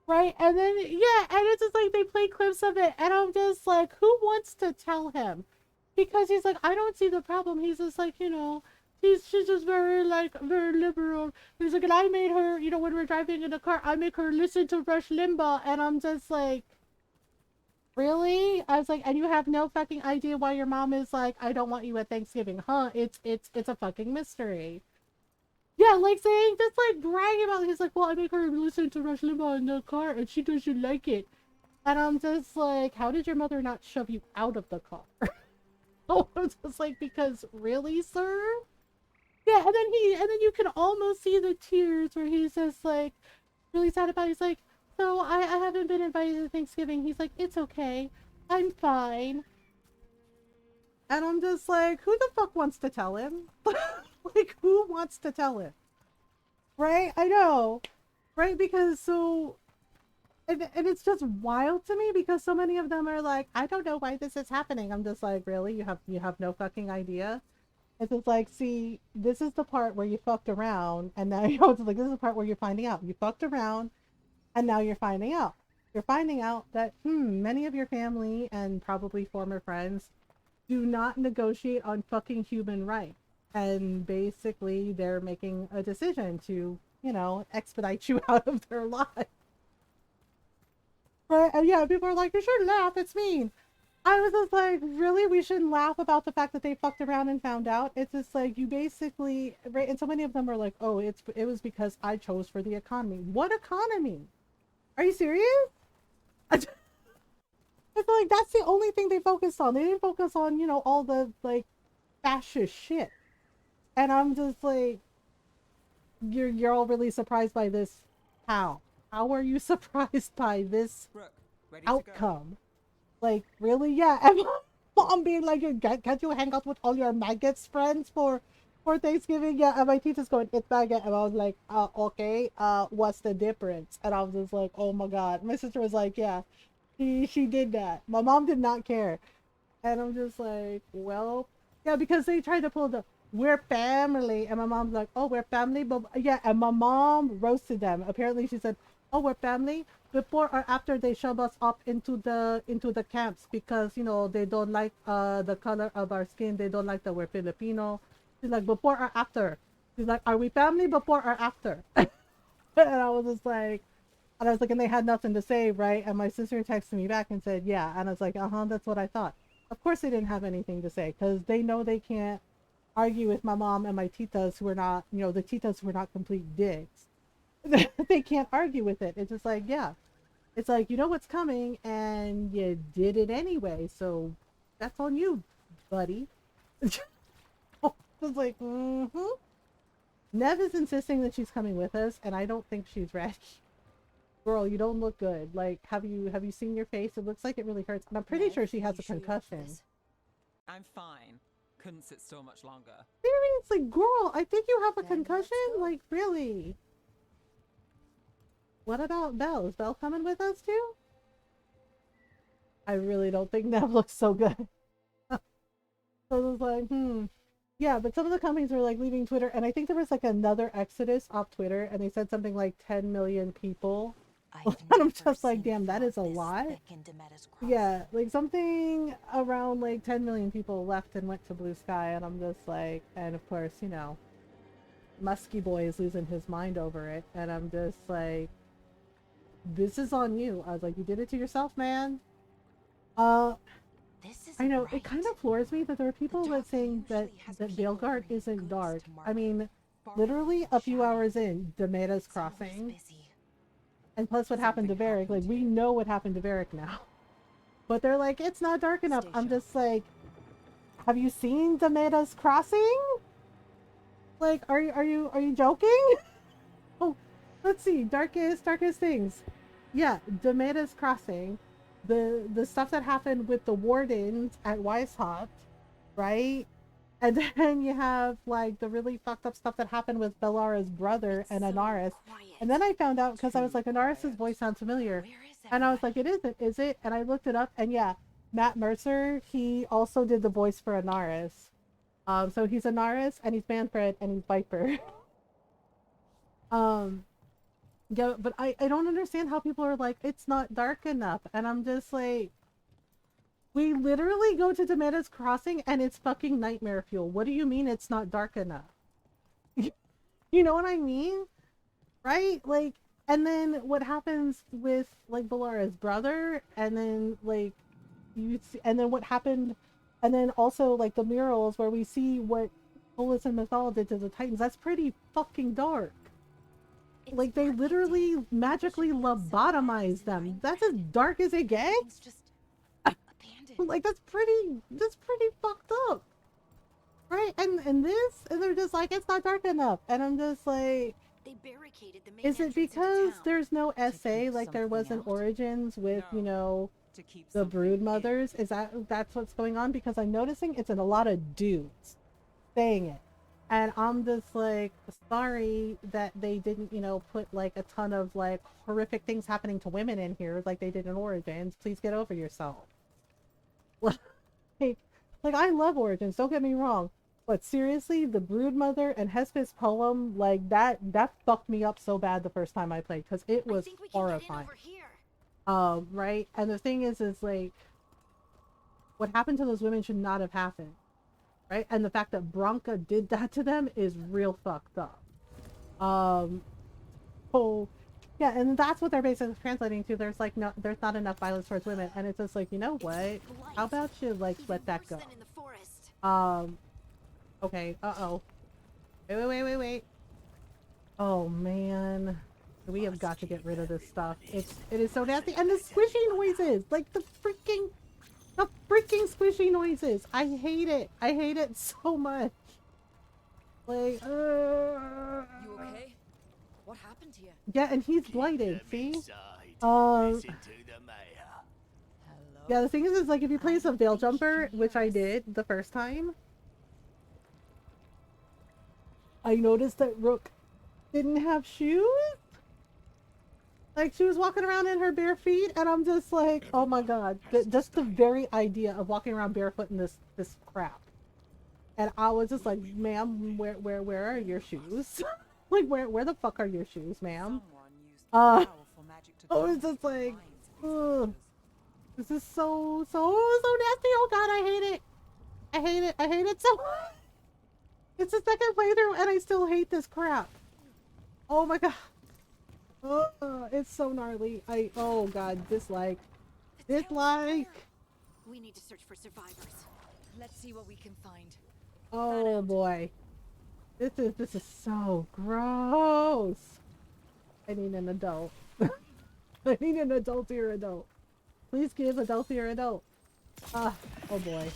Right, and then yeah, and it's just like they play clips of it, and I'm just like, who wants to tell him? Because he's like, I don't see the problem. He's just like, she's just very like very liberal. He's like, and I made her, when we're driving in the car, I make her listen to Rush Limbaugh, and I'm just like, really? I was like, and you have no fucking idea why your mom is like, I don't want you at Thanksgiving, huh? It's a fucking mystery. Yeah, like saying, just like bragging about it. He's like, well, I make her listen to Rush Limbaugh in the car, and she doesn't like it. And I'm just like, how did your mother not shove you out of the car? Oh, I'm just like, because really, sir? Yeah, and then you can almost see the tears where he's just like really sad about it. He's like, so I haven't been invited to Thanksgiving. He's like, it's okay. I'm fine. And I'm just like, who the fuck wants to tell him? Like, who wants to tell him? Right? I know. Right? Because so and it's just wild to me because so many of them are like, I don't know why this is happening. I'm just like, really? You have no fucking idea? It's just like, see, this is the part where you fucked around, and now it's like, this is the part where you're finding out. You fucked around, and now you're finding out. You're finding out that many of your family and probably former friends do not negotiate on fucking human rights. And basically they're making a decision to, expedite you out of their life. Right? And yeah, people are like, you shouldn't laugh, it's mean. I was just like, really? We shouldn't laugh about the fact that they fucked around and found out? It's just like, you basically, right? And so many of them are like, oh, it was because I chose for the economy. What economy? Are you serious? I feel like that's the only thing they focused on. They didn't focus on, you know, all the like fascist shit. And I'm just like, you're all really surprised by this. How? How are you surprised by this Brooke, ready to go? outcome? Like, really? Yeah. And mom being like, can't you hang out with all your maggots friends for Thanksgiving? Yeah. And my teacher's going, it's maggot. And I was like, okay. What's the difference? And I was just like, oh my god. My sister was like, yeah, she did that. My mom did not care. And I'm just like, well, yeah, because they tried to pull the we're family, and my mom's like, oh, we're family, but yeah, and my mom roasted them. Apparently, she said, oh, we're family before or after they shove us up into the camps because you know they don't like the color of our skin. They don't like that we're Filipino. She's like, before or after? She's like, are we family before or after? And I was just like, and I was like, and they had nothing to say, right? And my sister texted me back and said, yeah. And I was like, that's what I thought. Of course they didn't have anything to say because they know they can't argue with my mom and my titas who are not, you know, the titas who are not complete dicks. They can't argue with it. It's just like, yeah. It's like, you know what's coming and you did it anyway. So that's on you, buddy. It's like, Nev is insisting that she's coming with us and I don't think she's ready. Girl, you don't look good. Like, have you seen your face? It looks like it really hurts. And I'm pretty sure she has a concussion. I'm fine. Couldn't sit still much longer. Seriously, girl, I think you have a concussion? Like, really? What about Belle? Is Belle coming with us too? I really don't think Nev looks so good. So it was like, Yeah, but some of the companies were like leaving Twitter, and I think there was like another exodus off Twitter, and they said something like 10 million people. And I'm just like, damn, that is a lot. Yeah, like something around like 10 million people left and went to Blue Sky, and I'm just like, and of course, you know, Musky Boy is losing his mind over it, and I'm just like, this is on you. I was like, you did it to yourself, man. I know, it kind of floors me that there are people that saying that Veilguard isn't dark. I mean, literally a few hours in, Demeda's crossing. And plus what happened to Varric, like, we know what happened to Varric now. But they're like, it's not dark enough. I'm just like, have you seen Demeda's crossing? Like, are you joking? Oh, let's see, darkest things. Yeah, Demeda's crossing. The stuff that happened with the wardens at Weishaupt, right? And then you have like the really fucked up stuff that happened with Bellara's brother and Anaris. And then I found out because I was like, Anaris's voice sounds familiar. And I was like, it isn't, is it? And I looked it up, and yeah, Matt Mercer, he also did the voice for Anaris. So he's Anaris, and he's Manfred, and he's Viper. Yeah, but I don't understand how people are like, it's not dark enough. And I'm just like, we literally go to Demeda's Crossing and it's fucking nightmare fuel. What do you mean it's not dark enough? You know what I mean? Right? Like, and then what happens with like Bellara's brother, and then like you see, and then what happened, and then also like the murals where we see what Polis and Mythal did to the Titans. That's pretty fucking dark. Like, they literally magically lobotomized them. That's as dark as it gets. Like, that's pretty fucked up, right? And they're just like, it's not dark enough, and I'm just like, they barricaded the main is it because there's no SA like there was in out? Origins with, you know, the brood mothers? Is that's what's going on? Because I'm noticing it's in a lot of dudes saying it. And I'm just like, sorry that they didn't, you know, put like a ton of like horrific things happening to women in here like they did in Origins. Please get over yourself. Like I love Origins, don't get me wrong. But seriously, the Broodmother and Hespit's poem, like that fucked me up so bad the first time I played, because it was horrifying. Right? And the thing is like, what happened to those women should not have happened. Right? And the fact that Bronca did that to them is real fucked up. So yeah, and that's what they're basically translating to. There's like there's not enough violence towards women, and it's just like, you know what? How about you like let that go? Okay, wait. Oh man. We have got to get rid of this stuff. It is so nasty. And the squishy noises! Like the freaking squishy noises! I hate it! I hate it so much! Like, You okay? What happened here? yeah, and he's blighted, see? Listen to the mayor. Hello? Yeah, the thing is like if you play some Veil Jumper, which I did the first time, I noticed that Rook didn't have shoes. Like she was walking around in her bare feet, and I'm just like, oh my god, just the very idea of walking around barefoot in this crap. And I was just like, ma'am, where are your shoes? Like where the fuck are your shoes, ma'am? I was just like, ugh. This is so nasty. Oh god, I hate it. I hate it. I hate it so much. It's the second playthrough and I still hate this crap. Oh my god. It's so gnarly. Oh god, dislike. Dislike. We need to search for survivors. Let's see what we can find. Oh boy. This is so gross. I need an adult. I need an adultier adult. Please give adultier adult. Oh boy.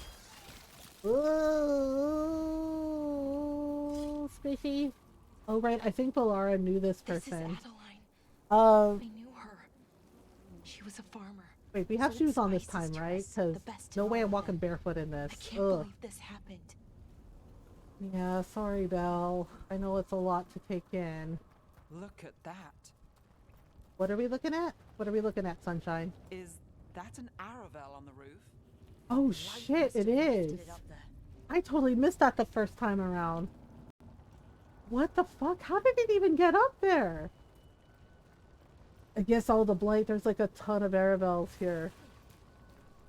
Ooh, squishy. Oh right, I think Valara knew this person. This is Adeline. I knew her. She was a farmer. Wait, we have So shoes it's on this spices time, to right? us, the Because best no way I'm environment. walking barefoot in this. I can't believe this happened. Yeah, sorry, Belle. I know it's a lot to take in. Look at that. What are we looking at? What are we looking at, Sunshine? Is that an Aravel on the roof? Oh shit, it is. I totally missed that the first time around. What the fuck? How did it even get up there? I guess all the blight, there's like a ton of Aravels here.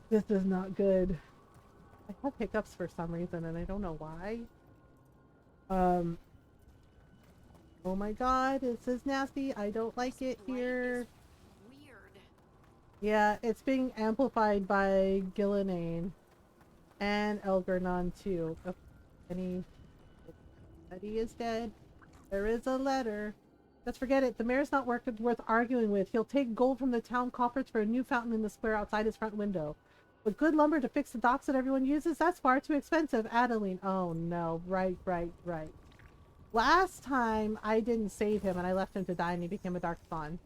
This is not good. I have hiccups for some reason and I don't know why. Oh my god, this is nasty. I don't like it here. Weird. Yeah, it's being amplified by Gillinane and Elgernon too. Oh, Eddie is dead. There is a letter. Just forget it. The mayor's not worth arguing with. He'll take gold from the town coffers for a new fountain in the square outside his front window. But good lumber to fix the docks that everyone uses, that's far too expensive. Adeline. Oh no. Right. Last time I didn't save him and I left him to die and he became a dark spawn.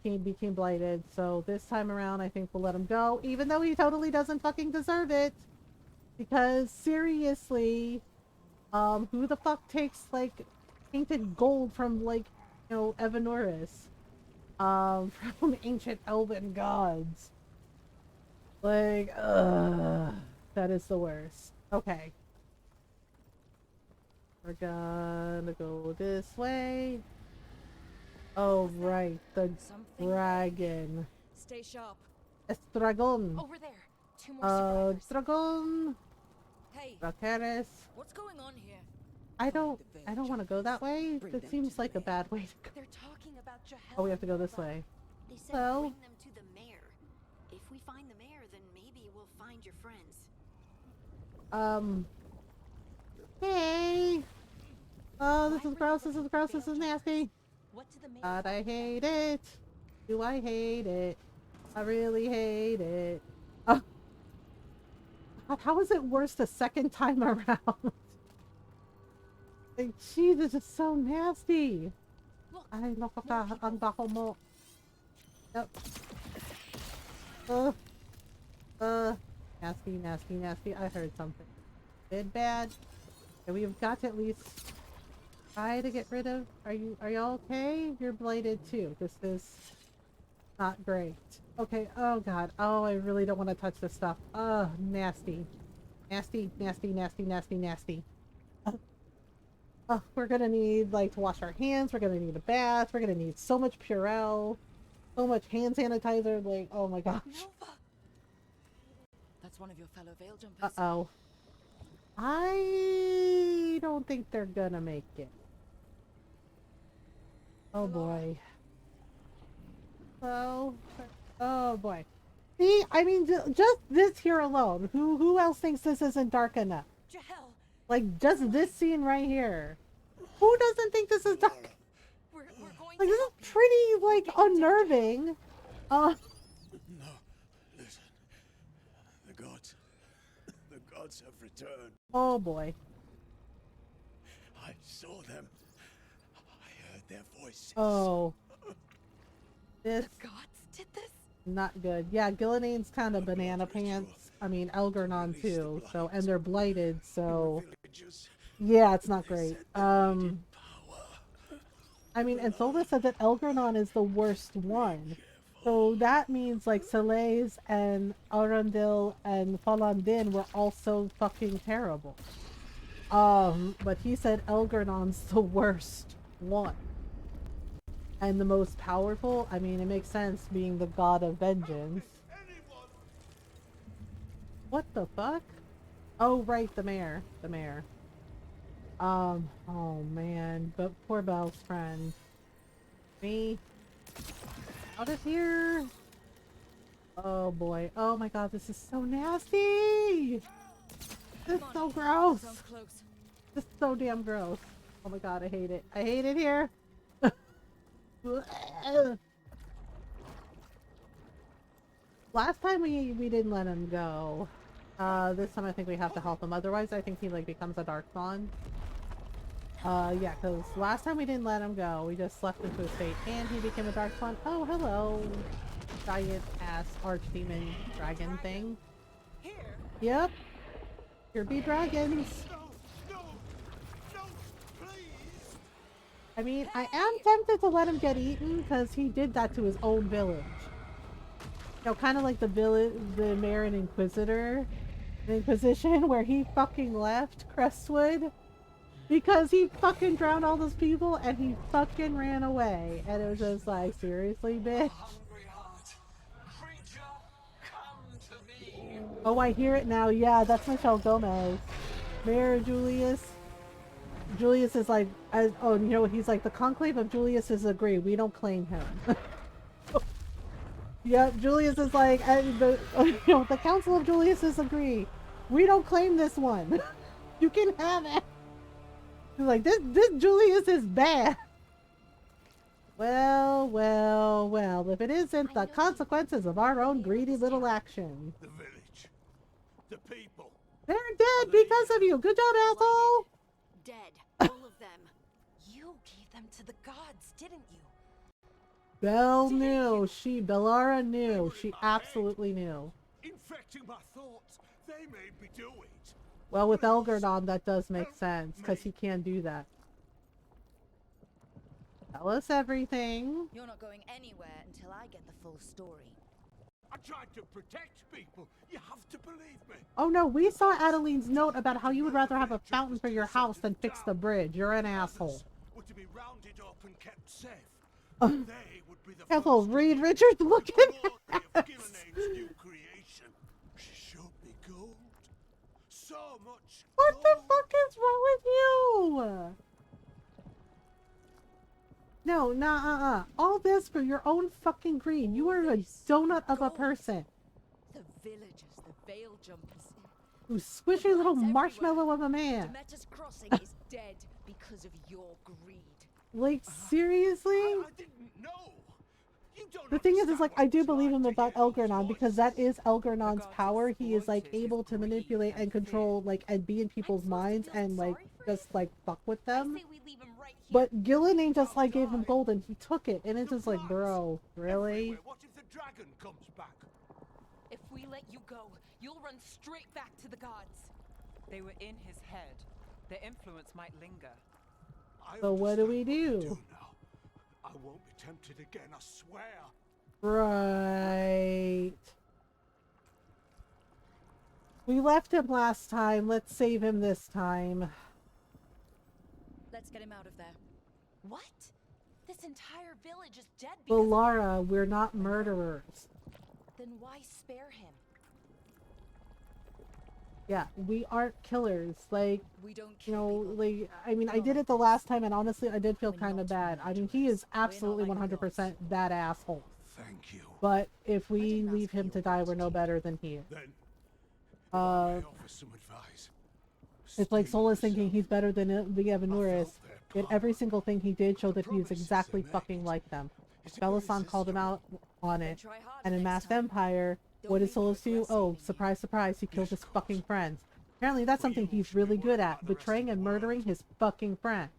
He became blighted. So this time around I think we'll let him go. Even though he totally doesn't fucking deserve it. Because seriously, who the fuck takes like painted gold from like, you know, Evanuris? From ancient elven gods. Like, that is the worst. Okay. We're gonna go this way. Oh, right. The dragon. Stay sharp. Estragon. Over there. 2 more survivors. Dragon. Hey, Rakeres. what's going on here? I don't want to go that way. It seems like a bad way to go. They're talking about Jahel. Oh, we have to go this way. They said Well. bring them to the mayor. If we find the mayor, then maybe we'll find your friends. Hey. Oh, this is gross. This is gross. This is nasty. What do the mayor God, I find? hate it. Do I hate it? I really hate it. God, how is it worse the second time around? Like, jeez, this is so nasty. Look, Ay, loko ka. more people. Ang baho mo. Yep. Nasty. I heard something. Good, bad. And we've got to at least try to get rid of. Are y'all okay? You're blighted too. This is not great. Okay. Oh god. Oh, I really don't want to touch this stuff. Oh, nasty. Nasty. Oh, we're gonna need like to wash our hands. We're gonna need a bath. We're gonna need so much Purell, so much hand sanitizer. Like, oh my gosh. Nova! That's one of your fellow Veil Jumpers. Uh-oh. I don't think they're gonna make it. Oh boy. Oh boy. See, I mean, just this here alone. Who else thinks this isn't dark enough? Jahel! Like, just this scene right here. Who doesn't think this is dark? We're going Like, this is pretty, like, unnerving. No, listen. The gods have returned. Oh boy. I saw them. I heard their voices. Oh. This Gods did this? not good. Yeah, Gillian's kind of banana pants. I mean, Elgernon too. So, and they're blighted, so yeah, it's not great. I mean, and Solda said that Elgernon is the worst one. So that means like Soleil's and Arundel and Falandin were also fucking terrible. But he said Elgernon's the worst one. And the most powerful. I mean, it makes sense being the god of vengeance. What the fuck? Oh, right, the mayor. The mayor. Oh man. But poor Belle's friend. Me. Out of here. Oh boy. Oh my god, this is so nasty. This is so gross. This is so damn gross. Oh my god, I hate it. I hate it here. Last time we didn't let him go. This time I think we have to help him. Otherwise, I think he like becomes a Darkspawn. Yeah, because last time we didn't let him go. We just left him to his fate, and he became a Darkspawn. Oh, hello, giant ass archdemon dragon thing. Yep, here be dragons. I mean, I am tempted to let him get eaten because he did that to his own village. You know, kind of like the mayor and Inquisitor, the Inquisition, where he fucking left Crestwood because he fucking drowned all those people and he fucking ran away. And it was just like, seriously, bitch? Oh, I hear it now. Yeah, that's Michelle Gomez. Mayor Julius. Julius is like, oh, you know, he's like, the conclave of Julius is agree. We don't claim him. Yep, Julius is like, the council of Julius is agree. We don't claim this one. You can have it. He's like, this Julius is bad. Well, if it isn't the consequences of our own greedy little action. The village. The people. They're dead because of you. Good job, asshole. Dead. All of them. You gave them to the gods, didn't you? Belle knew. Bellara knew. She absolutely knew. Infecting my thoughts. They made me do it. Well, with Elgernon, that does make sense, because he can do that. Tell us everything. You're not going anywhere until I get the full story. I tried to protect people. You have to believe me. Oh no, we saw Adeline's note about how you would rather have a fountain for your house than fix the bridge. You're an asshole. Were to be rounded up and kept safe. They would be the Careful, Reed Richards, look at us. new creation. She showed me gold. So much What gold. the fuck is wrong with you? No, nah, all this for your own fucking greed. You are a donut of a person. The villagers, the veil jumpers. You squishy little marshmallow of a man. Demeter's Crossing is dead because of your greed. Like, seriously? I didn't know. You don't The thing is understand like, what I it's do believe like him to about hear those Elgernon, because that voices. is Elgernon's power. He is, like, able to manipulate and control, like, and be in people's minds and, like, just, like, fuck with them. Say we leave him right here. But Gillian just, like, gave him gold and he took it. And it's just like, bro, really? Everywhere. What if the dragon comes back? If we let you go, you'll run straight back to the gods. They were in his head. Their influence might linger. I So what do we understand do? what to now. I won't be tempted again, I swear. Right. We left him last time. Let's save him this time. Let's get him out of there. What? This entire village is dead because... Well, Lara, we're not murderers. Then why spare him? Yeah, we aren't killers. Like, We don't you kill know, people. like, I mean, I did it the last time, and honestly, I did feel kind of bad. I mean, he is absolutely 100% that asshole. Thank you. But if we didn't leave ask him you to die, what we're to no do. better than he is. Then Uh, I offer some advice. It's like Steel Sola's thinking yourself. he's better than the I Evanuris. felt their In every single thing he did showed that he was exactly fucking like them. Bellasan called him out on it. And in Masked Empire, what did Solus do? Oh, surprise, surprise, he killed his fucking friends. Apparently that's something he's really good at, betraying and murdering his fucking friends.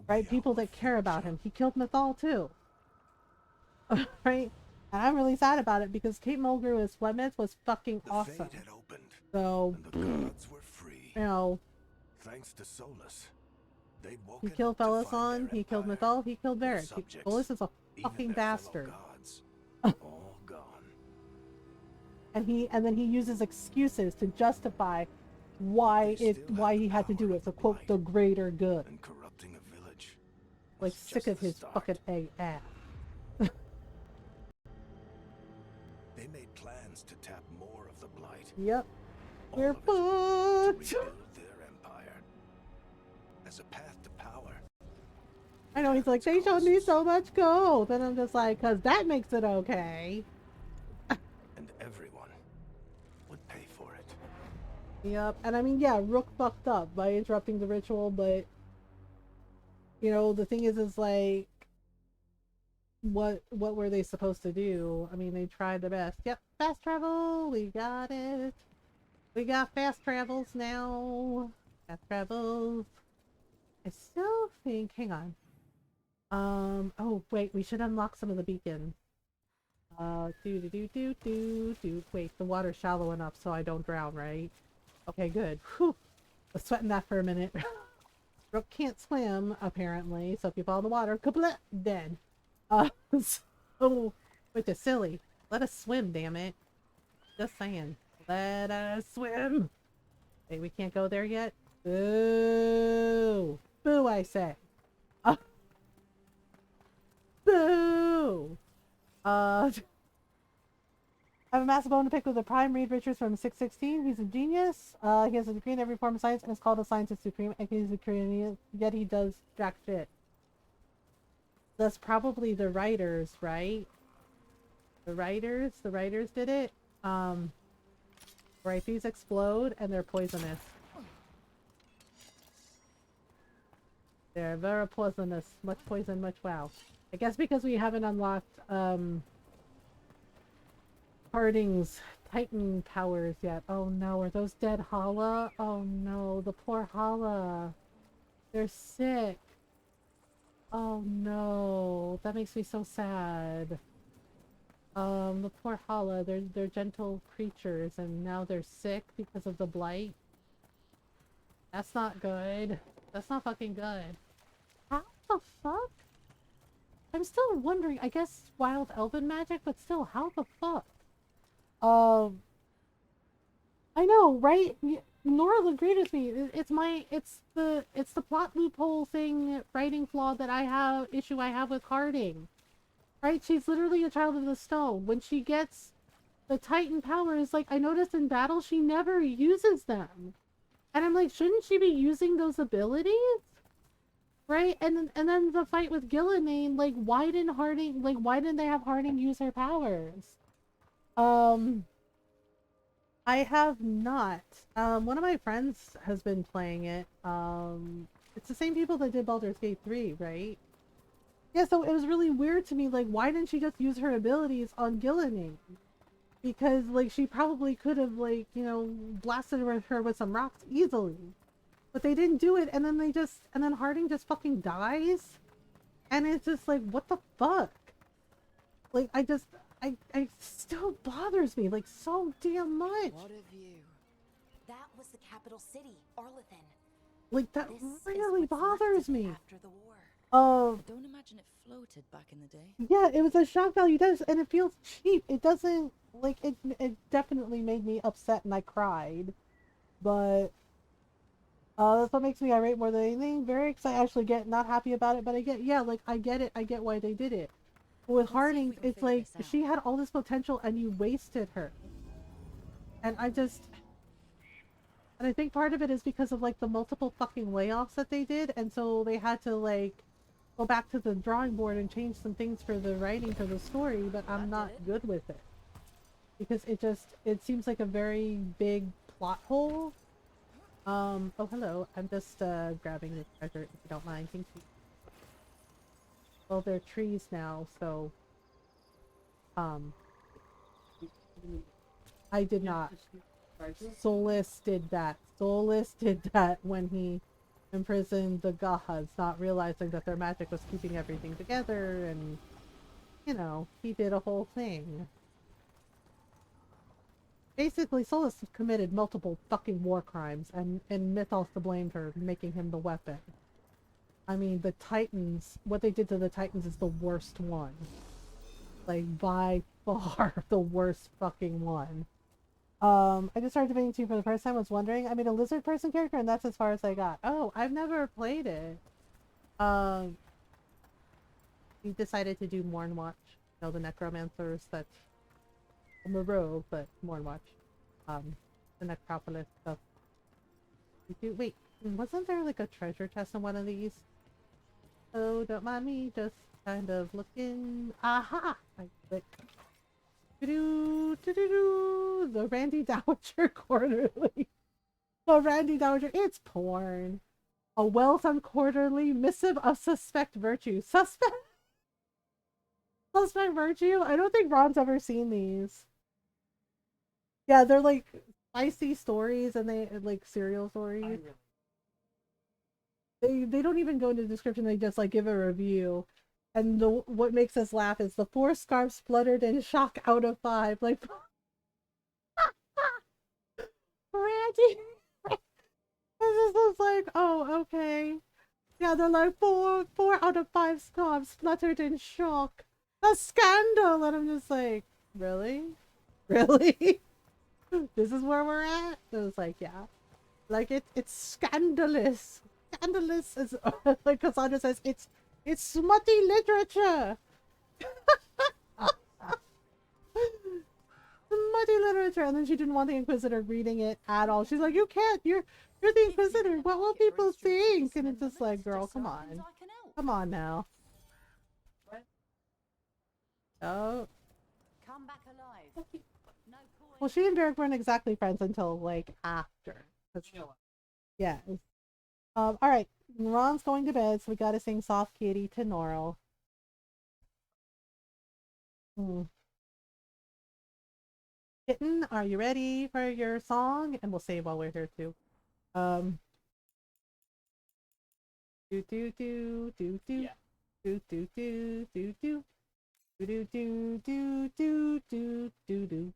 Right? People that care about him. He killed Mythal too. Right? And I'm really sad about it because Kate Mulgrew as Flemeth was fucking awesome. So, you know, thanks to Solus, he killed Bellasan, he killed Mythal, he killed Varric. Solus is a fucking bastard. All gone. And then he uses excuses to justify why he had to do it, to quote the greater good. And corrupting a village. Like sick of his fucking ass. They made plans to tap more of the blight. Yep. We're fucked. To rebuild their empire as a path to power. I know, he's like, they showed me so much gold. And I'm just like, cause that makes it okay. And everyone would pay for it. Yep. And I mean, yeah, Rook fucked up by interrupting the ritual, but you know, the thing is like, what were they supposed to do? I mean, they tried their best. Yep, fast travel, we got it. We got fast travels now. Fast travels. I still think, hang on. Oh wait, we should unlock some of the beacons. Wait, the water's shallow enough so I don't drown, right? Okay, good. Whew. I was sweating that for a minute. Rook can't swim, apparently, so if you fall in the water, kapla, dead. So, which is silly. Let us swim, damn it. Just saying. Let us swim. Wait, we can't go there yet? Boo! Boo, I say. Boo! I have a massive bone to pick with the Prime Reed Richards from 616. He's a genius. He has a degree in every form of science and is called a scientist supreme. And he's a Korean, yet he does jack shit. That's probably the writers, right? The writers did it. Right, these explode and they're poisonous. They're very poisonous. Much poison, much wow. I guess because we haven't unlocked Harding's Titan powers yet. Oh no, are those dead Hala? Oh no, the poor Hala. They're sick. Oh no, that makes me so sad. The poor Hala, they're gentle creatures and now they're sick because of the blight. That's not good. That's not fucking good. How the fuck? I'm still wondering, I guess wild elven magic, but still, how the fuck? I know, right? Nora agreed with me. It's the plot loophole thing, writing flaw that I have with Harding. Right? She's literally a child of the stone. When she gets the Titan powers, like I noticed in battle, she never uses them. And I'm like, shouldn't she be using those abilities? Right? And then the fight with Gillenane, like why didn't they have Harding use her powers? I have not. One of my friends has been playing it. It's the same people that did Baldur's Gate 3, right? Yeah, so it was really weird to me, like, why didn't she just use her abilities on Gillenane? Because, like, she probably could have, like, you know, blasted her with some rocks easily. But they didn't do it, and then Harding just fucking dies? And it's just like, what the fuck? Like, I still bothers me, like, so damn much. What a view. That was the capital city, Arlathan. Like, that This really is what's bothers left of it me. after the war. I don't imagine it floated back in the day. Yeah, it was a shock value, and it feels cheap. It doesn't, like, it definitely made me upset and I cried. But, that's what makes me irate more than anything. Very excited, actually not happy about it, but I get it, I get why they did it. But with Harding, it's like, she had all this potential and you wasted her. And I think part of it is because of, like, the multiple fucking layoffs that they did, and so they had to, like, go back to the drawing board and change some things for the writing for the story, but I'm not good with it. Because it seems like a very big plot hole. Oh hello. I'm just grabbing the treasure if you don't mind. Thank you. Well, they're trees now, so um I did not. Solus did that. Solus did that when he imprisoned the Gahas, not realizing that their magic was keeping everything together, and you know, he did a whole thing. Basically, Solus committed multiple fucking war crimes, and Mythos blamed her, making him the weapon. I mean, the Titans, what they did to the Titans is the worst one. Like, by far, the worst fucking one. I just started debating 2 for the first time. I was wondering. I made a lizard person character, and that's as far as I got. Oh, I've never played it. We decided to do Morn Watch. You know, the necromancers that I'm a rogue, but Morn Watch. The necropolis stuff. Wait, wasn't there like a treasure chest in one of these? Oh, don't mind me, just kind of looking. Aha! I click. The Randy Dowager Quarterly. The Randy Dowager. It's porn. A well-thumbed quarterly missive of suspect virtue. Suspect virtue? I don't think Ron's ever seen these. Yeah, they're like spicy stories, and they like serial stories. They don't even go into the description, they just like give a review. And what makes us laugh is the 4 scarves spluttered in shock out of 5. Like Randy. This is like, oh, okay. Yeah, they're like 4 out of 5 scarves spluttered in shock. A scandal! And I'm just like, really? Really? This is where we're at? It was like, yeah. Like it's scandalous. Scandalous is like Cassandra says, it's smutty literature. Smutty literature. And then she didn't want the Inquisitor reading it at all. She's like, you can't, you're the Inquisitor. What will people think? And it's just like, girl, come on. Come on now. Oh. Come back alive. No point. Well, she and Derek weren't exactly friends until like after. Yeah. Alright. Ron's going to bed, so we gotta sing Soft Kitty to Norl. Kitten, are you ready for your song? And we'll save while we're here too. Do do do do do. Yeah. Do do do do do. Do do do do do do do do.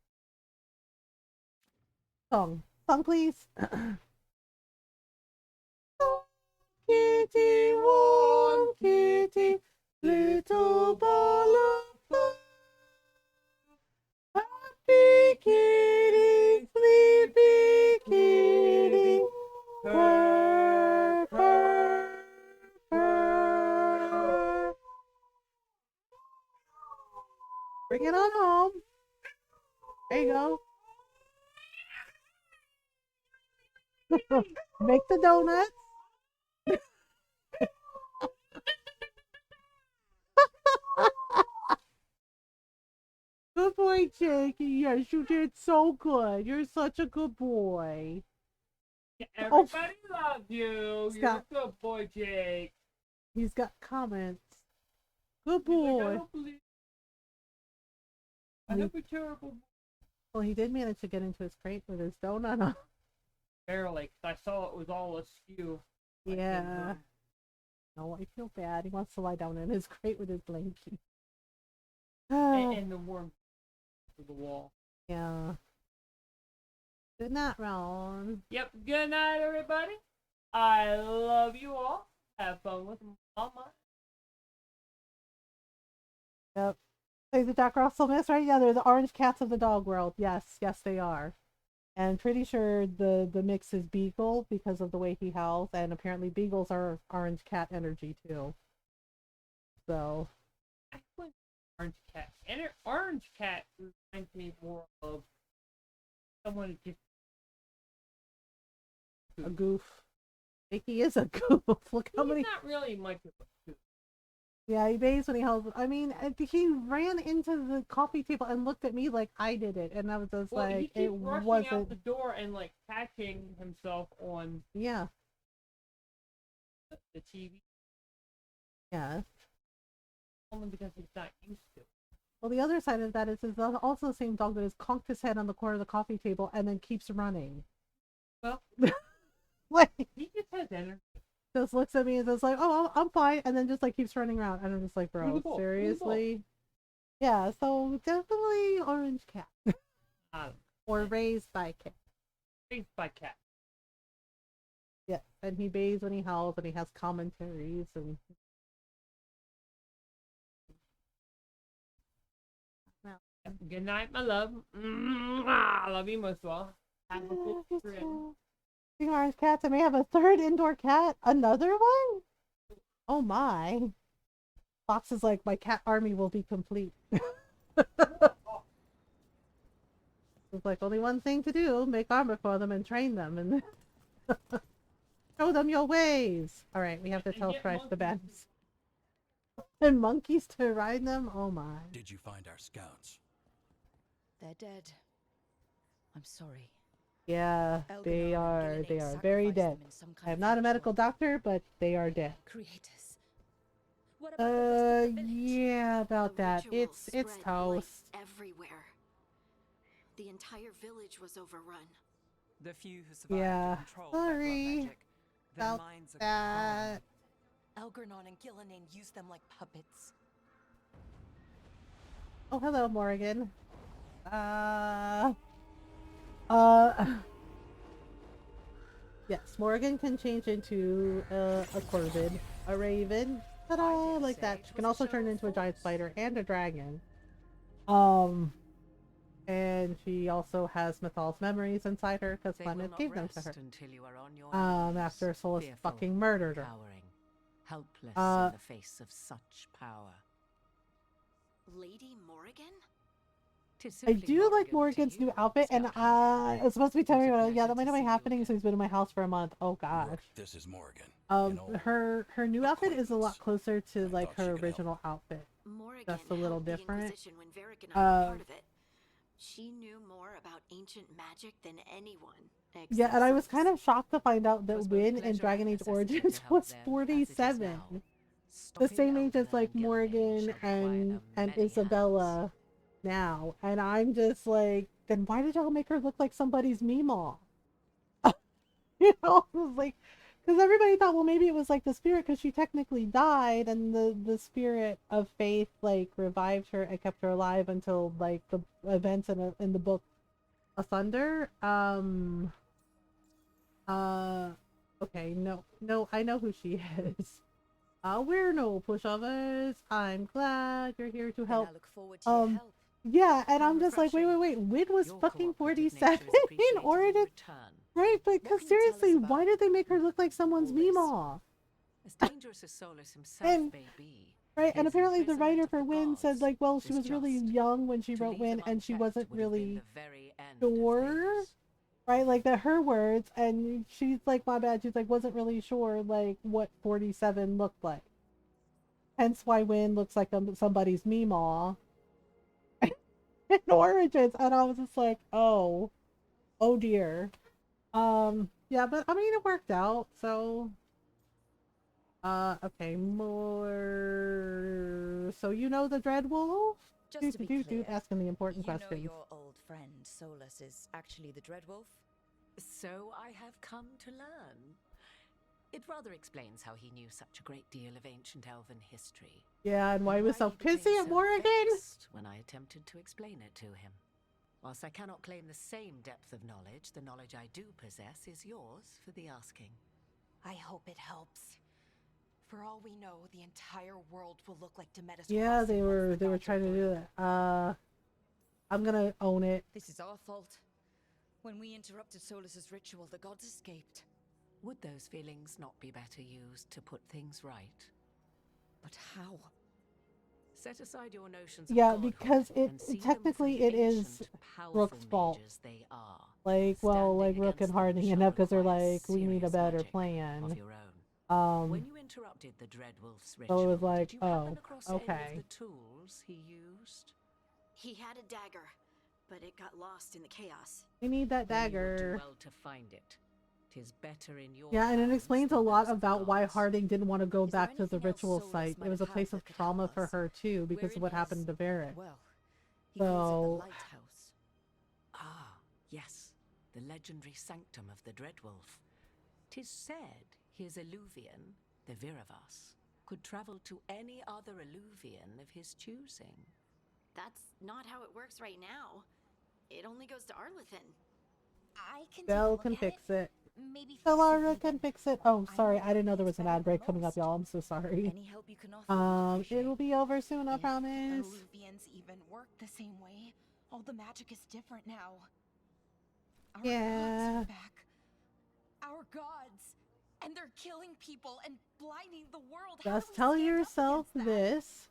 Song. Song please. Kitty, warm kitty, little ball of fun. Happy kitty, sleepy kitty, purr, purr, purr. Bring it on home. There you go. Make the donuts. Good boy, Jake. Yes, you did so good. You're such a good boy. Everybody loves you. You're a good boy, Jake. He's got comments. Good boy. I hope you're terrible. Well, he did manage to get into his crate with his donut on. Barely, because I saw it was all askew. Yeah. No, I feel bad. He wants to lie down in his crate with his blankie. And the warm to the wall. Yeah. Good night, Ron. Yep, good night, everybody. I love you all. Have fun with Mama. Yep. Say the Jack Russell Miss, right? Yeah, they're the orange cats of the dog world. Yes, yes, they are. And pretty sure the mix is Beagle because of the way he howls, and apparently Beagles are orange cat energy too. So. I went orange cat. And an orange cat reminds me more of someone just a goof. Mickey is a goof. Look how many. He's not really much of a goof. Yeah, he bathes when he holds. I mean, he ran into the coffee table and looked at me like I did it, and I was just Well, he like, keeps it rushing out wasn't. the door and like catching himself on Yeah, the TV yeah. only because he's not used to it. Well, the other side of that is also the same dog that has conked his head on the corner of the coffee table and then keeps running. Well, Like, he just has energy. just looks at me and says like, "Oh, I'm fine," and then just like keeps running around, and I'm just like, "Bro, Who's seriously?" Yeah, so definitely orange cat or raised by cat. Raised by cat. Yeah, and he bathes when he howls, and he has commentaries and. Good night, my love. I love you most of all. Have a good dream. Speaking of orange cats, I may have a third indoor cat. Another one? Oh my. Fox is like, my cat army will be complete. It's like only one thing to do: make armor for them and train them, and show them your ways. All right, we have to tell Thrice the bands and monkeys to ride them. Oh my! Did you find our scouts? They're dead. I'm sorry. Yeah, they are. They are very dead. I am not a medical doctor, but they are dead. Creators. What about the rest of the village? Yeah, about that. It's toast. Everywhere. The entire village was overrun. The few who survived Yeah, are controlled by blood sorry magic. Their about minds are that. Algernon and Gillinan use them like puppets. Oh, hello, Morgan. Uh. Yes, Morgan can change into a corvid, a raven. Ta-da! Like that. She can also turn into a giant spider and a dragon. And she also has Mythal's memories inside her because Clement gave them to her. After Solus fucking murdered her. Cowering, helpless in the face of such power. Lady Morrigan? I do like Morgan's new outfit, and I was supposed to be telling you, yeah, that might not be happening, so he's been in my house for a month. Oh gosh. This is Morgan. Her new outfit is a lot closer to like her original outfit. That's a little different. Part of it. She knew more about ancient magic than anyone. Yeah, and I was kind of shocked to find out that Wynn in Dragon Age Origins was 47. The same age as like Morgan and Isabella now. And I'm just like, then why did y'all make her look like somebody's Meemaw? You know, it was like, because everybody thought, well, maybe it was like the spirit because she technically died, and the spirit of faith like revived her and kept her alive until like the events in the book Asunder. Okay, no, I know who she is. We're no pushovers. I'm glad you're here to help. I look forward to your help. Yeah, and I'm just like, wait. Wynn was fucking 47 in Origins. Right, but because seriously, why did they make her look like someone's Meemaw? As dangerous as Solus himself may be. Right, and apparently the writer for Wynn said, like, well, she was really young when she wrote Wynn, and she wasn't really sure. Right, like that her words, and she's like, my bad, she's like, wasn't really sure, like, what 47 looked like. Hence why Wynn looks like somebody's Meemaw in Origins, and I was just like, oh dear. Yeah, but I mean, it worked out, so. Okay, more. So you know the Dreadwolf? Just to be clear, asking the important questions. You know your old friend Solus is actually the Dreadwolf? So I have come to learn. It rather explains how he knew such a great deal of ancient elven history. Yeah, and why he was so pissy at Morrigan? When I attempted to explain it to him. Whilst I cannot claim the same depth of knowledge, the knowledge I do possess is yours for the asking. I hope it helps. For all we know, the entire world will look like Demeter's. Yeah, they were trying to do that. I'm gonna own it. This is our fault. When we interrupted Solus's ritual, the gods escaped. Would those feelings not be better used to put things right? But how? Set aside your notions. Yeah, because technically it is Rook's fault. They are. Like, well, like Rook and Harding end up because they're like, we need a better plan. When you interrupted the Dreadwolf's So ritual, it was like, did you happen oh, across any okay. of the tools he used? He had a dagger, but it got lost in the chaos. We need that Then you would do dagger. well to find it. 'Tis better in your Yeah, and it hands explains a than lot those of the about why gods. Harding didn't want to go Is there back to the anything else ritual Solus site. might It was have a place that of could help trauma for us? her too, We're because of in what his- happened to Varric. Well, he calls it So the lighthouse. Ah, yes, the legendary sanctum of the Dreadwolf. 'Tis said his Illuvian, the Viravas, could travel to any other Illuvian of his choosing. That's not how it works right now. It only goes to Arlethan. I can take a Belle look can at fix it. Maybe Bellaria fix it can even. fix it. Oh, I sorry, know I didn't know there was an it's ad break better than coming up, most. y'all. I'm so sorry. Any help you can offer, we'd appreciate. It'll be over soon, I If promise. Illuvians even work the same way, all the magic is different now. Our Yeah. gods are back. Our gods. And they're killing people and blinding the world. How do Just we tell stand up yourself against that? this.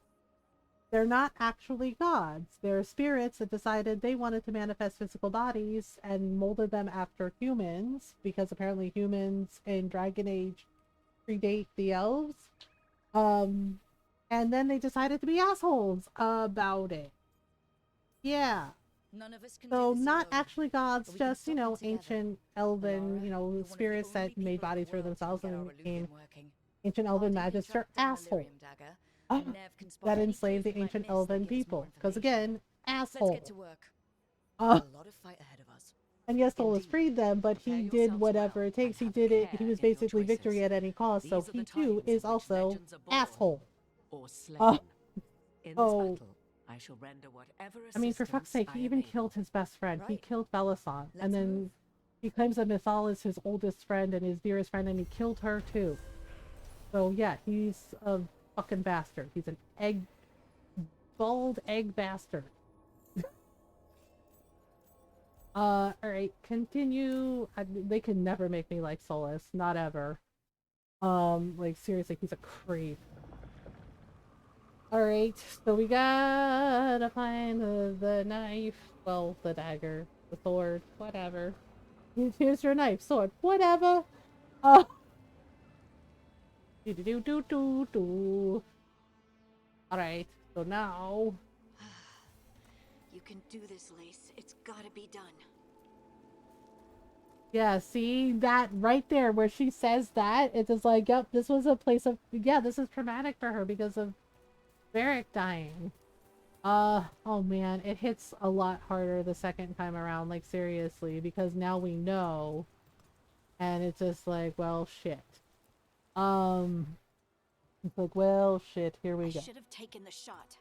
They're not actually gods. They're spirits that decided they wanted to manifest physical bodies and molded them after humans, because apparently humans in Dragon Age predate the elves. And then they decided to be assholes about it. Yeah. None of us can So do this not alone, actually gods, but we can just, you stop them know, together. ancient elven, Alara, you know, you're one of the spirits only that made people in the bodies for world who themselves can and get then our became Illuvian working. ancient elven Harding can magists are track down the assholes. lyrium dagger, and Nev can spot That any enslaved clues the we might ancient miss that elven give us more people. Because information. again, Let's assholes. get to work. Uh, A lot of fight ahead of us. and yes, Solus Indeed. freed them, but Prepare he did yourselves whatever well it takes. and He have did it. He care was in your basically victory choices. at any cost. So These are he the too times is in which also legends are born asshole. or slain. Uh, In this oh. battle, I shall render whatever I mean, for fuck's assistance sake, he I even am able. killed his best friend. He Right. killed Belisant. Let's And then move. he claims that Mythal is his oldest friend and his dearest friend, and he killed her too. So yeah, he's a fucking bastard. He's an bald egg bastard. Alright, continue. They can never make me like Solus. Not ever. Like, seriously, he's a creep. Alright, so we gotta find the knife. Well, the dagger. The sword. Whatever. Here's your knife, sword. Whatever. Do. Alright, so now... You can do this, Lace. It's gotta be done. Yeah, see that right there where she says that, it's just like, yep, this was a place of, yeah, this is traumatic for her because of Varric dying. Oh man, it hits a lot harder the second time around, like seriously, because now we know, and it's just like, well, shit. It's like, well, shit, here we I go. should have taken the shot.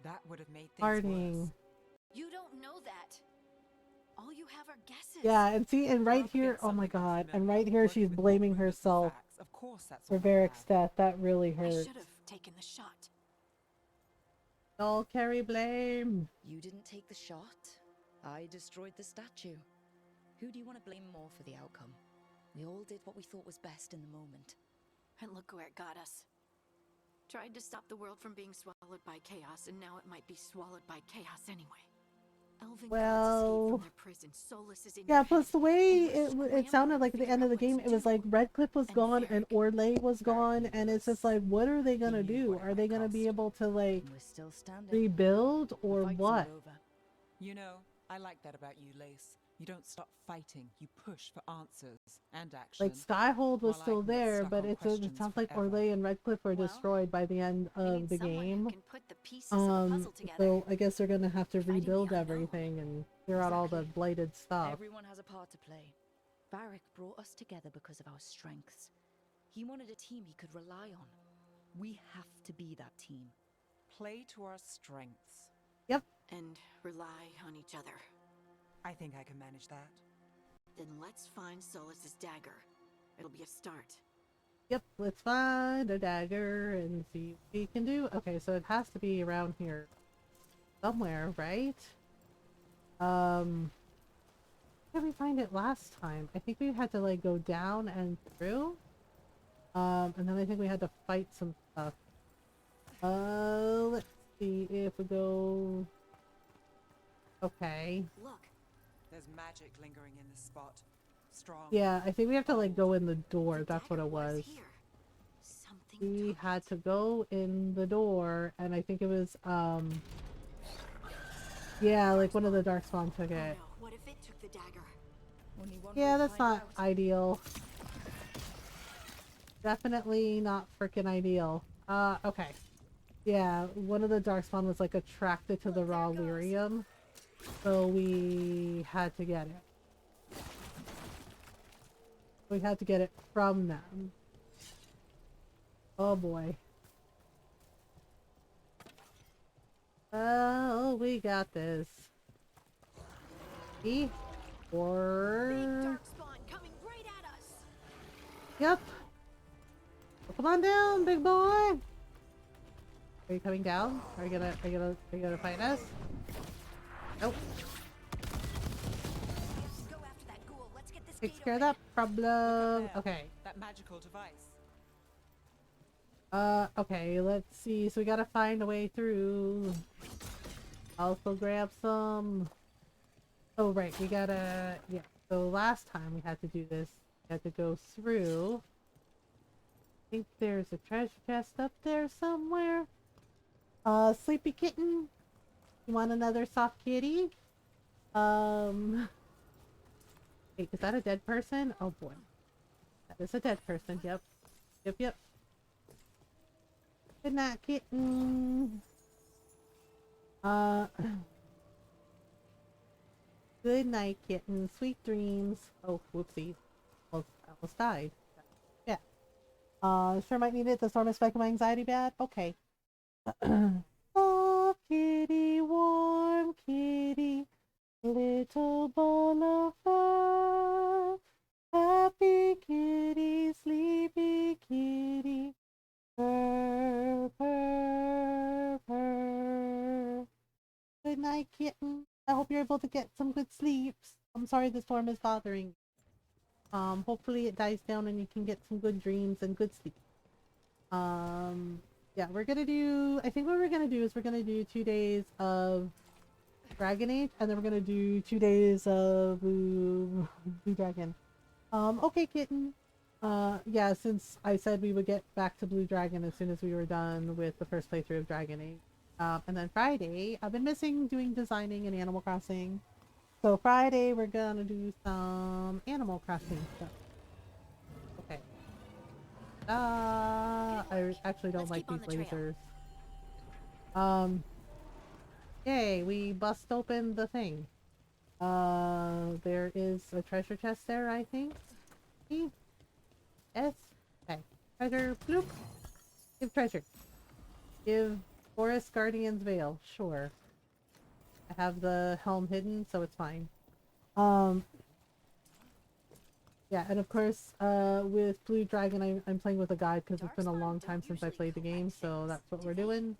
That would have made things Harding. worse. You don't know that. All you have are guesses. Yeah, and see, and right We're up here, against oh my something that's god, and familiar, right here working she's with blaming what proves the herself facts. Of course, that's for all I Varric's have. death. That really I hurts. should have taken the shot. Don't carry blame. You didn't take the shot. I destroyed the statue. Who do you want to blame more for the outcome? We all did what we thought was best in the moment. And look where it got us. Tried to stop the world from being swallowed by chaos, and now it might be swallowed by chaos anyway. Elven gods escaped from their prison. Solus is in Yeah, your plus head, the way and we're it sounded scrambling like to at the figure end of out the game, what it to was like do. Redcliffe was And gone and Orlais was gone, knew and it's this. just like, what are they gonna He knew do? what it Are they might gonna be cost. able to like We're still standing. rebuild The or fight's what? not over. You know, I like that about you, Lace. You don't stop fighting. You push for answers and action. Like Skyhold was while I still can get there, stuck but on it questions sounds like forever. Orlais and Redcliffe were Well, destroyed by the end We of need the someone who game. can put the pieces of the puzzle together. So I guess they're gonna have to We're fighting the rebuild unknown. everything and clear out all the Exactly. blighted stuff. Everyone has a part to play. Varric brought us together because of our strengths. He wanted a team he could rely on. We have to be that team. Play to our strengths. And rely on each other. I think I can manage that. Then let's find Solus's dagger. It'll be a start. Yep, let's find a dagger and see what we can do. Okay, so it has to be around here somewhere, right? Where did we find it last time? I think we had to like go down and through. And then I think we had to fight some stuff. Let's see if we go. Okay. Look, There's magic lingering in this spot. Strong. Yeah, I think we have to like go in the door. the That's what dagger it was. Here. Something we had to go in the door, and I think it was, yeah, like one of the Darkspawn took it. No, what if it took the dagger? Only one Yeah, way to that's find not out. ideal. Definitely not freaking ideal. Okay. Yeah, one of the Darkspawn was like attracted to the raw lyrium, so we had to get it. We had to get it from them. Oh boy. Oh, we got this. See? Or... Darkspawn coming right at us. Yep. Well, come on down, big boy. Are you coming down? Are you gonna fight us? Nope. Go after that ghoul. Let's get this Takes gate care of open. that problem. There, Okay. That magical device. Okay, let's see. So we gotta find a way through. Also grab some. Oh, right. We gotta, yeah. So last time we had to do this, we had to go through. I think there's a treasure chest up there somewhere. Sleepy kitten. You want another soft kitty? Wait, is that a dead person? Oh boy. That is a dead person. Yep. Yep. Good night, kitten. Good night, kitten. Sweet dreams. Oh, whoopsie. I almost died. Yeah. Sure might need it. The storm is spiking my anxiety bad. Okay. Oh, kitty, warm kitty, little ball of fur. Happy kitty, sleepy kitty, purr, purr, purr. Good night, kitten. I hope you're able to get some good sleeps. I'm sorry the storm is bothering you. Hopefully it dies down and you can get some good dreams and good sleep. Yeah, we're gonna do, I think what we're gonna do is we're gonna do 2 days of Dragon Age, and then we're gonna do 2 days of Blue Dragon. Okay, kitten. Yeah, since I said we would get back to Blue Dragon as soon as we were done with the first playthrough of Dragon Age. And then Friday, I've been missing doing designing in Animal Crossing. So Friday, we're gonna do some Animal Crossing stuff. Okay. I actually don't like these lasers. Yay, we bust open the thing. There is a treasure chest there, I think. Yes. Okay. Treasure. Bloop. Give treasure. Give Forest Guardian's Veil. Sure. I have the helm hidden, so it's fine. Yeah, and of course, with Blue Dragon, I'm playing with a guide because it's been a long time since I played the game, so that's what we're doing.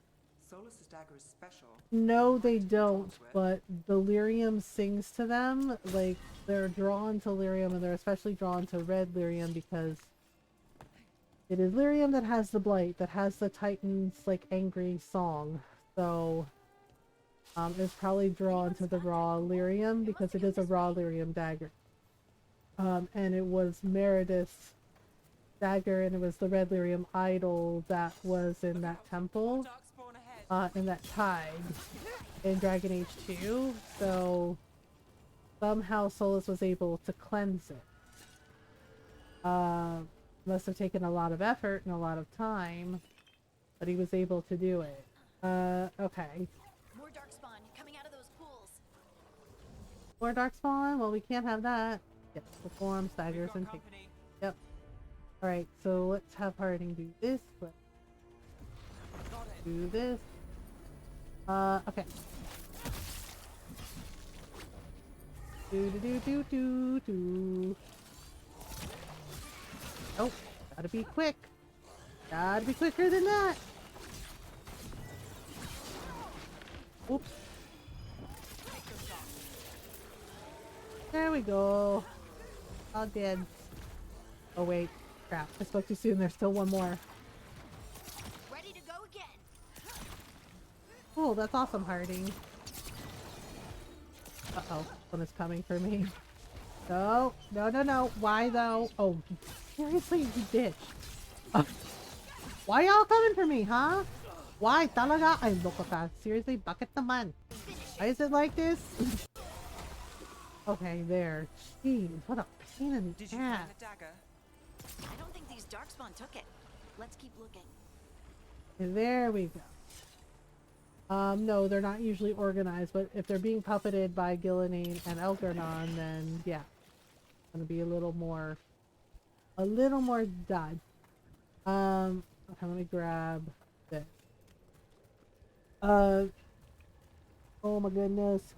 Solus's dagger is special. No, they don't, but the lyrium sings to them. Like, they're drawn to lyrium, and they're especially drawn to red lyrium because it is lyrium that has the blight, that has the Titan's, like, angry song. So, it's probably drawn to the raw lyrium because it is a raw lyrium dagger. And it was Meredith's dagger, and it was the red lyrium idol that was in that temple, in that tide in Dragon Age 2. So somehow Solus was able to cleanse it. Must have taken a lot of effort and a lot of time, but he was able to do it. Okay. More darkspawn coming out of those pools. More darkspawn? Well, we can't have that. Yep, perform, staggers, and take. Yep. Alright, so let's have Harding do this. Let's do this. Okay. Do. Oh, gotta be quick. Gotta be quicker than that. Oops. There we go. All dead. Oh wait, crap. I spoke too soon. There's still one more. Ready to go again. Cool, that's awesome, Harding. Uh-oh, one is coming for me. No. Why though? Oh, seriously, you bitch. Why y'all coming for me, huh? Why? Talaga? Ay, loko ka. Seriously? Bakit naman? Why is it like this? Okay, there. Jeez, what a pain in Did the you find ass. the dagger? I don't think these darkspawn took it. Let's keep looking. There we go. No, they're not usually organized, but if they're being puppeted by Gillenane and Elgernon, then yeah, it's gonna be a little more dodge. Okay, let me grab this. Oh my goodness.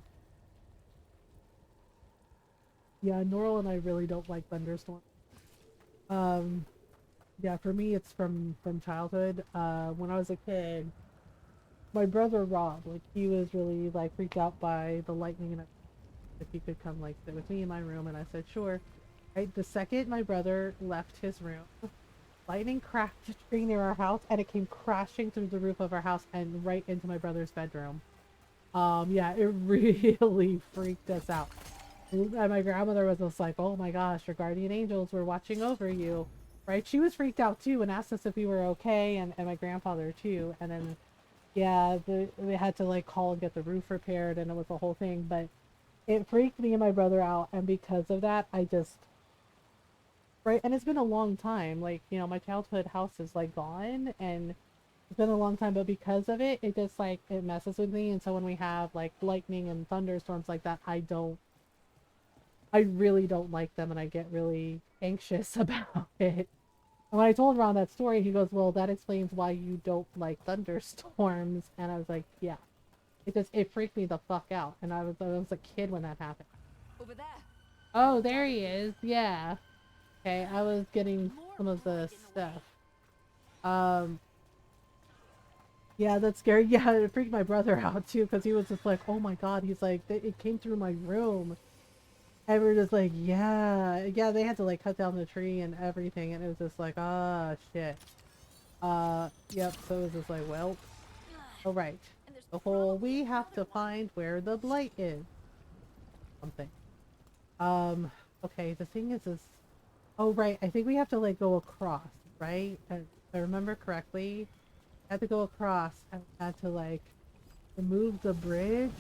Yeah, Norl and I really don't like thunderstorms. Yeah, for me it's from childhood. When I was a kid, my brother Rob, like he was really like freaked out by the lightning and if he could come like sit with me in my room, and I said sure. Right, the second my brother left his room, lightning cracked a tree near our house and it came crashing through the roof of our house and right into my brother's bedroom. Yeah, it really freaked us out. And my grandmother was just like, oh my gosh, your guardian angels were watching over you. Right? She was freaked out too and asked us if we were okay, and my grandfather too. And then, yeah, they had to like call and get the roof repaired, and it was a whole thing. But it freaked me and my brother out, and because of that, I just, right? And it's been a long time. Like, you know, my childhood house is like gone, and it's been a long time, but because of it, it just like, it messes with me. And so when we have like lightning and thunderstorms like that, I really don't like them, and I get really anxious about it. And when I told Ron that story, he goes, well, that explains why you don't like thunderstorms. And I was like, yeah. It freaked me the fuck out. And I was a kid when that happened. Over there. Oh, there he is. Yeah. Okay, I was getting some of the stuff. Yeah, that's scary. Yeah, it freaked my brother out too, because he was just like, oh my god. He's like, it came through my room. And we're just like, yeah, they had to like cut down the tree and everything, and it was just like, ah, shit. Yep, so it was just like, well, alright. The whole, we have to find where the blight is. Something. Okay, the thing is, oh right, I think we have to like go across, right? If I remember correctly, I had to go across and had to like remove the bridge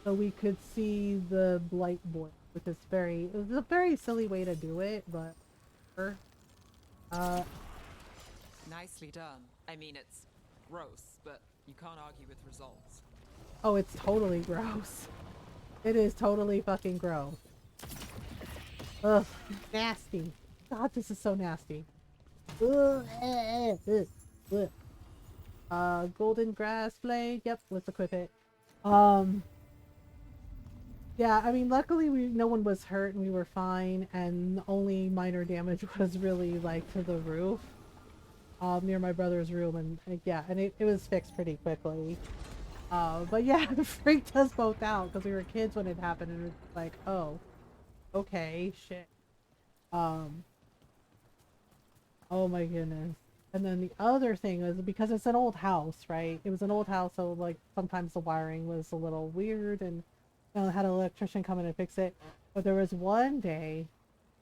so we could see the blight boy, which is it was a very silly way to do it, but Nicely done. I mean, it's gross, but you can't argue with results. oh, it's totally gross. It is totally fucking gross. Ugh, nasty. God, this is so nasty. Ugh, golden grass blade. Yep, let's equip it. Yeah, I mean, luckily no one was hurt and we were fine, and only minor damage was really like to the roof, near my brother's room, and yeah, and it was fixed pretty quickly. But yeah, it freaked us both out because we were kids when it happened, and it was like, oh, okay, shit. Oh my goodness. And then the other thing was, because it's an old house, right? It was an old house, so like sometimes the wiring was a little weird, and you know, had an electrician come in and fix it. But there was one day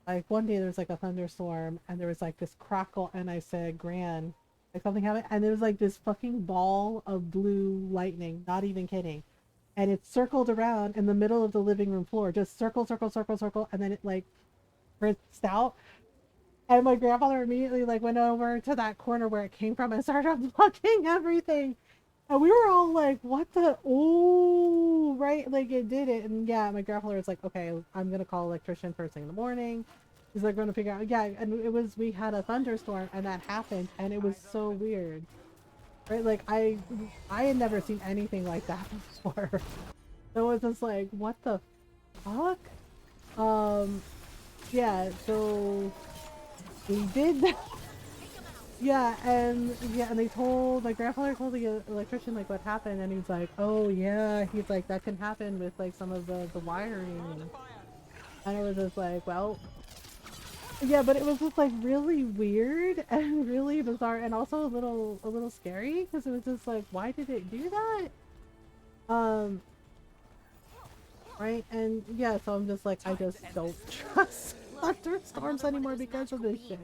there was like a thunderstorm, and there was like this crackle, and I said, Gran, like something happened, and there was like this fucking ball of blue lightning, not even kidding. And it circled around in the middle of the living room floor, just circle, circle, circle, circle, and then it like fritzed out. And my grandfather immediately like went over to that corner where it came from and started blocking everything. And we were all like, what the, oh, right? Like it did it. And yeah, my grandfather was like, okay, I'm going to call an electrician first thing in the morning. He's like going to figure out, yeah. And we had a thunderstorm and that happened. And it was so weird, right? Like I had never seen anything like that before. So it was just like, what the fuck? Yeah, so we did that. Yeah, and they told, my grandfather told the electrician like what happened, and he's like, oh yeah, he's like, that can happen with like some of the wiring. And it was just like, well, yeah, but it was just like really weird and really bizarre, and also a little scary, because it was just like, why did it do that? Right? And yeah, so I'm just like, I just don't trust thunderstorms anymore because of this shit.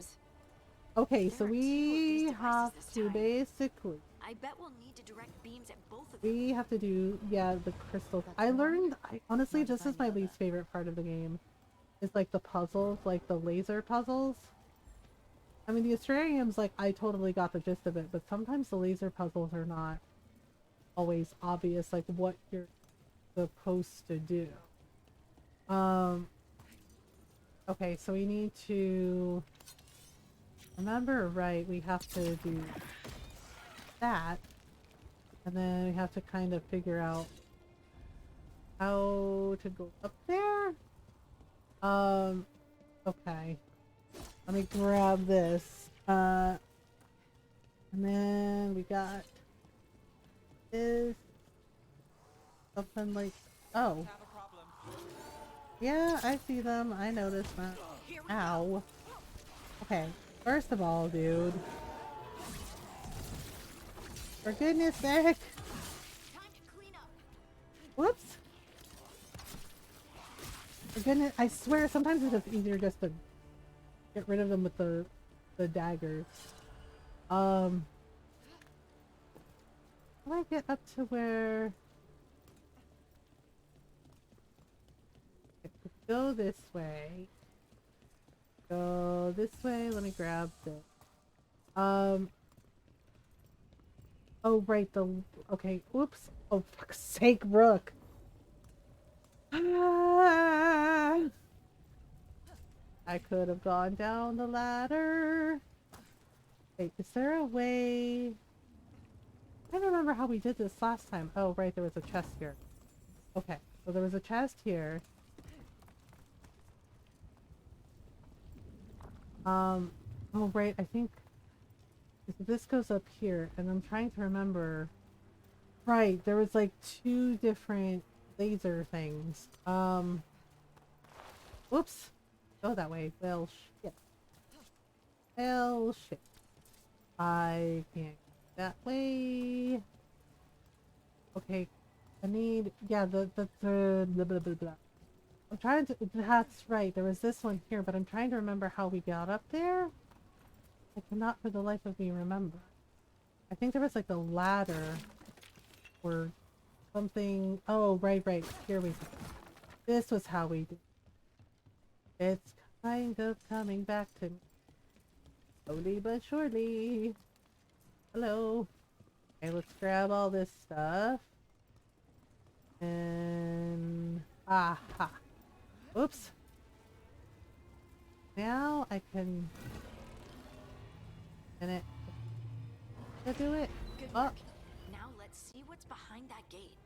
Okay, so There are 2 of these we have devices this to time. basically I bet we'll need to direct beams at both of them. we have to do the crystals. I learned honestly this is my least favorite part of the game. It's like the puzzles, like the laser puzzles. I mean the Astrariums, like I totally got the gist of it, but sometimes the laser puzzles are not always obvious like what you're supposed to do. Okay, so we need to remember, right, we have to do that, and then we have to kind of figure out how to go up there. Okay. Let me grab this. And then we got this. Something like, oh. Yeah, I see them. I noticed that. Ow. Okay. First of all, dude. For goodness sake. Whoops. For goodness, I swear sometimes it's just easier just to get rid of them with the daggers. How do I get up to where... Go this way. Go this way. Let me grab this. Oh, right. Okay. Oops. Oh, fuck's sake, Rook. Ah! I could have gone down the ladder. Wait, is there a way? I don't remember how we did this last time. Oh, right. There was a chest here. Okay. So there was a chest here. Oh right, I think this goes up here, and I'm trying to remember. Right, there was like 2 different laser things. Whoops. Go that way. Well, shit. Well, shit. I can't go that way. Okay, I need, yeah, the blah, blah, blah, blah. I'm trying to, that's right, there was this one here, but I'm trying to remember how we got up there. I cannot for the life of me remember. I think there was like a ladder or something. Oh, right, here we go. This was how we did. It's kind of coming back to me. Slowly but surely. Hello. Okay, let's grab all this stuff. And... aha. Oops. Now I can... And it... to do it? Good Oh. work. Now let's see what's behind that gate.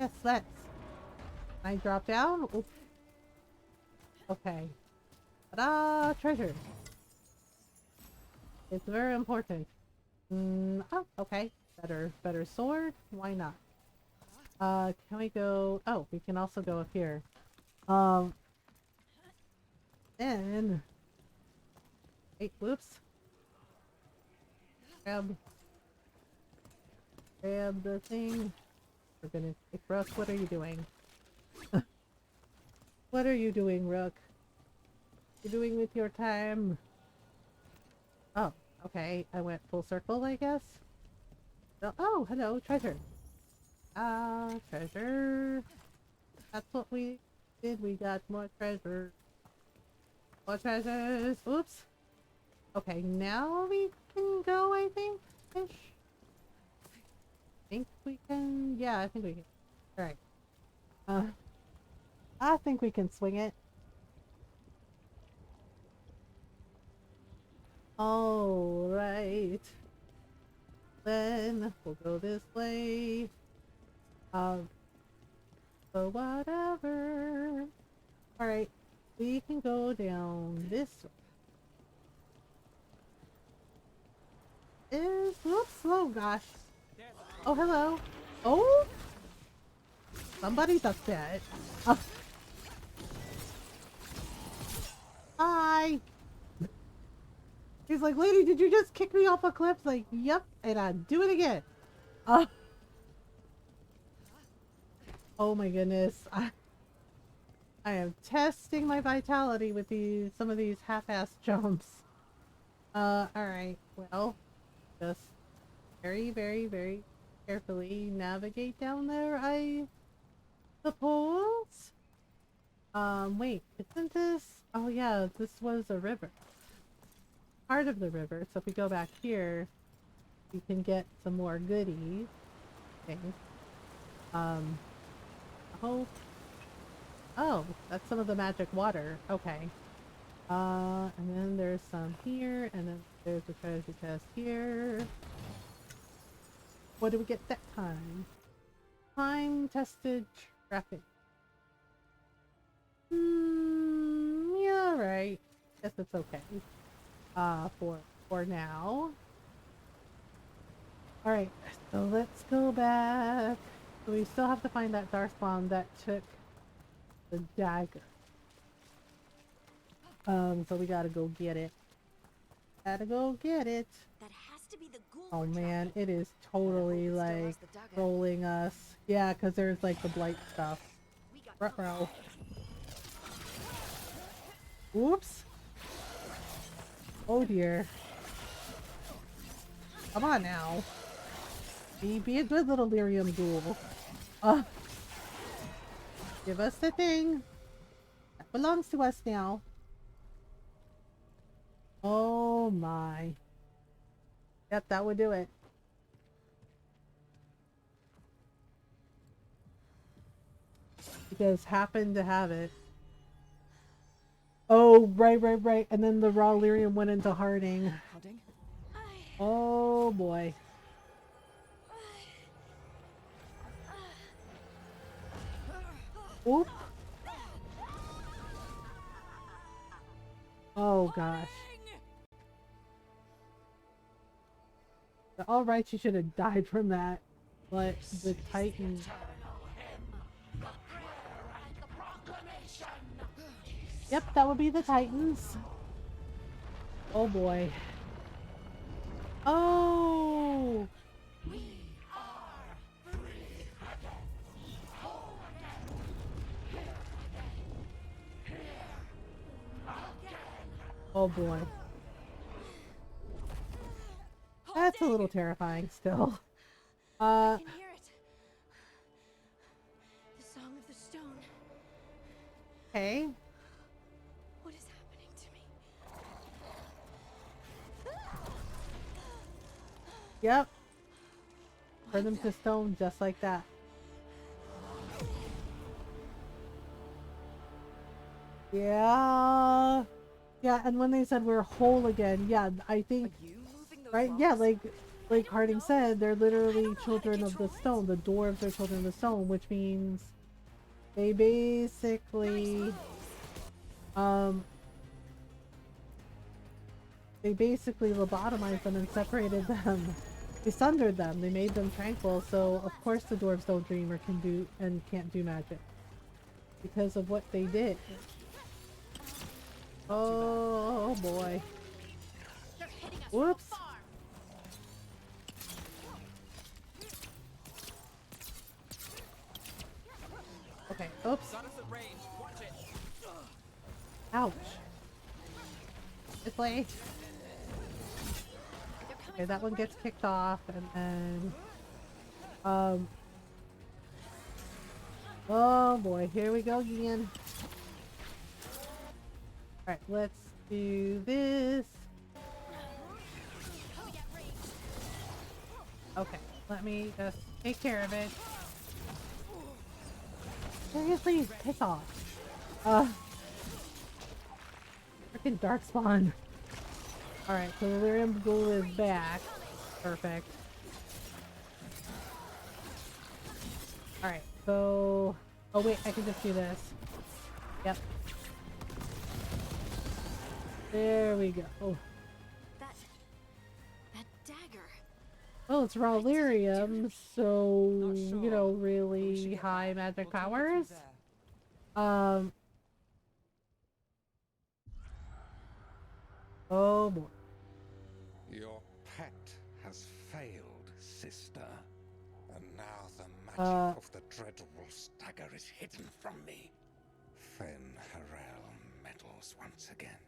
Yes, let's. Can I drop down? Oops. Okay. Ta-da! Treasure. It's very important. Oh, okay. Better sword? Why not? Can we go... Oh, we can also go up here. Then... Wait, whoops. Grab the thing. For goodness sake, Rook, what are you doing? What are you doing, Rook? What are you doing with your time? Oh, okay. I went full circle, I guess. Oh, hello, treasure. Treasure. That's what we did. We got more treasure. More treasures. Oops. Okay, now we can go, I think. Think we can? Yeah, I think we can. Alright. I think we can swing it. Alright. Then we'll go this way. So whatever. Alright. We can go down this way. Whoops, oh gosh. Oh, hello. Oh! Somebody's upset. Hi! He's like, lady, did you just kick me off a cliff? Like, yep, and I'd do it again. Oh my goodness. I am testing my vitality with some of these half-assed jumps. Alright. Well, just very, very, very carefully navigate down there, I suppose? Wait, isn't this... Oh yeah, this was a river. Part of the river, so if we go back here, we can get some more goodies. Okay. Oh. Oh, that's some of the magic water. Okay. And then there's some here, and then there's a treasure chest here. What do we get that time? Time-tested traffic. Yeah, right. Guess it's okay. For now. Alright, so let's go back. So we still have to find that Darkspawn that took the dagger. So we gotta go get it. Gotta go get it. That has to be the ghoul. Oh man, it is totally like trolling us. Yeah, because there's like the blight stuff. Ruh-roh. Oops. Oh dear. Come on now. Be a good little lyrium ghoul. Give us the thing. That belongs to us now. Oh my. Yep, that would do it. Because happened to have it. Oh, right. And then the raw lyrium went into Harding. Oh boy. Oop. Oh gosh. Alright, she should have died from that. But the Titan... Yep, that would be the Titans. Oh boy. Oh! Oh boy. That's a little terrifying still. I can hear it. The song of the stone. Okay. What is happening to me? Yep. Turn them to stone just like that. Yeah. Yeah, and when they said we're whole again, yeah, I think, right? Yeah, like Harding said, they're literally children of the stone. The dwarves are children of the stone, which means they basically, lobotomized them and separated them. They sundered them. They made them tranquil. So of course the dwarves don't dream or can do and can't do magic because of what they did. Oh boy. Whoops. Okay, oops. Ouch. This way. Okay, that one gets kicked off, and then... Oh boy, here we go again. Alright, let's do this. Okay, let me just take care of it. Seriously, piss off. Freaking Darkspawn. Alright, so the lyrium ghoul is back. Perfect. Alright, so... Oh wait, I can just do this. Yep. There we go. Oh. That dagger. Well, it's raw lyrium, so, you know, really high magic powers. Oh boy. Your pet has failed, sister. And now the magic of the Dreadwolf's dagger is hidden from me. Fen Harel meddles once again.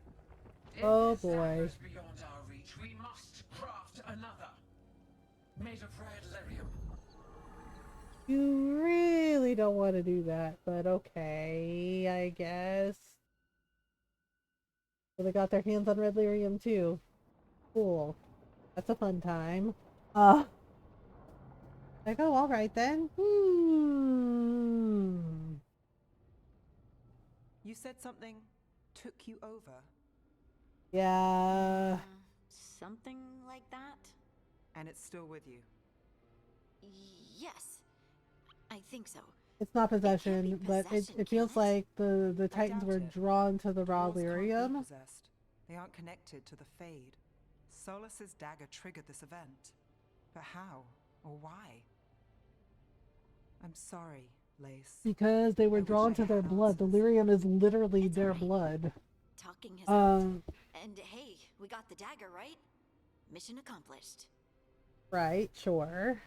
Oh If this boy. dagger is beyond our reach, we must craft another. Made of red lyrium. You really don't want to do that, but okay, I guess. So they got their hands on red lyrium too. Cool. That's a fun time. I go, alright then. You said something took you over. Yeah. Something like that? And it's still with you. Yes. I think so. It's not possession, but it feels like the I Titans doubt were it. drawn to the raw Dwarves can't be lyrium. possessed. They aren't connected to the Fade. Solus's dagger triggered this event. But how? Or why? I'm sorry, Lace. Because they were drawn to their blood. The lyrium is literally their blood. Talking has helped. Um, And hey, we got the dagger, right? Mission accomplished. right, sure.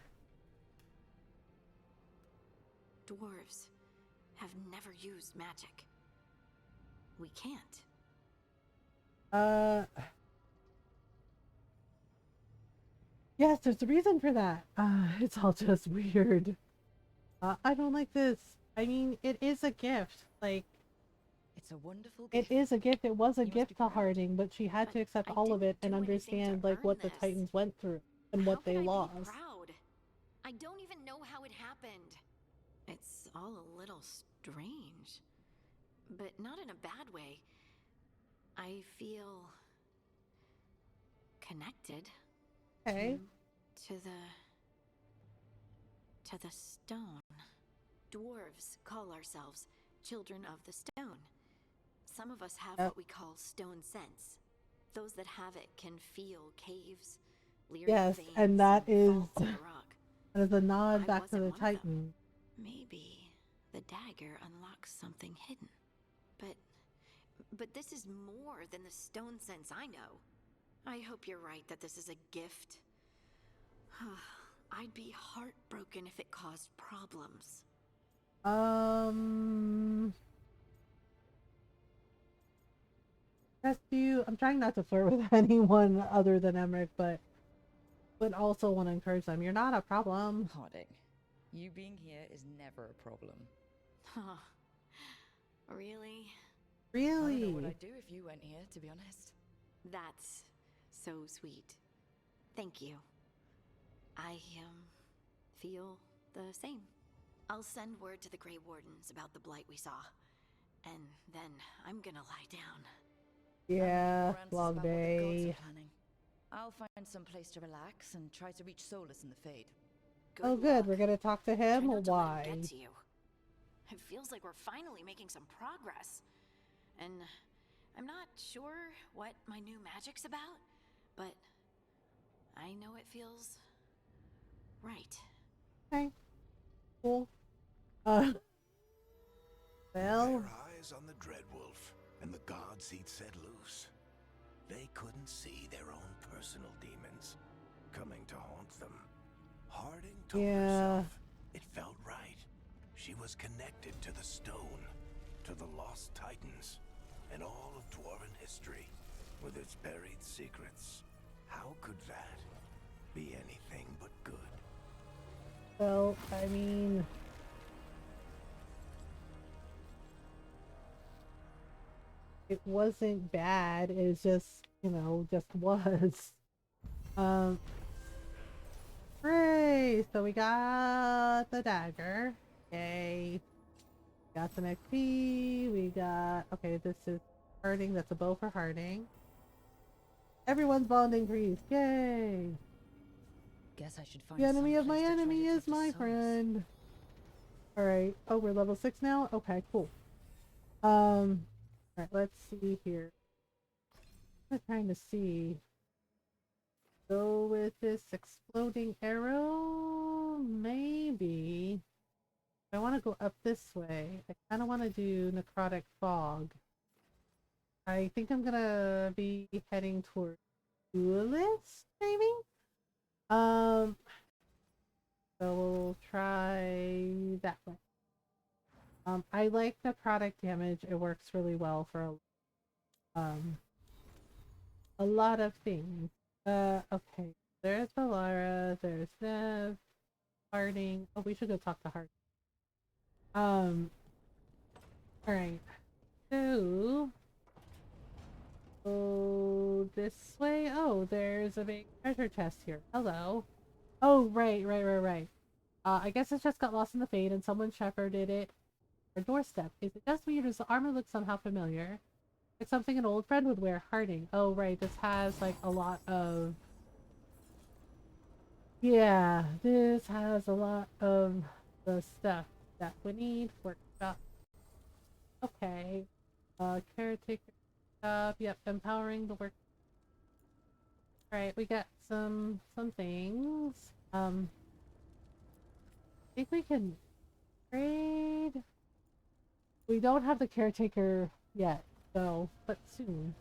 Dwarves have never used magic. We can't. Yes, there's a reason for that. It's all just weird. I don't like this. I mean, it is a gift. Like, It's a wonderful it gift. is a gift. It was a You must gift be to proud. Harding, but she had to accept all of it and understand like what the Titans went through and what they lost. Be proud? I don't even know how it happened. It's all a little strange, but not in a bad way. I feel connected. Okay. To the stone. Dwarves call ourselves children of the stone. Some of us have what we call stone sense. Those that have it can feel caves, lyrium Yes, veins, and that is faults in the rock. that is a nod I back to wasn't the one of them. Titan. Maybe the dagger unlocks something hidden. But this is more than the stone sense I know. I hope you're right that this is a gift. I'd be heartbroken if it caused problems. I'm trying not to flirt with anyone other than Emmerich, but would also want to encourage them. You're not a problem. Harding, you being here is never a problem. Huh. Really? I don't know Really? what I'd do if you went here, to be honest. That's so sweet. Thank you. I feel the same. I'll send word to the Grey Wardens about the blight we saw. And then I'm gonna lie down. Yeah, long About what the gods day. are planning. I'll find some place to relax and try to reach Solus in the Fade. Oh good, we're gonna talk to him? Try not to let Why? him get to you. It feels like we're finally making some progress. And I'm not sure what my new magic's about, but I know it feels right. Okay. Cool. Well. Their eyes on the Dreadwolf and the gods he'd set loose. They couldn't see their own personal demons coming to haunt them. Harding told herself it felt right. She was connected to the stone, to the lost Titans, and all of Dwarven history, with its buried secrets. How could that be anything but good? Well, I mean, it wasn't bad. It's just, just was. Hooray! So we got the dagger. Yay. Got some XP. We got, okay, this is Harding. That's a bow for Harding. Everyone's bond increased. Yay! Guess I should find The enemy of my some place to try enemy to is talk to my Solus. friend. Alright. Oh, we're level 6 now? Okay, cool. Alright, let's see here. I'm trying to see. Go with this exploding arrow? Maybe. I want to go up this way. I kind of want to do necrotic fog. I think I'm gonna be heading toward Duelist, maybe? So we'll try that way. I like necrotic damage. It works really well for a lot of things. Okay. There's Valara, there's Nev, Harding. Oh, we should go talk to Harding. Alright. So oh, this way? Oh, there's a big treasure chest here. Hello. Oh, right. I guess it just got lost in the fade and someone shepherded it our doorstep. Is it just me or does the armor look somehow familiar? Like something an old friend would wear. Harding. Oh, right. This has like a lot of... Yeah, this has a lot of the stuff that we need for stuff. Okay. Caretaker stuff. Yep, empowering the work. Alright, we got some things. I think we can trade. We don't have the caretaker yet, so but soon.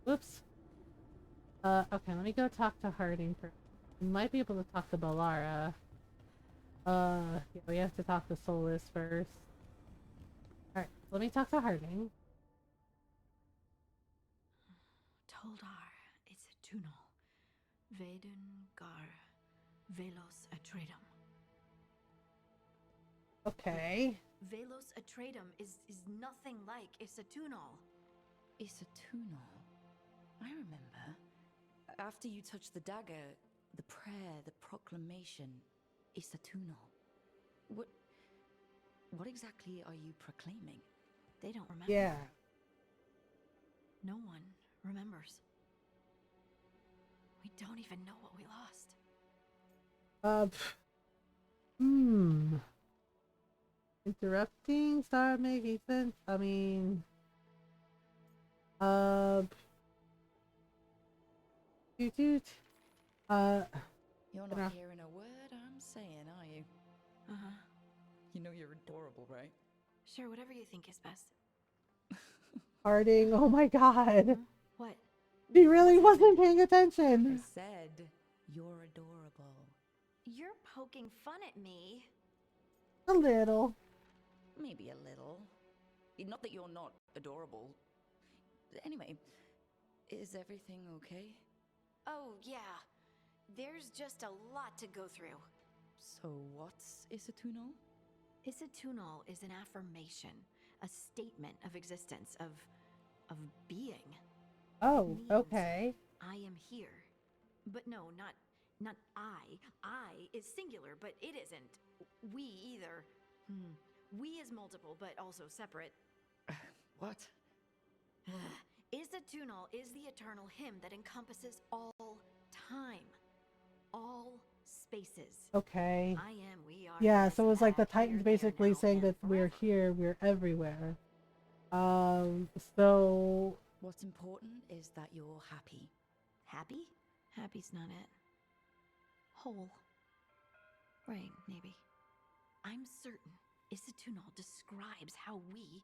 Whoops. Okay, let me go talk to Harding first. We might be able to talk to Balara. Yeah, we have to talk to Solus first. Alright, let me talk to Harding. Toldar, it's a Tunal. Vedun gar velos atredum. Okay. Velos atredum is nothing like Isatunal. Isatunal? I remember. After you touched the dagger, the prayer, the proclamation, Isatunal. What exactly are you proclaiming? They don't remember. Yeah. No one remembers. We don't even know what we lost. Interrupting? Start making sense? I mean... You're not hearing a word I'm saying, are you? Uh-huh. You know you're adorable, right? Sure, whatever you think is best. Harding, oh my god. What? He really wasn't paying attention. I said, you're adorable. You're poking fun at me. A little. Maybe a little. Not that you're not adorable. Anyway, is everything okay? Oh, yeah. There's just a lot to go through. So what's Isatunal? Isatunal is an affirmation, a statement of existence, of being. Oh, okay. I am here. But no, not I. I is singular, but it isn't. We either. We is multiple, but also separate. What? Isatunal is the eternal hymn that encompasses all time. All spaces. Okay. I am, we are. Yeah, so it was like the Titans basically saying that we're here, we're everywhere. So... What's important is that you're happy. Happy? Happy's not it. Whole. Right, maybe. I'm certain Isatunal describes how we,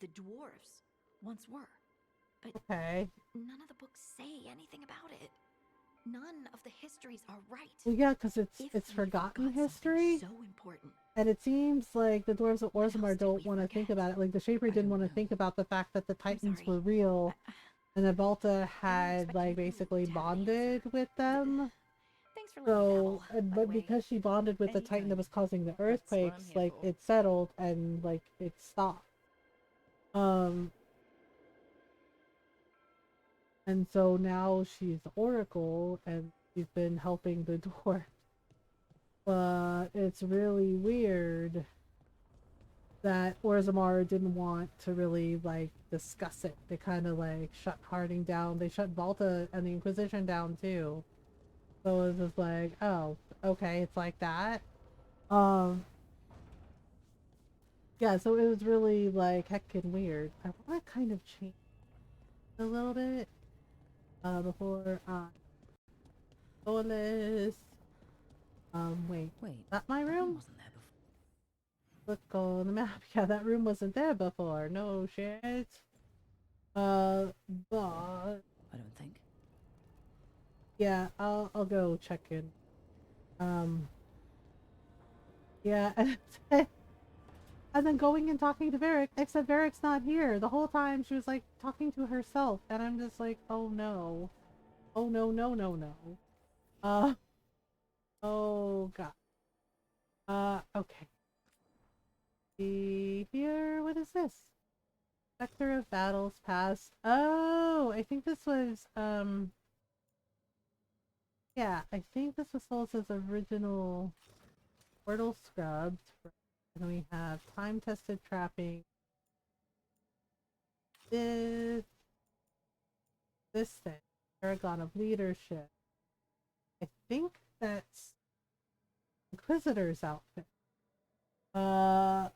the dwarves, once were. But okay. None of the books say anything about it. None of the histories are right. Well, yeah, because it's forgotten history. So important. And it seems like the dwarves of Orzammar don't want to think about it. Like the Shaper didn't want to think about the fact that the Titans were real, and that Volta had like basically bonded with them. Thanks for so, but because she bonded with the Titan that was causing the earthquakes, like it settled and like it stopped. And so now she's the Oracle, and she's been helping the dwarf. But it's really weird that Orzammar didn't want to really, like, discuss it. They kind of, like, shut Harding down. They shut Volta and the Inquisition down, too. So it was just like, oh, okay, it's like that. Yeah, so it was really, like, heckin' weird. I want to kind of change a little bit. Before Solus. Wait. Is that my room? Wasn't there before. Look on the map. Yeah, that room wasn't there before. No shit. But I don't think. yeah, I'll go check in. Yeah, and then going and talking to Varric, except Varric's not here. The whole time she was like talking to herself, and I'm just like, oh no. Oh no, no, no, no. Oh god. Okay. See here, what is this? Sector of Battles Past. Oh, I think this was, yeah, I think this was Solus' original Portal Scrubbed. And we have time-tested trapping. This thing. Paragon of Leadership. I think that's Inquisitor's outfit. Beyond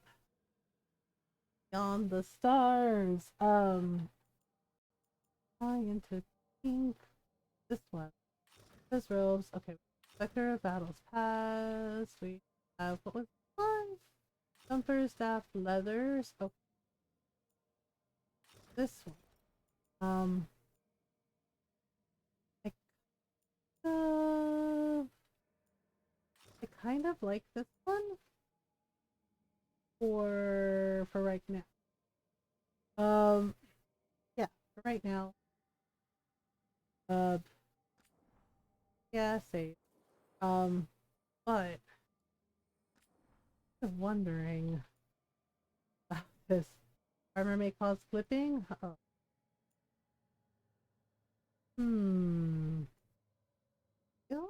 the Stars. Trying to think. This one. Those robes. Okay. Sector of Battles Past. We have, what was this one? Jumper, staff, leathers. Okay. This one. I kind of like this one for right now. Yeah, for right now. Yeah, save. But I'm wondering about this. Armor may cause clipping? Oh. Will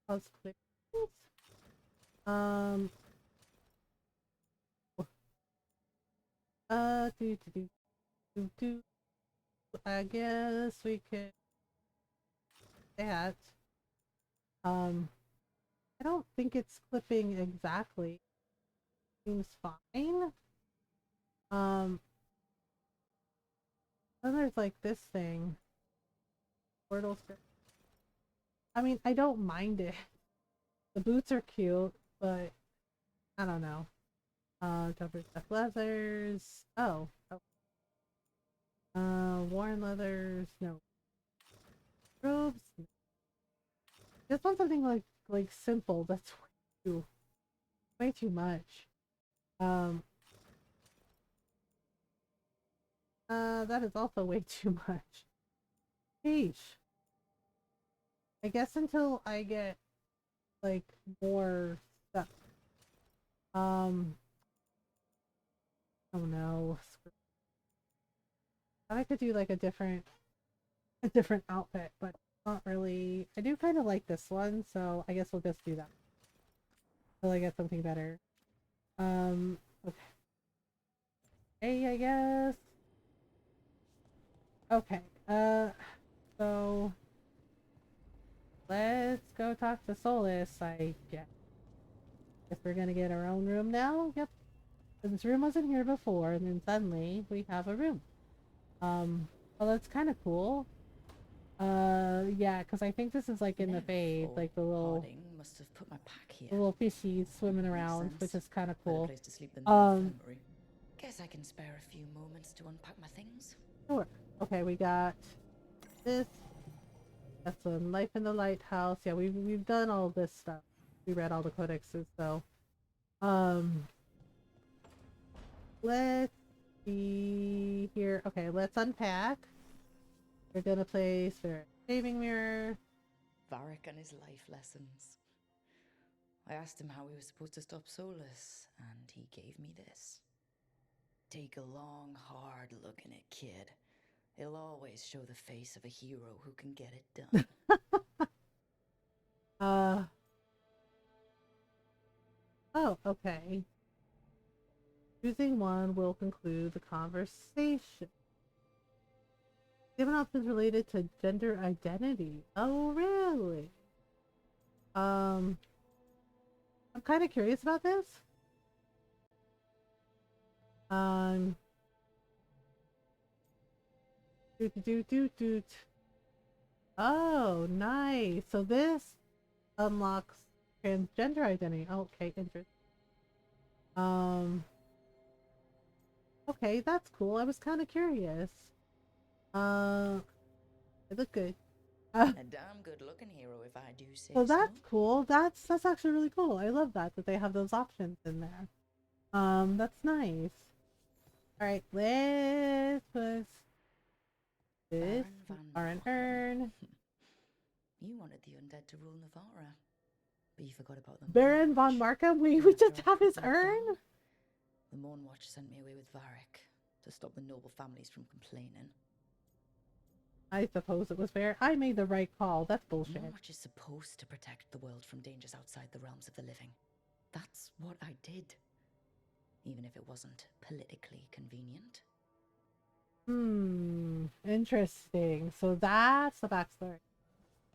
cause clippings? Do. I guess we could that. I don't think it's clipping exactly. Seems fine. Then there's like this thing. Portal strip. I mean, I don't mind it. The boots are cute, but I don't know. Jumper stuff leathers. Oh. Worn leathers. No. Robes. No. Just want something like simple. That's way too much. That is also way too much. Sheesh. I guess until I get like more stuff. Oh no. I could do like a different outfit, but not really. I do kind of like this one, so I guess we'll just do that until I get something better. Okay. Hey, I guess. Okay. So let's go talk to Solus. I guess we're gonna get our own room now. Yep. This room wasn't here before, and then suddenly we have a room. Well, that's kind of cool. Yeah, because I think this is like in the fade, like the little must have put my pack here. The little fishies swimming around, which is kind of cool. Place to sleep than the infirmary. Guess I can spare a few moments to unpack my things. Sure. Okay, we got this. That's a Life in the Lighthouse. Yeah, we've done all this stuff. We read all the codexes, so let's see here. Okay, let's unpack. We're gonna place their shaving mirror. Varric and his life lessons. I asked him how we were supposed to stop Solus, and he gave me this. Take a long, hard look in it, kid. It'll always show the face of a hero who can get it done. Oh, okay. Choosing one will conclude the conversation. Given options related to gender identity. Oh, really? I'm kind of curious about this. Oh, nice. So this unlocks transgender identity. Okay, interesting. Okay, that's cool. I was kind of curious. They look good. A damn good-looking hero, if I do say So that's cool. That's actually really cool. I love that they have those options in there. That's nice. All right, let's put this or an urn. You wanted the undead to rule Navarra, but you forgot about them. Baron von Markham. We just have his urn. The Mournwatch sent me away with Varric to stop the noble families from complaining. I suppose it was fair. I made the right call. That's bullshit. Mournwatch is supposed to protect the world from dangers outside the realms of the living. That's what I did, even if it wasn't politically convenient. Interesting. So that's the backstory.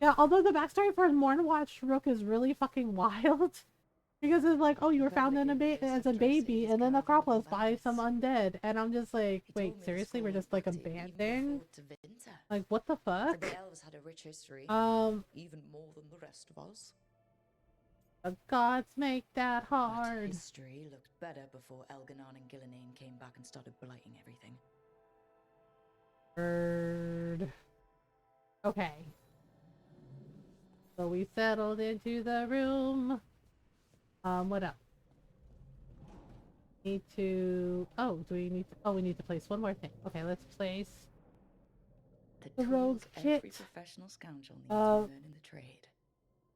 Yeah, although the backstory for Mournwatch Rook is really fucking wild. Because it's like, oh, you were found in as a baby in the necropolis by some undead. And I'm just like, wait, seriously? We're just like abandoned? Like, what the fuck? The elves had a rich history. Even more than the rest of us. The gods make that hard. But history looked better before Elganon and Gillenane came back and started blighting everything. Bird. Okay. So we settled into the room. What else? Need to... Oh, do we need to... Oh, we need to place one more thing. Okay, let's place... The rogue kit. Every professional scoundrel needs to learn in the trade.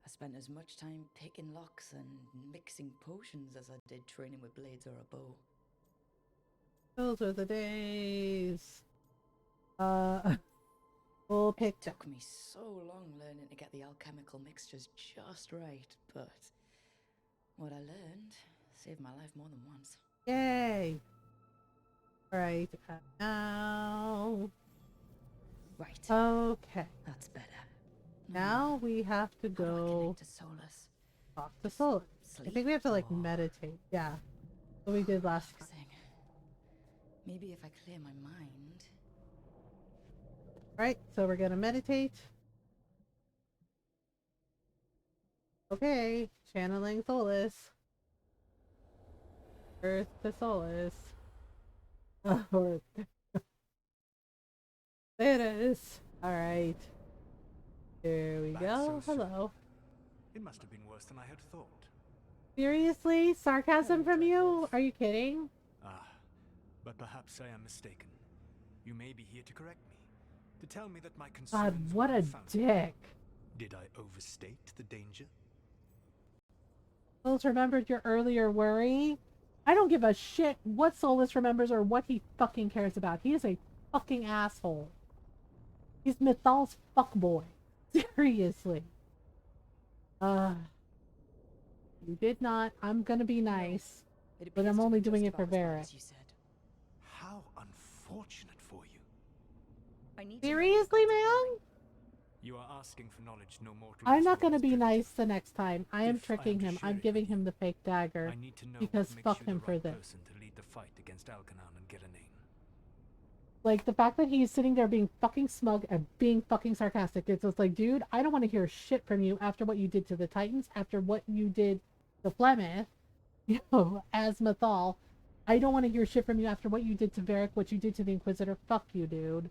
I spent as much time picking locks and mixing potions as I did training with blades or a bow. Those were the days. We'll pick... It took me so long learning to get the alchemical mixtures just right, but what I learned saved my life more than once. Yay! Right, now... Right. Okay. That's better. Now we have to go to Solus. Talk to Solus. I think we have to like meditate. Yeah. What we did last time. Maybe if I clear my mind. Right, so we're gonna meditate. Okay, channeling Solus. Earth to Solus. Earth. There it is. Alright. There we go. Hello. It must have been worse than I had thought. Seriously? Sarcasm from you? Are you kidding? But perhaps I am mistaken. You may be here to correct me. To tell me that my concerns God, what were a unfounded. dick. Did I overstate the danger? Solus remembered your earlier worry. I don't give a shit what Solus remembers or what he fucking cares about. He is a fucking asshole. He's Mythal's fuckboy. Seriously. You did not. I'm gonna be nice. But I'm only doing it for Varric. How unfortunate for you. Seriously, man? You are asking for knowledge no mortal. I'm not gonna be nice the next time. I am tricking him. I'm giving him the fake dagger. I need to know because what makes fuck you the him for right this. person to lead the fight against Elganon and Gillenane. Like, the fact that he's sitting there being fucking smug and being fucking sarcastic, it's just like, dude, I don't want to hear shit from you after what you did to the Titans, after what you did to Flemeth, you know, as Mythal. I don't want to hear shit from you after what you did to Varric, what you did to the Inquisitor. Fuck you, dude.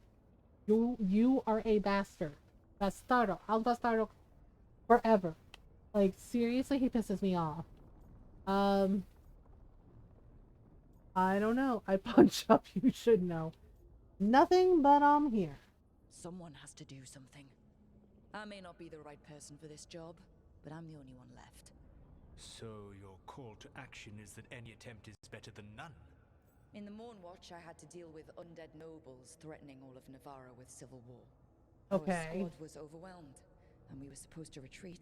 You are a bastard. Bastardo. Al bastardo. Forever. Like, seriously, he pisses me off. I don't know. I punch up, you should know. Nothing, but I'm here. Someone has to do something. I may not be the right person for this job, but I'm the only one left. So your call to action is that any attempt is better than none? In the Mournwatch, I had to deal with undead nobles threatening all of Navarra with civil war. Okay. Our squad was overwhelmed, and we were supposed to retreat.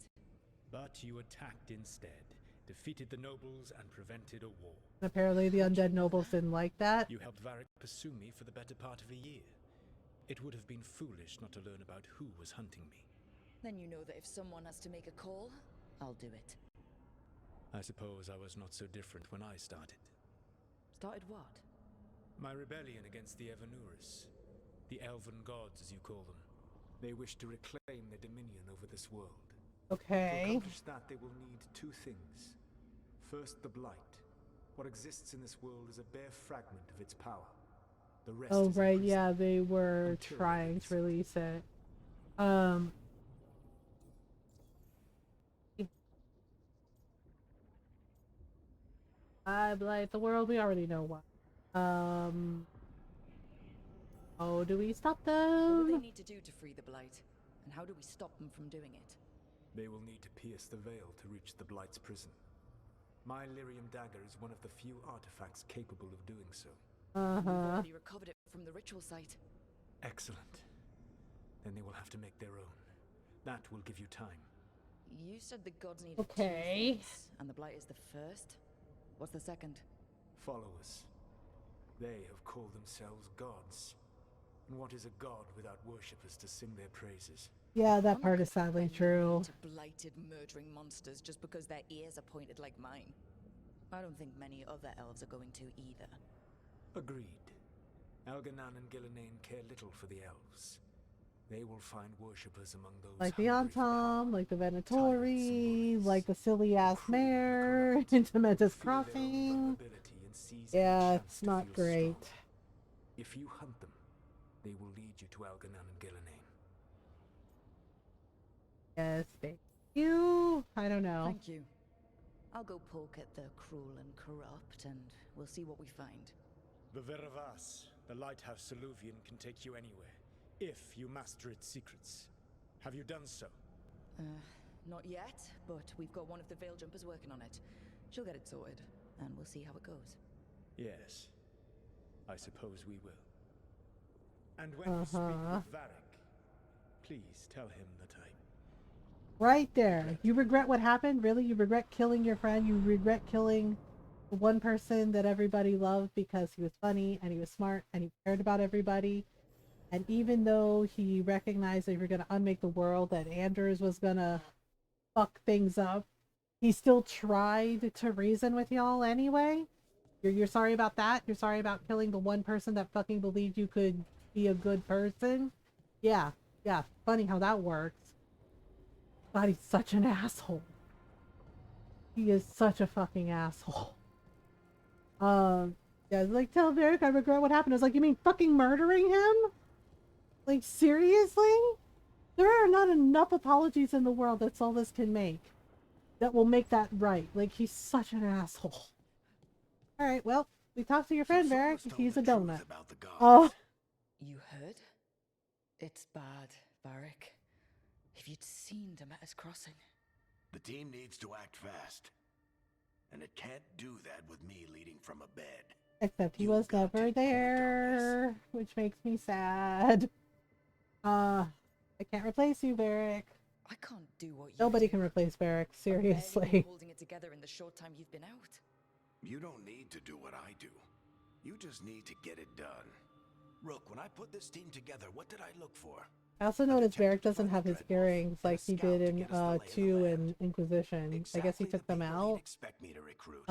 But you attacked instead, defeated the nobles, and prevented a war. Apparently the undead nobles didn't like that. You helped Varric pursue me for the better part of a year. It would have been foolish not to learn about who was hunting me. Then you know that if someone has to make a call, I'll do it. I suppose I was not so different when I started. Started what? My rebellion against the Evanuris. The elven gods, as you call them. They wish to reclaim their dominion over this world. Okay. To accomplish that, they will need two things. First, the Blight. What exists in this world is a bare fragment of its power. The rest Oh, is right, imprisoned yeah, they were until trying to release it. I blight the world. We already know why. Oh, do we stop them? What do they need to do to free the Blight? And how do we stop them from doing it? They will need to pierce the veil to reach the Blight's prison. My lyrium dagger is one of the few artifacts capable of doing so. We've already recovered it from the ritual site. Excellent. Then they will have to make their own. That will give you time. You said the gods needed Okay. 2 things, and the Blight is the first? What's the second? Followers. They have called themselves gods. And what is a god without worshippers to sing their praises? Yeah, that part is sadly true. To blighted, murdering monsters just because their ears are pointed like mine. I don't think many other elves are going to either. Agreed. Elganan and Gillenane care little for the elves. They will find worshippers among those Like the hungry for Antom, like the Venatori, like the silly ass mare in Dementus Crossing. Yeah, it's not great. If you hunt them, they will lead you to Elganan and Gillenane. Yes, thank you. I don't know. Thank you. I'll go poke at the cruel and corrupt, and we'll see what we find. The Veravas, the lighthouse Soluvian, can take you anywhere, if you master its secrets. Have you done so? Not yet, but we've got one of the Veil Jumpers working on it. She'll get it sorted, and we'll see how it goes. Yes. I suppose we will. And when you speak with Varric, please tell him that I... Right there. You regret what happened? Really? You regret killing your friend? You regret killing the one person that everybody loved because he was funny and he was smart and he cared about everybody? And even though he recognized that if you're going to unmake the world, that Anders was going to fuck things up, he still tried to reason with y'all anyway? You're sorry about that? You're sorry about killing the one person that fucking believed you could be a good person? Yeah. Funny how that works. God, he's such an asshole. He is such a fucking asshole. Yeah, like, tell Varric I regret what happened. I was like, you mean fucking murdering him? Like, seriously? There are not enough apologies in the world that Solus can make that will make that right. Like, he's such an asshole. Alright, well, we talked to your friend, Varric. He's a donut. Oh. You heard? It's bad, Varric. If you'd seen Demeter's Crossing. The team needs to act fast. And it can't do that with me leading from a bed. Except he was never there, which makes me sad. I can't replace you, Varric. I can't do what you Nobody do. can replace Varric, I've barely been seriously. holding it together in the short time you've been out. You don't need to do what I do. You just need to get it done. Rook, when I put this team together, what did I look for? I also noticed Varric doesn't have his earrings like he did in 2 and Inquisition. I guess he took them out. Expect me to recruit.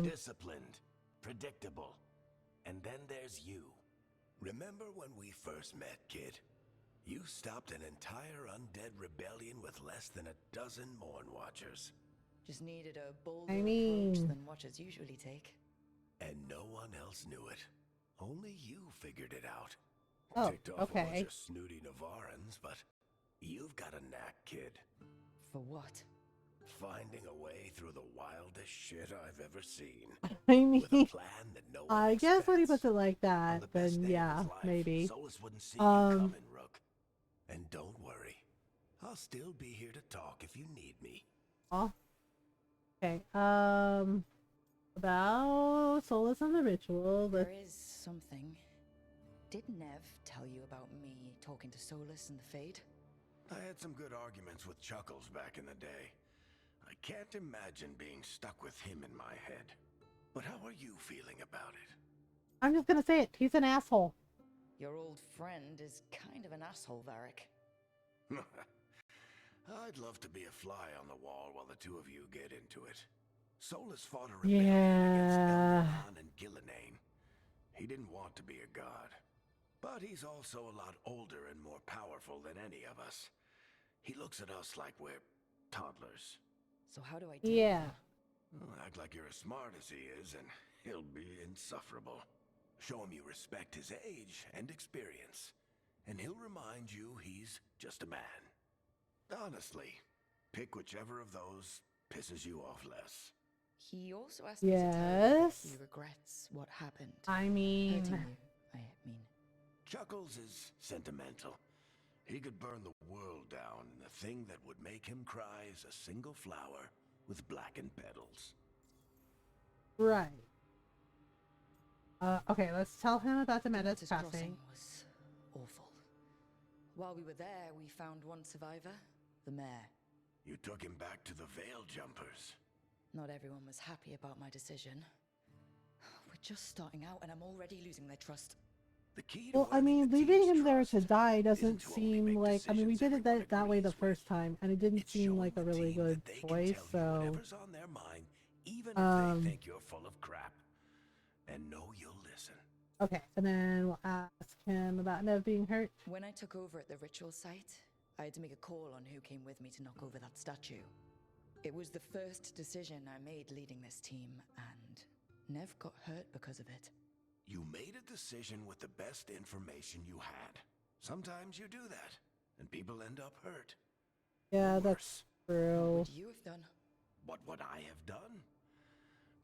Disciplined, predictable. And then there's you. Remember when we first met, kid? You stopped an entire undead rebellion with less than a dozen Morn Watchers. Just needed a bolder I approach mean... than Watchers usually take. And no one else knew it. Only you figured it out. Oh, Ticked off a bunch okay. of snooty Navarans, but you've got a knack, kid. For what? Finding a way through the wildest shit I've ever seen. I mean, With a plan that no one I guess when he expects. puts it like that, On the best then day of yeah, his life, maybe. Solus wouldn't see you coming, Rook. And don't worry, I'll still be here to talk if you need me. Oh. Okay, about Solus and the ritual. There is something. Did Nev tell you about me talking to Solus and the Fade? I had some good arguments with Chuckles back in the day. I can't imagine being stuck with him in my head. But how are you feeling about it? I'm just gonna say it. He's an asshole. Your old friend is kind of an asshole, Varric. I'd love to be a fly on the wall while the two of you get into it. Solus fought a rebellion against Elganan and Gillenane. He didn't want to be a god. But he's also a lot older and more powerful than any of us. He looks at us like we're toddlers. So how do I do Yeah. Well, act like you're as smart as he is, and he'll be insufferable. Show him you respect his age and experience, and he'll remind you he's just a man. Honestly, pick whichever of those pisses you off less. He also asked me to tell you Yes. that he regrets what happened. I mean... Hurting you, I mean. Chuckles is sentimental. He could burn the world down, and the thing that would make him cry is a single flower with blackened petals. Right. Okay, let's tell him about the Waters Meadows Crossing passing. was awful. While we were there, we found one survivor, the mayor. You took him back to the Veil Jumpers. Not everyone was happy about my decision. We're just starting out, and I'm already losing their trust. The key to Well, I mean, leaving him there to die doesn't seem like... I mean, we did it that way the first time, and it didn't seem like a really good choice, so... whatever's on their mind, even if they think you're full of crap. And know you'll listen. Okay, and then we'll ask him about Nev being hurt. When I took over at the ritual site, I had to make a call on who came with me to knock over that statue. It was the first decision I made leading this team, and Nev got hurt because of it. You made a decision with the best information you had. Sometimes you do that, and people end up hurt. Yeah, that's true. What would you have done? What would I have done?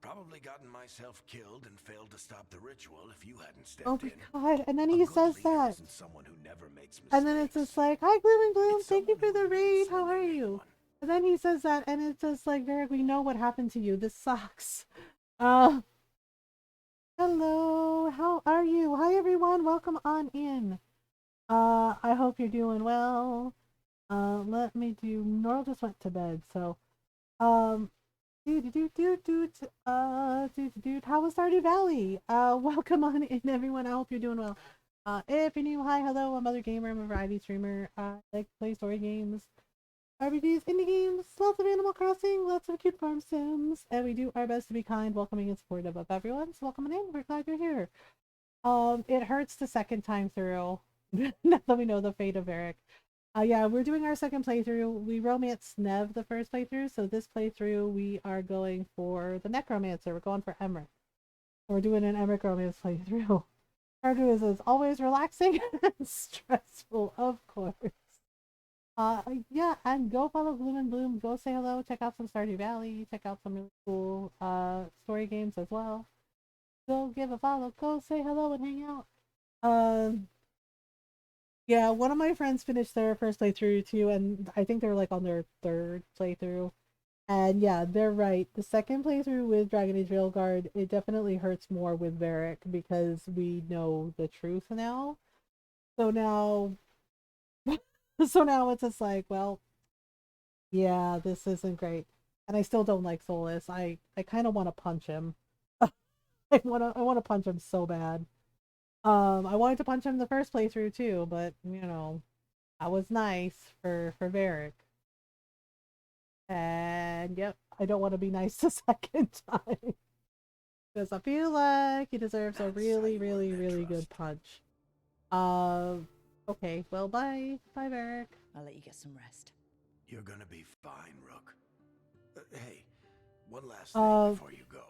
Probably gotten myself killed and failed to stop the ritual if you hadn't stepped Oh my in. god, and then he says that. Someone who never makes mistakes. And then it's just like, hi Gloom and Bloom, thank you for the raid, how are you? And then he says that, and it's just like, Varric, we know what happened to you, this sucks. Hello, how are you? Hi everyone, welcome on in. I hope you're doing well. Let me do, Norl just went to bed, so, how was Stardew Valley? Welcome on in everyone, I hope you're doing well. If you're new, hi, hello, I'm Mothergamer, I'm a variety streamer. I like to play story games, RPGs, indie games, lots of Animal Crossing, lots of cute farm sims, and we do our best to be kind, welcoming, and supportive of everyone, so welcome on in, we're glad you're here. It hurts the second time through, now that we know the fate of Varric. Yeah, we're doing our second playthrough. We romanced Nev the first playthrough, so this playthrough we are going for the Necromancer. We're going for Emmerich. We're doing an Emmerich romance playthrough. Stardew is as always relaxing and stressful, of course. Yeah, and go follow Gloom and Bloom. Go say hello. Check out some Stardew Valley. Check out some really cool story games as well. Go give a follow. Go say hello and hang out. Yeah, one of my friends finished their first playthrough too, and I think they're like on their third playthrough. And yeah, they're right. The second playthrough with Dragon Age Veilguard, it definitely hurts more with Varric because we know the truth now. So now, it's just like, well, yeah, this isn't great. And I still don't like Solus. I kind of want to punch him. I want to punch him so bad. I wanted to punch him the first playthrough too, but you know, I was nice for Varric. And yep, I don't want to be nice the second time. Because I feel like he deserves a really, really, really good punch. Okay, well bye. Bye, Varric. I'll let you get some rest. You're gonna be fine, Rook. Hey, one last thing before you go.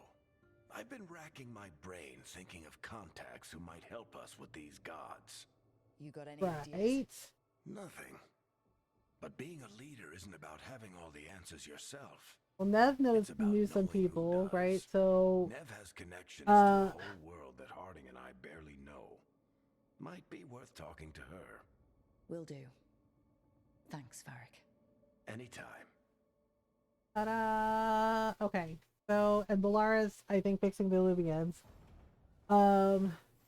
I've been racking my brain thinking of contacts who might help us with these gods. You got any ideas? Nothing. But being a leader isn't about having all the answers yourself. Well, Nev knew some people, right? So Nev has connections to a whole world that Harding and I barely know. Might be worth talking to her. Will do. Thanks, Varric. Anytime. Ta-da! Okay. So, and Balara's, I think, fixing the Illuvians.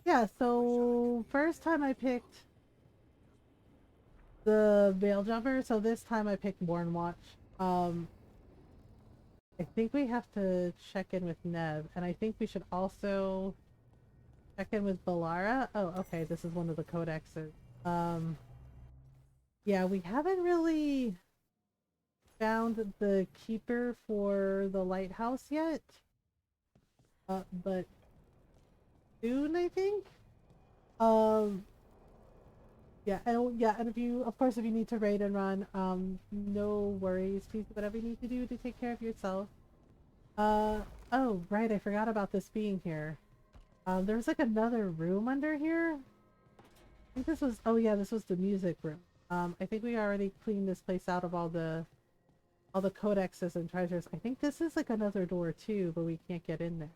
Yeah, so first time I picked the Veil Jumper, so this time I picked Born Watch. I think we have to check in with Nev, and I think we should also check in with Balara. Oh, okay, this is one of the codexes. Yeah, we haven't really found the keeper for the lighthouse yet, but soon, I think. Yeah, and if you, of course, if you need to raid and run, no worries. Please do whatever you need to do to take care of yourself. Oh, right, I forgot about this being here. There was like another room under here. I think this was, oh yeah, this was the music room. I think we already cleaned this place out of all the all the codexes and treasures. I think this is like another door too, but we can't get in there.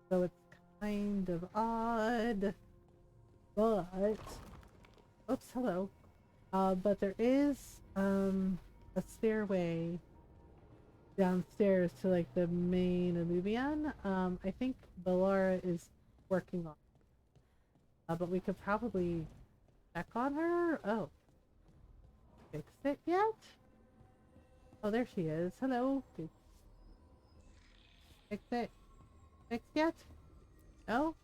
So it's kind of odd, but oops, hello. But there is a stairway downstairs to like the main Illuvian. I think Balara is working on it. But we could probably check on her. Oh, fix it yet? Oh, there she is. Hello. Fix it. Fixed yet? No?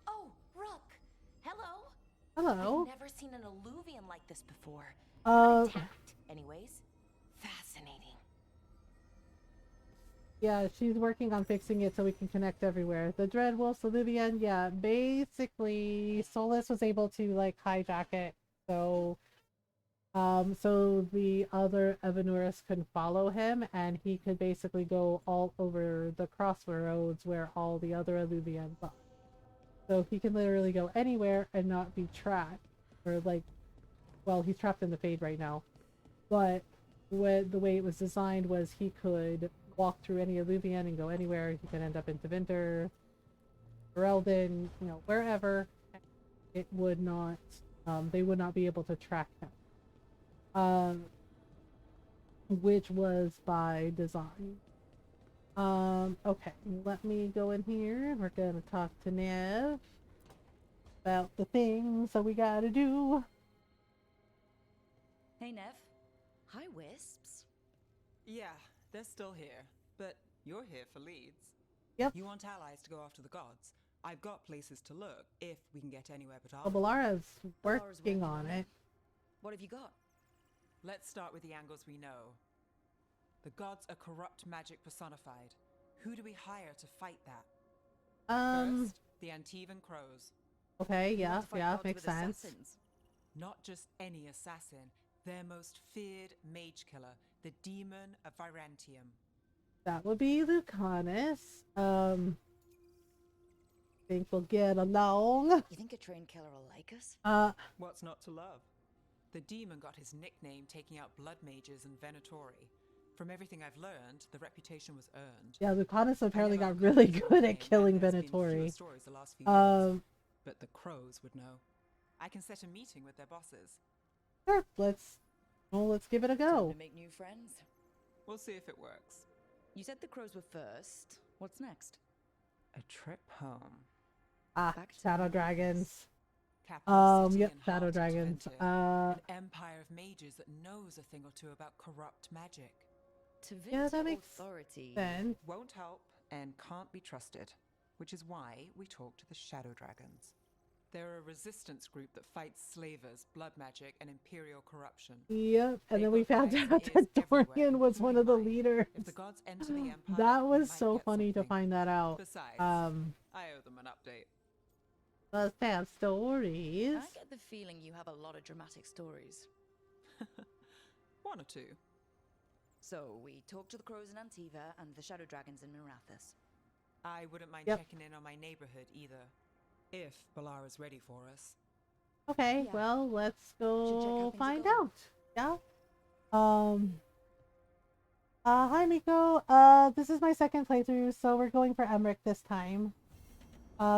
Oh, Rook! Hello! Hello. I've never seen an alluvian like this before. Uh, Not intact, anyways. Fascinating. Yeah, she's working on fixing it so we can connect everywhere. The Dreadwolf, Illuvian, yeah, basically Solus was able to like hijack it, so so the other Evanurus can follow him, and he could basically go all over the crossroads where all the other Illuvians are. So he can literally go anywhere and not be trapped, or like, well, he's trapped in the Fade right now, but the way it was designed was he could walk through any Illuvian and go anywhere. He could end up in Tevinter, Ferelden, you know, wherever. It would not, they would not be able to track him. Which was by design. Okay, let me go in here and we're gonna talk to Nev about the things that we gotta do. Hey, Nev. Hi, Wisps. Yeah, they're still here, but you're here for leads. Yep. You want allies to go after the gods. I've got places to look if we can get anywhere but Well, Balara's working on it. What have you got? Let's start with the angles we know. The gods are corrupt magic personified. Who do we hire to fight that? First, the Antivan Crows. Okay, yeah, makes sense. Assassins. Not just any assassin, their most feared mage killer, the Demon of Virantium. That would be Lucanus. Think we'll get along. You think a trained killer will like us? What's not to love? The demon got his nickname taking out blood mages and Venatori. From everything I've learned, the reputation was earned. Yeah, Lucanus apparently got really good at killing Venatori. But the Crows would know. I can set a meeting with their bosses. Sure, let's give it a go. Time to make new friends. We'll see if it works. You said the Crows were first. What's next? A trip home. Shadow Dragons. Yep, Shadow Dragons. An empire of mages that knows a thing or two about corrupt magic. Yeah, that makes sense. Won't help and can't be trusted, which is why we talk to the Shadow Dragons. They're a resistance group that fights slavers, blood magic, and imperial corruption. Yep, and then we found out that Dorian was one of the leaders. If the gods enter the empire, that was so funny to find that out. Besides, I owe them an update. Let's have stories. I get the feeling you have a lot of dramatic stories. One or two. So, we talked to the Crows in Antiva and the Shadow Dragons in Mirathus. I wouldn't mind checking in on my neighborhood either, if Balara's ready for us. Okay, well, let's go find out. Yeah. Hi Miko. This is my second playthrough, so we're going for Emmerich this time.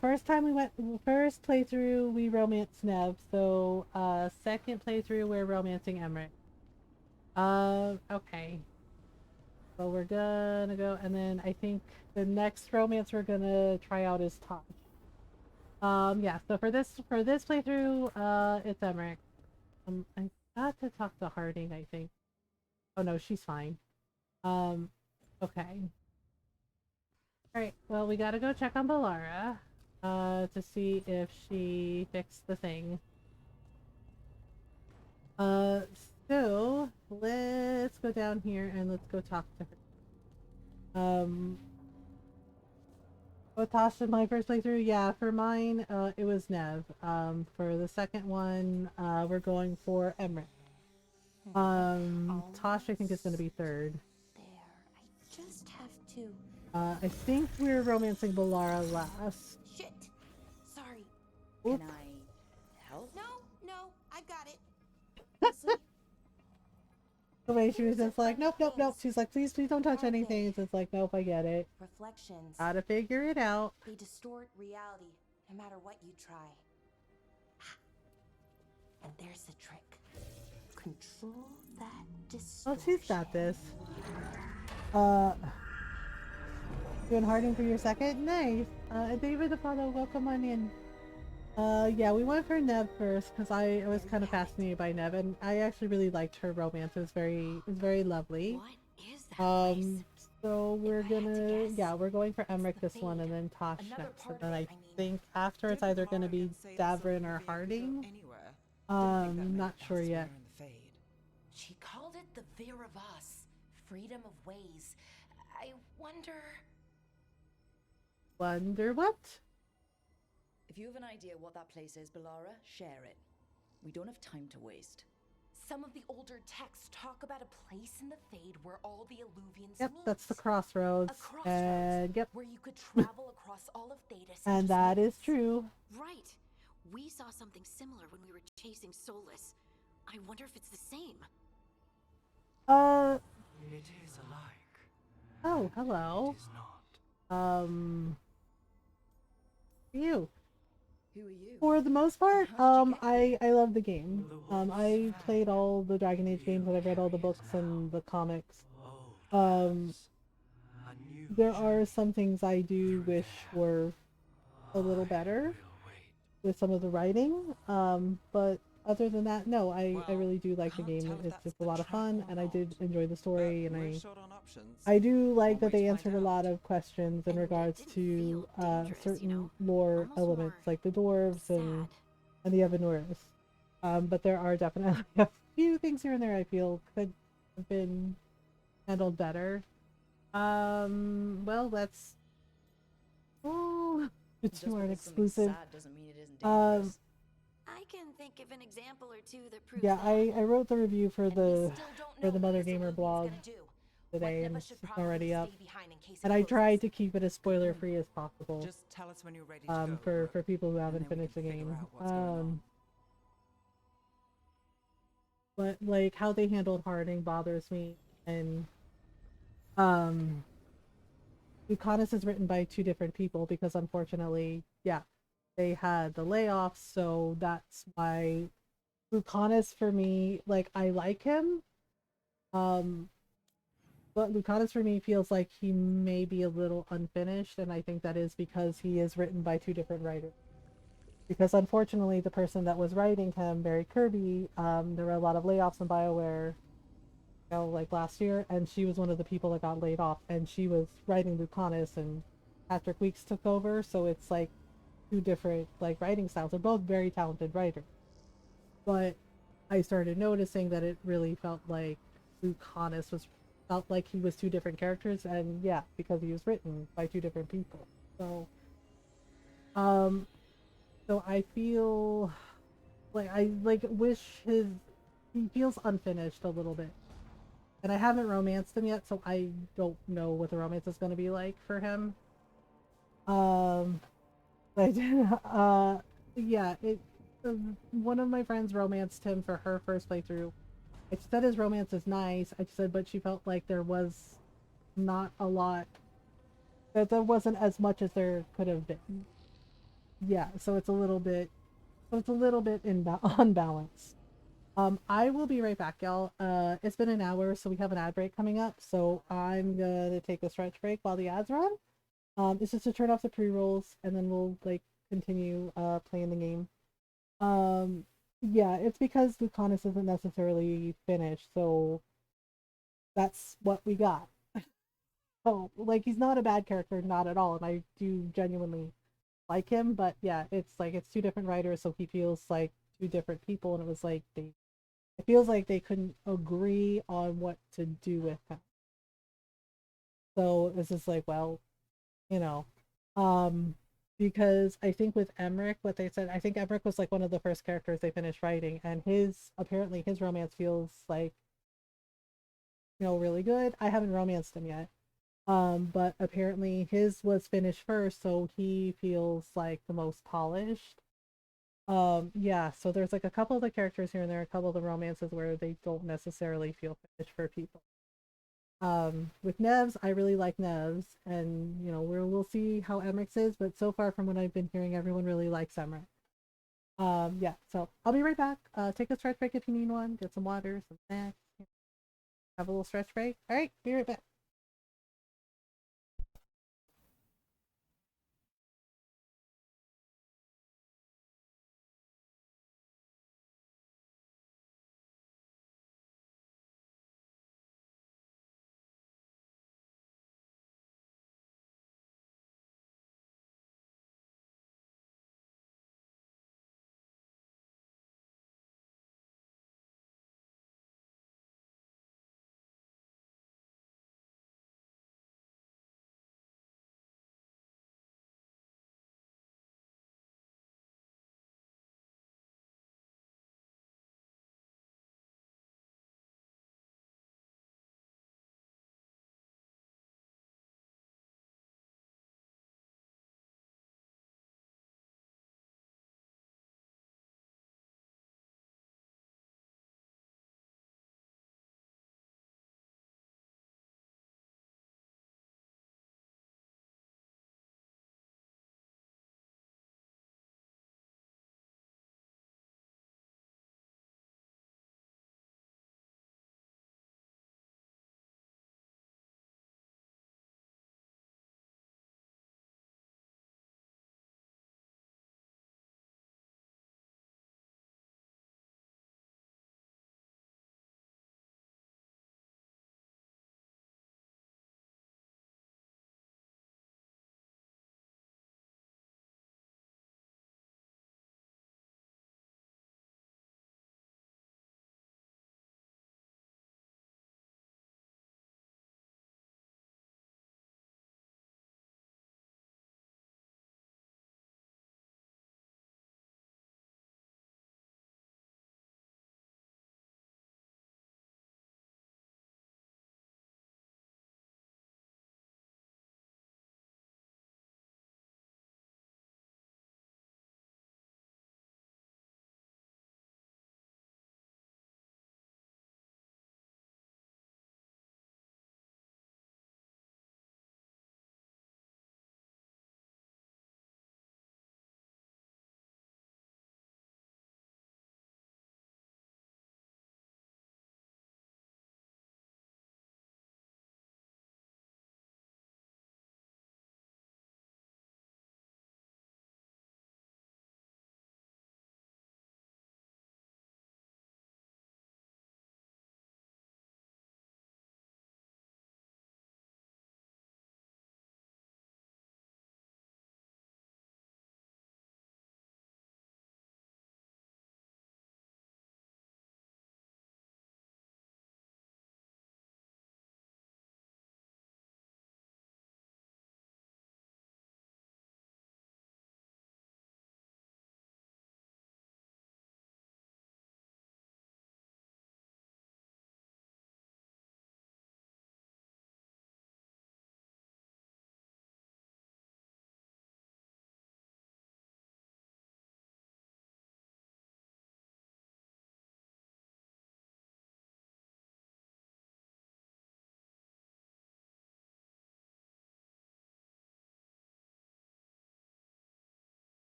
First playthrough we romanced Nev, so second playthrough we're romancing Emmerich. Okay. So we're gonna go, and then I think the next romance we're gonna try out is Tosh. Yeah, so for this playthrough, it's Emmerich. I got to talk to Harding, I think. Oh no, she's fine. Okay. Alright, well we gotta go check on Balara, to see if she fixed the thing. So, let's go down here and let's go talk to her. Tasha, my first playthrough, yeah, for mine, it was Nev. For the second one, we're going for Emmerich. Tasha, I think, is going to be third. There, I just have to... I think we're romancing Balara last. Shit! Sorry. Oop. Can I help? No, I got it. The way she was just like, nope, nope, nope. She's like, please, please don't touch anything. It's just like, nope, I get it. Reflections. Gotta figure it out. They distort reality, no matter what you try. And there's the trick. Control that distortion. Oh, she's got this. Doing Harding for your second? Nice. David the follow, welcome on in. Yeah, we went for Nev first because I was kind of fascinated by Nev, and I actually really liked her romance. It was very lovely. What is that place? So we're we're going for Emmerich this one, and then Tosh next, and then I think after it's either gonna be Davrin or Harding. Not sure yet. She called it the Vir of Us, freedom of ways. I wonder. Wonder what? If you have an idea what that place is, Balara, share it. We don't have time to waste. Some of the older texts talk about a place in the Fade where all the Illuvians Yep, meet. that's the crossroads. And yep. Where you could travel across all of Thedas. And that is true. Right. We saw something similar when we were chasing Solus. I wonder if it's the same. It is alike. Oh, hello. It is not. You. Who are you? For the most part, I love the game. I played all the Dragon Age games, and I've read all the books and the comics. There are some things I do wish were a little better with some of the writing, but other than that, no, I really do like the game. It's just a lot of fun, and I did enjoy the story, and I do like that they answered a lot of questions in regards to certain lore elements, like the dwarves and the Evanors. But there are definitely a few things here and there I feel could have been handled better. Well, that's the two aren't exclusive. Doesn't mean it isn't dangerous. I can think of an example or two that proves Yeah, that. I wrote the review for the Mothergamer blog today, and it's already up. And I tried to keep it as spoiler free as possible. Just tell us when you're ready to go, for people who haven't finished the game. But like how they handled Harding bothers me, and Lucanus is written by two different people because unfortunately, yeah, they had the layoffs, so that's why Lucanus for me, like, I like him, but Lucanus for me feels like he may be a little unfinished, and I think that is because he is written by two different writers. Because unfortunately, the person that was writing him, Barry Kirby, there were a lot of layoffs in BioWare, you know, like last year, and she was one of the people that got laid off, and she was writing Lucanus, and Patrick Weeks took over, so it's like two different like writing styles. They're both very talented writers, but I started noticing that it really felt like Lucanus felt like he was two different characters, and yeah, because he was written by two different people. So I feel like I wish he feels unfinished a little bit. And I haven't romanced him yet, so I don't know what the romance is going to be like for him. Yeah, one of my friends romanced him for her first playthrough. I said his romance is nice. I said, but she felt like there was not a lot, that there wasn't as much as there could have been. Yeah, so it's a little bit unbalanced. I will be right back, y'all. It's been an hour, so we have an ad break coming up, so I'm gonna take a stretch break while the ads run. It's just to turn off the pre-rolls, and then we'll like continue playing the game. Yeah, it's because Lucanus isn't necessarily finished, so that's what we got. So like, he's not a bad character, not at all, and I do genuinely like him, but yeah, it's two different writers, so he feels like two different people, and it was like it feels like they couldn't agree on what to do with him. So it's just like, well, you know, because I think with Emmerich, what they said, I think Emmerich was like one of the first characters they finished writing, and apparently his romance feels like, you know, really good. I haven't romanced him yet. But apparently his was finished first, so he feels like the most polished. Yeah, so there's like a couple of the characters here and there, a couple of the romances where they don't necessarily feel finished for people. With Nevs, I really like Nevs, and you know we'll see how Emrix is, but so far from what I've been hearing, everyone really likes Emrix. Yeah, so I'll be right back. Take a stretch break if you need one. Get some water, some snacks. Have a little stretch break. All right, be right back.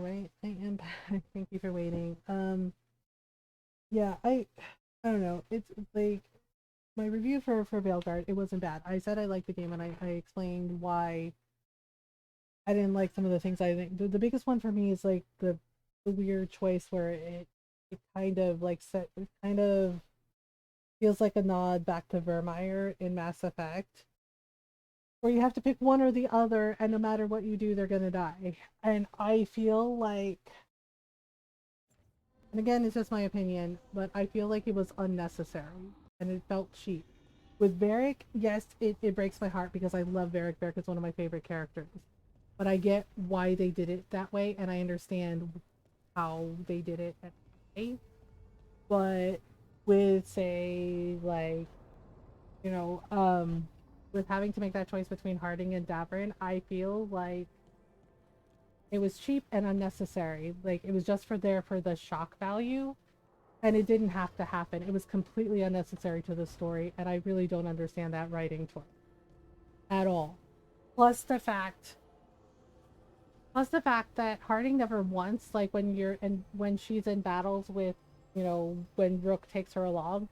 right? I am back. Thank you for waiting. Yeah, I don't know. It's like my review for Veilguard, it wasn't bad. I said I liked the game and I explained why I didn't like some of the things. I think the biggest one for me is like the weird choice where it kind of like it kind of feels like a nod back to Vermeer in Mass Effect, where you have to pick one or the other, and no matter what you do, they're gonna die. And I feel like, and again, it's just my opinion, but I feel like it was unnecessary and it felt cheap. With Varric, yes, it breaks my heart because I love Varric. Varric is one of my favorite characters. But I get why they did it that way, and I understand how they did it at A. But with, say, like, you know, with having to make that choice between Harding and Davrin, I feel like it was cheap and unnecessary. Like, it was just for the shock value, and it didn't have to happen. It was completely unnecessary to the story, and I really don't understand that writing choice at all. Plus the fact that Harding never once, like when she's in battles with, you know, when Rook takes her along,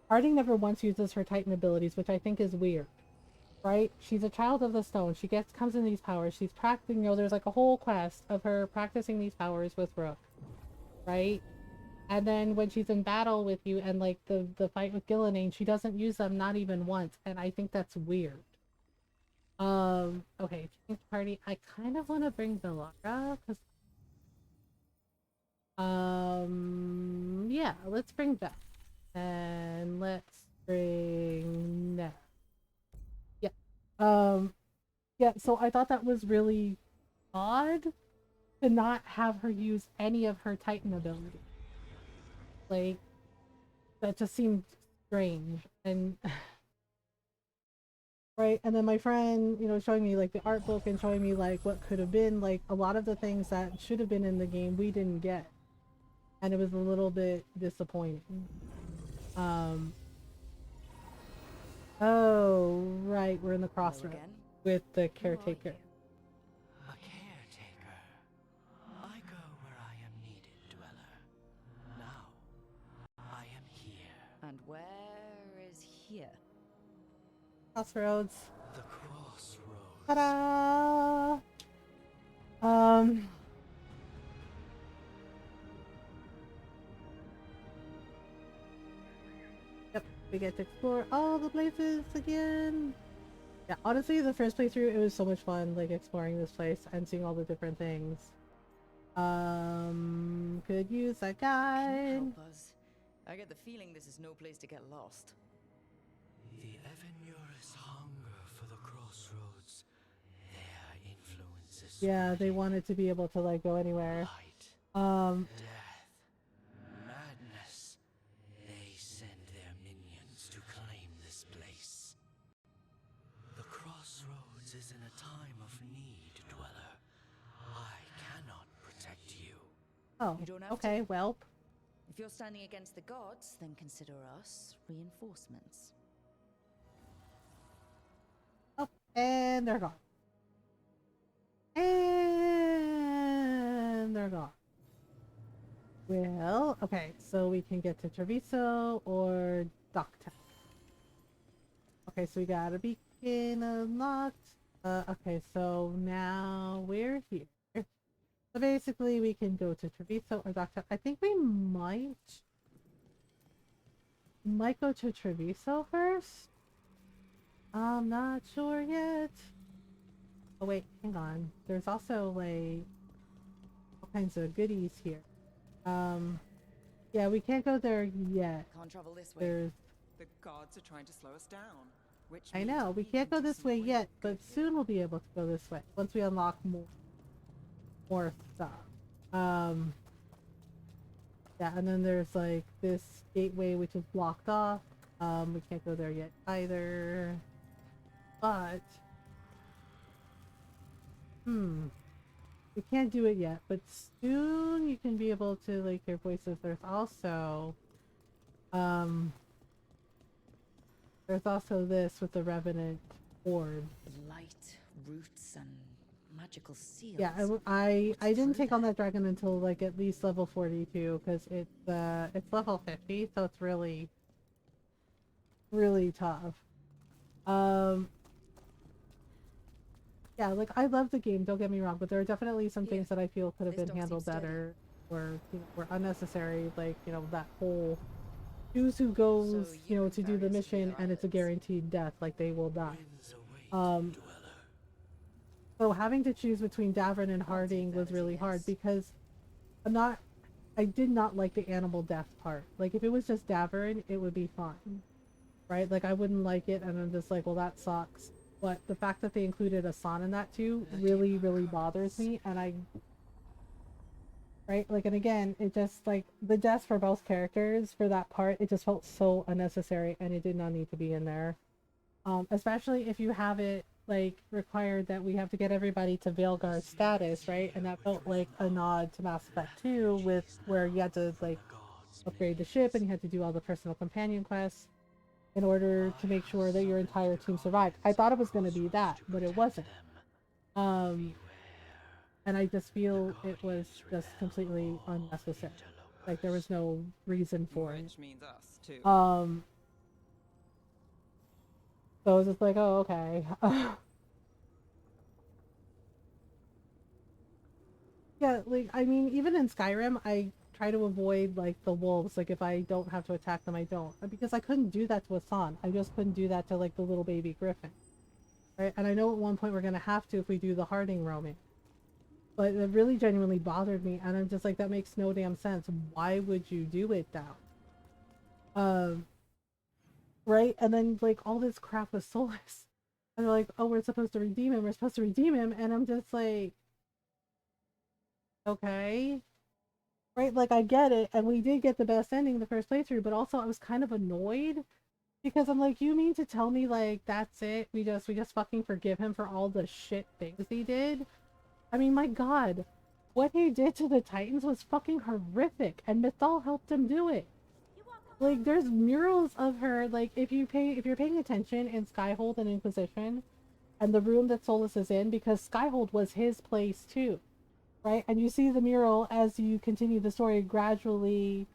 Harding never once uses her Titan abilities, which I think is weird. Right? She's a child of the stone. She comes in these powers. She's practicing, you know, there's like a whole quest of her practicing these powers with Rook. Right? And then when she's in battle with you and like the fight with Gillenane, she doesn't use them, not even once, and I think that's weird. Okay, change party. I kind of want to bring Belara because yeah, let's bring Beth. And let's bring Ned. Yeah. Yeah, so I thought that was really odd to not have her use any of her Titan ability. Like, that just seemed strange. And right, and then my friend, you know, showing me like the art book and showing me like what could have been, like a lot of the things that should have been in the game we didn't get. And it was a little bit disappointing. Oh, right, we're in the crossroads with the caretaker. A caretaker. I go where I am needed, dweller. Now, I am here. And where is here? Crossroads. The crossroads. Ta-da! Yep, we get to explore all the places again. Yeah, honestly, the first playthrough, it was so much fun, like, exploring this place and seeing all the different things. Could use a guide. Help us. I get the feeling this is no place to get lost. The Evanurus hunger for the crossroads. Their influences. Yeah, they wanted to be able to, like, go anywhere. Death. Madness. They send their minions to claim this place. The crossroads is in a time of need, dweller. I cannot protect you. Oh, You don't have okay, to. well. If you're standing against the gods, then consider us reinforcements. Oh, and they're gone. And they're gone. Well, okay, so we can get to Treviso or Doctor. Okay, so we got a beacon unlocked. Okay, so now we're here. So basically we can go to Treviso or Doctor. I think we might go to Treviso first. I'm not sure yet. Oh wait, hang on. There's also like all kinds of goodies here. Yeah, we can't go there yet. Can't travel this way. There's The gods are trying to slow us down. Which I know, we can't go this way yet, but soon we'll be able to go this way once we unlock more stuff. Yeah, and then there's like this gateway which is blocked off. We can't go there yet either. But we can't do it yet, but soon you can be able to like hear voices. There's also this with the Revenant orb. Light, roots, and magical seals. Yeah, I didn't take on that dragon until like at least level 42 because it's level 50, so it's really tough. Yeah, like I love the game, don't get me wrong, but there are definitely some things that I feel could have been handled better or were unnecessary, like, that whole choose who goes, to do the mission and it's a guaranteed death, like they will die. So having to choose between Davern and Harding was really hard because I did not like the animal death part. Like if it was just Davern, it would be fine. Right? Like I wouldn't like it and I'm just like, well that sucks. But the fact that they included Asan in that too really, really bothers me and right? Like, and again, it just like the deaths for both characters for that part, it just felt so unnecessary and it did not need to be in there. Especially if you have it like required that we have to get everybody to Veilguard status, right? And that felt like a nod to Mass Effect 2 with where you had to like upgrade the ship and you had to do all the personal companion quests in order to make sure that your entire team survived. I thought it was going to be that, but it wasn't. And I just feel it was just completely unnecessary. Like there was no reason for it. Which means us too. So I was just like, oh, okay. Yeah, like, I mean, even in Skyrim, I try to avoid, like, the wolves. Like, if I don't have to attack them, I don't. Because I couldn't do that to Asan. I just couldn't do that to, like, the little baby griffin. Right? And I know at one point we're gonna have to if we do the Harding roaming. But it really genuinely bothered me, and I'm just like, that makes no damn sense. Why would you do it now? Right? And then, like, all this crap with Solus. And they're like, oh, we're supposed to redeem him, and I'm just like, okay. Right, like I get it, and we did get the best ending the first playthrough, but also I was kind of annoyed because I'm like, you mean to tell me like that's it? We just fucking forgive him for all the shit things he did? I mean, my god, what he did to the Titans was fucking horrific, and Mythal helped him do it. Like, there's murals of her, like, if you're paying attention in Skyhold and Inquisition, and the room that Solus is in, because Skyhold was his place too. Right? And you see the mural as you continue the story gradually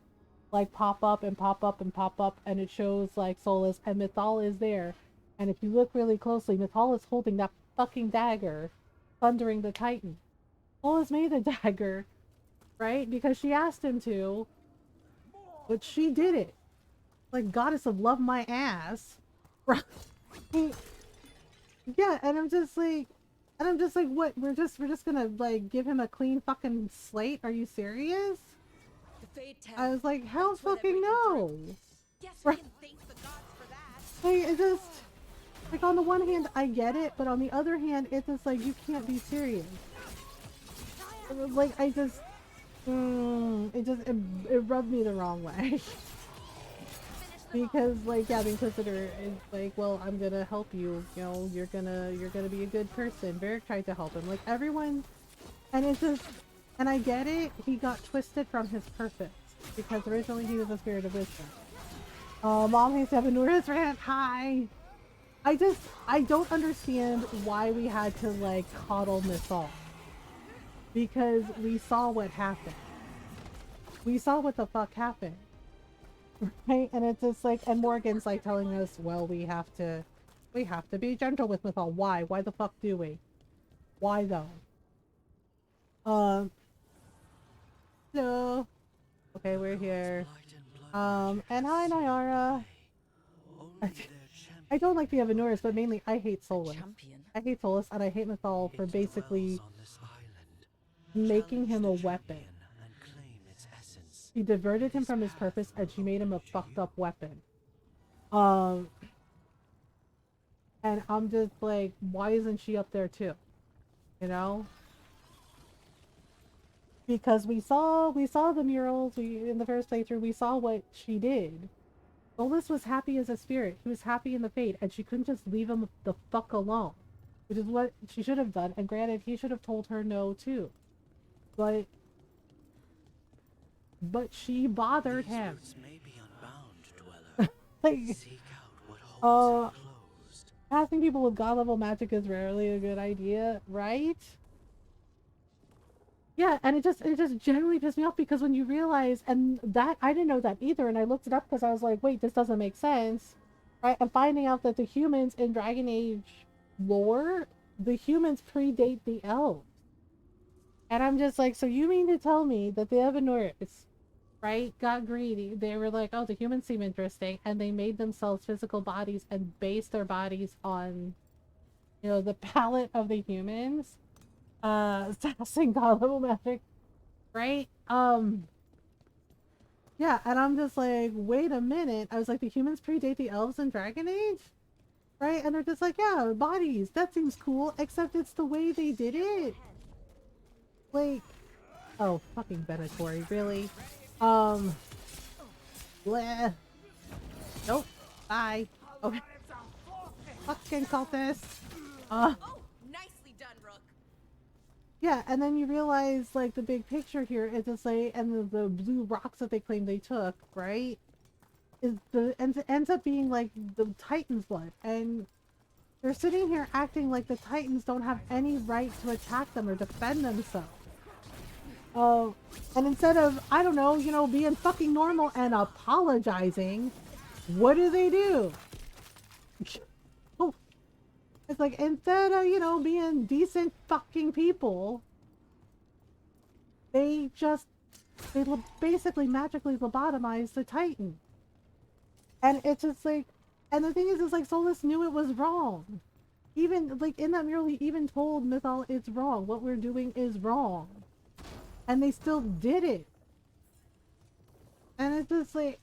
like pop up and pop up and pop up, and it shows like Solus and Mythal is there. And if you look really closely, Mythal is holding that fucking dagger, thundering the Titan. Solus made the dagger, right? Because she asked him to, but she did it. Like goddess of love my ass. Right? Yeah, and I'm just like, what? We're just gonna like give him a clean fucking slate? Are you serious? I was like, hell fucking no. Right. Like, it just like on the one hand I get it, but on the other hand it's just like you can't be serious. Like I just, it rubbed me the wrong way. Because like, yeah, the Inquisitor is like, well, I'm gonna help you, you're gonna be a good person. Varric tried to help him, like everyone, and it's just, and I get it, he got twisted from his purpose, because originally he was a spirit of wisdom. Mom hates to have a Nuris rant, hi! I don't understand why we had to like coddle Mythal. Because we saw what happened. We saw what the fuck happened. Right, and it's just like, and Morgan's like telling us, well, we have to be gentle with Mythal. Why the fuck do we? Why though? So okay, we're here. And hi Nyara. I don't like the Evanuris, but mainly I hate Solus. I hate Solus and I hate Mythal for basically making him a weapon. She diverted him from his purpose and she made him a fucked up weapon. And I'm just like, why isn't she up there too? You know? Because we saw the murals, in the first playthrough, we saw what she did. Solus was happy as a spirit. He was happy in the fate, and she couldn't just leave him the fuck alone. Which is what she should have done, and granted, he should have told her no too. But she bothered him. Like, passing people with god level magic is rarely a good idea, right? Yeah, and it just generally pissed me off because when you realize, and that I didn't know that either, and I looked it up because I was like, wait, this doesn't make sense, right? And finding out that the humans in Dragon Age lore, the humans predate the elves. And I'm just like, so you mean to tell me that the Evanors, right, got greedy? They were like, oh, the humans seem interesting, and they made themselves physical bodies and based their bodies on, the palate of the humans, assassin god level magic, right? Yeah, and I'm just like, wait a minute. I was like, the humans predate the elves in Dragon Age? Right? And they're just like, yeah, bodies. That seems cool, except it's the way they did it. Like, oh, fucking Benatory, really? Bleh. Nope. Bye. Okay. Fucking cultist. Oh, nicely done, Rook. Yeah, and then you realize, like, the big picture here is just like, and the blue rocks that they claim they took, right? Ends up being like the Titan's blood, and they're sitting here acting like the Titans don't have any right to attack them or defend themselves. And instead of, I don't know, being fucking normal and apologizing, what do? Oh, it's like, instead of, being decent fucking people, they basically magically lobotomize the Titan. And it's just like, and the thing is like, Solus knew it was wrong. Even, like, in that mural, he even told Mythal it's wrong. What we're doing is wrong. And they still did it. And it's just like,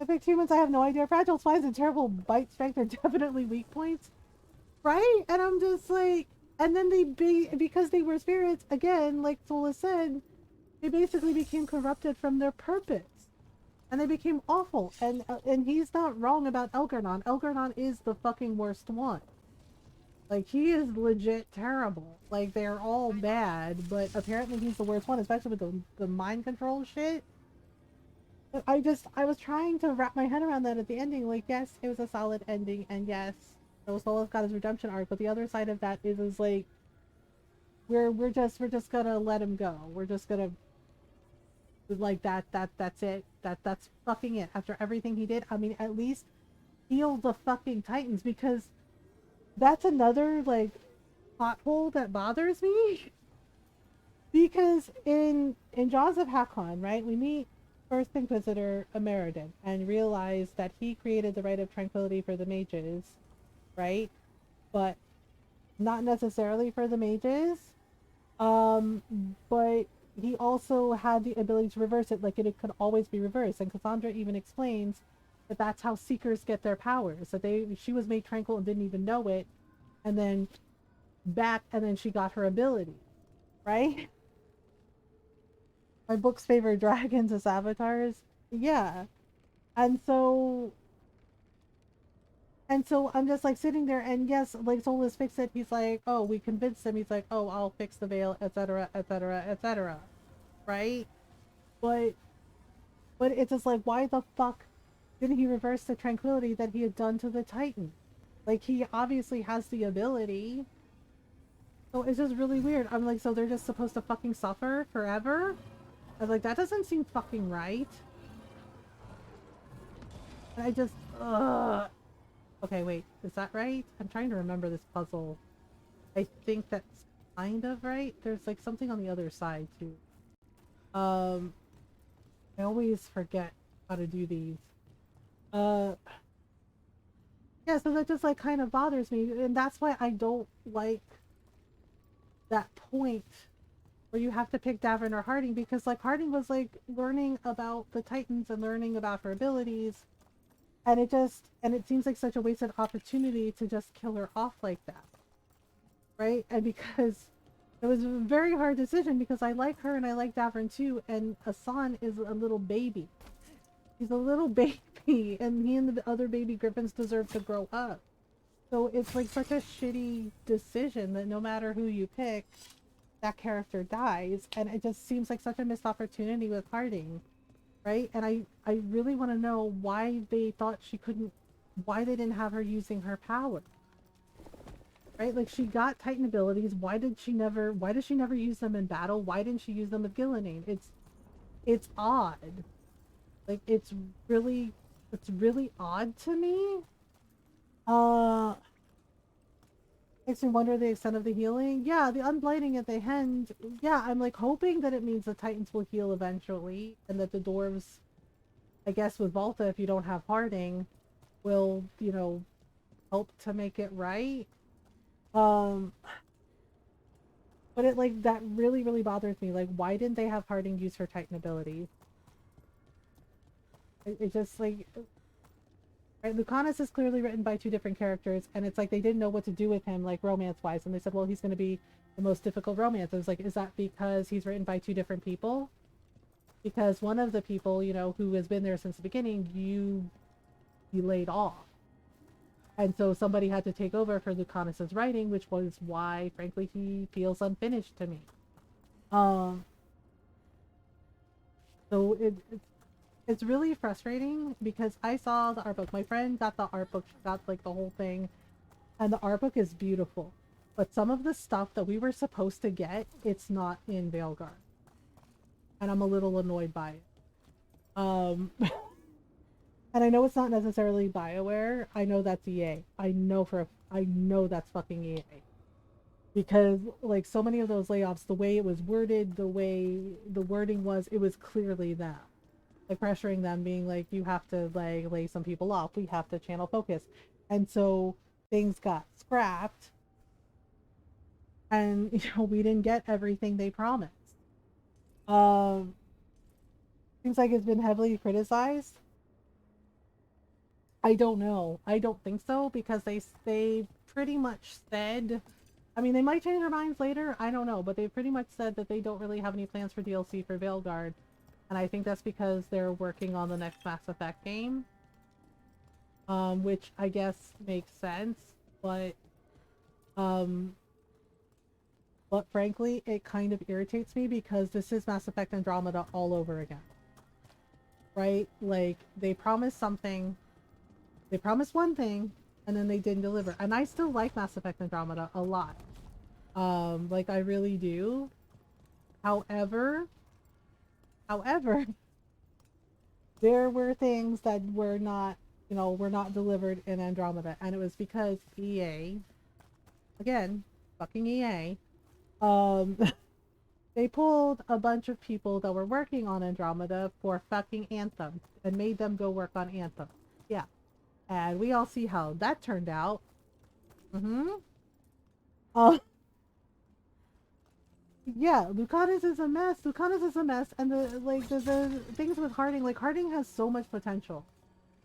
Epic humans, I have no idea. Fragile spines and terrible bite strength are definitely weak points. Right? And I'm just like, and then because they were spirits, again, like Solus said, they basically became corrupted from their purpose. And they became awful. And he's not wrong about Elgar'nan. Elgar'nan is the fucking worst one. Like, he is legit terrible. Like, they're all bad, but apparently he's the worst one, especially with the mind control shit. But I was trying to wrap my head around that at the ending. Like, yes, it was a solid ending, and yes, Solus got his redemption arc, but the other side of that is like, we're just gonna let him go. We're just gonna, like, that's it. That's fucking it. After everything he did, I mean, at least heal the fucking Titans, because that's another, like, plot hole that bothers me. Because in Jaws of Hakon, right, we meet First Inquisitor Ameridan and realize that he created the Rite of Tranquility for the mages, right? But not necessarily for the mages. But he also had the ability to reverse it, like it could always be reversed. And Cassandra even explains that that's how Seekers get their powers. That she was made tranquil and didn't even know it, and then she got her ability, right? My book's favorite dragons as avatars. Yeah. And so I'm just like sitting there, and yes, like Solus fixed it. He's like, oh, we convinced him. He's like, oh, I'll fix the veil, etc., etc., etc. Right? But it's just like, why the fuck didn't he reverse the tranquility that he had done to the Titan? Like, he obviously has the ability. So it's just really weird. I'm like, so they're just supposed to fucking suffer forever? I was like, that doesn't seem fucking right. And I just, okay, wait, is that right? I'm trying to remember this puzzle. I think that's kind of right. There's like something on the other side too. I always forget how to do these. Yeah, so that just like kind of bothers me, and that's why I don't like that point where you have to pick Davin or Harding, because like Harding was like learning about the Titans and learning about her abilities, and it seems like such a wasted opportunity to just kill her off like that, right? And because it was a very hard decision, because I like her and I like Davin too, and Asan is a little baby. He's a little baby, and he and the other baby griffins deserve to grow up. So it's like such a shitty decision that no matter who you pick, that character dies, and it just seems like such a missed opportunity with Harding, right? And I really want to know why they thought she couldn't, why they didn't have her using her power. right? Like, she got Titan abilities. Why does she never use them in battle? Why didn't she use them with Gillenane? It's odd. Like, it's really odd to me. Makes me wonder the extent of the healing. Yeah, the unblighting at the end. Yeah, I'm like hoping that it means the Titans will heal eventually, and that the dwarves, I guess with Volta, if you don't have Harding, will, you know, help to make it right. But it, like, that really bothers me. Like, why didn't they have Harding use her Titan abilities? It just, like, right, Lucanus is clearly written by two different characters, and it's like they didn't know what to do with him, like, romance-wise, and they said, well, he's going to be the most difficult romance. I was like, is that because he's written by two different people? Because one of the people, you know, who has been there since the beginning, you laid off. And so somebody had to take over for Lucanus's writing, which was why, frankly, he feels unfinished to me. So it's really frustrating because I saw the art book. My friend got the art book, got like the whole thing, and the art book is beautiful. But some of the stuff that we were supposed to get, it's not in Veilguard. And I'm a little annoyed by it. And I know it's not necessarily BioWare. I know that's EA. I know that's fucking EA. Because, like, so many of those layoffs, the way it was worded, the way the wording was, it was clearly them. Like, pressuring them, being like, you have to, like, lay some people off. We have to channel focus. And so things got scrapped. And, you know, we didn't get everything they promised. Seems like it's been heavily criticized. I don't know. I don't think so, because they pretty much said, I mean, they might change their minds later, I don't know, but they pretty much said that they don't really have any plans for DLC for Veilguard. And I think that's because they're working on the next Mass Effect game. Which I guess makes sense, but frankly, it kind of irritates me because this is Mass Effect Andromeda all over again. Right? Like, they promised something, they promised one thing, and then they didn't deliver. And I still like Mass Effect Andromeda a lot. Like, I really do. However, there were things that were not, you know, were not delivered in Andromeda, and it was because EA, again, fucking EA, they pulled a bunch of people that were working on Andromeda for fucking Anthem and made them go work on Anthem. Yeah. And we all see how that turned out. Yeah, Lucanus is a mess. Lucanus is a mess, and the things with Harding, like, Harding has so much potential,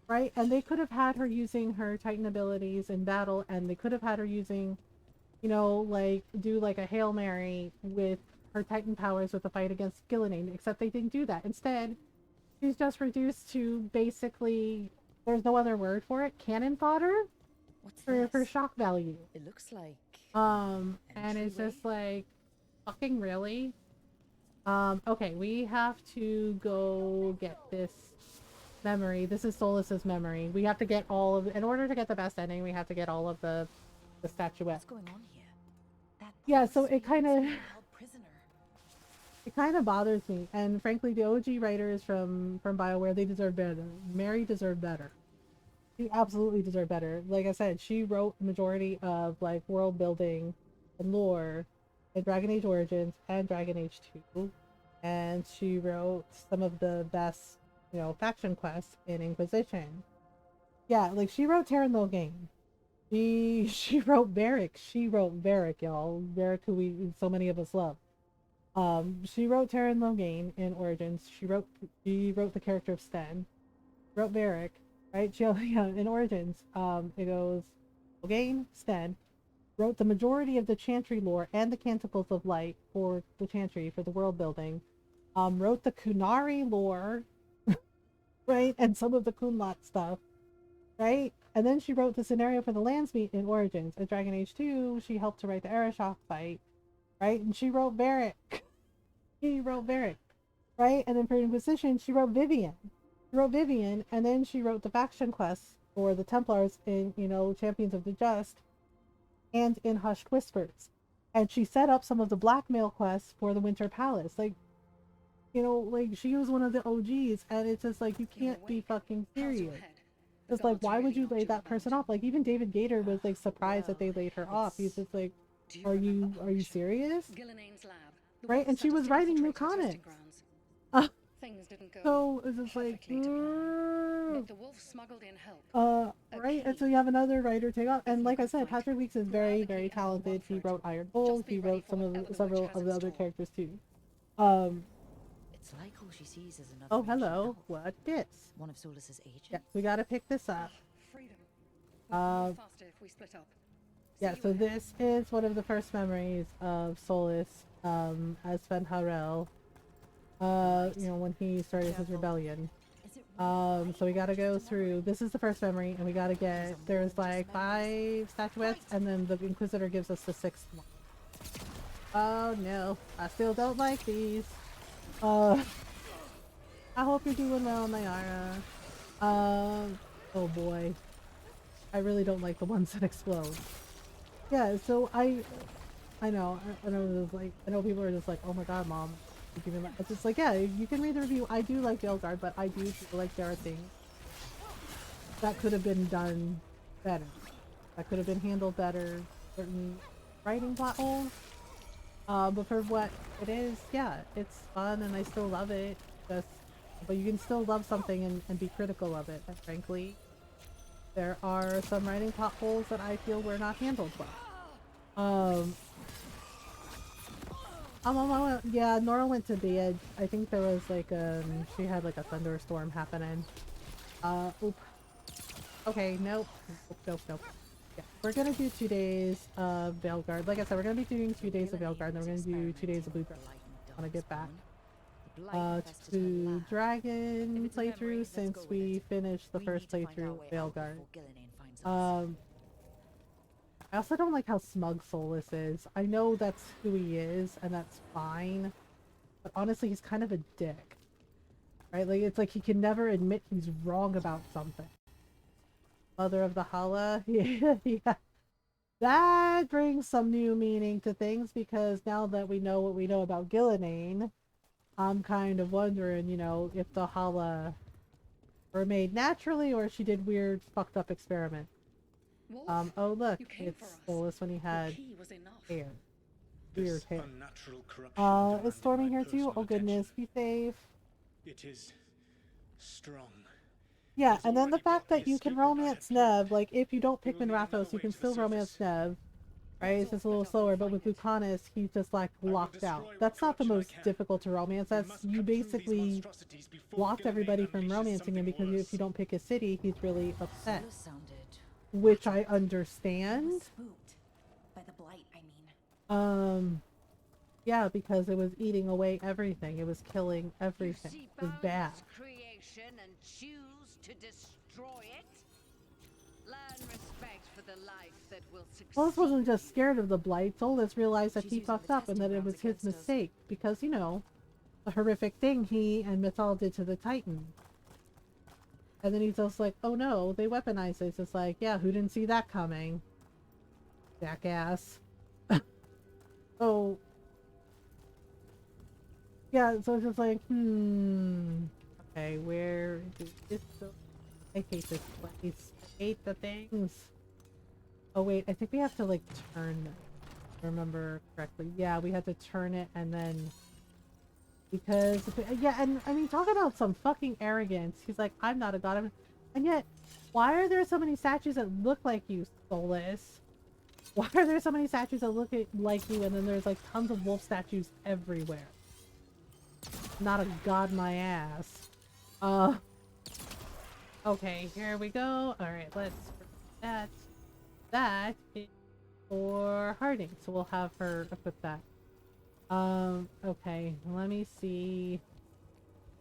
right? And they could have had her using her Titan abilities in battle, and they could have had her using, you know, like, do like a Hail Mary with her Titan powers with the fight against Gillenane, except they didn't do that. Instead, she's just reduced to basically, there's no other word for it, cannon fodder. What's for shock value. It looks like and it's just like, fucking really? Okay, we have to go get this memory. This is Solus's memory. We have to get all of, in order to get the best ending, we have to get all of the statuettes. What's going on here? Yeah, so it kind of bothers me. And frankly, the OG writers from BioWare, they deserve better. Mary deserved better. She absolutely deserved better. Like I said, she wrote the majority of, like, world building and lore in Dragon Age Origins and Dragon Age 2. And she wrote some of the best, you know, faction quests in Inquisition. Yeah, like, she wrote Terran Logain. She wrote Varric. She wrote Varric, y'all. Varric, who so many of us love. She wrote Terran Logain in Origins. She wrote the character of Sten. Wrote Varric, right? She, yeah, in Origins, it goes Logain, Sten. Wrote the majority of the Chantry lore and the Canticles of Light for the Chantry, for the world building. Wrote the Kunari lore, right? And some of the Kunlat stuff, right? And then she wrote the scenario for the Landsmeet in Origins. In Dragon Age 2, she helped to write the Arashok fight, right? And she wrote Varric. She wrote Varric, right? And then for Inquisition, she wrote Vivian. She wrote Vivian, and then she wrote the faction quests for the Templars in, you know, Champions of the Just. and in Hushed Whispers. And she set up some of the blackmail quests for the Winter Palace. Like, you know, like she was one of the OGs, and it's just like, you can't be fucking serious. It's like, why would you lay that person off? Like, even David Gator was like surprised that they laid her off. He's just like, are you serious? Right? And she was writing new comics. So it's just like, but the wolf smuggled in help. right? And so you have another writer take off, and like I said, Patrick Weeks is very, very talented. He wrote Iron Bull. He wrote several of the other characters too. It's like all she sees is another. Oh, hello. What this? One of Solus's agents. Yeah, we gotta pick this up. Freedom. We'll move faster if we split up. Yeah, so this is one of the first memories of Solus as Sven Harel. You know, when he started his rebellion. So we gotta go through. This is the first memory, and we gotta get. There's like 5 statuettes, and then the Inquisitor gives us the 6th one. Oh no, I still don't like these. I hope you're doing well, Nyara. Oh boy, I really don't like the ones that explode. Yeah, so I know, I know people are just like, oh my god, mom. It's just like, yeah, you can read the review. I do like Veilguard, but I do feel like there are things that could have been done better. That could have been handled better. Certain writing plot holes. But for what it is, yeah, it's fun and I still love it. But you can still love something and be critical of it. And frankly, there are some writing plot holes that I feel were not handled well. Yeah, Nora went to bed. I think there was like she had like a thunderstorm happening. Oop. Okay, nope. Nope. Yeah, we're gonna do 2 days of Veilguard. Like I said, we're gonna be doing 2 days of Veilguard, and then we're gonna do 2 days of Blueguard. I wanna get back to Dragon playthrough since we finished the first playthrough of Veilguard. I also don't like how smug Solus is. I know that's who he is, and that's fine. But honestly, he's kind of a dick. Right? Like, it's like he can never admit he's wrong about something. Mother of the Hala? Yeah. That brings some new meaning to things, because now that we know what we know about Gillinane, I'm kind of wondering, you know, if the Hala were made naturally or she did weird, fucked up experiments. Oh look, it's Solus when he had hair. Weird hair. It's storming here too? Oh goodness, be safe. It is strong. Yeah, and then the fact that you can romance Nev, like if you don't pick Minrathos, you can still romance Nev. Right? It's just a little slower, but with Lucanus, he's just like locked out. That's not the most difficult to romance. That's, you basically blocked everybody from romancing him, because if you don't pick his city, he's really upset. Which I understand. Spooked by the blight, I mean. Yeah, because it was eating away everything. It was killing everything. It was bad. Creation and choose to destroy it. Learn respect for the life that will succeed. Solus wasn't just scared of the blight. Solus realized that he fucked up and that it was his mistake, because, you know, the horrific thing he and Mythal did to the Titan. And then he's just like, oh no, they weaponized it. It's just like, yeah, who didn't see that coming? Jackass. Oh. Yeah, so it's just like, okay, where is this? I hate this place. I hate the things. Oh wait, I think we have to like turn them. If I remember correctly. Yeah, we had to turn it and then... Because, yeah, and I mean, talk about some fucking arrogance. He's like, I'm not a god. And yet, why are there so many statues that look like you, Solus? Why are there so many statues that look like you, and then there's like tons of wolf statues everywhere? Not a god my ass. Okay, here we go. Alright, let's that. That is for Harding, so we'll have her equip that. Okay, let me see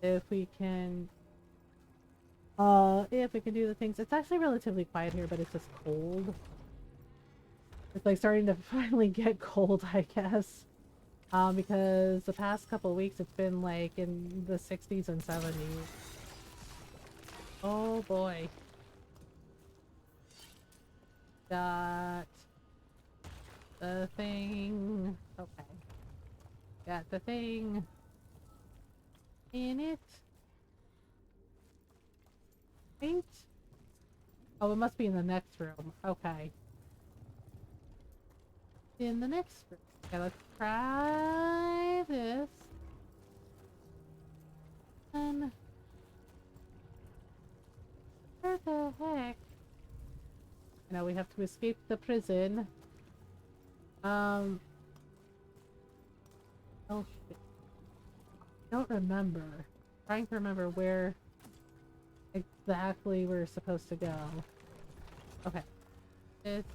if we can do the things. It's actually relatively quiet here, but it's just cold. It's like starting to finally get cold, I guess. Because the past couple of weeks it's been like in the 60s and 70s. Oh boy. Got the thing. Okay. Got the thing in it. Right? Oh, it must be in the next room. Okay. In the next room. Okay, let's try this. And where the heck? Now we have to escape the prison. Oh shit. I don't remember. Trying to remember where exactly we're supposed to go. Okay. This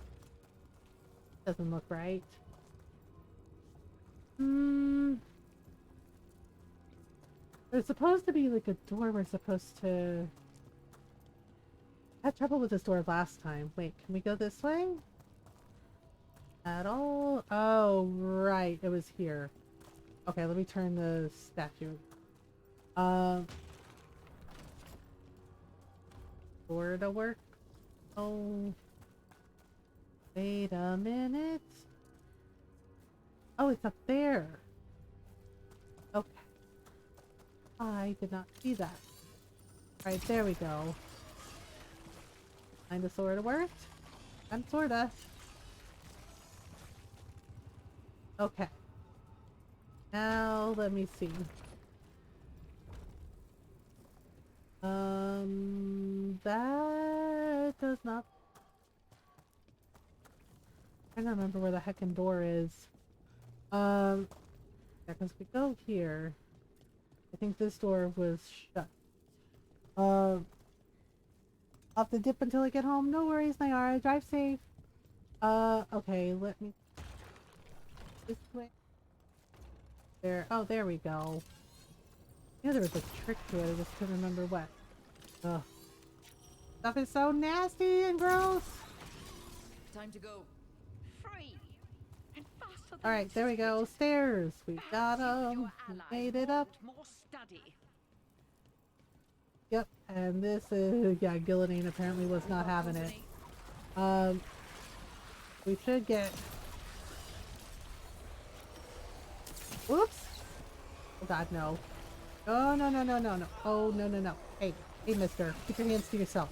doesn't look right. There's supposed to be like a door we're supposed to... I had trouble with this door last time. Wait, can we go this way? At all? Oh, right. It was here. Okay, let me turn the statue. Door to work? Oh. Wait a minute. Oh, it's up there. Okay. I did not see that. Alright, there we go. Kinda sorta worked. I'm sorta. Okay. Now, let me see. That does not... I don't remember where the heckin' door is. Yeah, because we go here. I think this door was shut. I'll have to dip until I get home. No worries, Nayara. Drive safe. Okay, let me... This way. There. Oh, there we go. Yeah, there was a trick to it. I just couldn't remember what. Ugh. Stuff is so nasty and gross. Time to go. Free. And faster than Alright, there we go. Stairs. We got them. We made it up. More study. Yep, and this is... Yeah, Gilladine apparently was not having it. We should get... Whoops! Oh god, no. Oh, no, no, no, no, no. Oh, no, no, no. Hey, hey, mister. Keep your hands to yourself.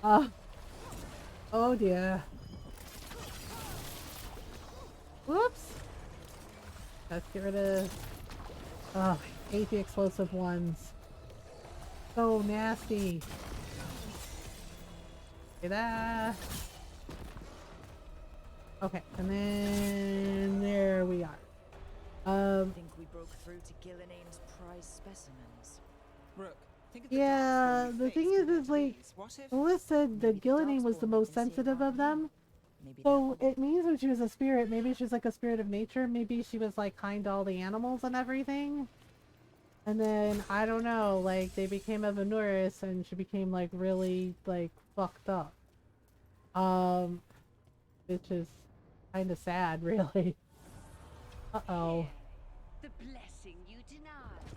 Oh dear. Whoops! Let's get rid of... hate the explosive ones. So nasty. Okay, that. Okay, and then there we are. I think we broke through to Gillinane's prize specimens. Rook, think of the Yeah, the thing is like, Melissa said that Gillinane was the most sensitive of them. So it means when she was a spirit, maybe she's like a spirit of nature. Maybe she was like kind to all the animals and everything. And then, I don't know, like, they became Evanuris and she became, like, really, like, fucked up. Which is kind of sad, really. Uh-oh. The blessing you denied.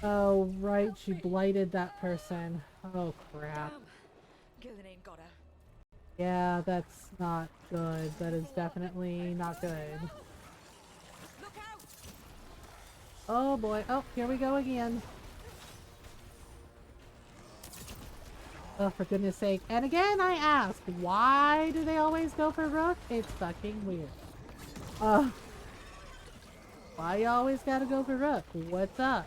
Oh, right, she blighted that person. Oh, crap. Gillinane got her. Yeah, that's not good. That is definitely not good. Oh boy. Oh, here we go again. Oh, for goodness sake. And again, I ask, why do they always go for Rook? It's fucking weird. Why you always gotta go for Rook? What's up?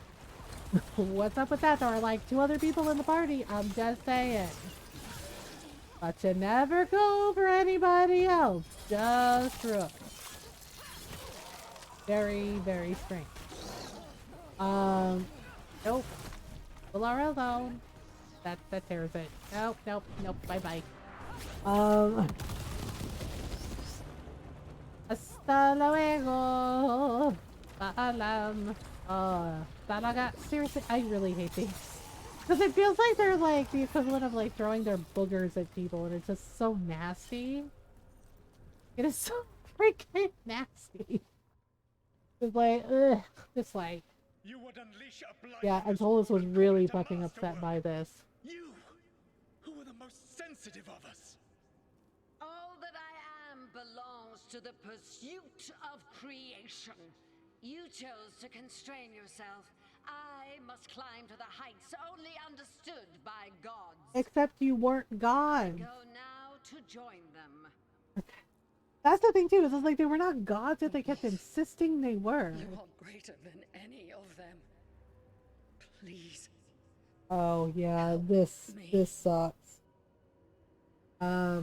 What's up with that? There are like 2 other people in the party. I'm just saying. But you never go for anybody else. Just Rook. Very, very strange. Nope. Laura alone. That tears it. Nope, nope, nope. Bye-bye. Hasta luego. Paalam. Talaga. Seriously, I really hate these. Because it feels like they're like the equivalent of like throwing their boogers at people and it's just so nasty. It is so freaking nasty. It's like, ugh. Just like... Yeah, Antolis was really fucking upset by this. You, who are the most sensitive of us. All that I am belongs to to the pursuit of creation. You chose to constrain yourself. I must climb to the heights only understood by gods. Except you weren't I God. go now to join them. That's the thing too, is it's like they were not gods yet they kept insisting they were. You are greater than any of them. Please. Oh yeah, this sucks. I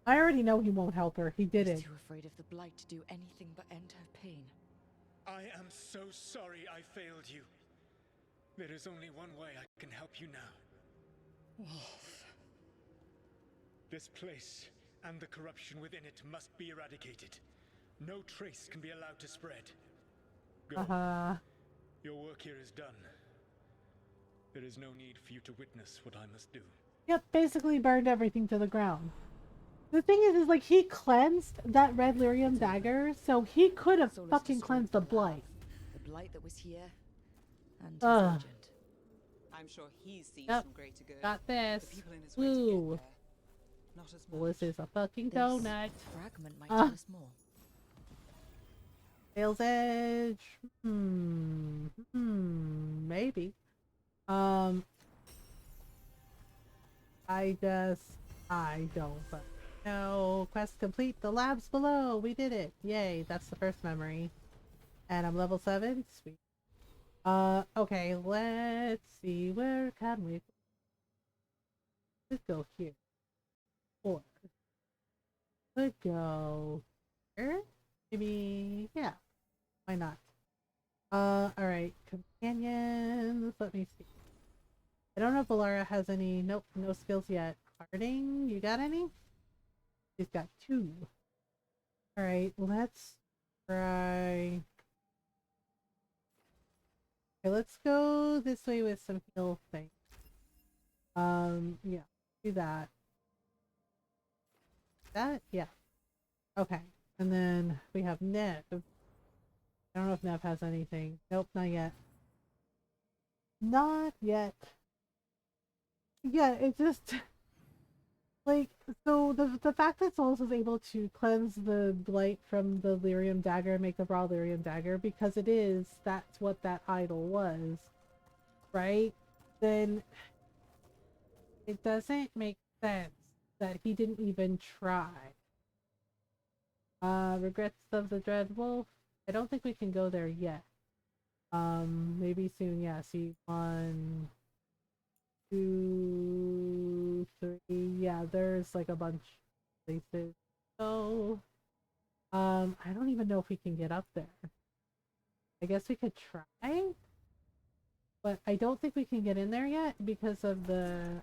already know he won't help her. He did it. He's too afraid of the blight to do anything but end her pain. I am so sorry I failed you. There is only one way I can help you now. Wolf. This place and the corruption within it must be eradicated. No trace can be allowed to spread. Go. Your work here is done. There is no need for you to witness what I must do. Yep, basically burned everything to the ground. The thing is like he cleansed that red lyrium dagger, so he could have fucking cleansed the blight. The blight that was here, and his agent. I'm sure he sees Yep. some greater good. Got this. The people in his way to get Woo. there. Not as much. Well, this is a fucking This donut. fragment might tell us more. Tail's edge. Maybe. I don't but no. Quest complete. The labs below. We did it. Yay. That's the first memory. And I'm level 7. Sweet. Okay, let's see. Where can we Let's go here. Or could go here? Maybe yeah. Why not? Alright. Companions. Let me see. I don't know if Valara has any. Nope, no skills yet. Harding, you got any? She's got 2. Alright, let's try. Okay, let's go this way with some heal things. Yeah, do that. That? Yeah. Okay. And then we have Nev. I don't know if Nev has anything. Nope, not yet. Not yet. Yeah, it just like so the fact that Souls was able to cleanse the blight from the lyrium dagger and make the raw lyrium dagger because that's what that idol was, right? Then it doesn't make sense that he didn't even try. Regrets of the Dread Wolf. I don't think we can go there yet. Maybe soon. Yeah. See, 1, 2, 3. Yeah, there's like a bunch of places. So, I don't even know if we can get up there. I guess we could try, but I don't think we can get in there yet because of the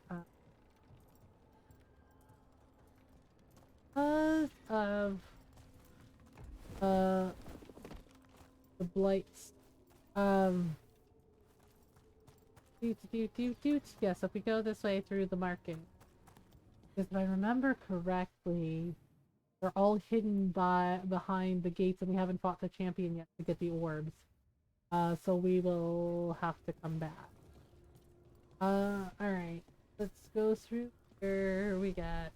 the blights. Yes, if we go this way through the market. Because if I remember correctly, they're all hidden behind the gates and we haven't fought the champion yet to get the orbs. So we will have to come back. Alright. Let's go through here. We got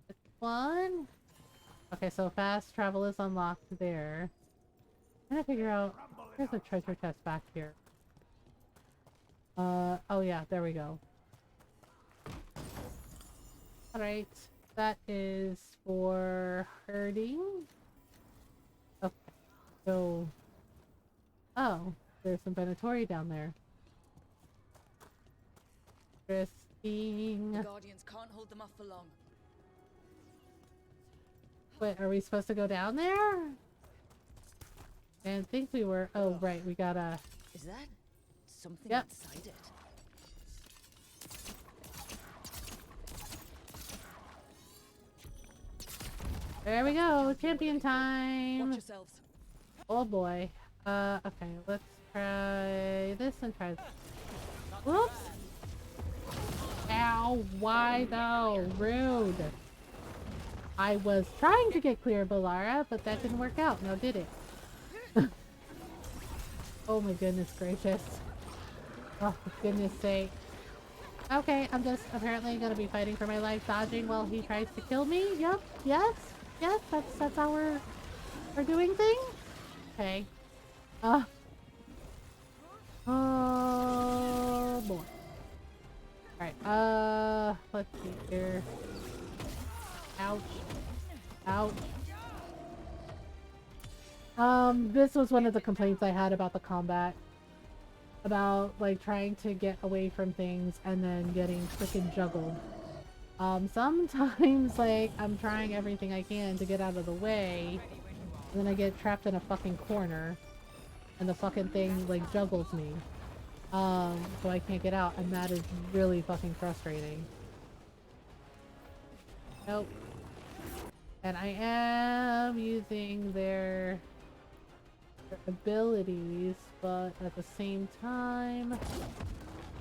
this one. Okay, so fast travel is unlocked there. I'm trying to figure out, there's a treasure chest back here. Oh yeah, there we go. Alright, that is for herding. Okay, so... Oh, there's some Venatori down there. Interesting. The Guardians can't hold them off for long. Wait, are we supposed to go down there? I didn't think we were. Oh, right, we gotta... Is that something Yep. inside it? There we go, champion time! Watch yourselves. Oh boy. Okay, let's try this and try this. Whoops! Ow, why though? Rude! I was trying to get clear, Valara, but that didn't work out, now did it? Oh my goodness gracious. Oh, for goodness sake. Okay, I'm just apparently gonna be fighting for my life, dodging while he tries to kill me. Yep, yes, yes, that's how we're doing things. Okay. Oh boy. Alright, let's see here. Ouch. Ouch. This was one of the complaints I had about the combat. About, like, trying to get away from things and then getting freaking juggled. Sometimes, like, I'm trying everything I can to get out of the way, and then I get trapped in a fucking corner, and the fucking thing, like, juggles me. So I can't get out, and that is really fucking frustrating. Nope. And I am using their abilities, but at the same time,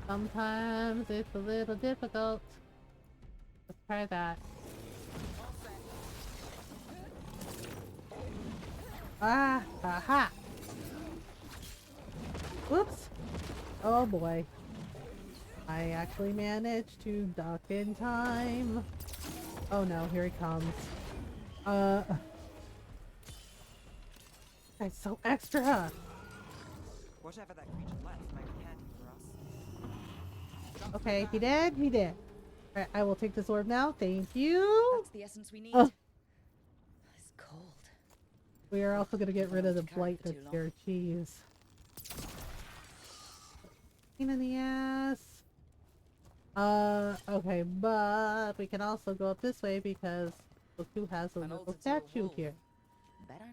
sometimes it's a little difficult. Let's try that. Ah! Aha! Whoops! Oh boy. I actually managed to duck in time. Oh no, here he comes. That's so extra! Whatever that creature left might be handy for us. Okay, he did? He did. Alright, I will take this orb now. Thank you! That's the essence we need. It's cold. We are also gonna get rid of the blight that's here. Jeez. Pain in the ass. Okay, but we can also go up this way because look who has a little statue here.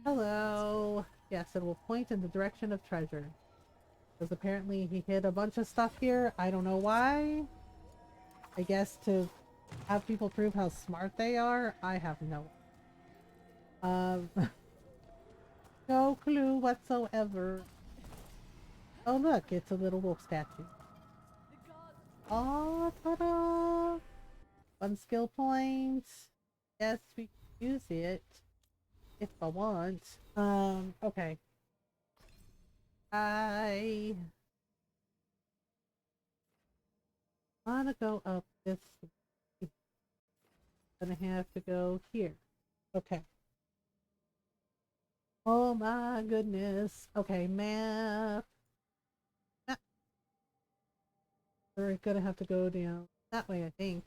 Hello. Yes, it will point in the direction of treasure. Because apparently he hid a bunch of stuff here. I don't know why. I guess to have people prove how smart they are. I have no. No clue whatsoever. Oh look, it's a little wolf statue. Oh, ta-da! 1 skill point. Yes, we can use it. If I want. Okay. I wanna go up this way. Gonna have to go here. Okay. Oh my goodness. Okay, map. We're gonna have to go down that way, I think.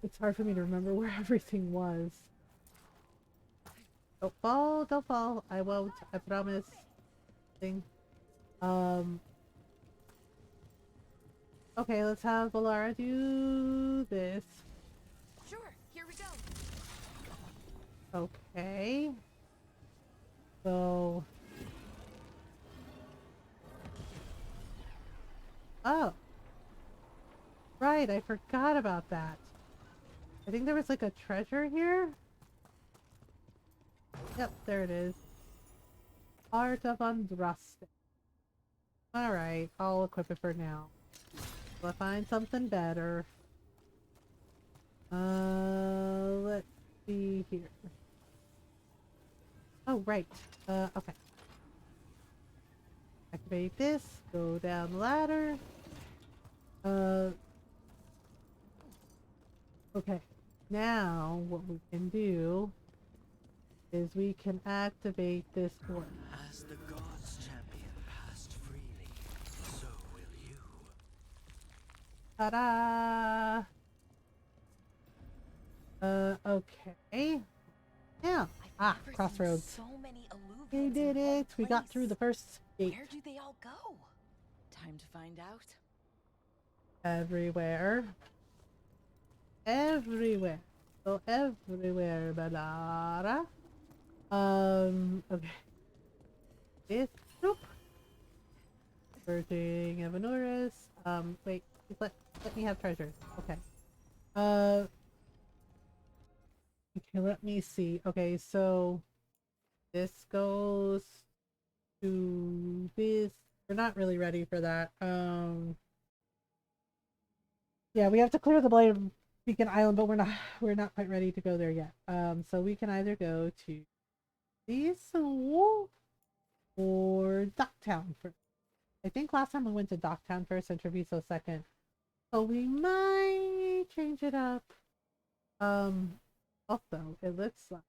It's hard for me to remember where everything was. Don't fall, don't fall. I won't, I promise. Okay, let's have Valara do this. Sure, here we go. Okay. So... Oh! Right, I forgot about that. I think there was like a treasure here? Yep, there it is. Art of Unrusting. Alright, I'll equip it for now. Will I find something better? Let's see here. Oh, right. Okay. Activate this, go down the ladder. Okay. Now, what we can do is we can activate this orb. As the gods champion passed freely, so will you. Ta-da! Okay. Yeah. Crossroads. So many We did it! We got through the first gate. Where do they all go? Time to find out. Everywhere. Everywhere. So everywhere, Balara. Okay. This nope. Searching Evanorus. Wait, let me have treasure. Okay. Okay, let me see. Okay, so this goes to this. We're not really ready for that. Yeah, we have to clear the Blade of Beacon Island, but we're not quite ready to go there yet. So we can either go to this or Ducktown first. I think last time we went to Docktown first and Treviso second. So we might change it up. Also, it looks like,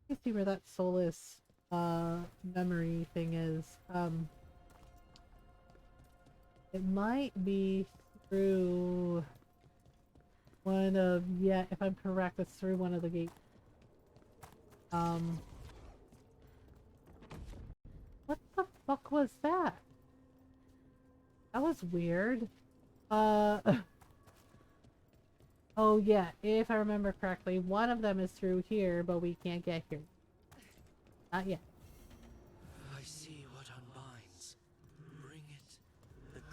let me see where that Solus memory thing is. It might be through one of, yeah, if I'm correct, it's through one of the gates. What the fuck was that? That was weird. Oh yeah, if I remember correctly, one of them is through here, but we can't get here. Not yet. I see what unbinds. Bring it.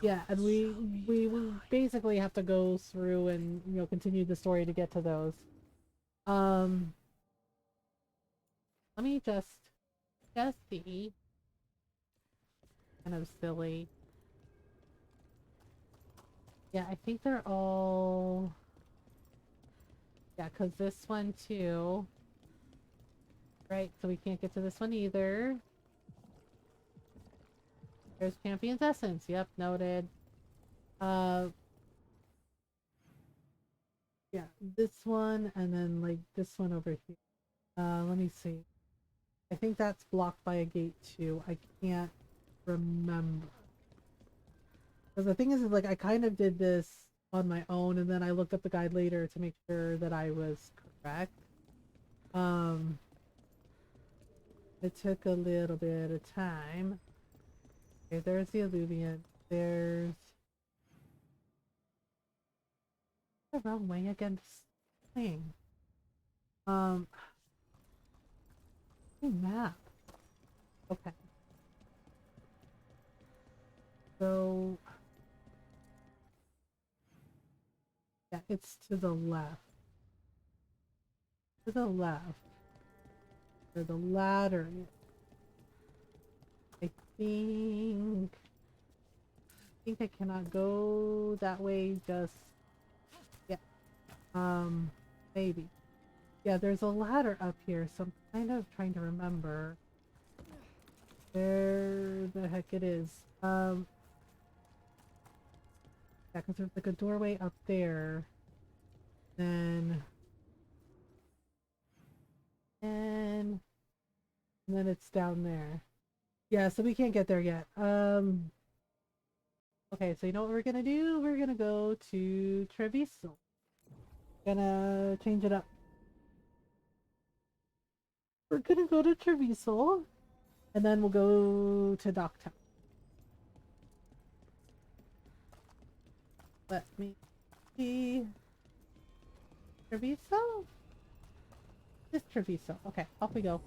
Yeah, and we basically have to go through and, you know, continue the story to get to those. Let me just see. Kind of silly. Yeah, I think they're all... Yeah, because this one too. Right, so we can't get to this one either. There's Champion's Essence. Yep, noted. Yeah, this one, and then, like, this one over here. Let me see. I think that's blocked by a gate too. I can't remember. Because the thing is, like, I kind of did this on my own, and then I looked up the guide later to make sure that I was correct. It took a little bit of time. Okay, there's the Alluvian. There's the wrong way against thing. Map. Okay. So yeah, it's to the left. To the left. Where the ladder is. I think I cannot go that way just yet. Maybe. Yeah, there's a ladder up here, so I'm kind of trying to remember where the heck it is. Yeah, because there's like a doorway up there. And then it's down there. Yeah, so we can't get there yet. Okay, so you know what we're gonna do? We're gonna go to Treviso. Gonna change it up. We're gonna go to Treviso, and then we'll go to Docktown. Let me see. Treviso? This Treviso. Okay, off we go.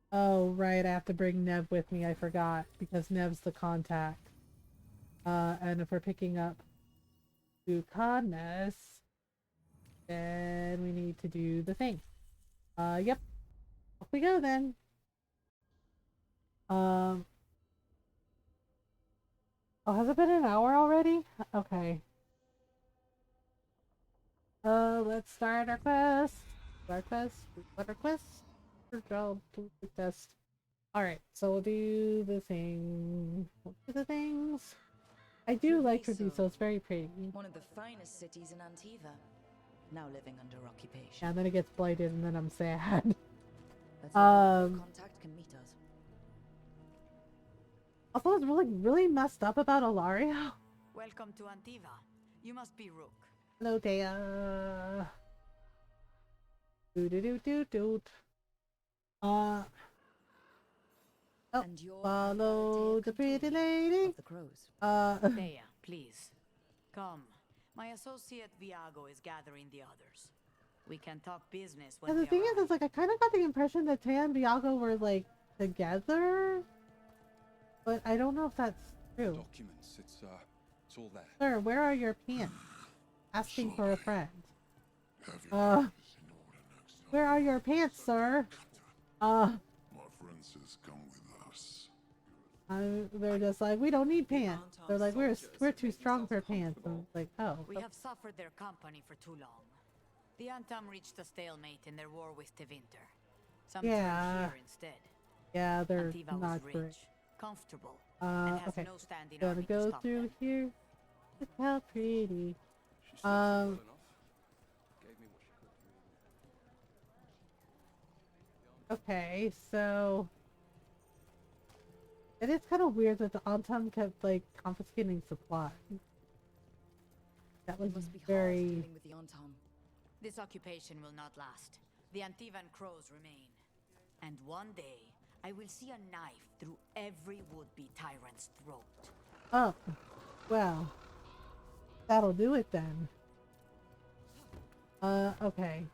Oh, right, I have to bring Nev with me. I forgot, because Nev's the contact. And if we're picking up Bucanas, then we need to do the thing. Yep. Off we go then. Oh, has it been an hour already? Okay. Let's start our quest. Our quest. What our quest? Our job. Test. Alright, so we'll do the thing. We'll do the things. I do like Treviso, it's very pretty. One of the finest cities in Antiva. Now living under occupation. Yeah, and then it gets blighted and then I'm sad. Let's hope our contact can meet us. Also, it's really messed up about Ilario. Welcome to Antiva. You must be Rook. Hello, Dea. Do. Oh, follow the pretty lady. The crows. Thea, please. Come. My associate Viago is gathering the others. We can talk business when and the thing is, like, I kind of got the impression that Taya and Viago were, like, together. But I don't know if that's true. Documents, it's all there. Sir, where are your pants? Asking for a friend. Where are your pants, sir? My friend says come with us. They're just like, we don't need pants. They're like, we're too strong for pants. And it's like, oh. We have suffered their company for too long. The Antam reached a stalemate in their war with Tevinter. Some turned here instead. Yeah, they're Antiva was not rich, great. comfortable, and has Okay. no standing Gonna army to go stop through them. here. Look how pretty. She slept well enough. Gave me what she could. Okay, so it is kind of weird that the Anton kept like confiscating supplies. That was Must be hard very. dealing with the Anton. This occupation will not last. The Antivan crows remain. And one day, I will see a knife through every would-be tyrant's throat. Oh, well, that'll do it then. Okay.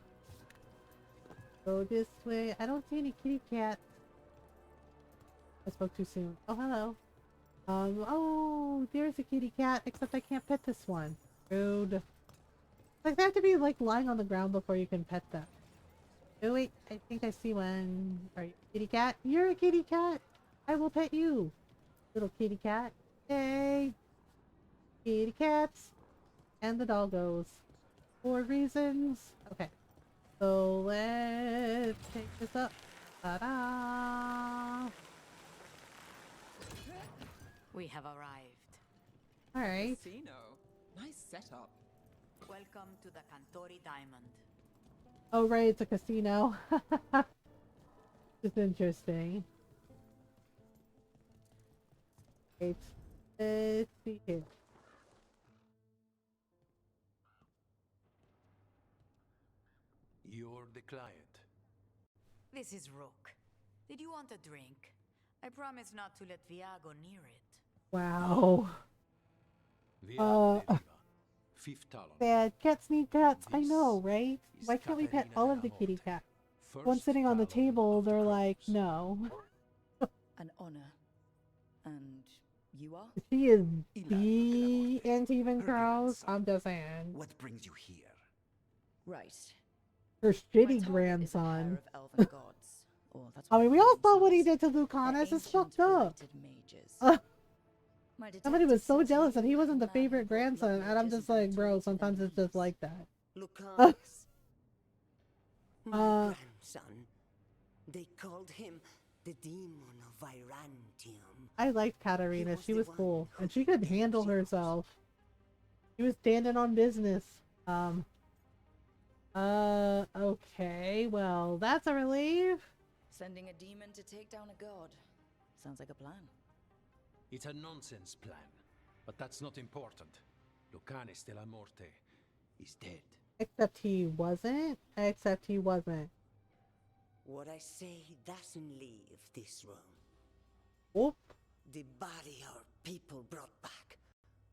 Go this way. I don't see any kitty cats. I spoke too soon. Oh, hello. Oh, there's a kitty cat, except I can't pet this one. Rude. Like, they have to be, like, lying on the ground before you can pet them. Oh, wait, I think I see one. Are you a kitty cat? You're a kitty cat! I will pet you, little kitty cat. Hey! Kitty cats! And the doggos. For reasons. Okay. So, let's take this up. Ta-da! We have arrived. Alright. Casino. Nice setup. Welcome to the Cantori Diamond. Oh, right, it's a casino. It's interesting. Right. Let's see here. You're the client. This is Rook. Did you want a drink? I promise not to let Viago near it. Wow. Fifth talon. Bad cats need pets. I know, right? Why can't we pet all of the kitty cats? One sitting on the table, they're like, no. An honor. And you are? She is the Antivan Crows. I'm just saying. What brings you here? Right. Her My shitty target grandson. is a pair of elven gods. Or that's I what mean, we they all call saw what he themselves. did to Lucanus. They're It's fucked ancient up. blighted mages. My Somebody was detective so says jealous you that he are wasn't the man who favorite brought grandson, blood and I'm mages just like, bro, to their sometimes it's just knees. like that. Lucanus, my grandson. They called him the demon of Virantium. I liked Katarina. She was cool, and she could handle herself. She was standing on business. Okay, well, that's a relief. Sending a demon to take down a god. Sounds like a plan. It's a nonsense plan, but that's not important. Lucanus de la Morte is dead. Except he wasn't. Except he wasn't. What I say doesn't leave this room. Whoop. The body our people brought back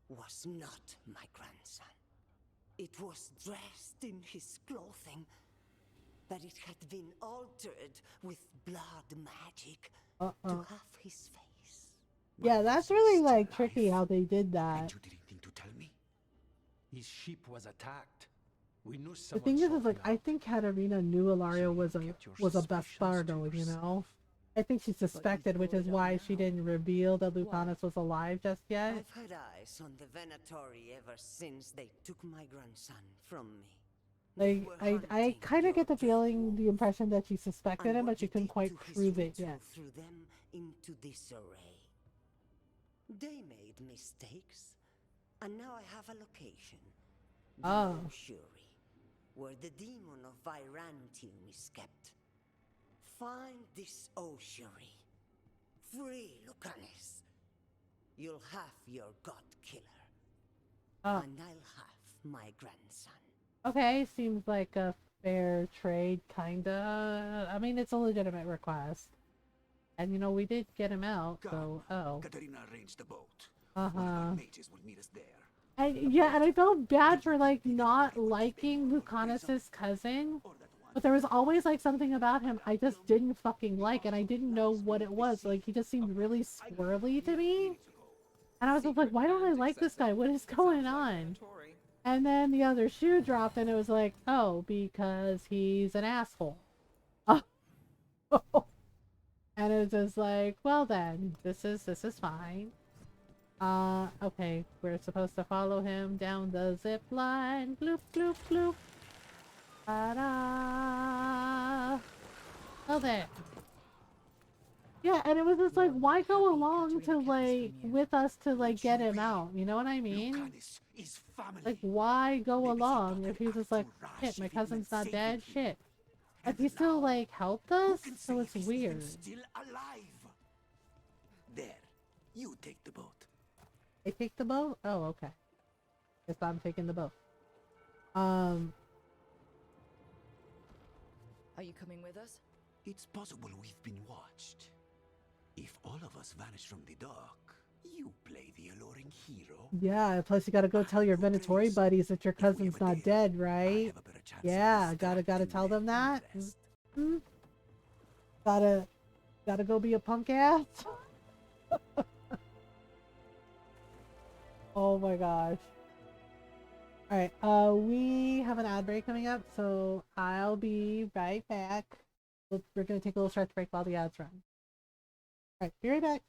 was not my grandson. It was dressed in his clothing, but it had been altered with blood magic to have his face. Yeah, that's really like tricky how they did that. You didn't think to tell me? His ship was attacked. We knew The someone thing is, shot like, I think Katarina knew Ilario was a bastardo, you know? I think she suspected, which is why she didn't reveal that Lucanus was alive just yet. I've had eyes on the Venatori ever since they took my grandson from me. Like, I kind of get the feeling, the impression that she suspected him, but she couldn't quite prove it yet. Threw them into disarray. They made mistakes, and now I have a location. The Oshuri, where the demon of Virantium is kept. Find this Oshuri. Free Lucanus. You'll have your god killer. And I'll have my grandson. Okay, seems like a fair trade, kinda. I mean, it's a legitimate request. And, you know, we did get him out, so, Katarina arranged the boat. Uh-huh. One of our mages will meet us there. Yeah, and I felt bad for, like, not liking Lucanus's cousin. But there was always, like, something about him I just didn't fucking like, and I didn't know what it was. Like, he just seemed really squirrely to me. And I was just like, why don't I like this guy? What is going on? And then the other shoe dropped, and it was like, oh, because he's an asshole. And it was just like, well then, this is fine. Okay, we're supposed to follow him down the zip line. Bloop, bloop, bloop. Ta-da! Oh, there. Yeah, and it was just like, why go along to like with us to like get him out? You know what I mean? Like, why go along if he's just like, shit, my cousin's not dead, shit. But he still like helped us, so it's weird. Still alive. There, you take the boat. I take the boat? Oh, okay. Guess I'm taking the boat. Are you coming with us? It's possible we've been watched. If all of us vanish from the dock, you play the alluring hero. Yeah, plus you gotta go tell your Venatori buddies that your cousin's not dead, right? Yeah, gotta tell them that. Mm-hmm. Gotta go be a punk ass. Oh my gosh. Alright, we have an ad break coming up, so I'll be right back. We're gonna take a little stretch break while the ads run. Alright, be right back.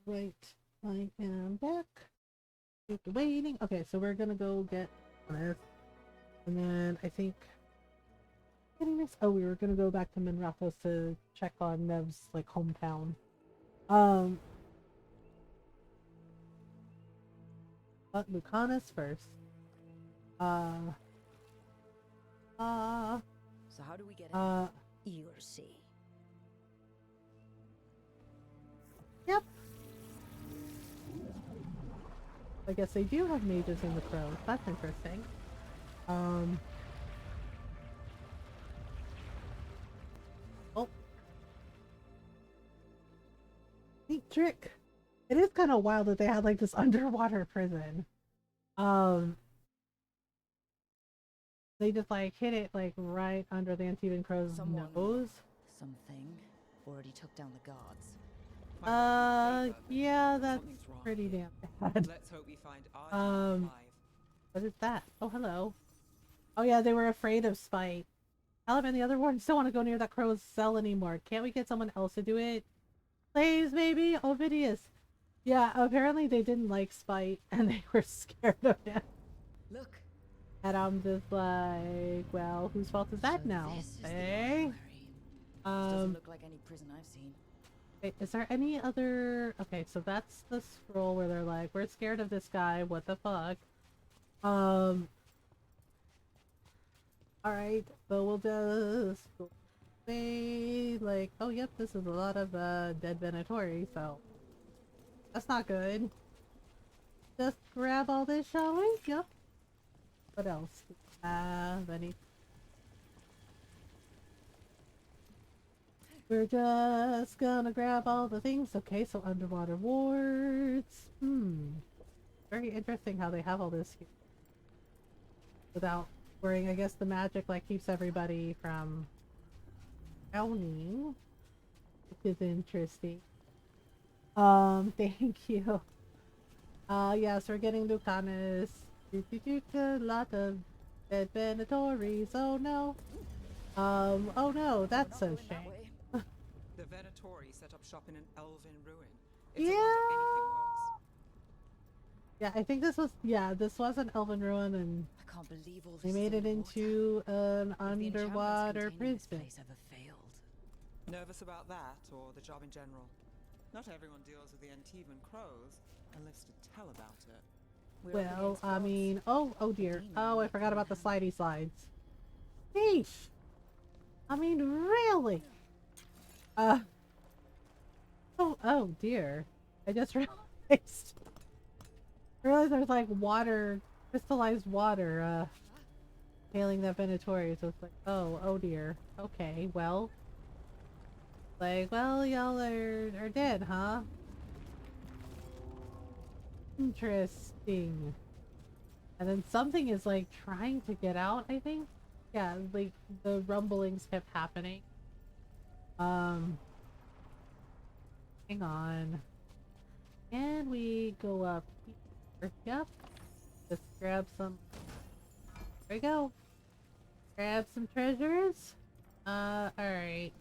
Right, I am back. After waiting. Okay, so we're gonna go get this. And then I think getting this. Oh, we were gonna go back to Minrathos to check on Nev's like hometown. But Lucanus first. So how do we get in? You'll see. Yep. I guess they do have mages in the crows. That's interesting. Oh. Neat trick. It is kind of wild that they had like this underwater prison. They just like hit it like right under the Antivan Crow's nose. Something already took down the guards. Yeah, that's pretty damn bad. Let's hope we find our alive. What is that? Oh, hello. Oh yeah, they were afraid of Spite. Caleb and the other ones don't want to go near that crow's cell anymore. Can't we get someone else to do it? Please, maybe? Ovidius. Yeah, apparently they didn't like Spite and they were scared of him. Look. And I'm just like, well, whose fault is that now? Hey? Doesn't look like any prison I've seen. Wait, is there any other... Okay, so that's the scroll where they're like, we're scared of this guy, what the fuck? Alright, so we'll just go away, like, oh yep, this is a lot of dead Venatori, so that's not good. Just grab all this, shall we? Yep. What else? Do we have any? We're just gonna grab all the things. Okay, so underwater wards. Very interesting how they have all this here. Without worrying, I guess the magic like keeps everybody from drowning. Which is interesting. Thank you. Yes, we're getting Lucanus. A lot of dead Venatoris. Oh no. Oh no, that's a shame. The Venatori set up shop in an elven ruin. It's Yeah. a wonder anything works. Yeah, I think this was an elven ruin, and I can't believe all this they made it into an If the enchantments underwater containing this prison. place ever failed. Nervous about that, or the job in general? Not everyone deals with the Antivan crows and lives to tell about it. Well, I mean, oh dear. Oh, I forgot about the slidey slides. Sheesh. I mean, really? Oh dear. I just realized. There's like water, crystallized water, failing that Venatori, so it's like, oh dear. Okay, well. Like, well, y'all are dead, huh? Interesting. And then something is like trying to get out, I think. Yeah, like the rumblings kept happening. Hang on. Can we go up here? Yep. Just grab some. There we go. Grab some treasures. Alright.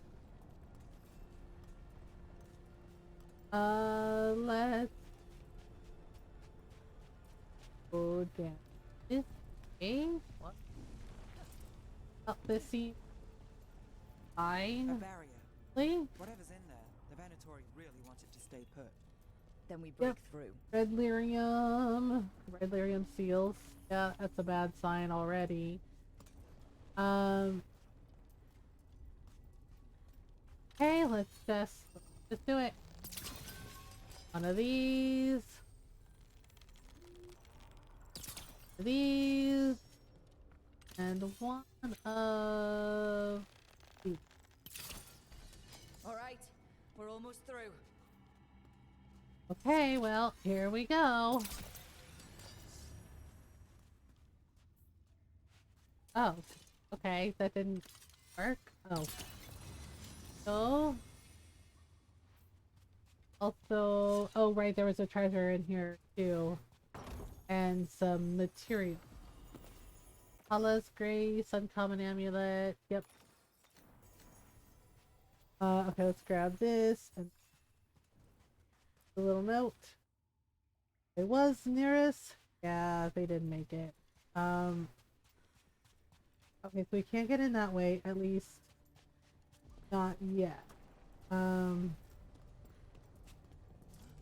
Let's go down this way. What? Up this seat. Fine. A barrier. Please. Whatever's in there, the Venatori really want it to stay put. Then we break through. Red lyrium. Red lyrium seals. Yeah, that's a bad sign already. Okay, let's just do it. One of these. These. And one of these. Alright, we're almost through. Okay, well, here we go. Oh, okay, that didn't work. Oh. So. Also, oh right, there was a treasure in here too. And some material. Hala's Grace, Uncommon Amulet, yep. Okay, let's grab this and a little note. It was nearest. Yeah, they didn't make it. Okay, so we can't get in that way, at least not yet.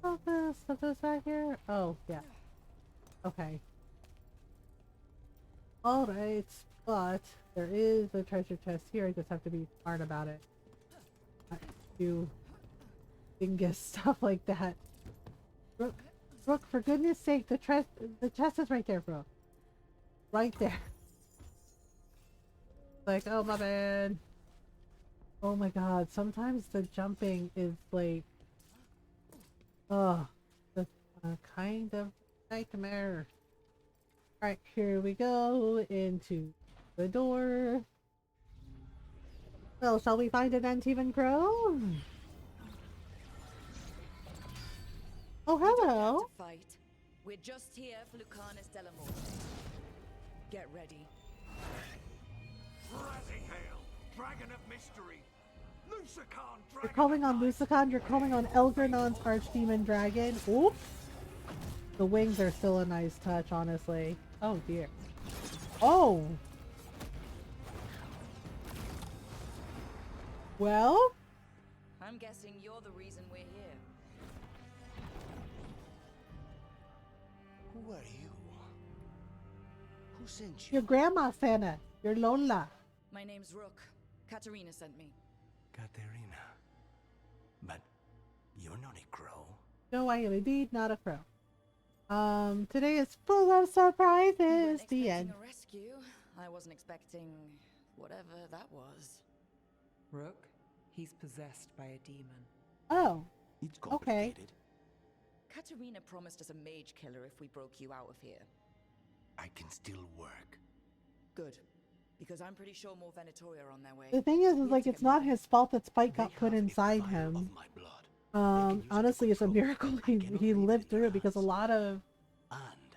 Stuff goes back here? Oh, yeah. Okay. Alright, but there is a treasure chest here. I just have to be smart about it. Not do dingus stuff like that. Brooke, for goodness sake, the chest is right there, bro. Right there. Like, oh my bad. Oh my god, sometimes the jumping is like, oh, just a kind of nightmare. Alright, here we go into the door. Well, shall we find an Antivan Crow? Oh, hello. To fight. We're just here for Lucanus Delamore. Get ready. Razzie Hail, Dragon of Mystery. Lucican, You're calling on Lucican, you're calling on Elgernon's Archdemon Dragon. Oops. The wings are still a nice touch, honestly. Oh dear. Oh! Well? I'm guessing you're the reason we're here. Who are you? Who sent you? Your grandma, Santa. Your Lola. My name's Rook. Katerina sent me. Katerina. But you're not a crow. No, I am indeed not a crow. Today is full of surprises. The end. A rescue. I wasn't expecting whatever that was. Rook, he's possessed by a demon. Oh. It's okay. Katerina promised us a mage killer if we broke you out of here. I can still work. Good. Because I'm pretty sure more Venatori are on their way. The thing is like, it's not his fault that Spike got put inside him. Honestly, it's a miracle he lived through it, because a lot of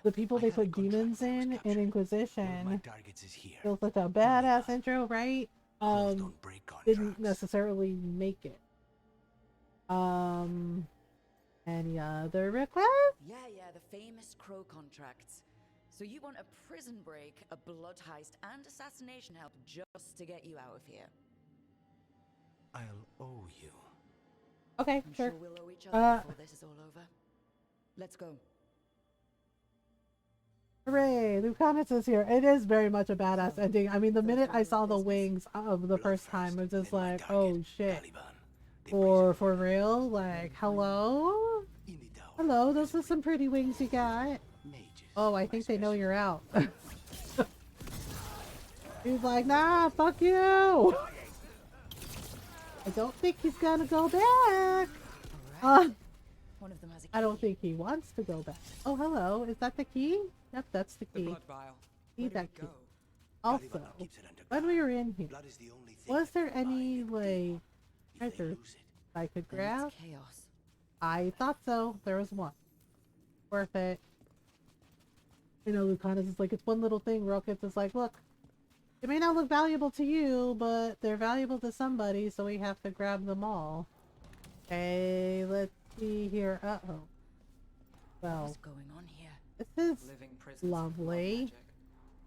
the people they put demons in Inquisition, it was such a badass intro, right? Didn't necessarily make it. Any other requests? Yeah, the famous crow contracts. So you want a prison break, a blood heist, and assassination help just to get you out of here? I'll owe you. Okay, I'm sure. We'll owe each other before this is all over. Let's go. Hooray! Lucanus is here. It is very much a badass ending. I mean, the minute I saw the wings of the first time, I was just like, oh shit. For real? Like, hello? Hello, those are some pretty wings you got. Oh, I think they know you're out. He's like, nah, fuck you! I don't think he's gonna go back. One of them has a key. I don't think he wants to go back. Oh, hello. Is that the key? Yep, that's the key. The blood vial. Need that key. Also, when we were in here, was there any, like, treasure I could grab? Chaos. I thought so. There was one. Worth it. You know, Lucanus is like, it's one little thing. Rockets is like, look, it may not look valuable to you, but they're valuable to somebody, so we have to grab them all. Okay, let's see here. Uh-oh. Well, what's going on here? This is lovely.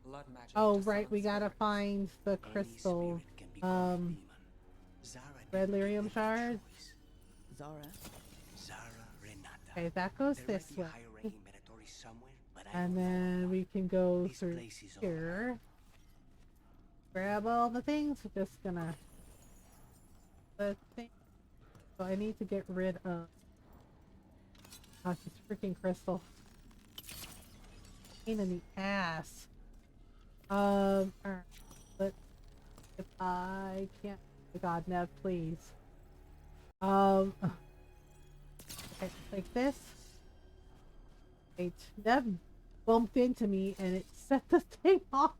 Blood magic. Oh, right, we gotta find the crystal. Red lyrium shards. Zara. Okay, that goes this way. And then we can go through here. Grab all the things. We're just gonna... the thing. So I need to get rid of... gosh, this freaking crystal. Pain in the ass. Alright. Let's... if I can't... oh god, Nev, please. Okay, like this. Wait, Nev bumped into me and it set the thing off.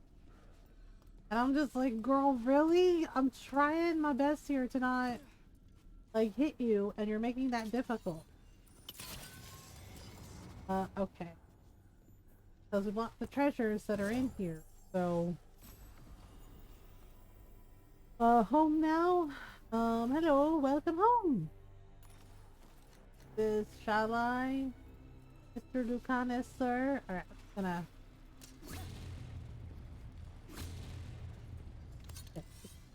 And I'm just like, girl, really? I'm trying my best here to not, like, hit you, and you're making that difficult. Okay. Because we want the treasures that are in here, so... home now? Hello, welcome home! this, shall I? Mr. Lucanus, sir? Alright, I'm gonna...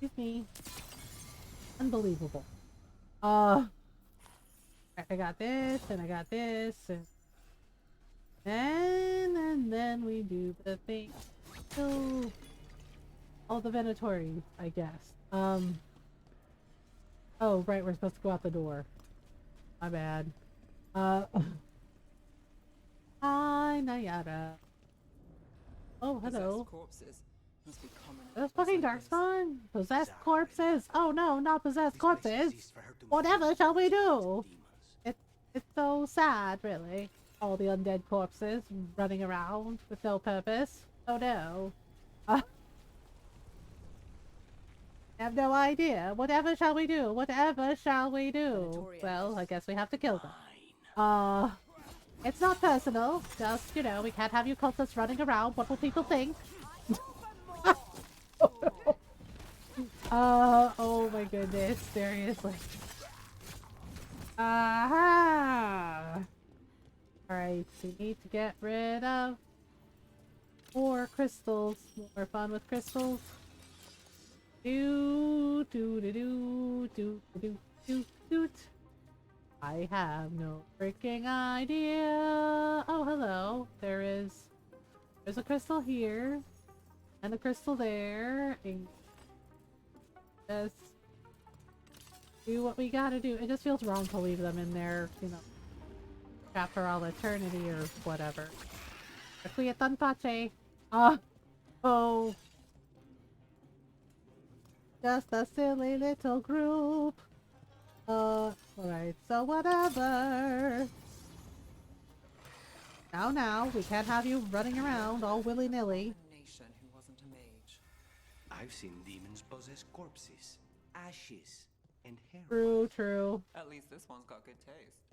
Excuse me. Unbelievable. I got this, and I got this, and then we do the thing. Kill all the Venatori, I guess. Oh, right, we're supposed to go out the door. My bad. Hi, Nayara. Oh, hello. Corpses must be common. Those fucking darkspawn? Possessed corpses? Oh no, not possessed corpses! Whatever shall we do? It's so sad, really. All the undead corpses running around with no purpose. Oh no. I have no idea. Whatever shall we do? Whatever shall we do? Well, I guess we have to kill them. It's not personal. Just, you know, we can't have you cultists running around. What will people think? Oh my goodness. Seriously. Aha! Alright, we need to get rid of more crystals. More fun with crystals. Do do do do do do do do. I have no freaking idea. Oh, hello. There's a crystal here and a crystal there. And just do what we gotta do. It just feels wrong to leave them in there, you know, trapped for all eternity or whatever. Requiescat pace. Oh. Just a silly little group. Alright, so whatever. Now, we can't have you running around all willy-nilly. Nation who wasn't a mage. I've seen demons possess corpses, ashes, and hair. True. At least this one's got good taste.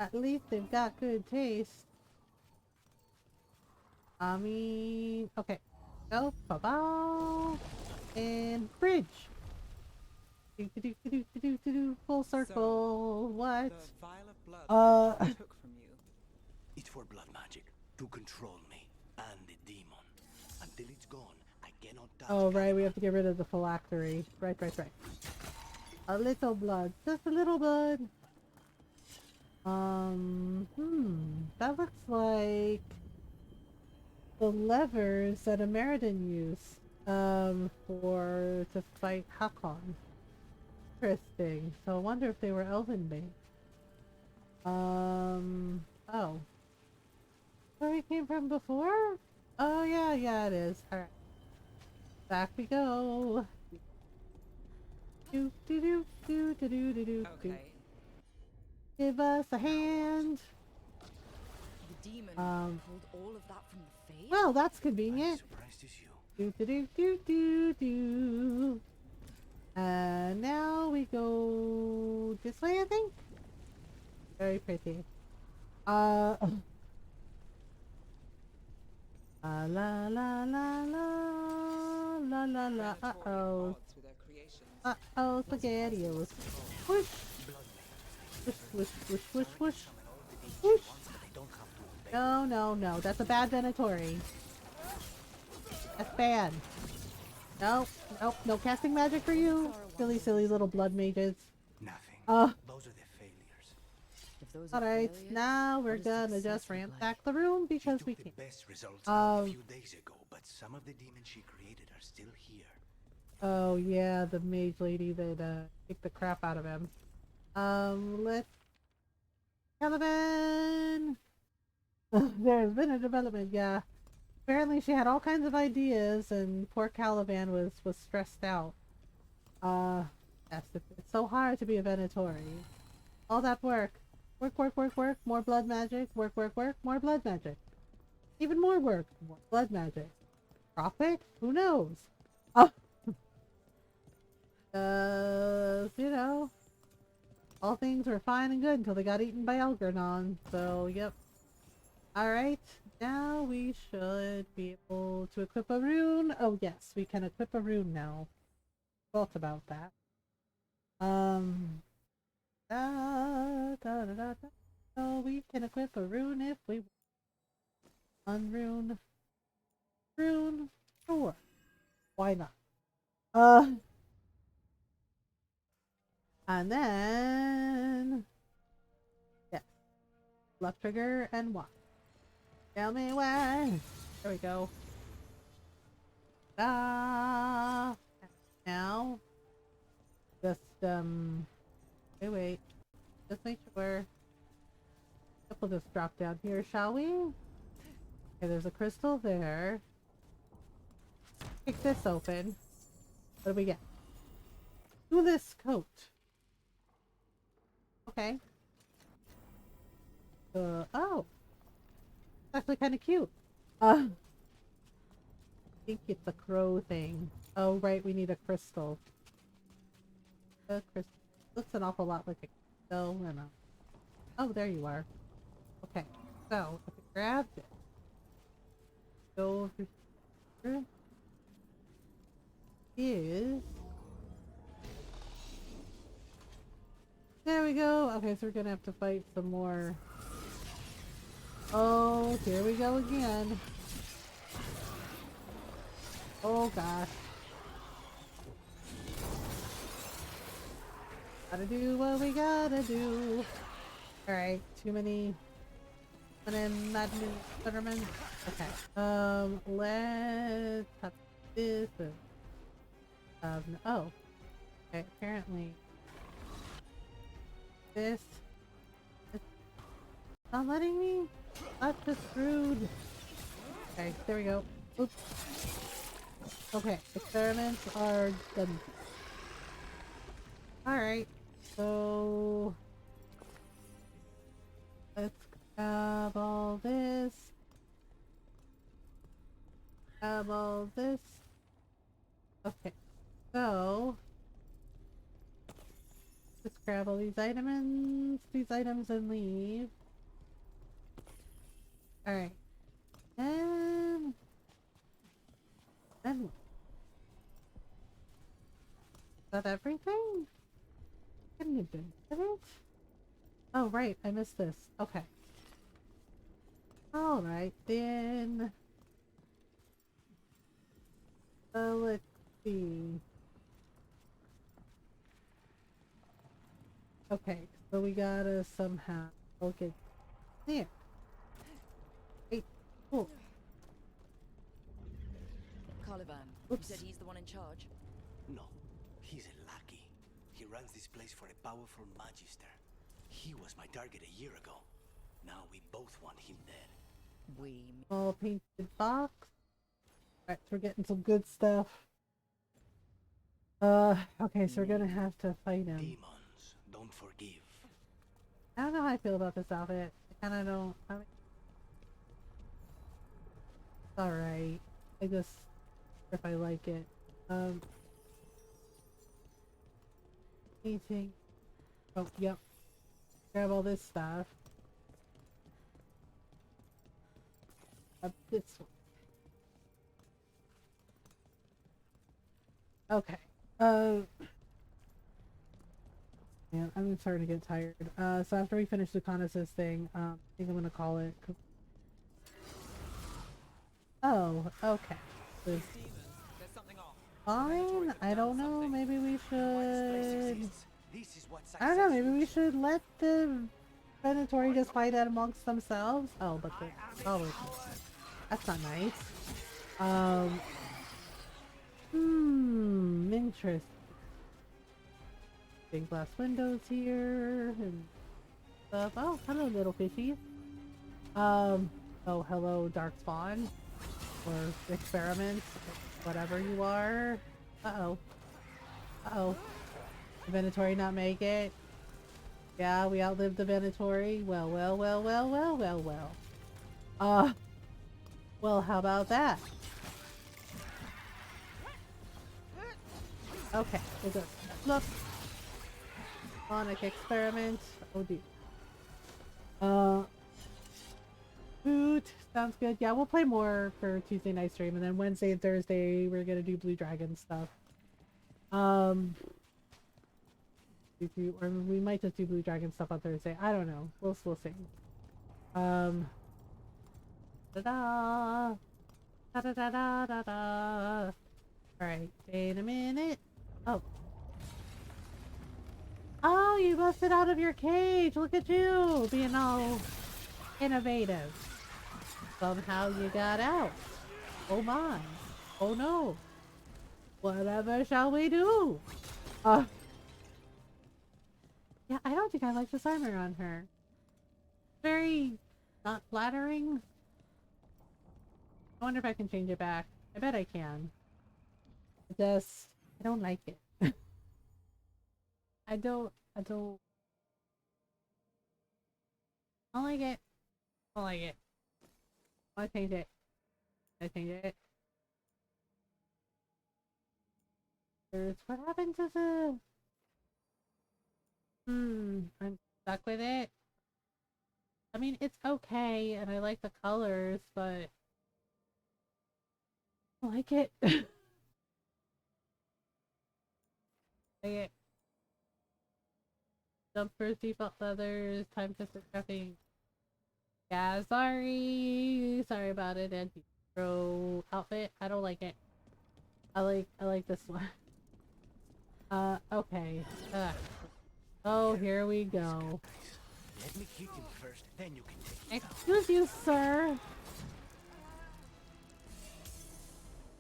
At least they've got good taste. I mean, okay. Go, ba-bow, and bridge. Full circle. So, what? The vial of blood I took from you. It's for blood magic, to control me and the demon. Until it's gone, I cannot touch. Oh, right, we have to get rid of the phylactery. Right. A little blood. Just a little blood. That looks like the levers that Ameridan used, to fight Hakon. Interesting. So I wonder if they were elven made. Oh. Where we came from before? Oh yeah it is. Alright. Back we go. Okay. Give us a hand. The demon pulled all of that from the face? Well, that's convenient. Surprised as you. And now we go this way, I think. Very pretty. La la la la la la la. Uh-oh. Spaghettios. Whoosh. Whoosh. Whoosh. No. That's a bad Venatori. That's bad. Nope. No casting magic for you. Silly little blood mages. Nothing. Those are the failures. Alright, now we're gonna just ransack the room because we can. Best results a few days ago, but some of the demons she created are still here. Oh yeah, the mage lady that kicked the crap out of him. Let's Caliban. There's been a development, yeah. Apparently she had all kinds of ideas and poor Caliban was stressed out. Yes, it's so hard to be a Venatori. All that work. Work, more blood magic. Work, more blood magic. Even more work, more blood magic. Profit? Who knows? You know, all things were fine and good until they got eaten by Elgernon, so yep. Alright, now we should be able to equip a rune. Oh yes, we can equip a rune now. Thought about that. Da, da, da, da, da. So we can equip a rune if we want. Unrune. Rune. Sure. Why not? And then yes. Left trigger and one. Tell me when. There we go. Ah. Now just wait. Just make sure. We'll just drop down here, shall we? Okay, there's a crystal there. Kick this open. What do we get? Do this coat. Okay. Oh. It's actually kind of cute. I think it's a crow thing. Oh, right, we need a crystal. A crystal. Looks an awful lot like a crystal. And oh, there you are. Okay, so if we grab it, go over here. Is there we go. Okay, so we're gonna have to fight some more. Oh, here we go again. Oh gosh. Gotta do what we gotta do. Alright, too many madmen. Okay. Let's have this. Oh. Okay, apparently. This. It's not letting me? That's just rude. Okay, there we go. Oops. Okay, experiments are done. Alright, so let's grab all this. Grab all this. Okay, so let's grab all these items and leave. Alright. And then what? Is that everything? Couldn't have been, did it? Oh right, I missed this. Okay. Alright then. Let's see. Okay, so we gotta somehow get there. Hey, cool. Caw-liflower, you said he's the one in charge? No, he's a lackey. He runs this place for a powerful magister. He was my target a year ago. Now we both want him dead. All painted box. Alright, so we're getting some good stuff. Okay, so we're gonna have to fight him. Demons don't forgive. I don't know how I feel about this outfit. I kinda don't. It's alright. I just, if I like it. Anything. Oh, yep. Grab all this stuff. Up this one. Okay. Man, I'm starting to get tired. So after we finish the reconnaissance thing, I think I'm gonna call it. Oh, okay. There's fine. I don't know. Maybe we should. I don't know. Maybe we should let the predatory just fight it amongst themselves. Oh, but the that's not nice. Interesting. Big glass windows here and stuff. Oh, hello, little fishies. Oh, hello, dark spawn or experiments, whatever you are. Uh oh. The Venatori not make it. Yeah, we outlived the Venatori. Well. Well, how about that? Okay, we'll go. Look. Sonic experiment. Oh dear. Food. Sounds good. Yeah, we'll play more for Tuesday night stream, and then Wednesday and Thursday we're gonna do Blue Dragon stuff. or we might just do Blue Dragon stuff on Thursday. I don't know. We'll see. Da-da! Da-da-da-da-da-da! Alright, wait a minute. Oh. Oh, you busted out of your cage! Look at you! Being all innovative. Somehow you got out. Oh my. Oh no. Whatever shall we do? Yeah, I don't think I like this armor on her. Very not flattering. I wonder if I can change it back. I bet I can. I don't like it. I don't like it. I don't like it. I want to change it. I change it. What happened to the... I'm stuck with it. I mean, it's okay, and I like the colors, but... I like it. Like it. Jumpers, default leathers, time to nothing. Yeah, sorry. Sorry about it, anti-pro outfit. I don't like it. I like this one. Okay. Oh, here we go. Let me hit him first, then you can take him. Excuse you, sir.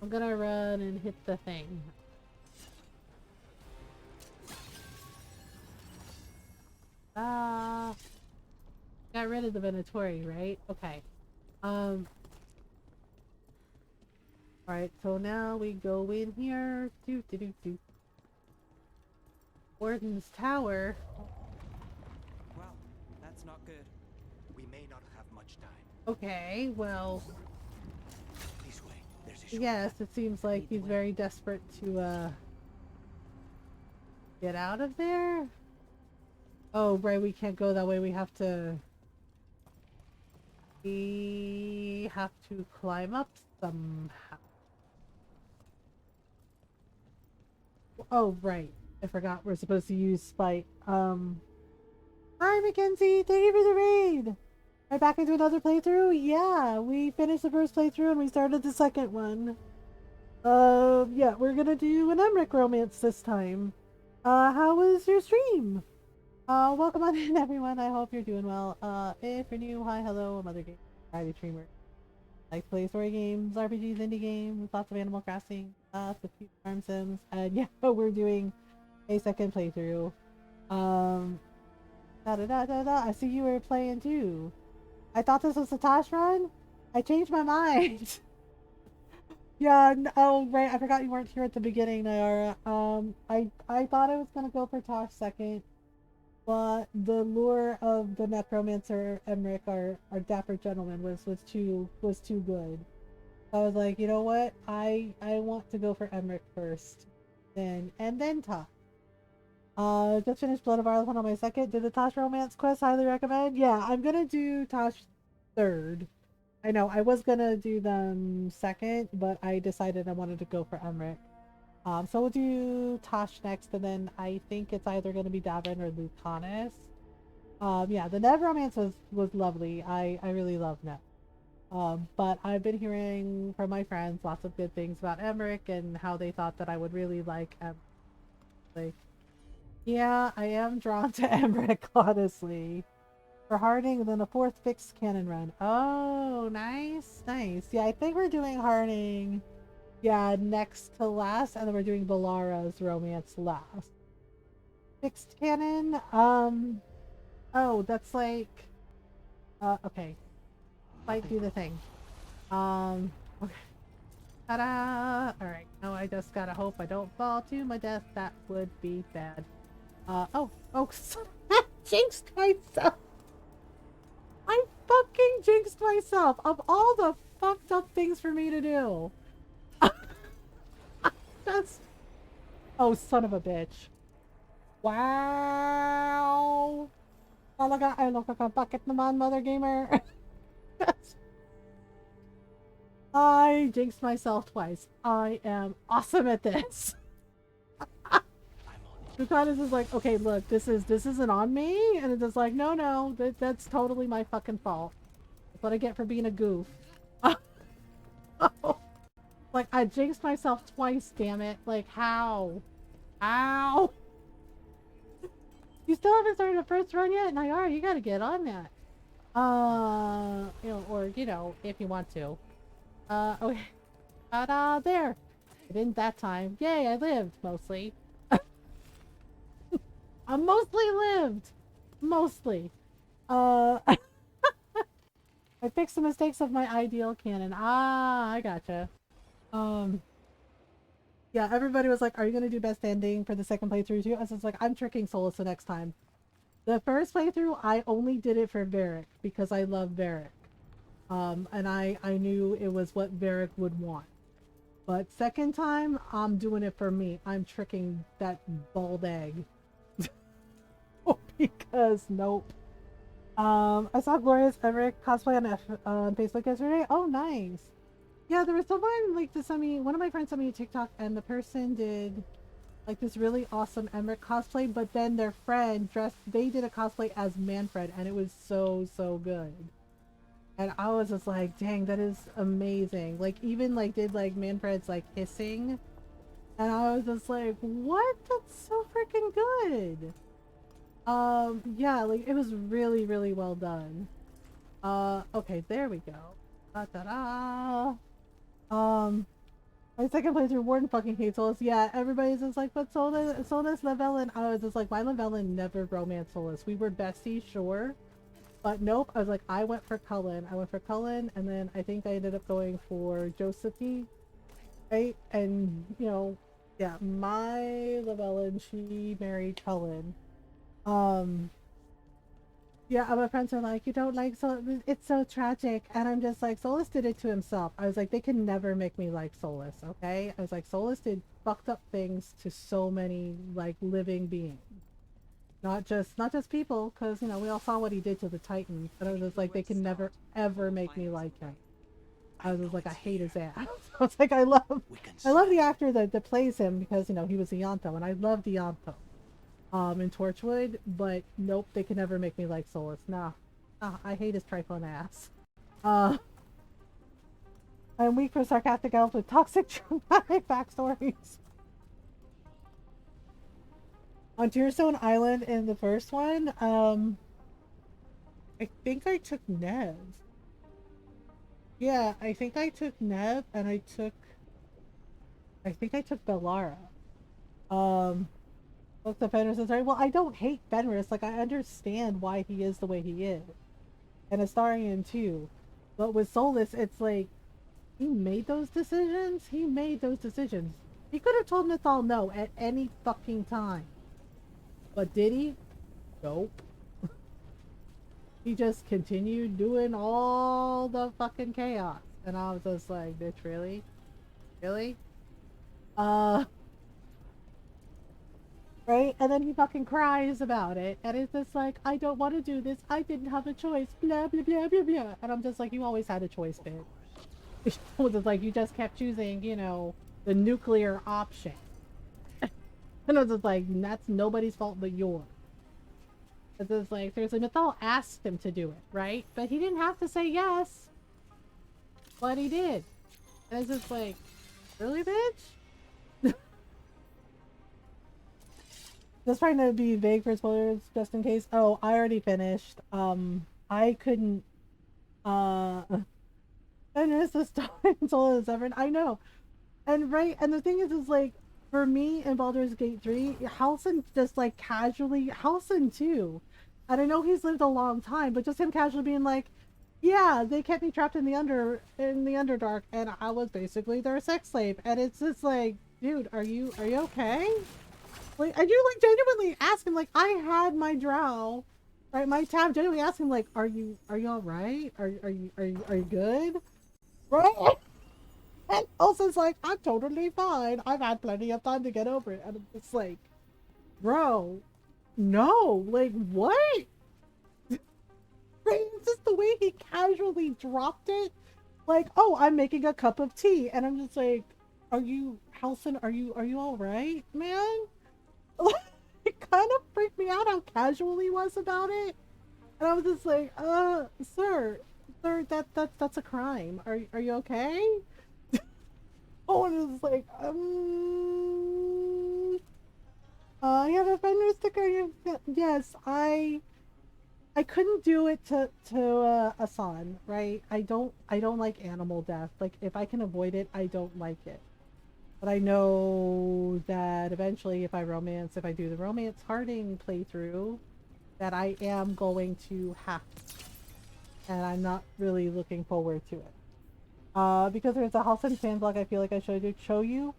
I'm gonna run and hit the thing. Got rid of the Venatori, right? Okay. Alright, so now we go in here. Warden's Tower. Well, that's not good. We may not have much time. Okay, well... This way. There's a yes, it seems like he's very desperate to, get out of there? Oh, right, we can't go that way. We have to climb up somehow. Oh, right. I forgot we're supposed to use Spite. Hi, Mackenzie! Thank you for the raid! Right back into another playthrough? Yeah, we finished the first playthrough and we started the second one. Yeah, we're gonna do an Emmerich romance this time. How was your stream? Welcome on in, everyone. I hope you're doing well. If you're new, hi, hello, I'm Mothergamer, private streamer. Like to play story games, RPGs, indie games, lots of Animal Crossing, lots of cute farm sims, and yeah, we're doing a second playthrough. I see you were playing too. I thought this was a Tosh run. I changed my mind. Yeah, oh right, I forgot you weren't here at the beginning, Nayara. I thought I was gonna go for Tosh second, but the lure of the Necromancer Emmerich, our dapper gentleman, was too good. I was like, you know what? I want to go for Emmerich first, and then Tosh. Just finished Blood of Arlethon on my second. Did the Tosh romance quest, highly recommend. Yeah, I'm gonna do Tosh third. I know I was gonna do them second, but I decided I wanted to go for Emmerich. So we'll do Tosh next, and then I think it's either gonna be Davin or Lucanus. Yeah, the Nev romance was lovely. I really love Nev. But I've been hearing from my friends lots of good things about Emmerich and how they thought that I would really like Emmerich. Like, yeah, I am drawn to Emmerich, honestly. For Harding, and then a fourth fixed cannon run. Oh, nice, nice. Yeah, I think we're doing Harding, yeah, next to last, and then we're doing Balara's romance last. Fixed cannon, oh, that's like, okay. Might do the thing. Okay. Ta-da! Alright, now I just gotta hope I don't fall to my death. That would be bad. Oh, jinxed myself! I fucking jinxed myself! Of all the fucked up things for me to do! Just... oh, son of a bitch. Wow! Talaga, ay, bakit naman, Mothergamer? I jinxed myself twice. I am awesome at this. Lucanus is like, okay, look, this isn't on me, and it's just like, no, that's totally my fucking fault. That's what I get for being a goof. Like, I jinxed myself twice, damn it. Like, how? How? You still haven't started the first run yet? Nayara, you gotta get on that. You know, or, you know, if you want to. Okay. Ta-da, there. I didn't that time. Yay, I lived, mostly. I mostly lived. Mostly. I fixed the mistakes of my ideal canon. Ah, I gotcha. Yeah, everybody was like, are you gonna do best ending for the second playthrough too? I was just like, I'm tricking Solus the next time. The first playthrough, I only did it for Varric because I love Varric. And I knew it was what Varric would want. But second time, I'm doing it for me. I'm tricking that bald egg. Because, nope. I saw Gloria's Everett cosplay on Facebook yesterday. Oh, nice. Yeah, there was someone like to send me, one of my friends sent me a TikTok, and the person did like this really awesome Emmerich cosplay, but then their friend they did a cosplay as Manfred, and it was so good. And I was just like, dang, that is amazing. Like, even like did like Manfred's like hissing, and I was just like, what? That's so freaking good. Yeah, like it was really well done. Okay, there we go. Da-da-da. My second playthrough, Warden fucking hates Solus. Yeah, everybody's just like, but Solus, Lavellin. I was just like, my Lavellin never romanced Solus. We were besties, sure. But nope, I was like, I went for Cullen. And then I think I ended up going for Josephine. Right? And, you know, yeah, my Lavellin, she married Cullen. Yeah, my friends are like, you don't like Solus, it's so tragic. And I'm just like, Solus did it to himself. I was like, they can never make me like Solus, okay? I was like, Solus did fucked up things to so many, like, living beings. Not just people, because, you know, we all saw what he did to the Titans. But I was just like, they can never, ever make me like him. I was just like, I hate his ass. I was like, I love the actor that plays him, because, you know, he was Ianto, and I love Ianto. In Torchwood, but nope, they can never make me like Solus. Nah, I hate his trifling ass. I'm weak for sarcastic elves with toxic dramatic backstories. On Tearstone Island in the first one, I think I took Nev. Yeah, I think I took Nev, and I think I took Bellara. Look, the Fenris is right. Well, I don't hate Fenris. Like, I understand why he is the way he is. And Astarion, too. But with Solus, it's like, he made those decisions? He made those decisions. He could have told Nathal no at any fucking time. But did he? Nope. He just continued doing all the fucking chaos. And I was just like, bitch, really? Really? Right? And then he fucking cries about it. And it's just like, I don't want to do this. I didn't have a choice. Blah, blah, blah, blah, blah. And I'm just like, you always had a choice, bitch. It's like, you just kept choosing, you know, the nuclear option. And I was just like, that's nobody's fault but yours. It's just like, seriously, Nathal asked him to do it, right? But he didn't have to say yes. But he did. And it's just like, really, bitch? Just trying to be vague for spoilers, just in case. Oh, I already finished. I couldn't, finish the story until it's ever. I know. And right, and the thing is like, for me in Baldur's Gate 3, Halsin just like casually, Halsin too. And I know he's lived a long time, but just him casually being like, yeah, they kept me trapped in the Underdark, and I was basically their sex slave. And it's just like, dude, are you okay? Like, I do like genuinely ask him, like, I had my drow, right? My tab genuinely asked him, like, are you all right? Are you good? Right? And Elsa's like, I'm totally fine. I've had plenty of time to get over it. And it's like, bro, no, like, what? Right? It's just the way he casually dropped it. Like, oh, I'm making a cup of tea. And I'm just like, are you, Halsin, are you all right, man? it kind of freaked me out how casual he was about it. And I was just like, sir, that's a crime. Are you okay? Oh, and it was like, I have a fender sticker. Yes, I couldn't do it to Asan, right? I don't like animal death. Like if I can avoid it, I don't like it. But I know that eventually if I do the romance harding playthrough, that I am going to have to. And I'm not really looking forward to it. Because there's a House and fan blog I feel like I should show you.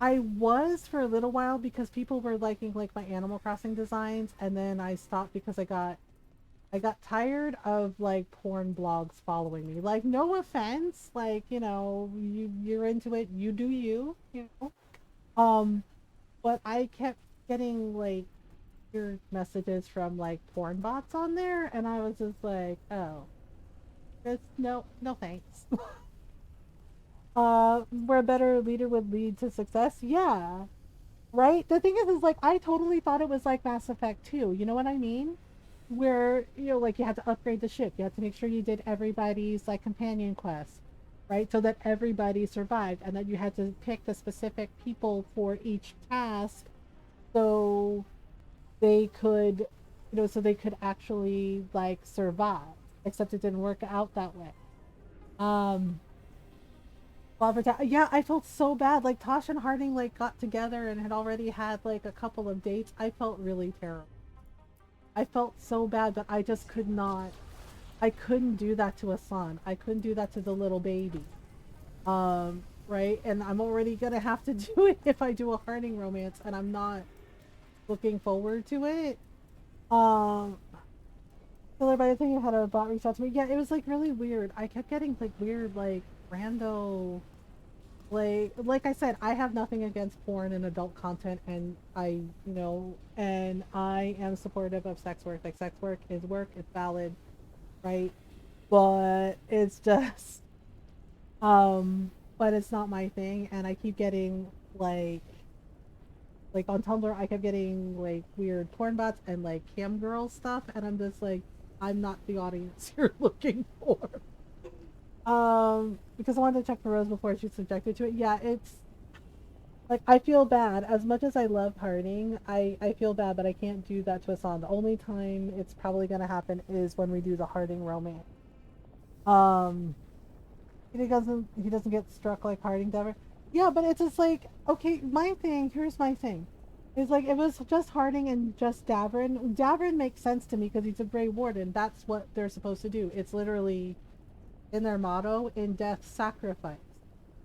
I was for a little while because people were liking like my Animal Crossing designs, and then I stopped because I got tired of like porn blogs following me. Like, no offense, like, you're into it, you do you know. But I kept getting like weird messages from like porn bots on there, and I was just like, oh, just no thanks. Where a better leader would lead to success. Yeah. Right? The thing is like I totally thought it was like Mass Effect 2. You know what I mean? Where, like you had to upgrade the ship. You had to make sure you did everybody's like companion quest, right? So that everybody survived, and that you had to pick the specific people for each task so they could actually like survive. Except it didn't work out that way. Um Yeah, I felt so bad. Like Tosh and Harding like got together and had already had like a couple of dates. I felt really terrible. I felt so bad, but I just could not. I couldn't do that to Asan. I couldn't do that to the little baby. Right? And I'm already gonna have to do it if I do a Harding romance, and I'm not looking forward to it. Killer, by the thing, you had a bot reach out to me. Yeah, it was like really weird. I kept getting like weird, like rando. Like I said, I have nothing against porn and adult content, and and I am supportive of sex work. Like sex work, it's valid, right? But it's just, but it's not my thing, and I keep getting like on Tumblr, I kept getting like weird porn bots and like cam girl stuff, and I'm just like, I'm not the audience you're looking for. Because I wanted to check for Rose before she's subjected to it. Yeah, it's like I feel bad. As much as I love Harding, I feel bad, but I can't do that to Asan. The only time it's probably gonna happen is when we do the Harding romance. Um, he doesn't get struck like Harding ever. Yeah, but it's just like, okay, here's my thing. It's like, if it was just Harding and just Davrin. Davrin makes sense to me because he's a Grey Warden. That's what they're supposed to do. It's literally in their motto, in death sacrifice.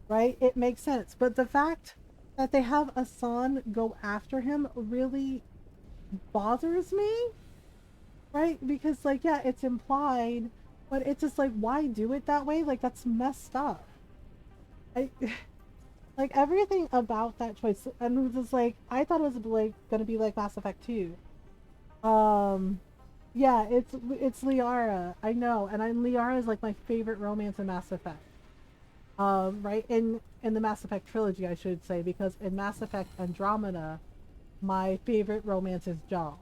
Right? It makes sense. But the fact that they have Asan go after him really bothers me. Right? Because like, yeah, it's implied, but it's just like, why do it that way? Like, that's messed up. Like everything about that choice, and it was just like, I thought it was like gonna be like Mass Effect 2. Yeah, it's Liara. I know, and Liara is like my favorite romance in Mass Effect. Right, in the Mass Effect trilogy, I should say, because in Mass Effect Andromeda, my favorite romance is Jaal.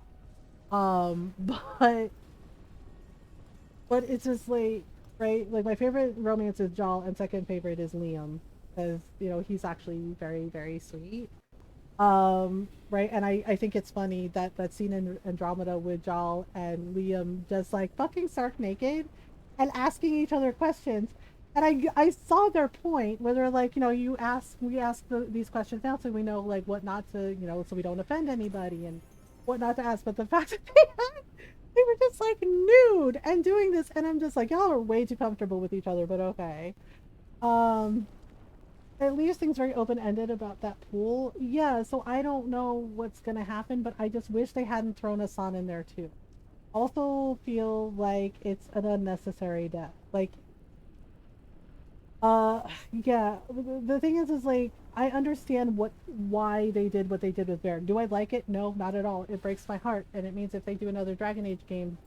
But it's just like, right, like my favorite romance is Jaal, and second favorite is Liam, because he's actually very, very sweet. Right, and I think it's funny that scene in Andromeda with Jaal and Liam just like fucking stark naked and asking each other questions. And I saw their point where they're like, we ask these questions now so we know like what not to, so we don't offend anybody and what not to ask. But the fact that they were just like nude and doing this, and I'm just like, y'all are way too comfortable with each other, but okay. It leaves things very open-ended about that pool. Yeah, so I don't know what's gonna happen, but I just wish they hadn't thrown Asan in there too. Also feel like it's an unnecessary death. Like, yeah. The thing is like, I understand why they did what they did with Baron. Do I like it? No, not at all. It breaks my heart, and it means if they do another Dragon Age game,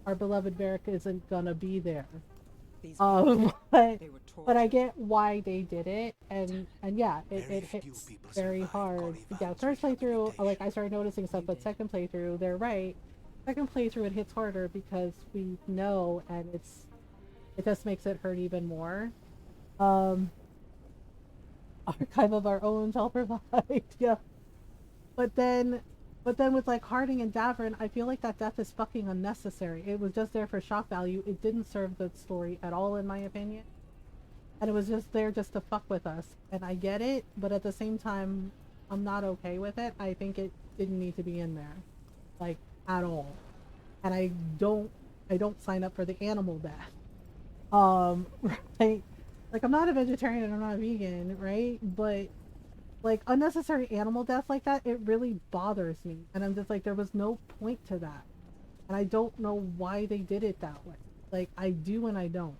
our beloved Varric isn't gonna be there. These but they were but I tortured. get why they did it, and yeah, it hits very hard. Yeah, first playthrough, like I started noticing stuff, but second playthrough, they're right. Second playthrough, it hits harder because we know, and it just makes it hurt even more. Um, Archive of Our Own shall provide. Yeah, but then. But then with like Harding and Davern, I feel like that death is fucking unnecessary. It was just there for shock value. It didn't serve the story at all, in my opinion. And it was just there just to fuck with us. And I get it, but at the same time, I'm not okay with it. I think it didn't need to be in there, like at all. And I don't sign up for the animal death. Right? Like I'm not a vegetarian and I'm not a vegan, right? But like unnecessary animal death like that, it really bothers me. And I'm just like, there was no point to that. And I don't know why they did it that way. Like I do and I don't.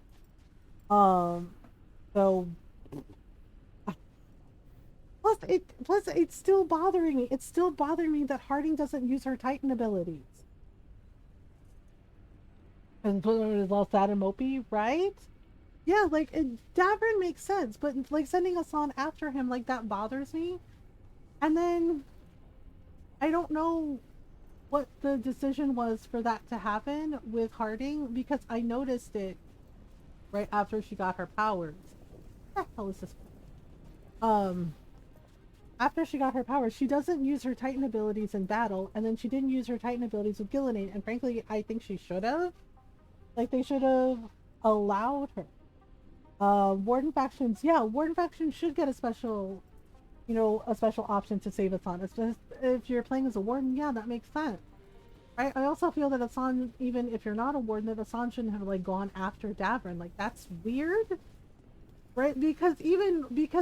So plus it's still bothering me. It's still bothering me that Harding doesn't use her Titan abilities. And put her is all sad and mopey, right? Yeah, like Davern makes sense, but like sending us on after him like that bothers me. And then I don't know what the decision was for that to happen with Harding because I noticed it right after she got her powers. What the hell is this? After she got her powers, she doesn't use her Titan abilities in battle, and then she didn't use her Titan abilities with Gillenade, and frankly, I think she should have. Like, they should have allowed her. Warden factions, yeah, Warden factions should get a special, a special option to save Asan. It's just, if you're playing as a Warden, yeah, that makes sense. Right? I also feel that Asan, even if you're not a Warden, that Asan shouldn't have, like, gone after Davern. Like, that's weird. Right? Because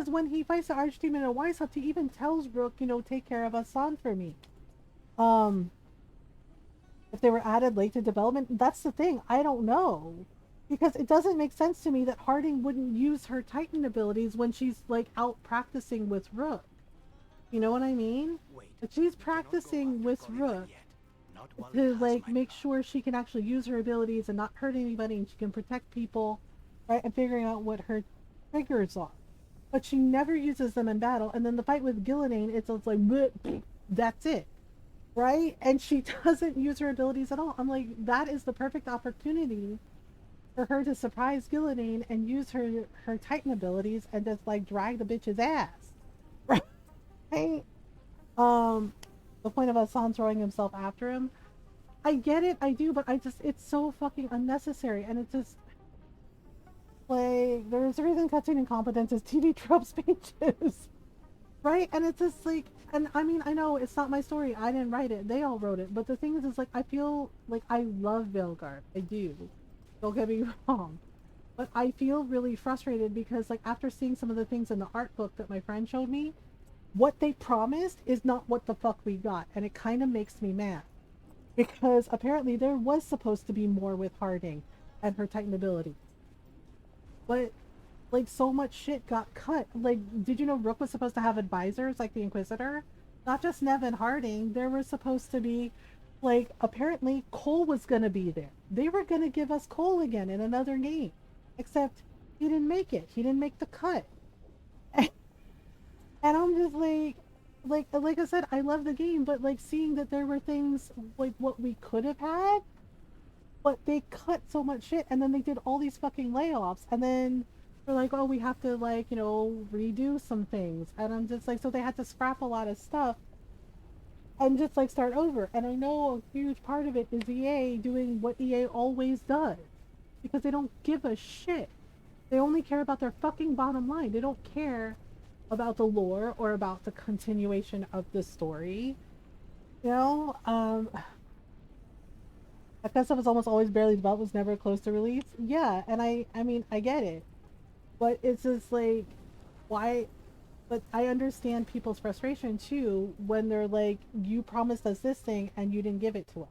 when he fights the Archdemon in Weishaupt, he even tells Rook, take care of Asan for me. If they were added late to development, that's the thing. I don't know. Because it doesn't make sense to me that Harding wouldn't use her Titan abilities when she's like out practicing with Rook. You know what I mean? If she's practicing with Rook to like make sure she can actually use her abilities and not hurt anybody and she can protect people, right? And figuring out what her triggers are. But she never uses them in battle. And then the fight with Gillenade, it's like, that's it. Right? And she doesn't use her abilities at all. I'm like, that is the perfect opportunity for her to surprise Gillenade and use her Titan abilities and just like drag the bitch's ass. Right? The point of Asan throwing himself after him. I get it, I do, but it's so fucking unnecessary, and it's just like there's a reason cutscene incompetence is TV trope speeches. Right? And it's just like, and I mean, I know it's not my story. I didn't write it. They all wrote it. But the thing is like, I feel like I love Veilguard. I do. Don't get me wrong. But I feel really frustrated because, like, after seeing some of the things in the art book that my friend showed me, what they promised is not what the fuck we got. And it kind of makes me mad. Because apparently there was supposed to be more with Harding and her Titan abilities. But like so much shit got cut. Like, did you know Rook was supposed to have advisors like the Inquisitor? Not just Nev and Harding. There was supposed to be, like, apparently Cole was gonna be there. They were gonna give us Cole again in another game. Except he didn't make it. He didn't make the cut. And I'm just like I said, I love the game, but like seeing that there were things like what we could have had, but they cut so much shit and then they did all these fucking layoffs and then they're like, oh, we have to like, redo some things. And I'm just like, so they had to scrap a lot of stuff and just like start over. And I know a huge part of it is EA doing what EA always does. Because they don't give a shit. They only care about their fucking bottom line. They don't care about the lore or about the continuation of the story. That stuff is almost always barely developed, was never close to release. Yeah, and I mean, I get it. But it's just like, why? But I understand people's frustration too when they're like, you promised us this thing and you didn't give it to us.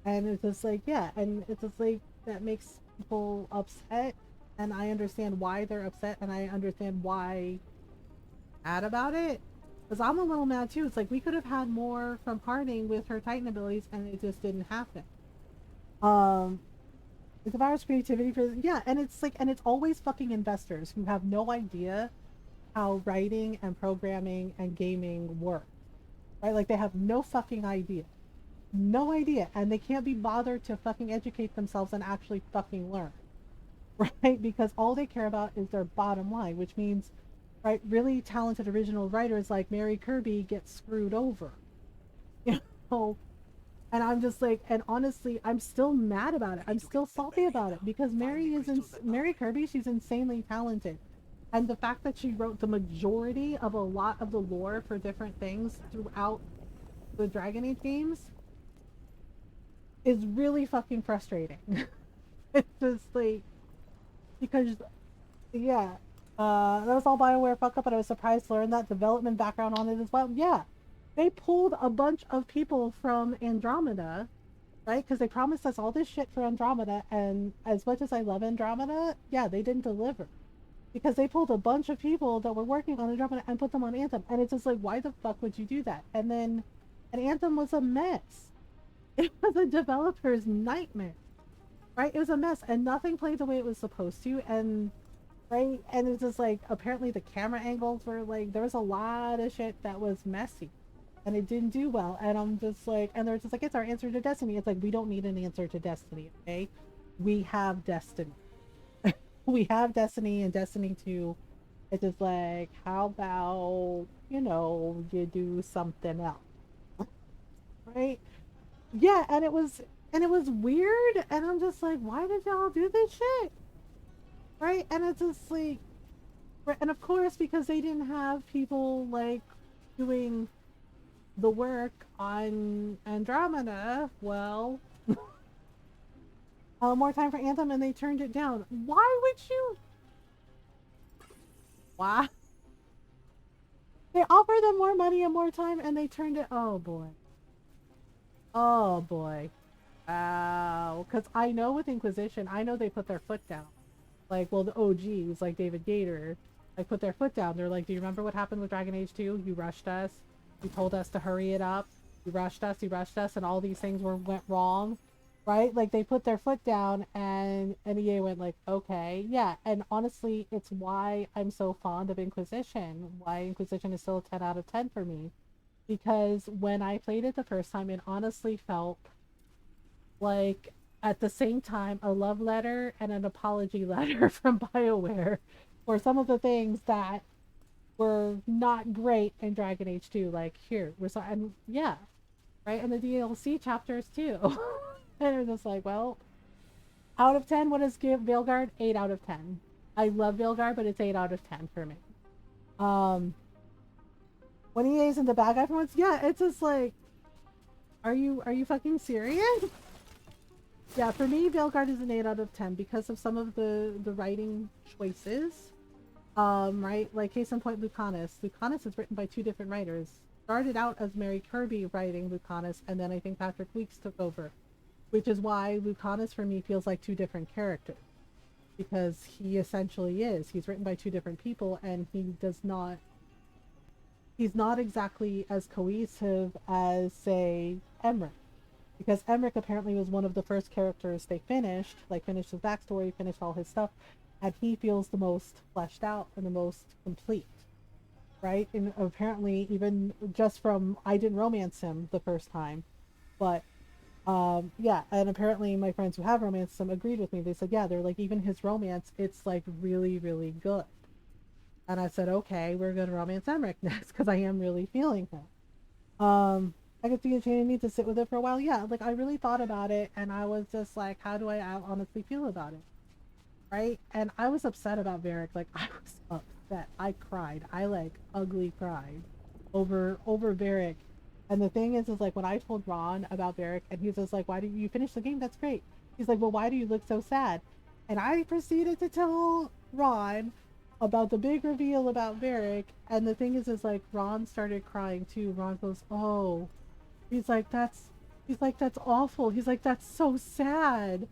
And it's just like, yeah, and it's just like, that makes people upset. And I understand why they're upset and I understand why mad about it. Because I'm a little mad too. It's like, we could have had more from Harding with her Titan abilities and it just didn't happen. It devours creativity for, yeah, and it's like, and it's always fucking investors who have no idea how writing and programming and gaming work, right? Like they have no fucking idea. No idea. And they can't be bothered to fucking educate themselves and actually fucking learn, right? Because all they care about is their bottom line, which means, right, really talented original writers like Mary Kirby get screwed over. You know? And I'm just like, and honestly, I'm still mad about it. I'm still salty about it because Mary Kirby, she's insanely talented. And the fact that she wrote the majority of a lot of the lore for different things throughout the Dragon Age games is really fucking frustrating. It's just like, because, yeah, that was all BioWare fuck up, but I was surprised to learn that development background on it as well. Yeah, they pulled a bunch of people from Andromeda, right? Because they promised us all this shit for Andromeda, and as much as I love Andromeda, yeah, they didn't deliver. Because they pulled a bunch of people that were working on Andromeda and put them on Anthem, and it's just like, why the fuck would you do that? And Anthem was a mess. It was a developer's nightmare, right? It was a mess, and nothing played the way it was supposed to, and right, and it's just like, apparently the camera angles were like, there was a lot of shit that was messy, and it didn't do well, and I'm just like, and they're just like, it's our answer to Destiny. It's like, we don't need an answer to Destiny, okay? We have Destiny. We have Destiny and Destiny 2. It's just like, how about, you do something else, right? Yeah, and it was weird, and I'm just like, why did y'all do this shit? Right? And it's just like, and of course, because they didn't have people like doing the work on Andromeda, well, more time for Anthem, and they turned it down. Why would you? Why? They offered them more money and more time, and they turned it. Oh boy. Oh boy. Wow. Because I know with Inquisition, I know they put their foot down. Like, well, the OGs, like David Gator, like put their foot down. They're like, do you remember what happened with Dragon Age 2? You rushed us. You told us to hurry it up. You rushed us, and all these things went wrong. Right? Like, they put their foot down, and EA went like, okay, yeah. And honestly, it's why I'm so fond of Inquisition. Why Inquisition is still a 10 out of 10 for me. Because when I played it the first time, it honestly felt like, at the same time, a love letter and an apology letter from BioWare for some of the things that were not great in Dragon Age 2. Like, here, we're sorry. And yeah, right? And the DLC chapters too. And it was just like, well, out of 10, what does give Veilguard? 8 out of 10. I love Veilguard, but it's 8 out of 10 for me. When EA's in the bad guy for once, yeah, it's just like, are you fucking serious? Yeah, for me, Veilguard is an 8 out of 10 because of some of the writing choices. Right? Like, case in point, Lucanus. Lucanus is written by 2 different writers. Started out as Mary Kirby writing Lucanus, and then I think Patrick Weeks took over. Which is why Lucanus, for me, feels like 2 different characters. Because he essentially is. He's written by 2 different people, and he's not exactly as cohesive as, say, Emmerich. Because Emmerich apparently was one of the first characters they finished his backstory, finished all his stuff, and he feels the most fleshed out and the most complete, right? And apparently, even just from, I didn't romance him the first time, but, yeah, and apparently my friends who have romanced him agreed with me. They said, yeah, they're like, even his romance, it's like really, really good. And I said, okay, we're gonna romance Emmerich next, because I am really feeling him. I could see a chain need to sit with it for a while. Yeah, like, I really thought about it, and I was just like, how do I honestly feel about it? Right? And I was upset about Varric. Like, I was upset. I cried. I, like, ugly cried over Varric. And the thing is like, when I told Ron about Varric, and he's just like, why do you finish the game? That's great. He's like, well, why do you look so sad? And I proceeded to tell Ron about the big reveal about Varric, and the thing is like, Ron started crying too. Ron goes, oh. He's like, that's awful. He's like, that's so sad.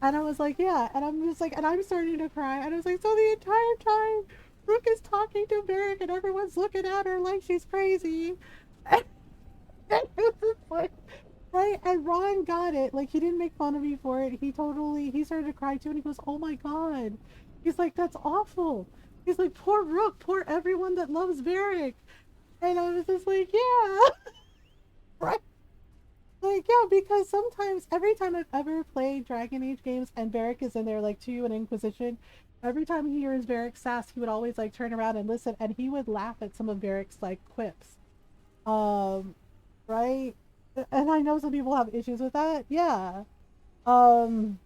And I was like, yeah. And I'm just like, and I'm starting to cry. And I was like, so the entire time, Rook is talking to Varric, and everyone's looking at her like she's crazy. And it was just like, right? and Ron got it. Like, he didn't make fun of me for it. He started to cry too, and he goes, "Oh my god." He's like, "That's awful." He's like, "Poor Rook, poor everyone that loves Varric." And I was just like, "Yeah." Right? Like, yeah, because sometimes, every time I've ever played Dragon Age games and Varric is in there, like, too, in Inquisition, every time he hears Varric's sass, he would always, like, turn around and listen, and he would laugh at some of Varric's, like, quips. Right? And I know some people have issues with that. Yeah. Um,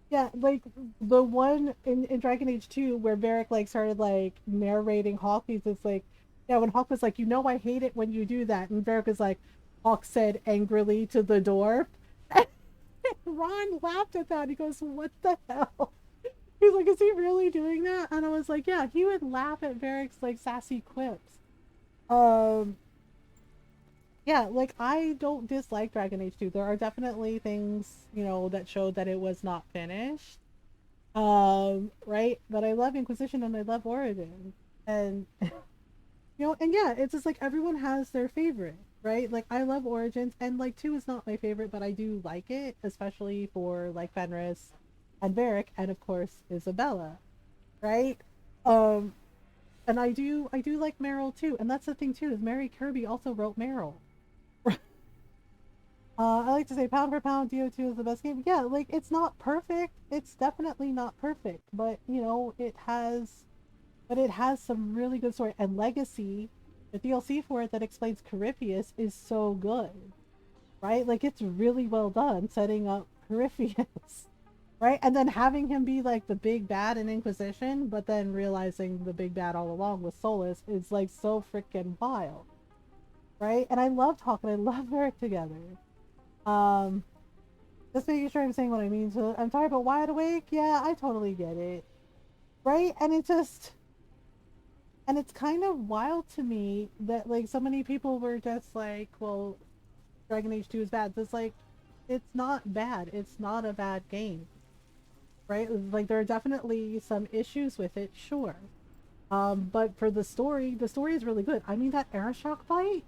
yeah, like, the one in Dragon Age 2 where Varric, like, started, like, narrating Hawk, he's just like, yeah, when Hawk was like, "You know I hate it when you do that," and Varric was like, Hawk said angrily to the door. And Ron laughed at that. He goes, "What the hell?" He's like, "Is he really doing that?" And I was like, "Yeah, he would laugh at Varric's, like, sassy quips." Um, yeah, like, I don't dislike Dragon Age 2. There are definitely things, that showed that it was not finished. Right? But I love Inquisition and I love Origin. And and yeah, it's just like everyone has their favorite, right? Like, I love Origins, and like 2 is not my favorite, but I do like it, especially for like Fenris and Varric, and of course Isabella, right? Um, and I do like Meryl too, and that's the thing too, is Mary Kirby also wrote Meryl. I like to say pound for pound, DO2 is the best game. Yeah, like, it's not perfect. It's definitely not perfect, but it has some really good story. And Legacy, the DLC for it that explains Corypheus, is so good, right? Like, it's really well done setting up Corypheus, right? And then having him be like the big bad in Inquisition, but then realizing the big bad all along with Solus is like so freaking wild, right? And I loved Hawk and I love Varric together. Um, just making sure I'm saying what I mean. So I'm talking about Wide Awake. Yeah, I totally get it, right? And it's kind of wild to me that, like, so many people were just like, "Well, Dragon Age 2 is bad." It's like, it's not bad. It's not a bad game, right? Like, there are definitely some issues with it, sure. But for the story is really good. I mean, that Arashok fight,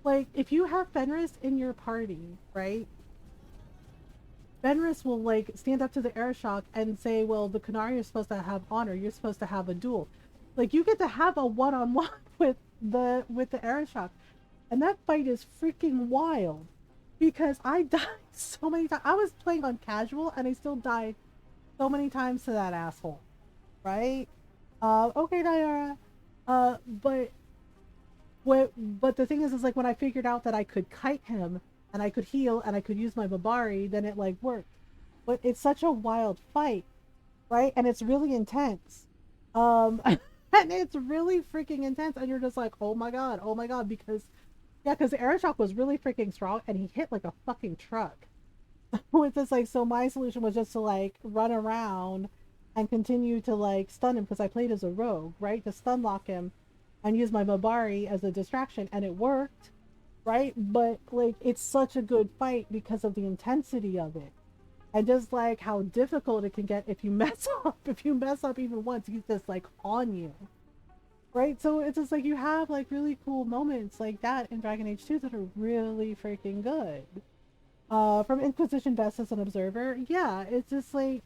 like, if you have Fenris in your party, right? Fenris will, like, stand up to the Arashok and say, "Well, the Canary is supposed to have honor. You're supposed to have a duel." Like, you get to have a one-on-one with the Arashok. And that fight is freaking wild. Because I died so many times. I was playing on casual and I still died so many times to that asshole. Right? Okay, Diara. But the thing is like, when I figured out that I could kite him and I could heal and I could use my Babari, then it, like, worked. But it's such a wild fight, right? And it's really intense. And it's really freaking intense, and you're just like, "Oh my god, oh my god," because Arashok was really freaking strong and he hit like a fucking truck. With this, like, so my solution was just to, like, run around and continue to, like, stun him, because I played as a rogue, right? To stun lock him and use my Babari as a distraction, and it worked, right? But, like, it's such a good fight because of the intensity of it. And just, like, how difficult it can get if you mess up. If you mess up even once, he's just, like, on you. Right? So it's just like, you have, like, really cool moments like that in Dragon Age 2 that are really freaking good. From Inquisition Best as an observer, yeah, it's just like,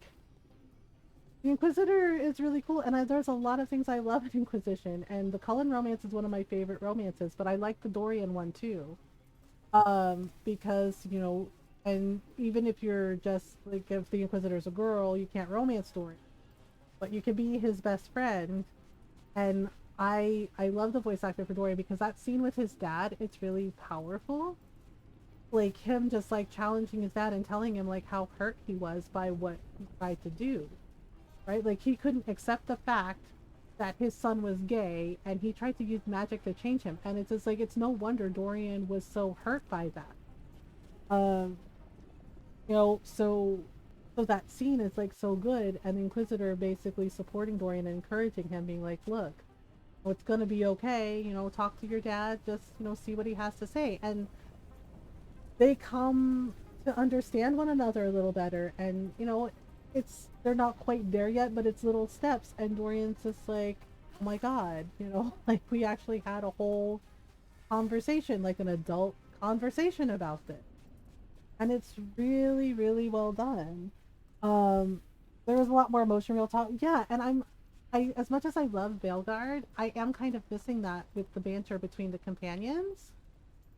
the Inquisitor is really cool, and there's a lot of things I love in Inquisition, and the Cullen romance is one of my favorite romances, but I like the Dorian one too. Because, and even if you're just, like, if the Inquisitor's a girl, you can't romance Dorian. But you can be his best friend, and I love the voice actor for Dorian because that scene with his dad, it's really powerful. Like, him just, like, challenging his dad and telling him, like, how hurt he was by what he tried to do. Right? Like, he couldn't accept the fact that his son was gay, and he tried to use magic to change him. And it's just like, it's no wonder Dorian was so hurt by that. Um, so that scene is, like, so good, and the Inquisitor basically supporting Dorian and encouraging him, being like, "Look, it's gonna be okay, talk to your dad, just, see what he has to say." And they come to understand one another a little better, and, they're not quite there yet, but it's little steps, and Dorian's just like, "Oh my god," like, we actually had a whole conversation, like an adult conversation about this. and it's really, really well done. There was a lot more emotion, real talk. Yeah, and I as much as I love Veilguard, I am kind of missing that with the banter between the companions,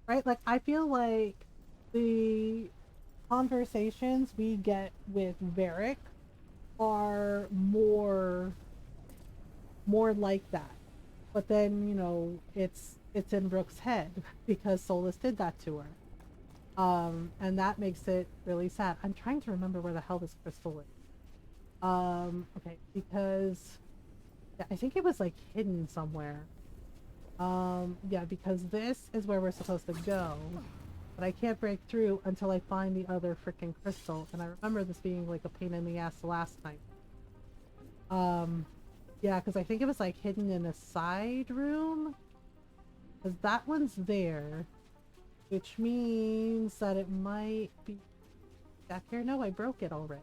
right? Like I feel like the conversations we get with Varric are more like that. But then, you know, it's in Brooke's head because Solus did that to her. And that makes it really sad. I'm trying to remember where the hell this crystal is. Okay, because yeah, I think it was like hidden somewhere. Yeah, because this is where we're supposed to go. But I can't break through until I find the other freaking crystal. And I remember this being like a pain in the ass the last time. Yeah, because I think it was like hidden in a side room. Because that one's there. Which means that it might be back here. No, I broke it already.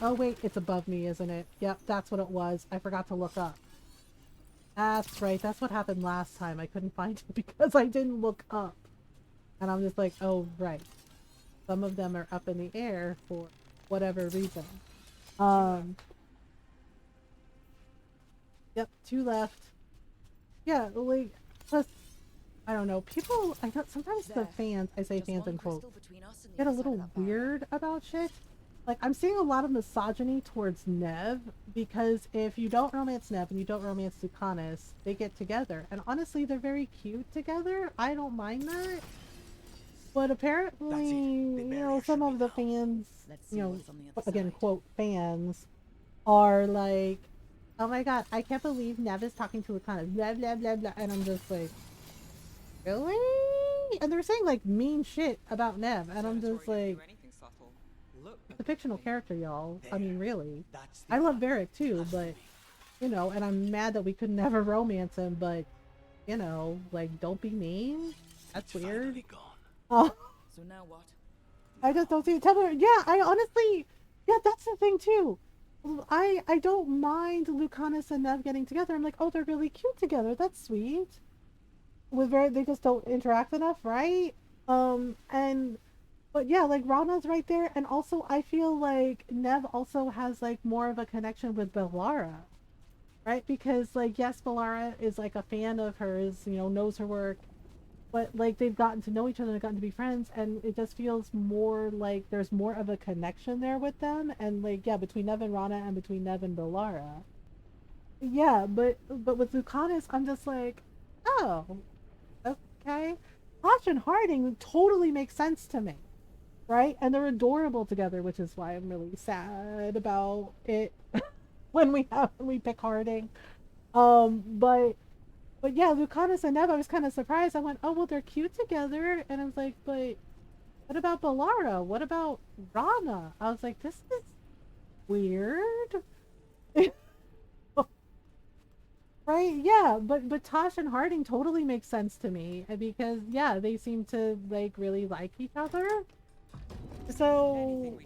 Oh wait, it's above me, isn't it? Yep, that's what it was. I forgot to look up. That's right, that's what happened last time. I couldn't find it because I didn't look up. And I'm just like, oh right. Some of them are up in the air for whatever reason. Yep, 2 left. Yeah, like, plus, I don't know, people, I don't, sometimes the fans, I say fans in quotes, get a little weird about shit. Like, I'm seeing a lot of misogyny towards Nev, because if you don't romance Nev and you don't romance Lucanus, they get together. And honestly, they're very cute together. I don't mind that. But apparently, you know, some of the fans, you know, again, quote, fans, are like, oh my god, I can't believe Nev is talking to Lucanus, blah, blah, blah, blah. And I'm just like, really? And they're saying, like, mean shit about Nev. And I'm just like, it's a fictional character, y'all. I mean, really. I love Varric, too, but, you know, and I'm mad that we could never romance him, but, you know, like, don't be mean. That's weird. Oh. So now what? I just don't see it. Tell me, yeah, I honestly, yeah, that's the thing, too. I don't mind Lucanus and Nev getting together. I'm like, oh, they're really cute together. That's sweet. They just don't interact enough, right? But yeah, like Rana's right there, and also I feel like Nev also has like more of a connection with Bellara, right? Because like yes, Bellara is like a fan of hers, you know, knows her work, but like they've gotten to know each other and gotten to be friends, and it just feels more like there's more of a connection there with them, and like yeah, between Nev and Rana and between Nev and Bellara. Yeah, but with Lucanus, I'm just like, oh, okay. Tosh and Harding totally makes sense to me, right? And they're adorable together, which is why I'm really sad about it when we pick Harding. But yeah, Lucanus and Neva, I was kind of surprised. I went, oh well, they're cute together, and I was like, but what about Bellara? What about Rana? I was like, this is weird. Right, yeah, but Tosh and Harding totally makes sense to me because yeah, they seem to like really like each other. So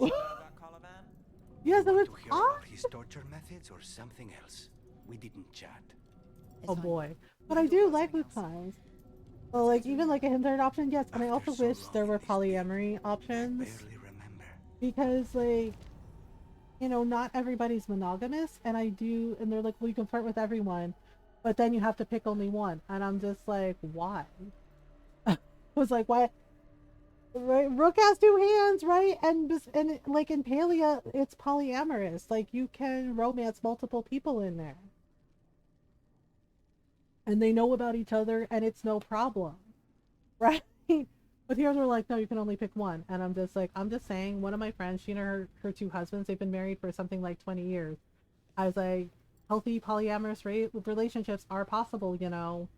yeah, so it's hear about his torture methods or something else. We didn't chat. Oh boy, but I do like Lucanus. Well, like even like a third option, yes, and I also wish there were polyamory options because like you know not everybody's monogamous, and and they're like, well, you can flirt with everyone. But then you have to pick only one, and I'm just like, why? I was like, why? Right, Rook has 2 hands, right? And like in Palia, it's polyamorous. Like you can romance multiple people in there, and they know about each other, and it's no problem, right? But here they're like, no, you can only pick one, and I'm just like, I'm just saying. One of my friends, she and her 2 husbands, they've been married for something like 20 years. I was like, healthy polyamorous relationships are possible, you know.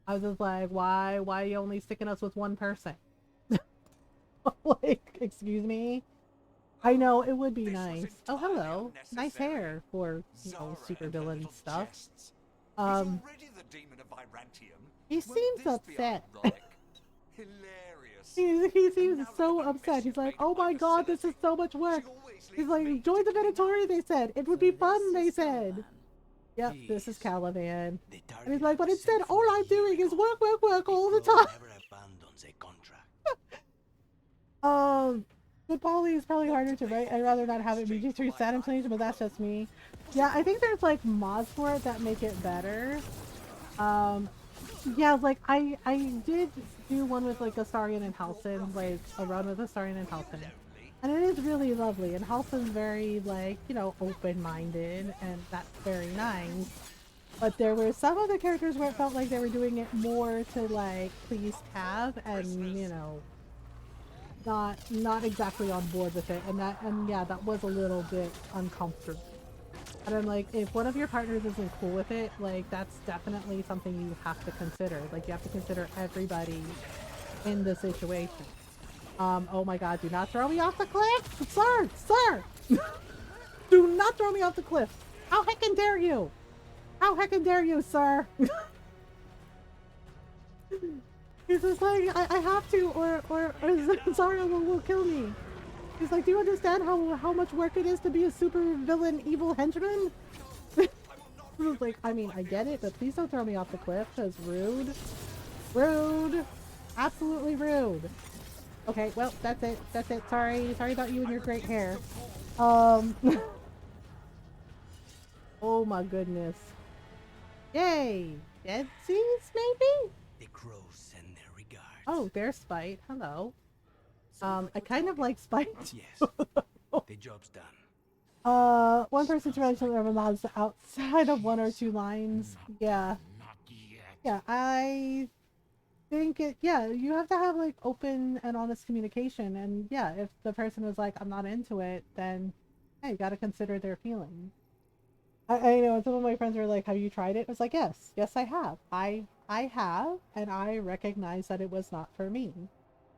I was just like, why are you only sticking us with one person? Like, excuse me? I know, it would be nice. Oh, hello. Nice hair for, you know, super villain stuff. He seems upset. he seems so upset. He's like, oh my god, this is so much work. He's like, join the Venatori, they said. It would be fun, they said. Yep, this is Caliban. And he's like, but instead, all I'm doing is work all the time. The poly is probably harder to write. I'd rather not have it be G3 stat inflation, but that's just me. Yeah, I think there's like mods for it that make it better. Yeah, like I did do one with like Astarion and Halsin, like a run with Astarion and Halsin. And it is really lovely, and Halsin's very like, you know, open-minded, and that's very nice. But there were some other characters where it felt like they were doing it more to like please Cav, and you know, not exactly on board with it, and yeah, that was a little bit uncomfortable. And I'm like, if one of your partners isn't cool with it, like that's definitely something you have to consider. Like you have to consider everybody in the situation. Oh my god, do not throw me off the cliff! Sir! Sir! Do not throw me off the cliff! How heckin' dare you! How heckin' dare you, sir! He's just like, I have to, or Zara will kill me. He's like, do you understand how much work it is to be a super villain evil henchman? I was like, I mean, I get it, but please don't throw me off the cliff, because rude. Rude! Absolutely rude. Okay, well, that's it. That's it. Sorry about you and your great hair. Oh my goodness. Yay! Dead Seas, maybe? The crows send their regards. Oh, there's Spite. Hello. I kind of like Spite. Yes. The job's done. One person's relationship ever allows outside of one or two lines. Yeah. Yeah, I think yeah, you have to have like open and honest communication, and yeah, if the person was like, I'm not into it, then hey, you gotta consider their feelings. I know some of my friends were like, have you tried it? I was like, yes, I have. I have, and I recognize that it was not for me.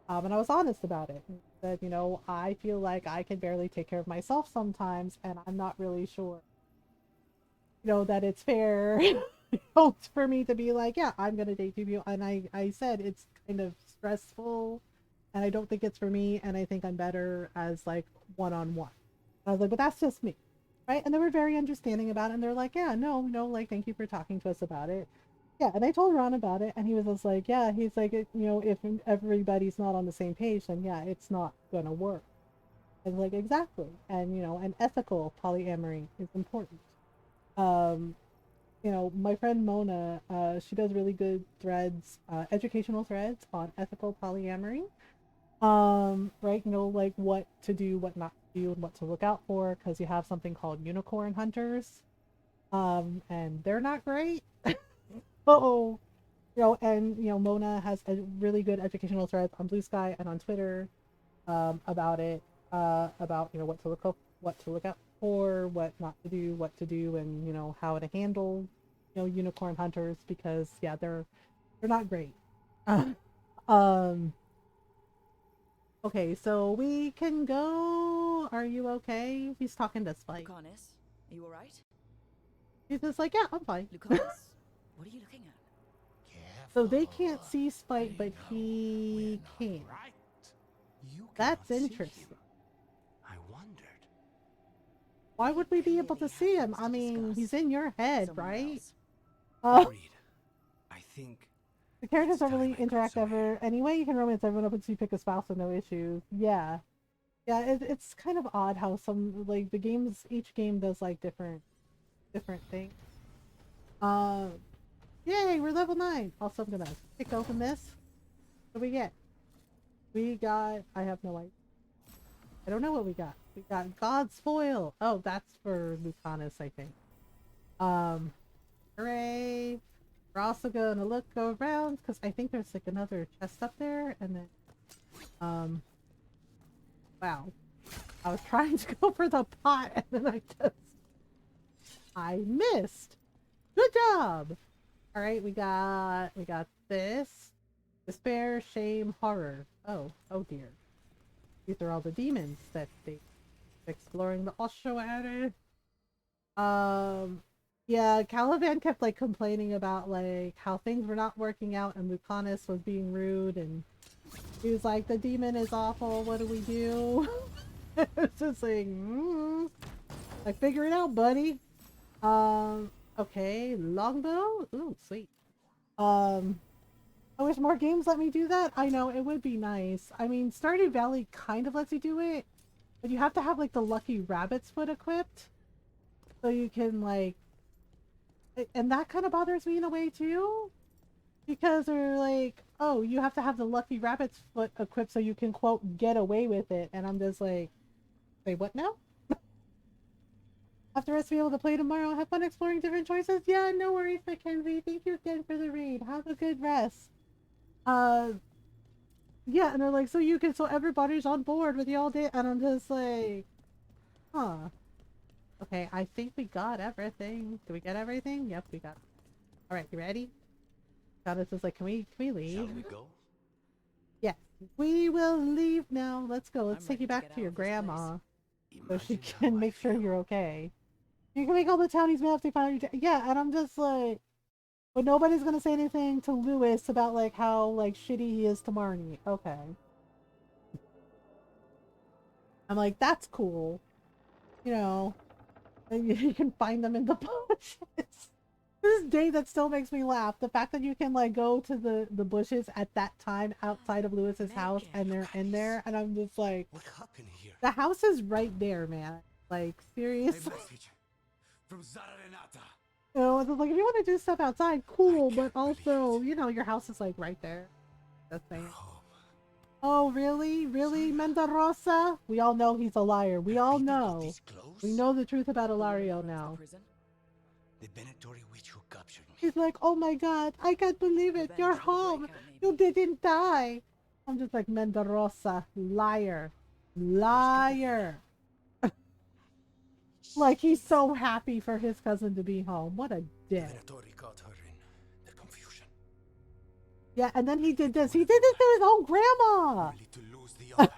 And I was honest about it. That, you know, I feel like I can barely take care of myself sometimes, and I'm not really sure, you know, that it's fair for me to be like, yeah, I'm gonna date two people. And I said it's kind of stressful, and I don't think it's for me, and I think I'm better as like one-on-one. I was like, but that's just me. Right? And they were very understanding about it, and they're like, yeah, no, like, thank you for talking to us about it. Yeah, and I told Ron about it, and he was just like, yeah, he's like, you know, if everybody's not on the same page, then yeah, it's not gonna work. I was like, exactly. And, you know, and ethical polyamory is important. You know, my friend Mona, she does really good threads, educational threads on ethical polyamory. Right, you know, like what to do, what not to do, and what to look out for, because you have something called unicorn hunters. And they're not great. Oh, you know, and you know, Mona has a really good educational threads on Blue Sky and on Twitter, about it, about, you know, what to look out for, what not to do, what to do, and you know, how to handle, you know, unicorn hunters, because yeah, they're not great. um Okay, so we can go. Are you okay? He's talking to Spike. Lucanus, are you alright? He's just like, yeah, I'm fine. Lucanus, what are you looking at? So they can't see Spike, but he can. That's interesting. I wondered. Why would we be able to see him? I mean, he's in your head, right? Agreed. I think the characters don't really interact ever. Anyway, you can romance everyone up until you pick a spouse with no issues. Yeah. Yeah, it's kind of odd how some, like, the games, each game does, like, different things. Yay, we're level 9! Also, I'm gonna kick open this. What do we get? We got, I have no idea. I don't know what we got. We got God's Foil! Oh, that's for Lucanus, I think. Hooray! We're also gonna go around, because I think there's, like, another chest up there, and then, wow. I was trying to go for the pot, and then I missed! Good job! Alright, we got this. Despair, shame, horror. Oh dear. These are all the demons that they exploring the ossuary. Yeah, Caliban kept like complaining about like how things were not working out, and Lucanus was being rude, and he was like, the demon is awful, what do we do? It's just like, like, figure it out, buddy. Okay, longbow? Ooh, sweet. I wish more games let me do that. I know, it would be nice. I mean, Stardew Valley kind of lets you do it, but you have to have like the lucky rabbit's foot equipped. So you can like, and that kind of bothers me in a way too. Because they're like, oh, you have to have the lucky rabbit's foot equipped so you can, quote, get away with it. And I'm just like, say what now? After us to be able to play tomorrow, have fun exploring different choices. Yeah, no worries, Mackenzie. Thank you again for the raid. Have a good rest. Yeah, and they're like, so you can, so everybody's on board with you all day. And I'm just like, huh. Okay, I think we got everything. Did we get everything? Yep, we got it. All right, you ready? Goddess is like, can we leave? Shall we go? Yes, we will leave now. Let's go. Let's take you back to your grandma so she can make sure you're okay. You can make all the townies mad if they find you. Yeah, and I'm just like, but nobody's gonna say anything to Lewis about like how like shitty he is to Marnie. Okay. I'm like, that's cool. You know, and you can find them in the bushes. This day that still makes me laugh. The fact that you can like go to the bushes at that time outside of Lewis's house and they're in there, and I'm just like, what happened here? The house is right there, man. Like seriously. From Zara Renata. You know, it's like if you want to do stuff outside, cool, but also, you know, your house is like right there. That's thing. Oh, really? Really, Menderosa? We all know he's a liar. We all know. We know the truth about Ilario now. The Benettori witch who captured me. He's like, oh my god, I can't believe it. You're home. You didn't die. I'm just like, Menderosa, liar. Liar. Like, he's so happy for his cousin to be home. What a dick. Benettori caught her in the confusion. Yeah, and then he did this. He did this to his own grandma. Only to lose the other.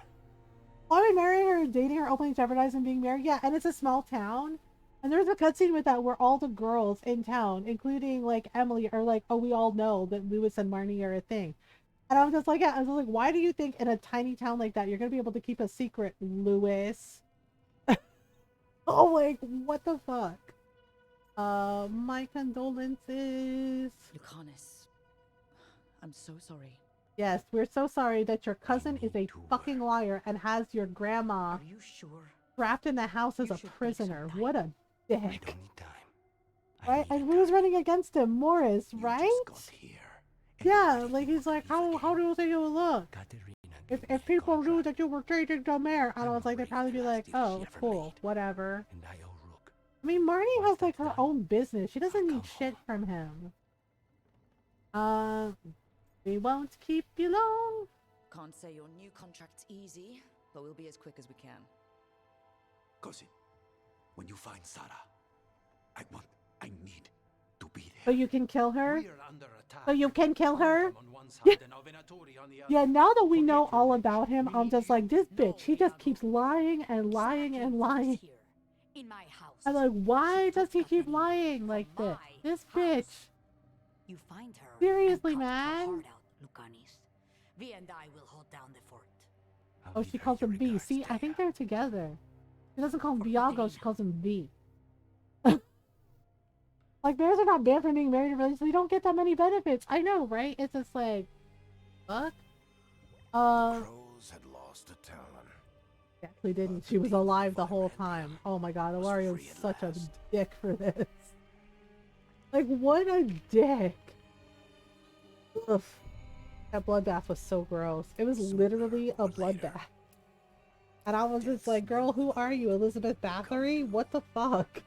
Why are we marrying her, dating her, openly jeopardizing being married? Yeah, and it's a small town. And there's a cutscene with that where all the girls in town, including like Emily, are like, oh, we all know that Lewis and Marnie are a thing. And I was just like, yeah, I was like, why do you think in a tiny town like that you're gonna be able to keep a secret, Lewis? Oh, like, what the fuck? My condolences. Lucanus, I'm so sorry. Yes, we're so sorry that your cousin is a fucking liar and has your grandma Are you sure? trapped in the house as a prisoner. What a dick. I don't need time. Right? And who's running against him? Morris, right? Yeah, like he's like, how do you think it would look? If people knew that you were trading the mayor, I was like, they'd probably be like, oh, cool, whatever. I mean, Marnie has like her own business. She doesn't need shit from him. We won't keep you long. Can't say your new contract's easy, but we'll be as quick as we can. Cousin, when you find Sarah, I need to be there. So you can kill her? We are under attack. So you can kill her? On one side and Venatori on the other. Yeah, now that we know all about him, I'm just like, this bitch, he just keeps lying and lying and lying. In my house. I'm like, why does he keep lying like this? This bitch. You find her. Seriously, and cut her man. heart out, Lucanis. V and I will hold down the fort. Oh, she calls him V. See, I think they're together. She doesn't call him Viago, she calls him V. Like, bears are not banned from being married in religion, so you don't get that many benefits. I know, right? It's just like, fuck. Crows had lost a talon. She actually didn't. She was alive the whole time. Oh my god, Ilario's such a dick for this. Like, what a dick. Ugh. That bloodbath was so gross. It was literally a bloodbath. And I was just like, girl, who are you? Elizabeth Bathory? What the fuck?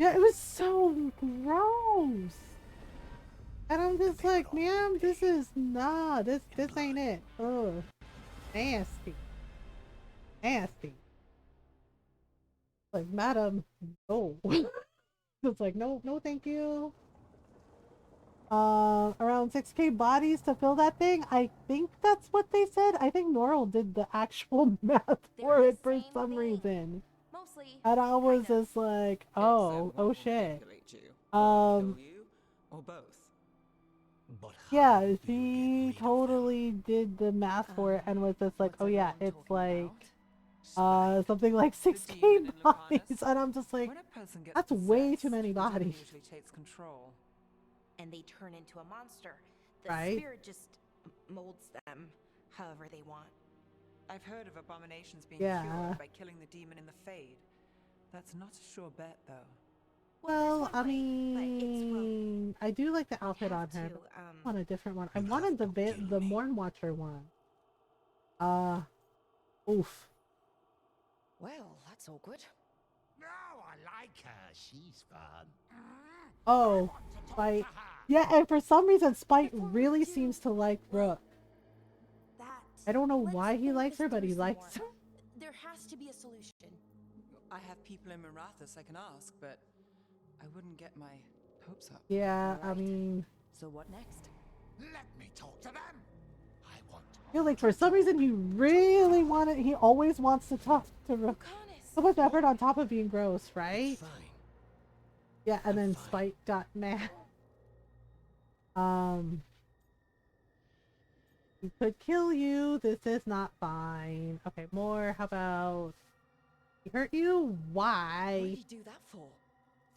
Yeah, it was so gross. And I'm just like, ma'am, this is, nah, this ain't it. Ugh. Nasty. Nasty. Like, madam, no. It's like, no, no thank you. Around 6K bodies to fill that thing? I think that's what they said. I think Norl did the actual math for it for some reason. And I was just like, oh shit. Or both. Yeah, she totally did the math for it and was just like, oh yeah, it's like, something like 6K bodies. And I'm just like, that's way too many bodies. and they turn into a monster. The Right. spirit just molds them however they want. I've heard of abominations being Yeah. cured by killing the demon in the Fade. That's not a sure bet, though. Well, I mean, I do like the outfit on her. But I want a different one. I wanted the Morn Watcher one. Oof. Well, that's awkward. No, I like her. She's fun. Oh, Spite. Yeah, and for some reason, Spite really seems to like Rook. I don't know why he likes her, but he likes her. There has to be a solution. I have people in Marathas I can ask, but I wouldn't get my hopes up. Yeah, I mean, So what next? Let me talk to them. I want. I feel like for some reason he really wanted. He always wants to talk to Rook. So much effort on top of being gross, right? Fine. Yeah, and then Spite got mad. He could kill you. This is not fine. Okay, more. How about he hurt you? Why? What did he do that for?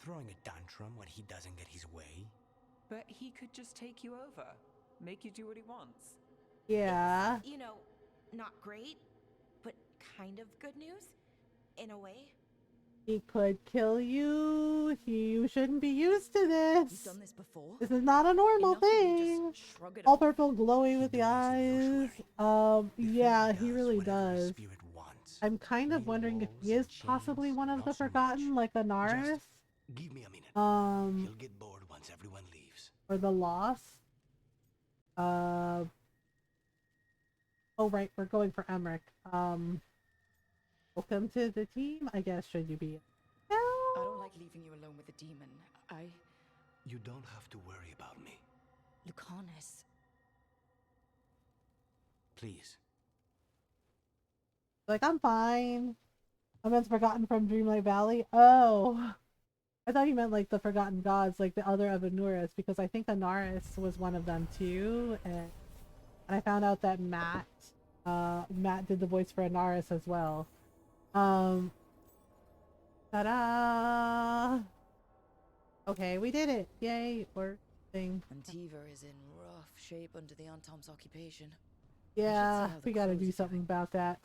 Throwing a tantrum when he doesn't get his way? But he could just take you over, make you do what he wants. Yeah. You know, not great, but kind of good news, in a way. He could kill you. You shouldn't be used to this. You've done this before? This is not a normal thing. Shrug it All off. purple, glowy with the eyes. Yeah, he really does. I'm kind of wondering if he is possibly one of the Forgotten, like Anaris. Give me a minute. He'll get bored once everyone leaves. Or the Lost. Oh right, we're going for Emmerich. Welcome to the team, I guess. Should you be? No. I don't like leaving you alone with the demon. You don't have to worry about me. Lucanus. Please. Like, I'm fine. I meant Forgotten from Dreamlight Valley. Oh. I thought you meant like the Forgotten Gods, like the other Avanuris, because I think Anaris was one of them too, and I found out that Matt did the voice for Anaris as well. Ta-da! Okay, we did it! Yay! Or thing. Antiva is in rough shape under the Antom's occupation. Yeah, we gotta do something about that.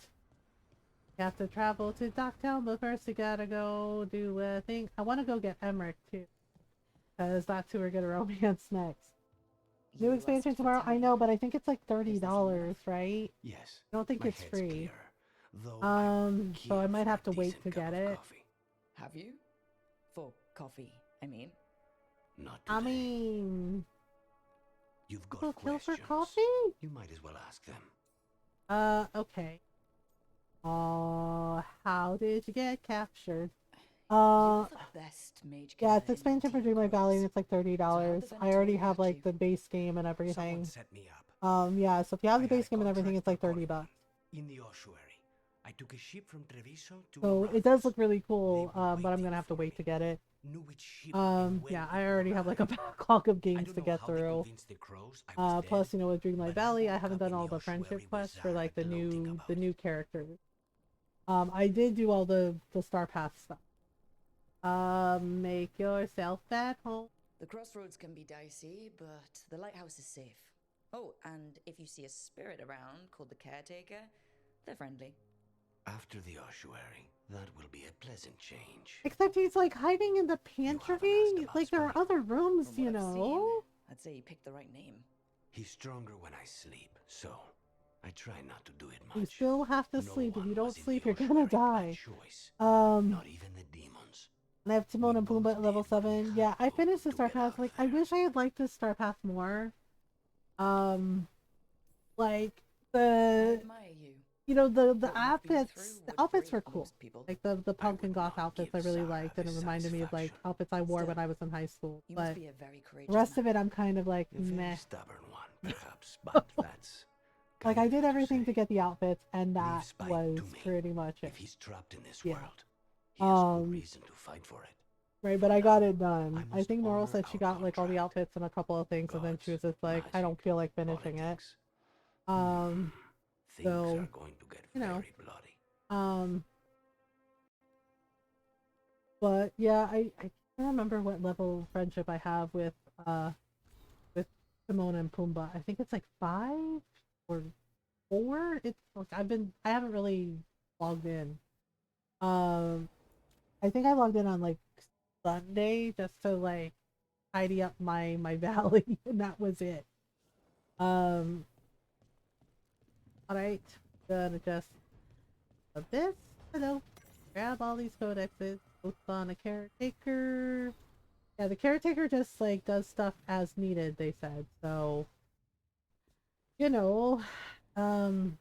We have to travel to Docktown, but first we gotta go do a thing. I want to go get Emmerich too, because that's who we're gonna romance next. New expansion tomorrow. I know, but I think it's like $30, right? Yes. I don't think my it's head's free. clearer, though So I might have to wait to get it. Have you? For coffee, I mean. Not I mean, You've got people kill for questions. coffee? You might as well ask them. Okay. How did you get captured? You're the best mage Yeah, it's killer in expansion for Dreamlight Valley and it's like $30. I already have like the base game and everything. Someone set me up. Yeah, so if you have the base game and everything, it's like $30. In the ossuary. I took a ship from Treviso to So it does look really cool, but I'm gonna have to wait to get it. Knew which ship Yeah, I already have like a backlog of games to get through. Plus, you know, with Dreamlight Valley, I haven't done all the friendship quests for like the new characters. I did do all the Star Path stuff. Make yourself at home. The crossroads can be dicey, but the lighthouse is safe. Oh, and if you see a spirit around called the Caretaker, they're friendly. After the ossuary, that will be a pleasant change. Except he's like hiding in the pantry. Like there are other rooms, you know. I'd say you picked the right name. He's stronger when I sleep, so I try not to do it much. You still have to sleep. If you don't sleep, you're gonna die. Not even the demons. And I have Timon and Pumbaa at level 7. Yeah, I finished the Star Path. Like, I wish I had liked this Star Path more. Like the, you know, the outfits were cool. Like the punk and goth outfits I really liked, and it reminded me of like outfits I wore when I was in high school. But the rest of it, I'm kind of like meh. Stubborn one, perhaps, but that's like I did everything to get the outfits, and that was pretty much it. if he's trapped in this Yeah. world. He has no reason to fight for it. Right, but I got it done. I think Norl said she got like all the outfits and a couple of things, and then she was just like, I don't feel like finishing it. Things So, are going to get you know, very bloody. but yeah, I can't remember what level friendship I have with Timon and Pumbaa. I think it's like 5 or 4. It's like I haven't really logged in. I think I logged in on like Sunday just to like tidy up my valley, and that was it. All right, gonna just of this. Hello, grab all these codexes. Both on a caretaker. Yeah, the caretaker just like does stuff as needed. They said so. You know, go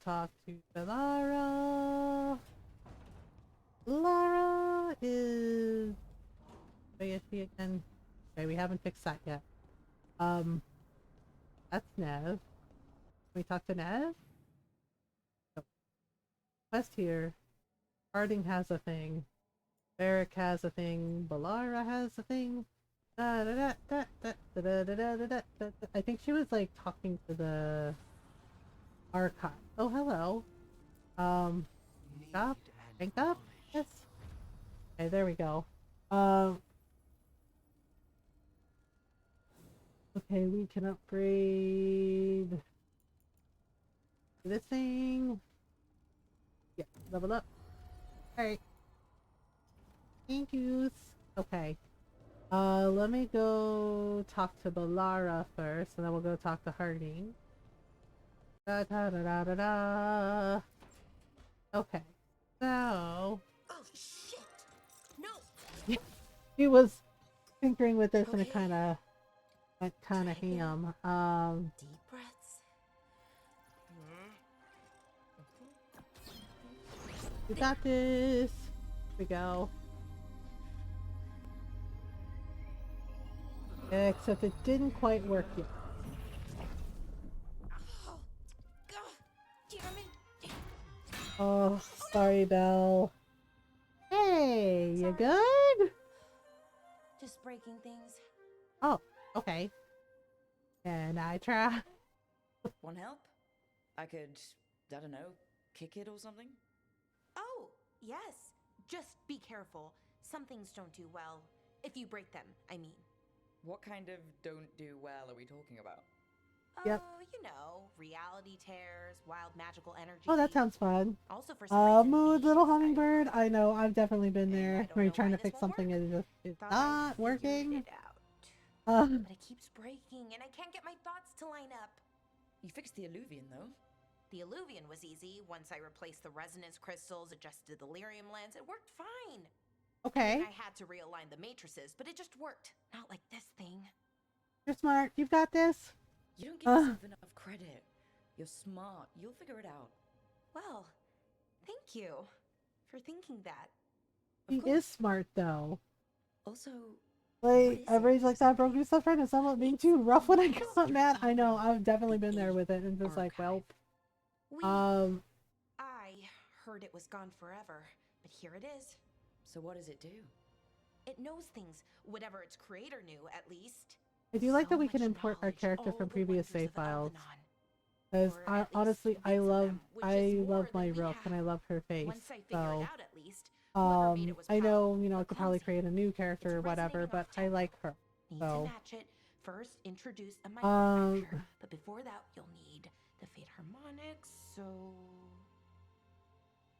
talk to Lara. Lara is. Where is she again? Okay, we haven't fixed that yet. That's Nev. Can we talk to Nev? Oh. Quest here. Harding has a thing. Barrick has a thing. Balara has a thing. I think she was like talking to the archive. Oh, hello. Up, rank up. Yes. Okay, there we go. Okay, we can upgrade this thing. Yeah, level up. Alright. Thank yous. Okay. Let me go talk to Balara first, and then we'll go talk to Harding. Da da da da da da. Okay. So. Oh shit! No. He was tinkering with this, and it kind of ham. Deep breaths. We got this. Here we go. Except it didn't quite work yet. Oh, sorry, Belle. Hey, you good? Just breaking things. Oh, okay. Can I try? Want help? I could, I don't know, kick it or something? Oh, yes. Just be careful. Some things don't do well. If you break them, I mean. What kind of don't do well are we talking about? Yep. Oh, you know, reality tears, wild magical energy. Oh, that sounds fun. Also for some reason, Mood little hummingbird. I know, I've definitely been there. Where you're trying to fix something and it's not working. But it keeps breaking, and I can't get my thoughts to line up. You fixed the Illuvian, though. The Illuvian was easy. Once I replaced the resonance crystals, adjusted the lyrium lens, it worked fine. Okay. And I had to realign the matrices, but it just worked. Not like this thing. You're smart. You've got this. You don't give yourself enough credit. You're smart. You'll figure it out. Well, thank you for thinking that. He is smart, though. Also, like, everybody's like, that broke your stuff right, and someone being too rough when I got mad. I know, I've definitely been there with it, and just like, well. I heard it was gone forever, but here it is. So what does it do? It knows things, whatever its creator knew, at least. I do like that we can import our character from previous save files. Because honestly, I love my Rook, and I love her face. So, I know, I could probably create a new character or whatever, but I like her. So, first introduce a microfracture, but before that, you'll need the fate harmonics.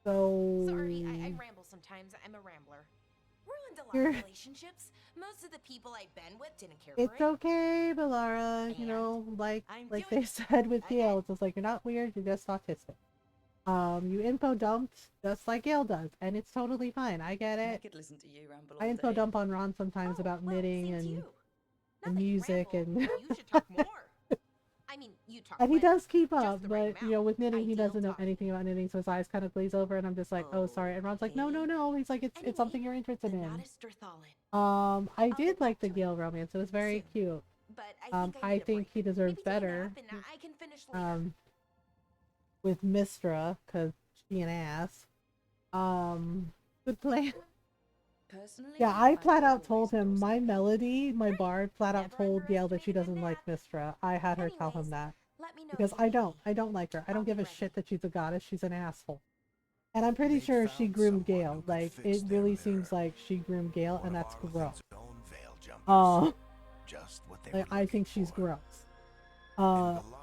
Sorry, I ramble sometimes. I'm a rambler. Ruined a lot of relationships. Most of the people I've been with didn't care for it. It's okay, Balara. Like they said with Gale, it's just like, you're not weird, you're just autistic. You info dumped just like Gale does, and it's totally fine. I get it. I could listen to you ramble all I info day. dump on Ron sometimes about knitting and music and. You should talk more. I mean, you talk. And he does keep up, but with knitting, he doesn't know anything about knitting, so his eyes kind of glaze over, and I'm just like, oh, sorry. And Ron's like, no. He's like, it's something you're interested in. I did like the Gale romance. It was very cute. But I think he deserves better. I can finish later. With Mistra, cause she an ass. Good plan. Personally, yeah, I flat out told him my bard flat out told Gale that she doesn't like Mistra. I had her tell him that. Because I don't like her. I don't give a shit that she's a goddess. She's an asshole. And I'm pretty sure she groomed Gale. Like, it really seems like she groomed Gale, and that's gross. just what they Like, were I looking think she's for. gross.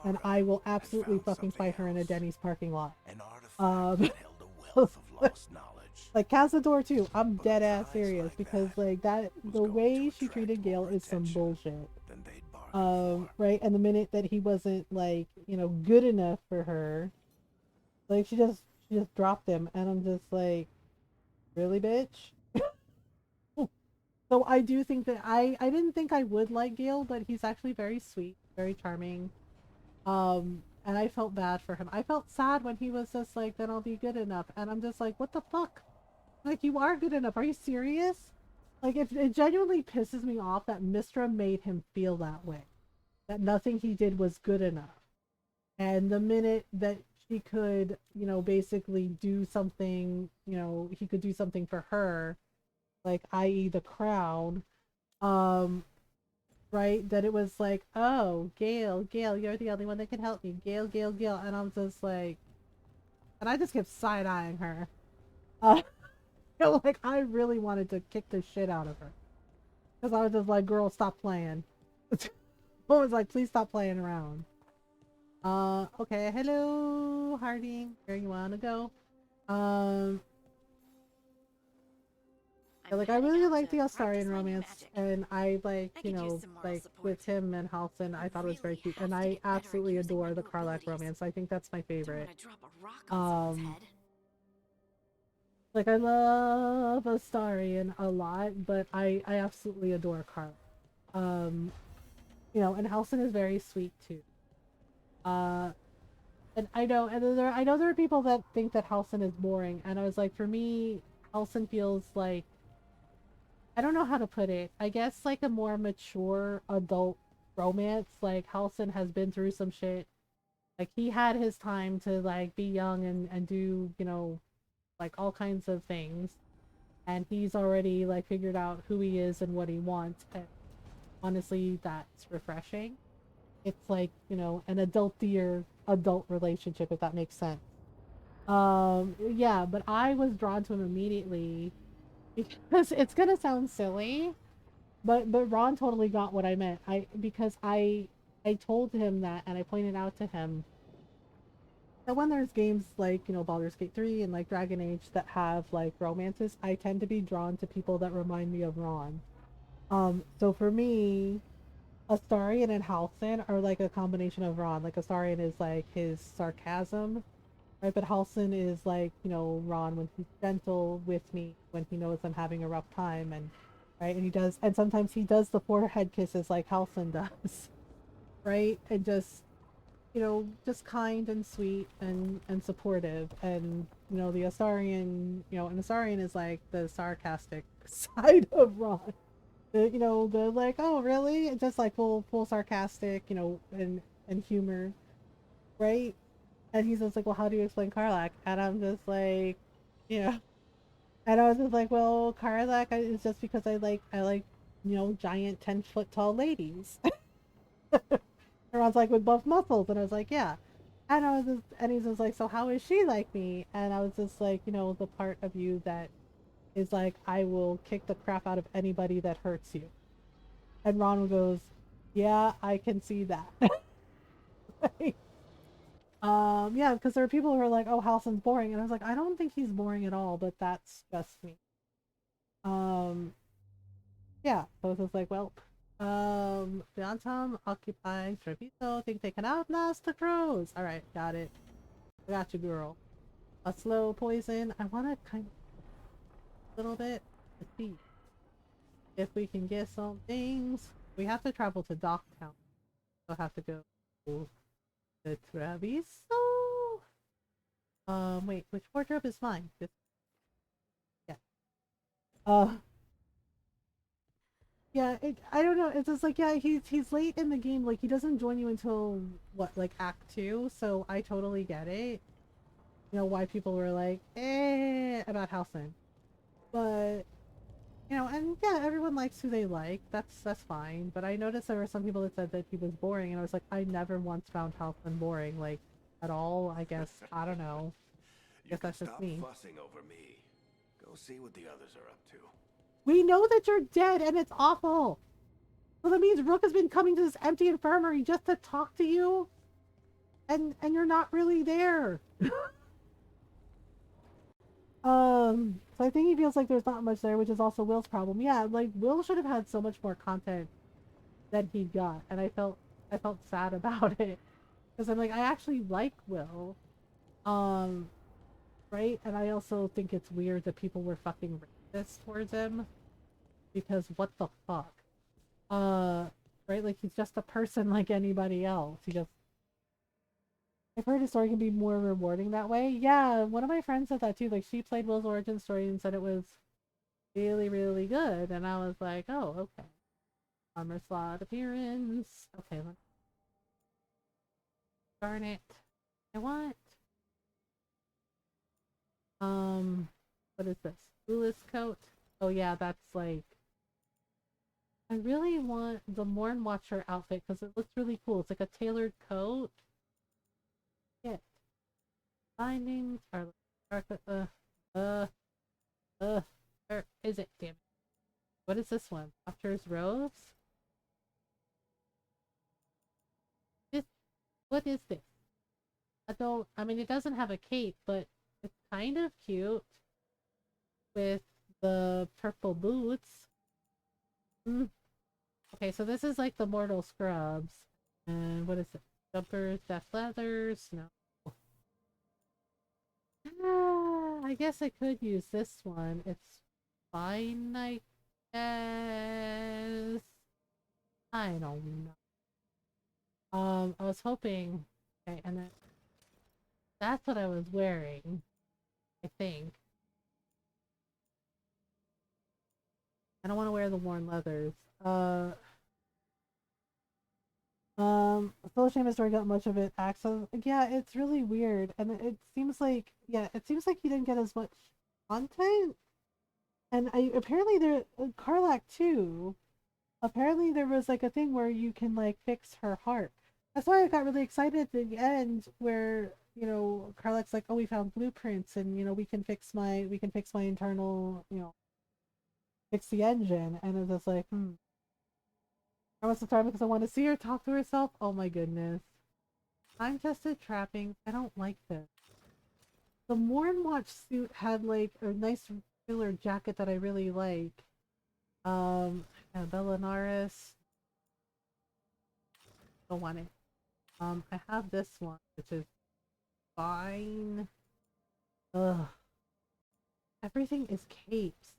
And I will absolutely fucking fight her in a Denny's parking lot. An artifact that held a wealth of lost knowledge. Like Cazador too, I'm dead ass serious because like that the way she treated Gale is some bullshit. Than they'd bargained Right, and the minute that he wasn't like, good enough for her, like she just dropped him, and I'm just like, really, bitch? So I do think that I didn't think I would like Gale, but he's actually very sweet, very charming. And I felt bad for him. I felt sad when he was just like, then I'll be good enough. And I'm just like, what the fuck? Like, you are good enough. Are you serious? Like, it genuinely pisses me off that Mistra made him feel that way. That nothing he did was good enough. And the minute that she could, basically do something, he could do something for her, like, i.e. the crown, right, that it was like, oh, Gale, you're the only one that can help me. Gale. And I'm just like, and I just kept side-eyeing her. Like, I really wanted to kick the shit out of her. Because I was just like, girl, stop playing. I was like, please stop playing around. Okay, hello, Harding. Where you wanna go? Like, I really like the Astarian romance, and I like, like with him and Halson, I thought it was very cute, and I absolutely adore the Karlach romance. I think that's my favorite. Like, I love Astarian a lot, but I absolutely adore Karlach. And Halson is very sweet too. And I know there are people that think that Halson is boring, and I was like, for me, Halson feels like, I don't know how to put it. I guess like a more mature adult romance. Like Halson has been through some shit. Like he had his time to like be young and do, like all kinds of things. And he's already like figured out who he is and what he wants. And honestly, that's refreshing. It's like, an adultier adult relationship, if that makes sense. Yeah, but I was drawn to him immediately because it's gonna sound silly, but Ron totally got what I meant. Because I told him that, and I pointed out to him that when there's games like, Baldur's Gate 3 and like Dragon Age that have like romances, I tend to be drawn to people that remind me of Ron. So for me, Astarian and Halcyon are like a combination of Ron. Like Astarian is like his sarcasm, right? But Halcyon is like, Ron when he's gentle with me, when he knows I'm having a rough time, and right, and sometimes he does the forehead kisses like Halcyon does, right? And just, just kind and sweet and supportive, and the Astarian, and Astarian is like the sarcastic side of Ron. The like, oh really? And just like full sarcastic, and humor, right? And he's just like, well, how do you explain Karlach? And I'm just like, and I was just like, well, Karlach is just because I like, giant 10-foot tall ladies. And I was like, with buff muscles, and I was like, yeah. And he's just like, so how is she like me? And I was just like, the part of you that is like, I will kick the crap out of anybody that hurts you. And Ron goes, yeah, I can see that. Yeah, because there are people who are like, oh, Halson's boring, and I was like, I don't think he's boring at all, but that's just me. Yeah, so it's just like, well, Phantom occupies Treviso, think they can outlast the crows. Alright, got it. I got you, girl. A slow poison. I want to kind of a little bit to see if we can get some things. We have to travel to Docktown. We'll have to go to Treviso. Wait, which wardrobe is mine? This, yeah. Yeah, I don't know. It's just like, yeah, he's late in the game. Like, he doesn't join you until, what, like Act 2? So I totally get it. Why people were like, about Halcyon. But, and yeah, everyone likes who they like. That's fine. But I noticed there were some people that said that he was boring, and I was like, I never once found Halcyon boring, like, at all. I guess, I don't know. I guess that's just me. Stop fussing over me. Go see what the others are up to. We know that you're dead, and it's awful. So that means Rook has been coming to this empty infirmary just to talk to you, and you're not really there. So I think he feels like there's not much there, which is also Will's problem. Yeah, like Will should have had so much more content than he got, and I felt sad about it because I'm like I actually like Will, right? And I also think it's weird that people were fucking racist towards him because what the fuck, right? Like he's just a person like anybody else. I've heard his story can be more rewarding that way. Yeah, one of my friends said that too. Like she played Will's origin story and said it was really, really good. And I was like, oh, okay. Armor slot appearance. Okay, darn it. I want what is this? Blueless coat. Oh yeah, that's like I really want the Morn Watcher outfit because it looks really cool. It's like a tailored coat. Yeah. Bindings are where is it? Damn it. What is this one? Doctor's robes? This what is this? I mean it doesn't have a cape, but it's kind of cute with the purple boots. Mm. Okay, so this is like the mortal scrubs. And what is it? Jumpers, death leathers? No. I guess I could use this one. It's fine, I guess. I don't know. I was hoping. Okay, and then that's what I was wearing. I think. I don't want to wear the worn leathers. Still ashamed story got much of it. Access. Yeah, it's really weird, and it seems like it seems like he didn't get as much content. And I apparently there Karlak too. Apparently there was like a thing where you can like fix her heart. That's why I got really excited at the end where Karlak's like, oh, we found blueprints, and we can fix my internal fix the engine, and it's just like I must have tried because I want to see her talk to herself. Oh my goodness. Time tested trappings. I don't like this. The Morn Watch suit had like a nice filler jacket that I really like. Bellinaris. Don't want it. I have this one, which is fine. Ugh. Everything is capes.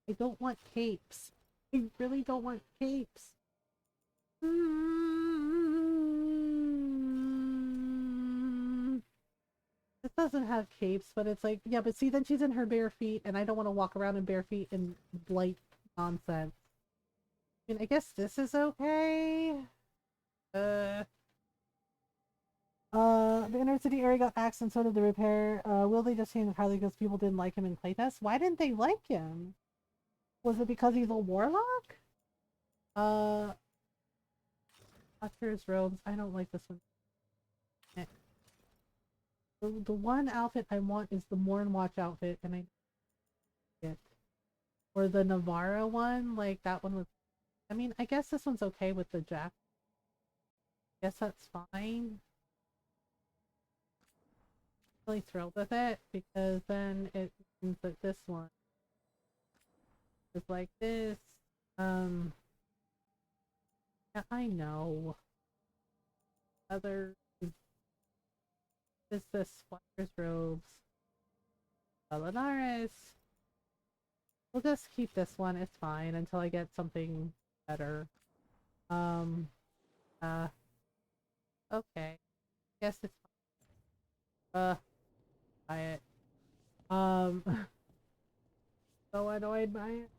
I don't want capes. I really don't want capes. It doesn't have capes, but it's like, yeah, but see, then she's in her bare feet, and I don't want to walk around in bare feet in blight nonsense. I mean, I guess this is okay. The inner city area got axed and so did the repair. Will they just change entirely because people didn't like him in playtest? Why didn't they like him? Was it because he's a warlock? Doctor's robes. I don't like this one. The one outfit I want is the Morn Watch outfit, and I it. Or the Navarra one, like that one was. I mean, I guess this one's okay with the jack. Guess that's fine. Really thrilled with it because then it means that this one is like this. Yeah, I know. Other is this Squire's robes. Belinaris. We'll just keep this one. It's fine until I get something better. Okay. Guess it's fine. Buy it. So annoyed by it.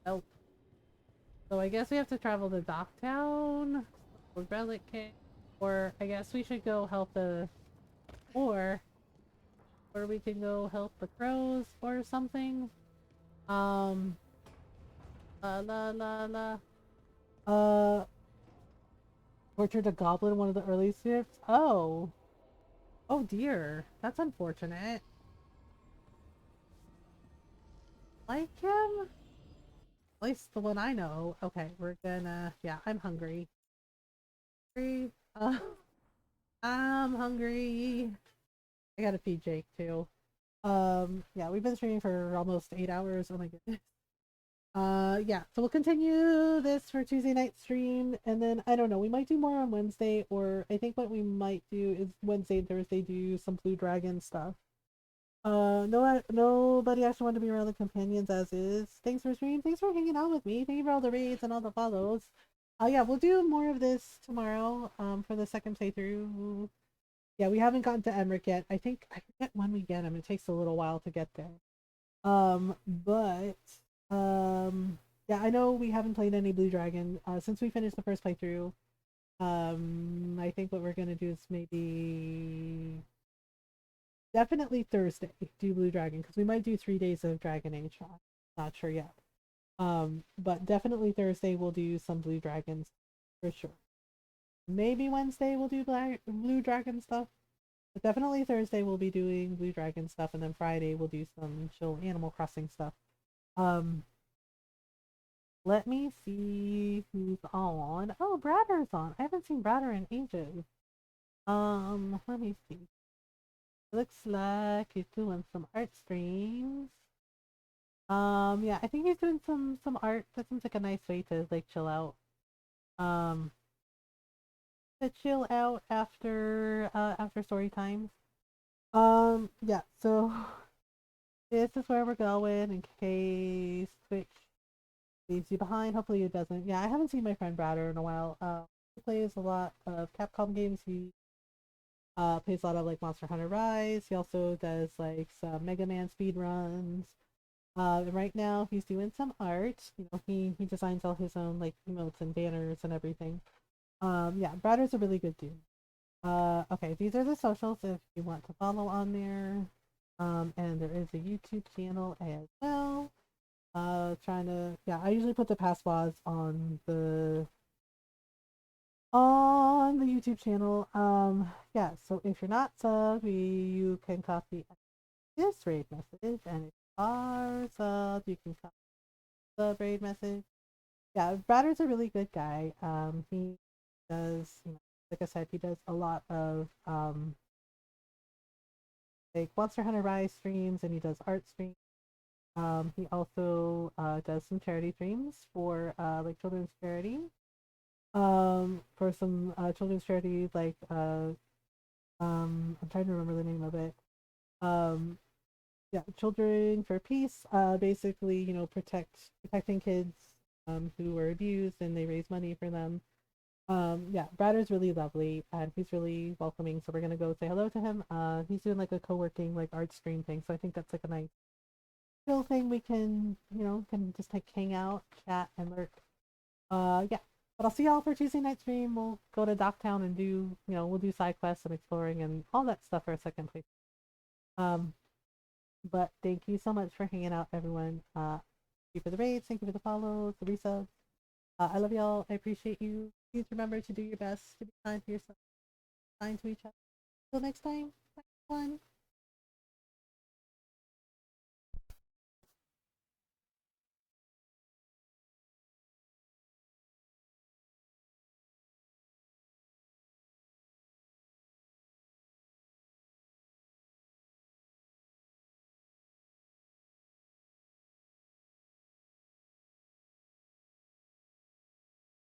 Nope. So I guess we have to travel to Docktown. Relic Cave. Or I guess we should go help the or we can go help the crows or something. La la la. Tortured a goblin, one of the early shifts. Oh. Oh dear. That's unfortunate. Like him? At least the one I know. Okay, we're gonna. Yeah, I'm hungry. Uh, I'm hungry. I gotta feed Jake too. Yeah, we've been streaming for almost 8 hours. Oh my goodness. Yeah, so we'll continue this for Tuesday night stream, and then I don't know, we might do more on Wednesday, or I think what we might do is Wednesday and Thursday do some Blue Dragon stuff. No, nobody actually wanted to be around the companions as is. Thanks for streaming. Thanks for hanging out with me. Thank you for all the raids and all the follows. Yeah, we'll do more of this tomorrow. For the second playthrough. Yeah, we haven't gotten to Emmerich yet. I forget when we get him. It takes a little while to get there. But yeah, I know we haven't played any Blue Dragon since we finished the first playthrough. I think what we're gonna do is maybe definitely Thursday do Blue Dragon, because we might do 3 days of Dragon Age. Not sure yet. But definitely Thursday we'll do some Blue Dragons for sure. Maybe Wednesday we'll do Blue Dragon stuff. But definitely Thursday we'll be doing Blue Dragon stuff, and then Friday we'll do some chill Animal Crossing stuff. Let me see who's on. Oh, Bradder's on. I haven't seen Bradder in ages. Let me see. Looks like he's doing some art streams. Yeah, I think he's doing some art. That seems like a nice way to like chill out. To chill out after after story times. Yeah, so this is where we're going in case Twitch leaves you behind. Hopefully it doesn't. Yeah, I haven't seen my friend Bradder in a while. He plays a lot of Capcom games. He plays a lot of like Monster Hunter Rise. He also does like some Mega Man speed runs. Right now he's doing some art. You know, he designs all his own like emotes and banners and everything. Yeah, Bradder's a really good dude. Okay, these are the socials if you want to follow on there. And there is a YouTube channel as well. Trying to, yeah, I usually put the past VODs on the YouTube channel. Yeah, so if you're not subbed, you can copy this raid message, and if you are subbed, you can copy the raid message. Yeah, Bradder's a really good guy. He does, you know, like I said, he does a lot of like Monster Hunter Rise streams, and he does art streams. He also does some charity streams for like children's charity. For some children's charity, like I'm trying to remember the name of it. Yeah, Children for Peace. Basically, you know, protecting kids who were abused, and they raise money for them. Yeah, Bradder's really lovely, and he's really welcoming. So we're gonna go say hello to him. He's doing like a co-working like art stream thing. So I think that's like a nice chill thing. We can, you know, can just like hang out, chat, and lurk. Yeah. But I'll see y'all for Tuesday night stream. We'll go to Docktown and do, you know, we'll do side quests and exploring and all that stuff for a second place. But thank you so much for hanging out, everyone. Thank you for the raids. Thank you for the follows, the resubs. I love y'all. I appreciate you. Please remember to do your best to be kind to yourself, kind to each other. Until next time, bye everyone.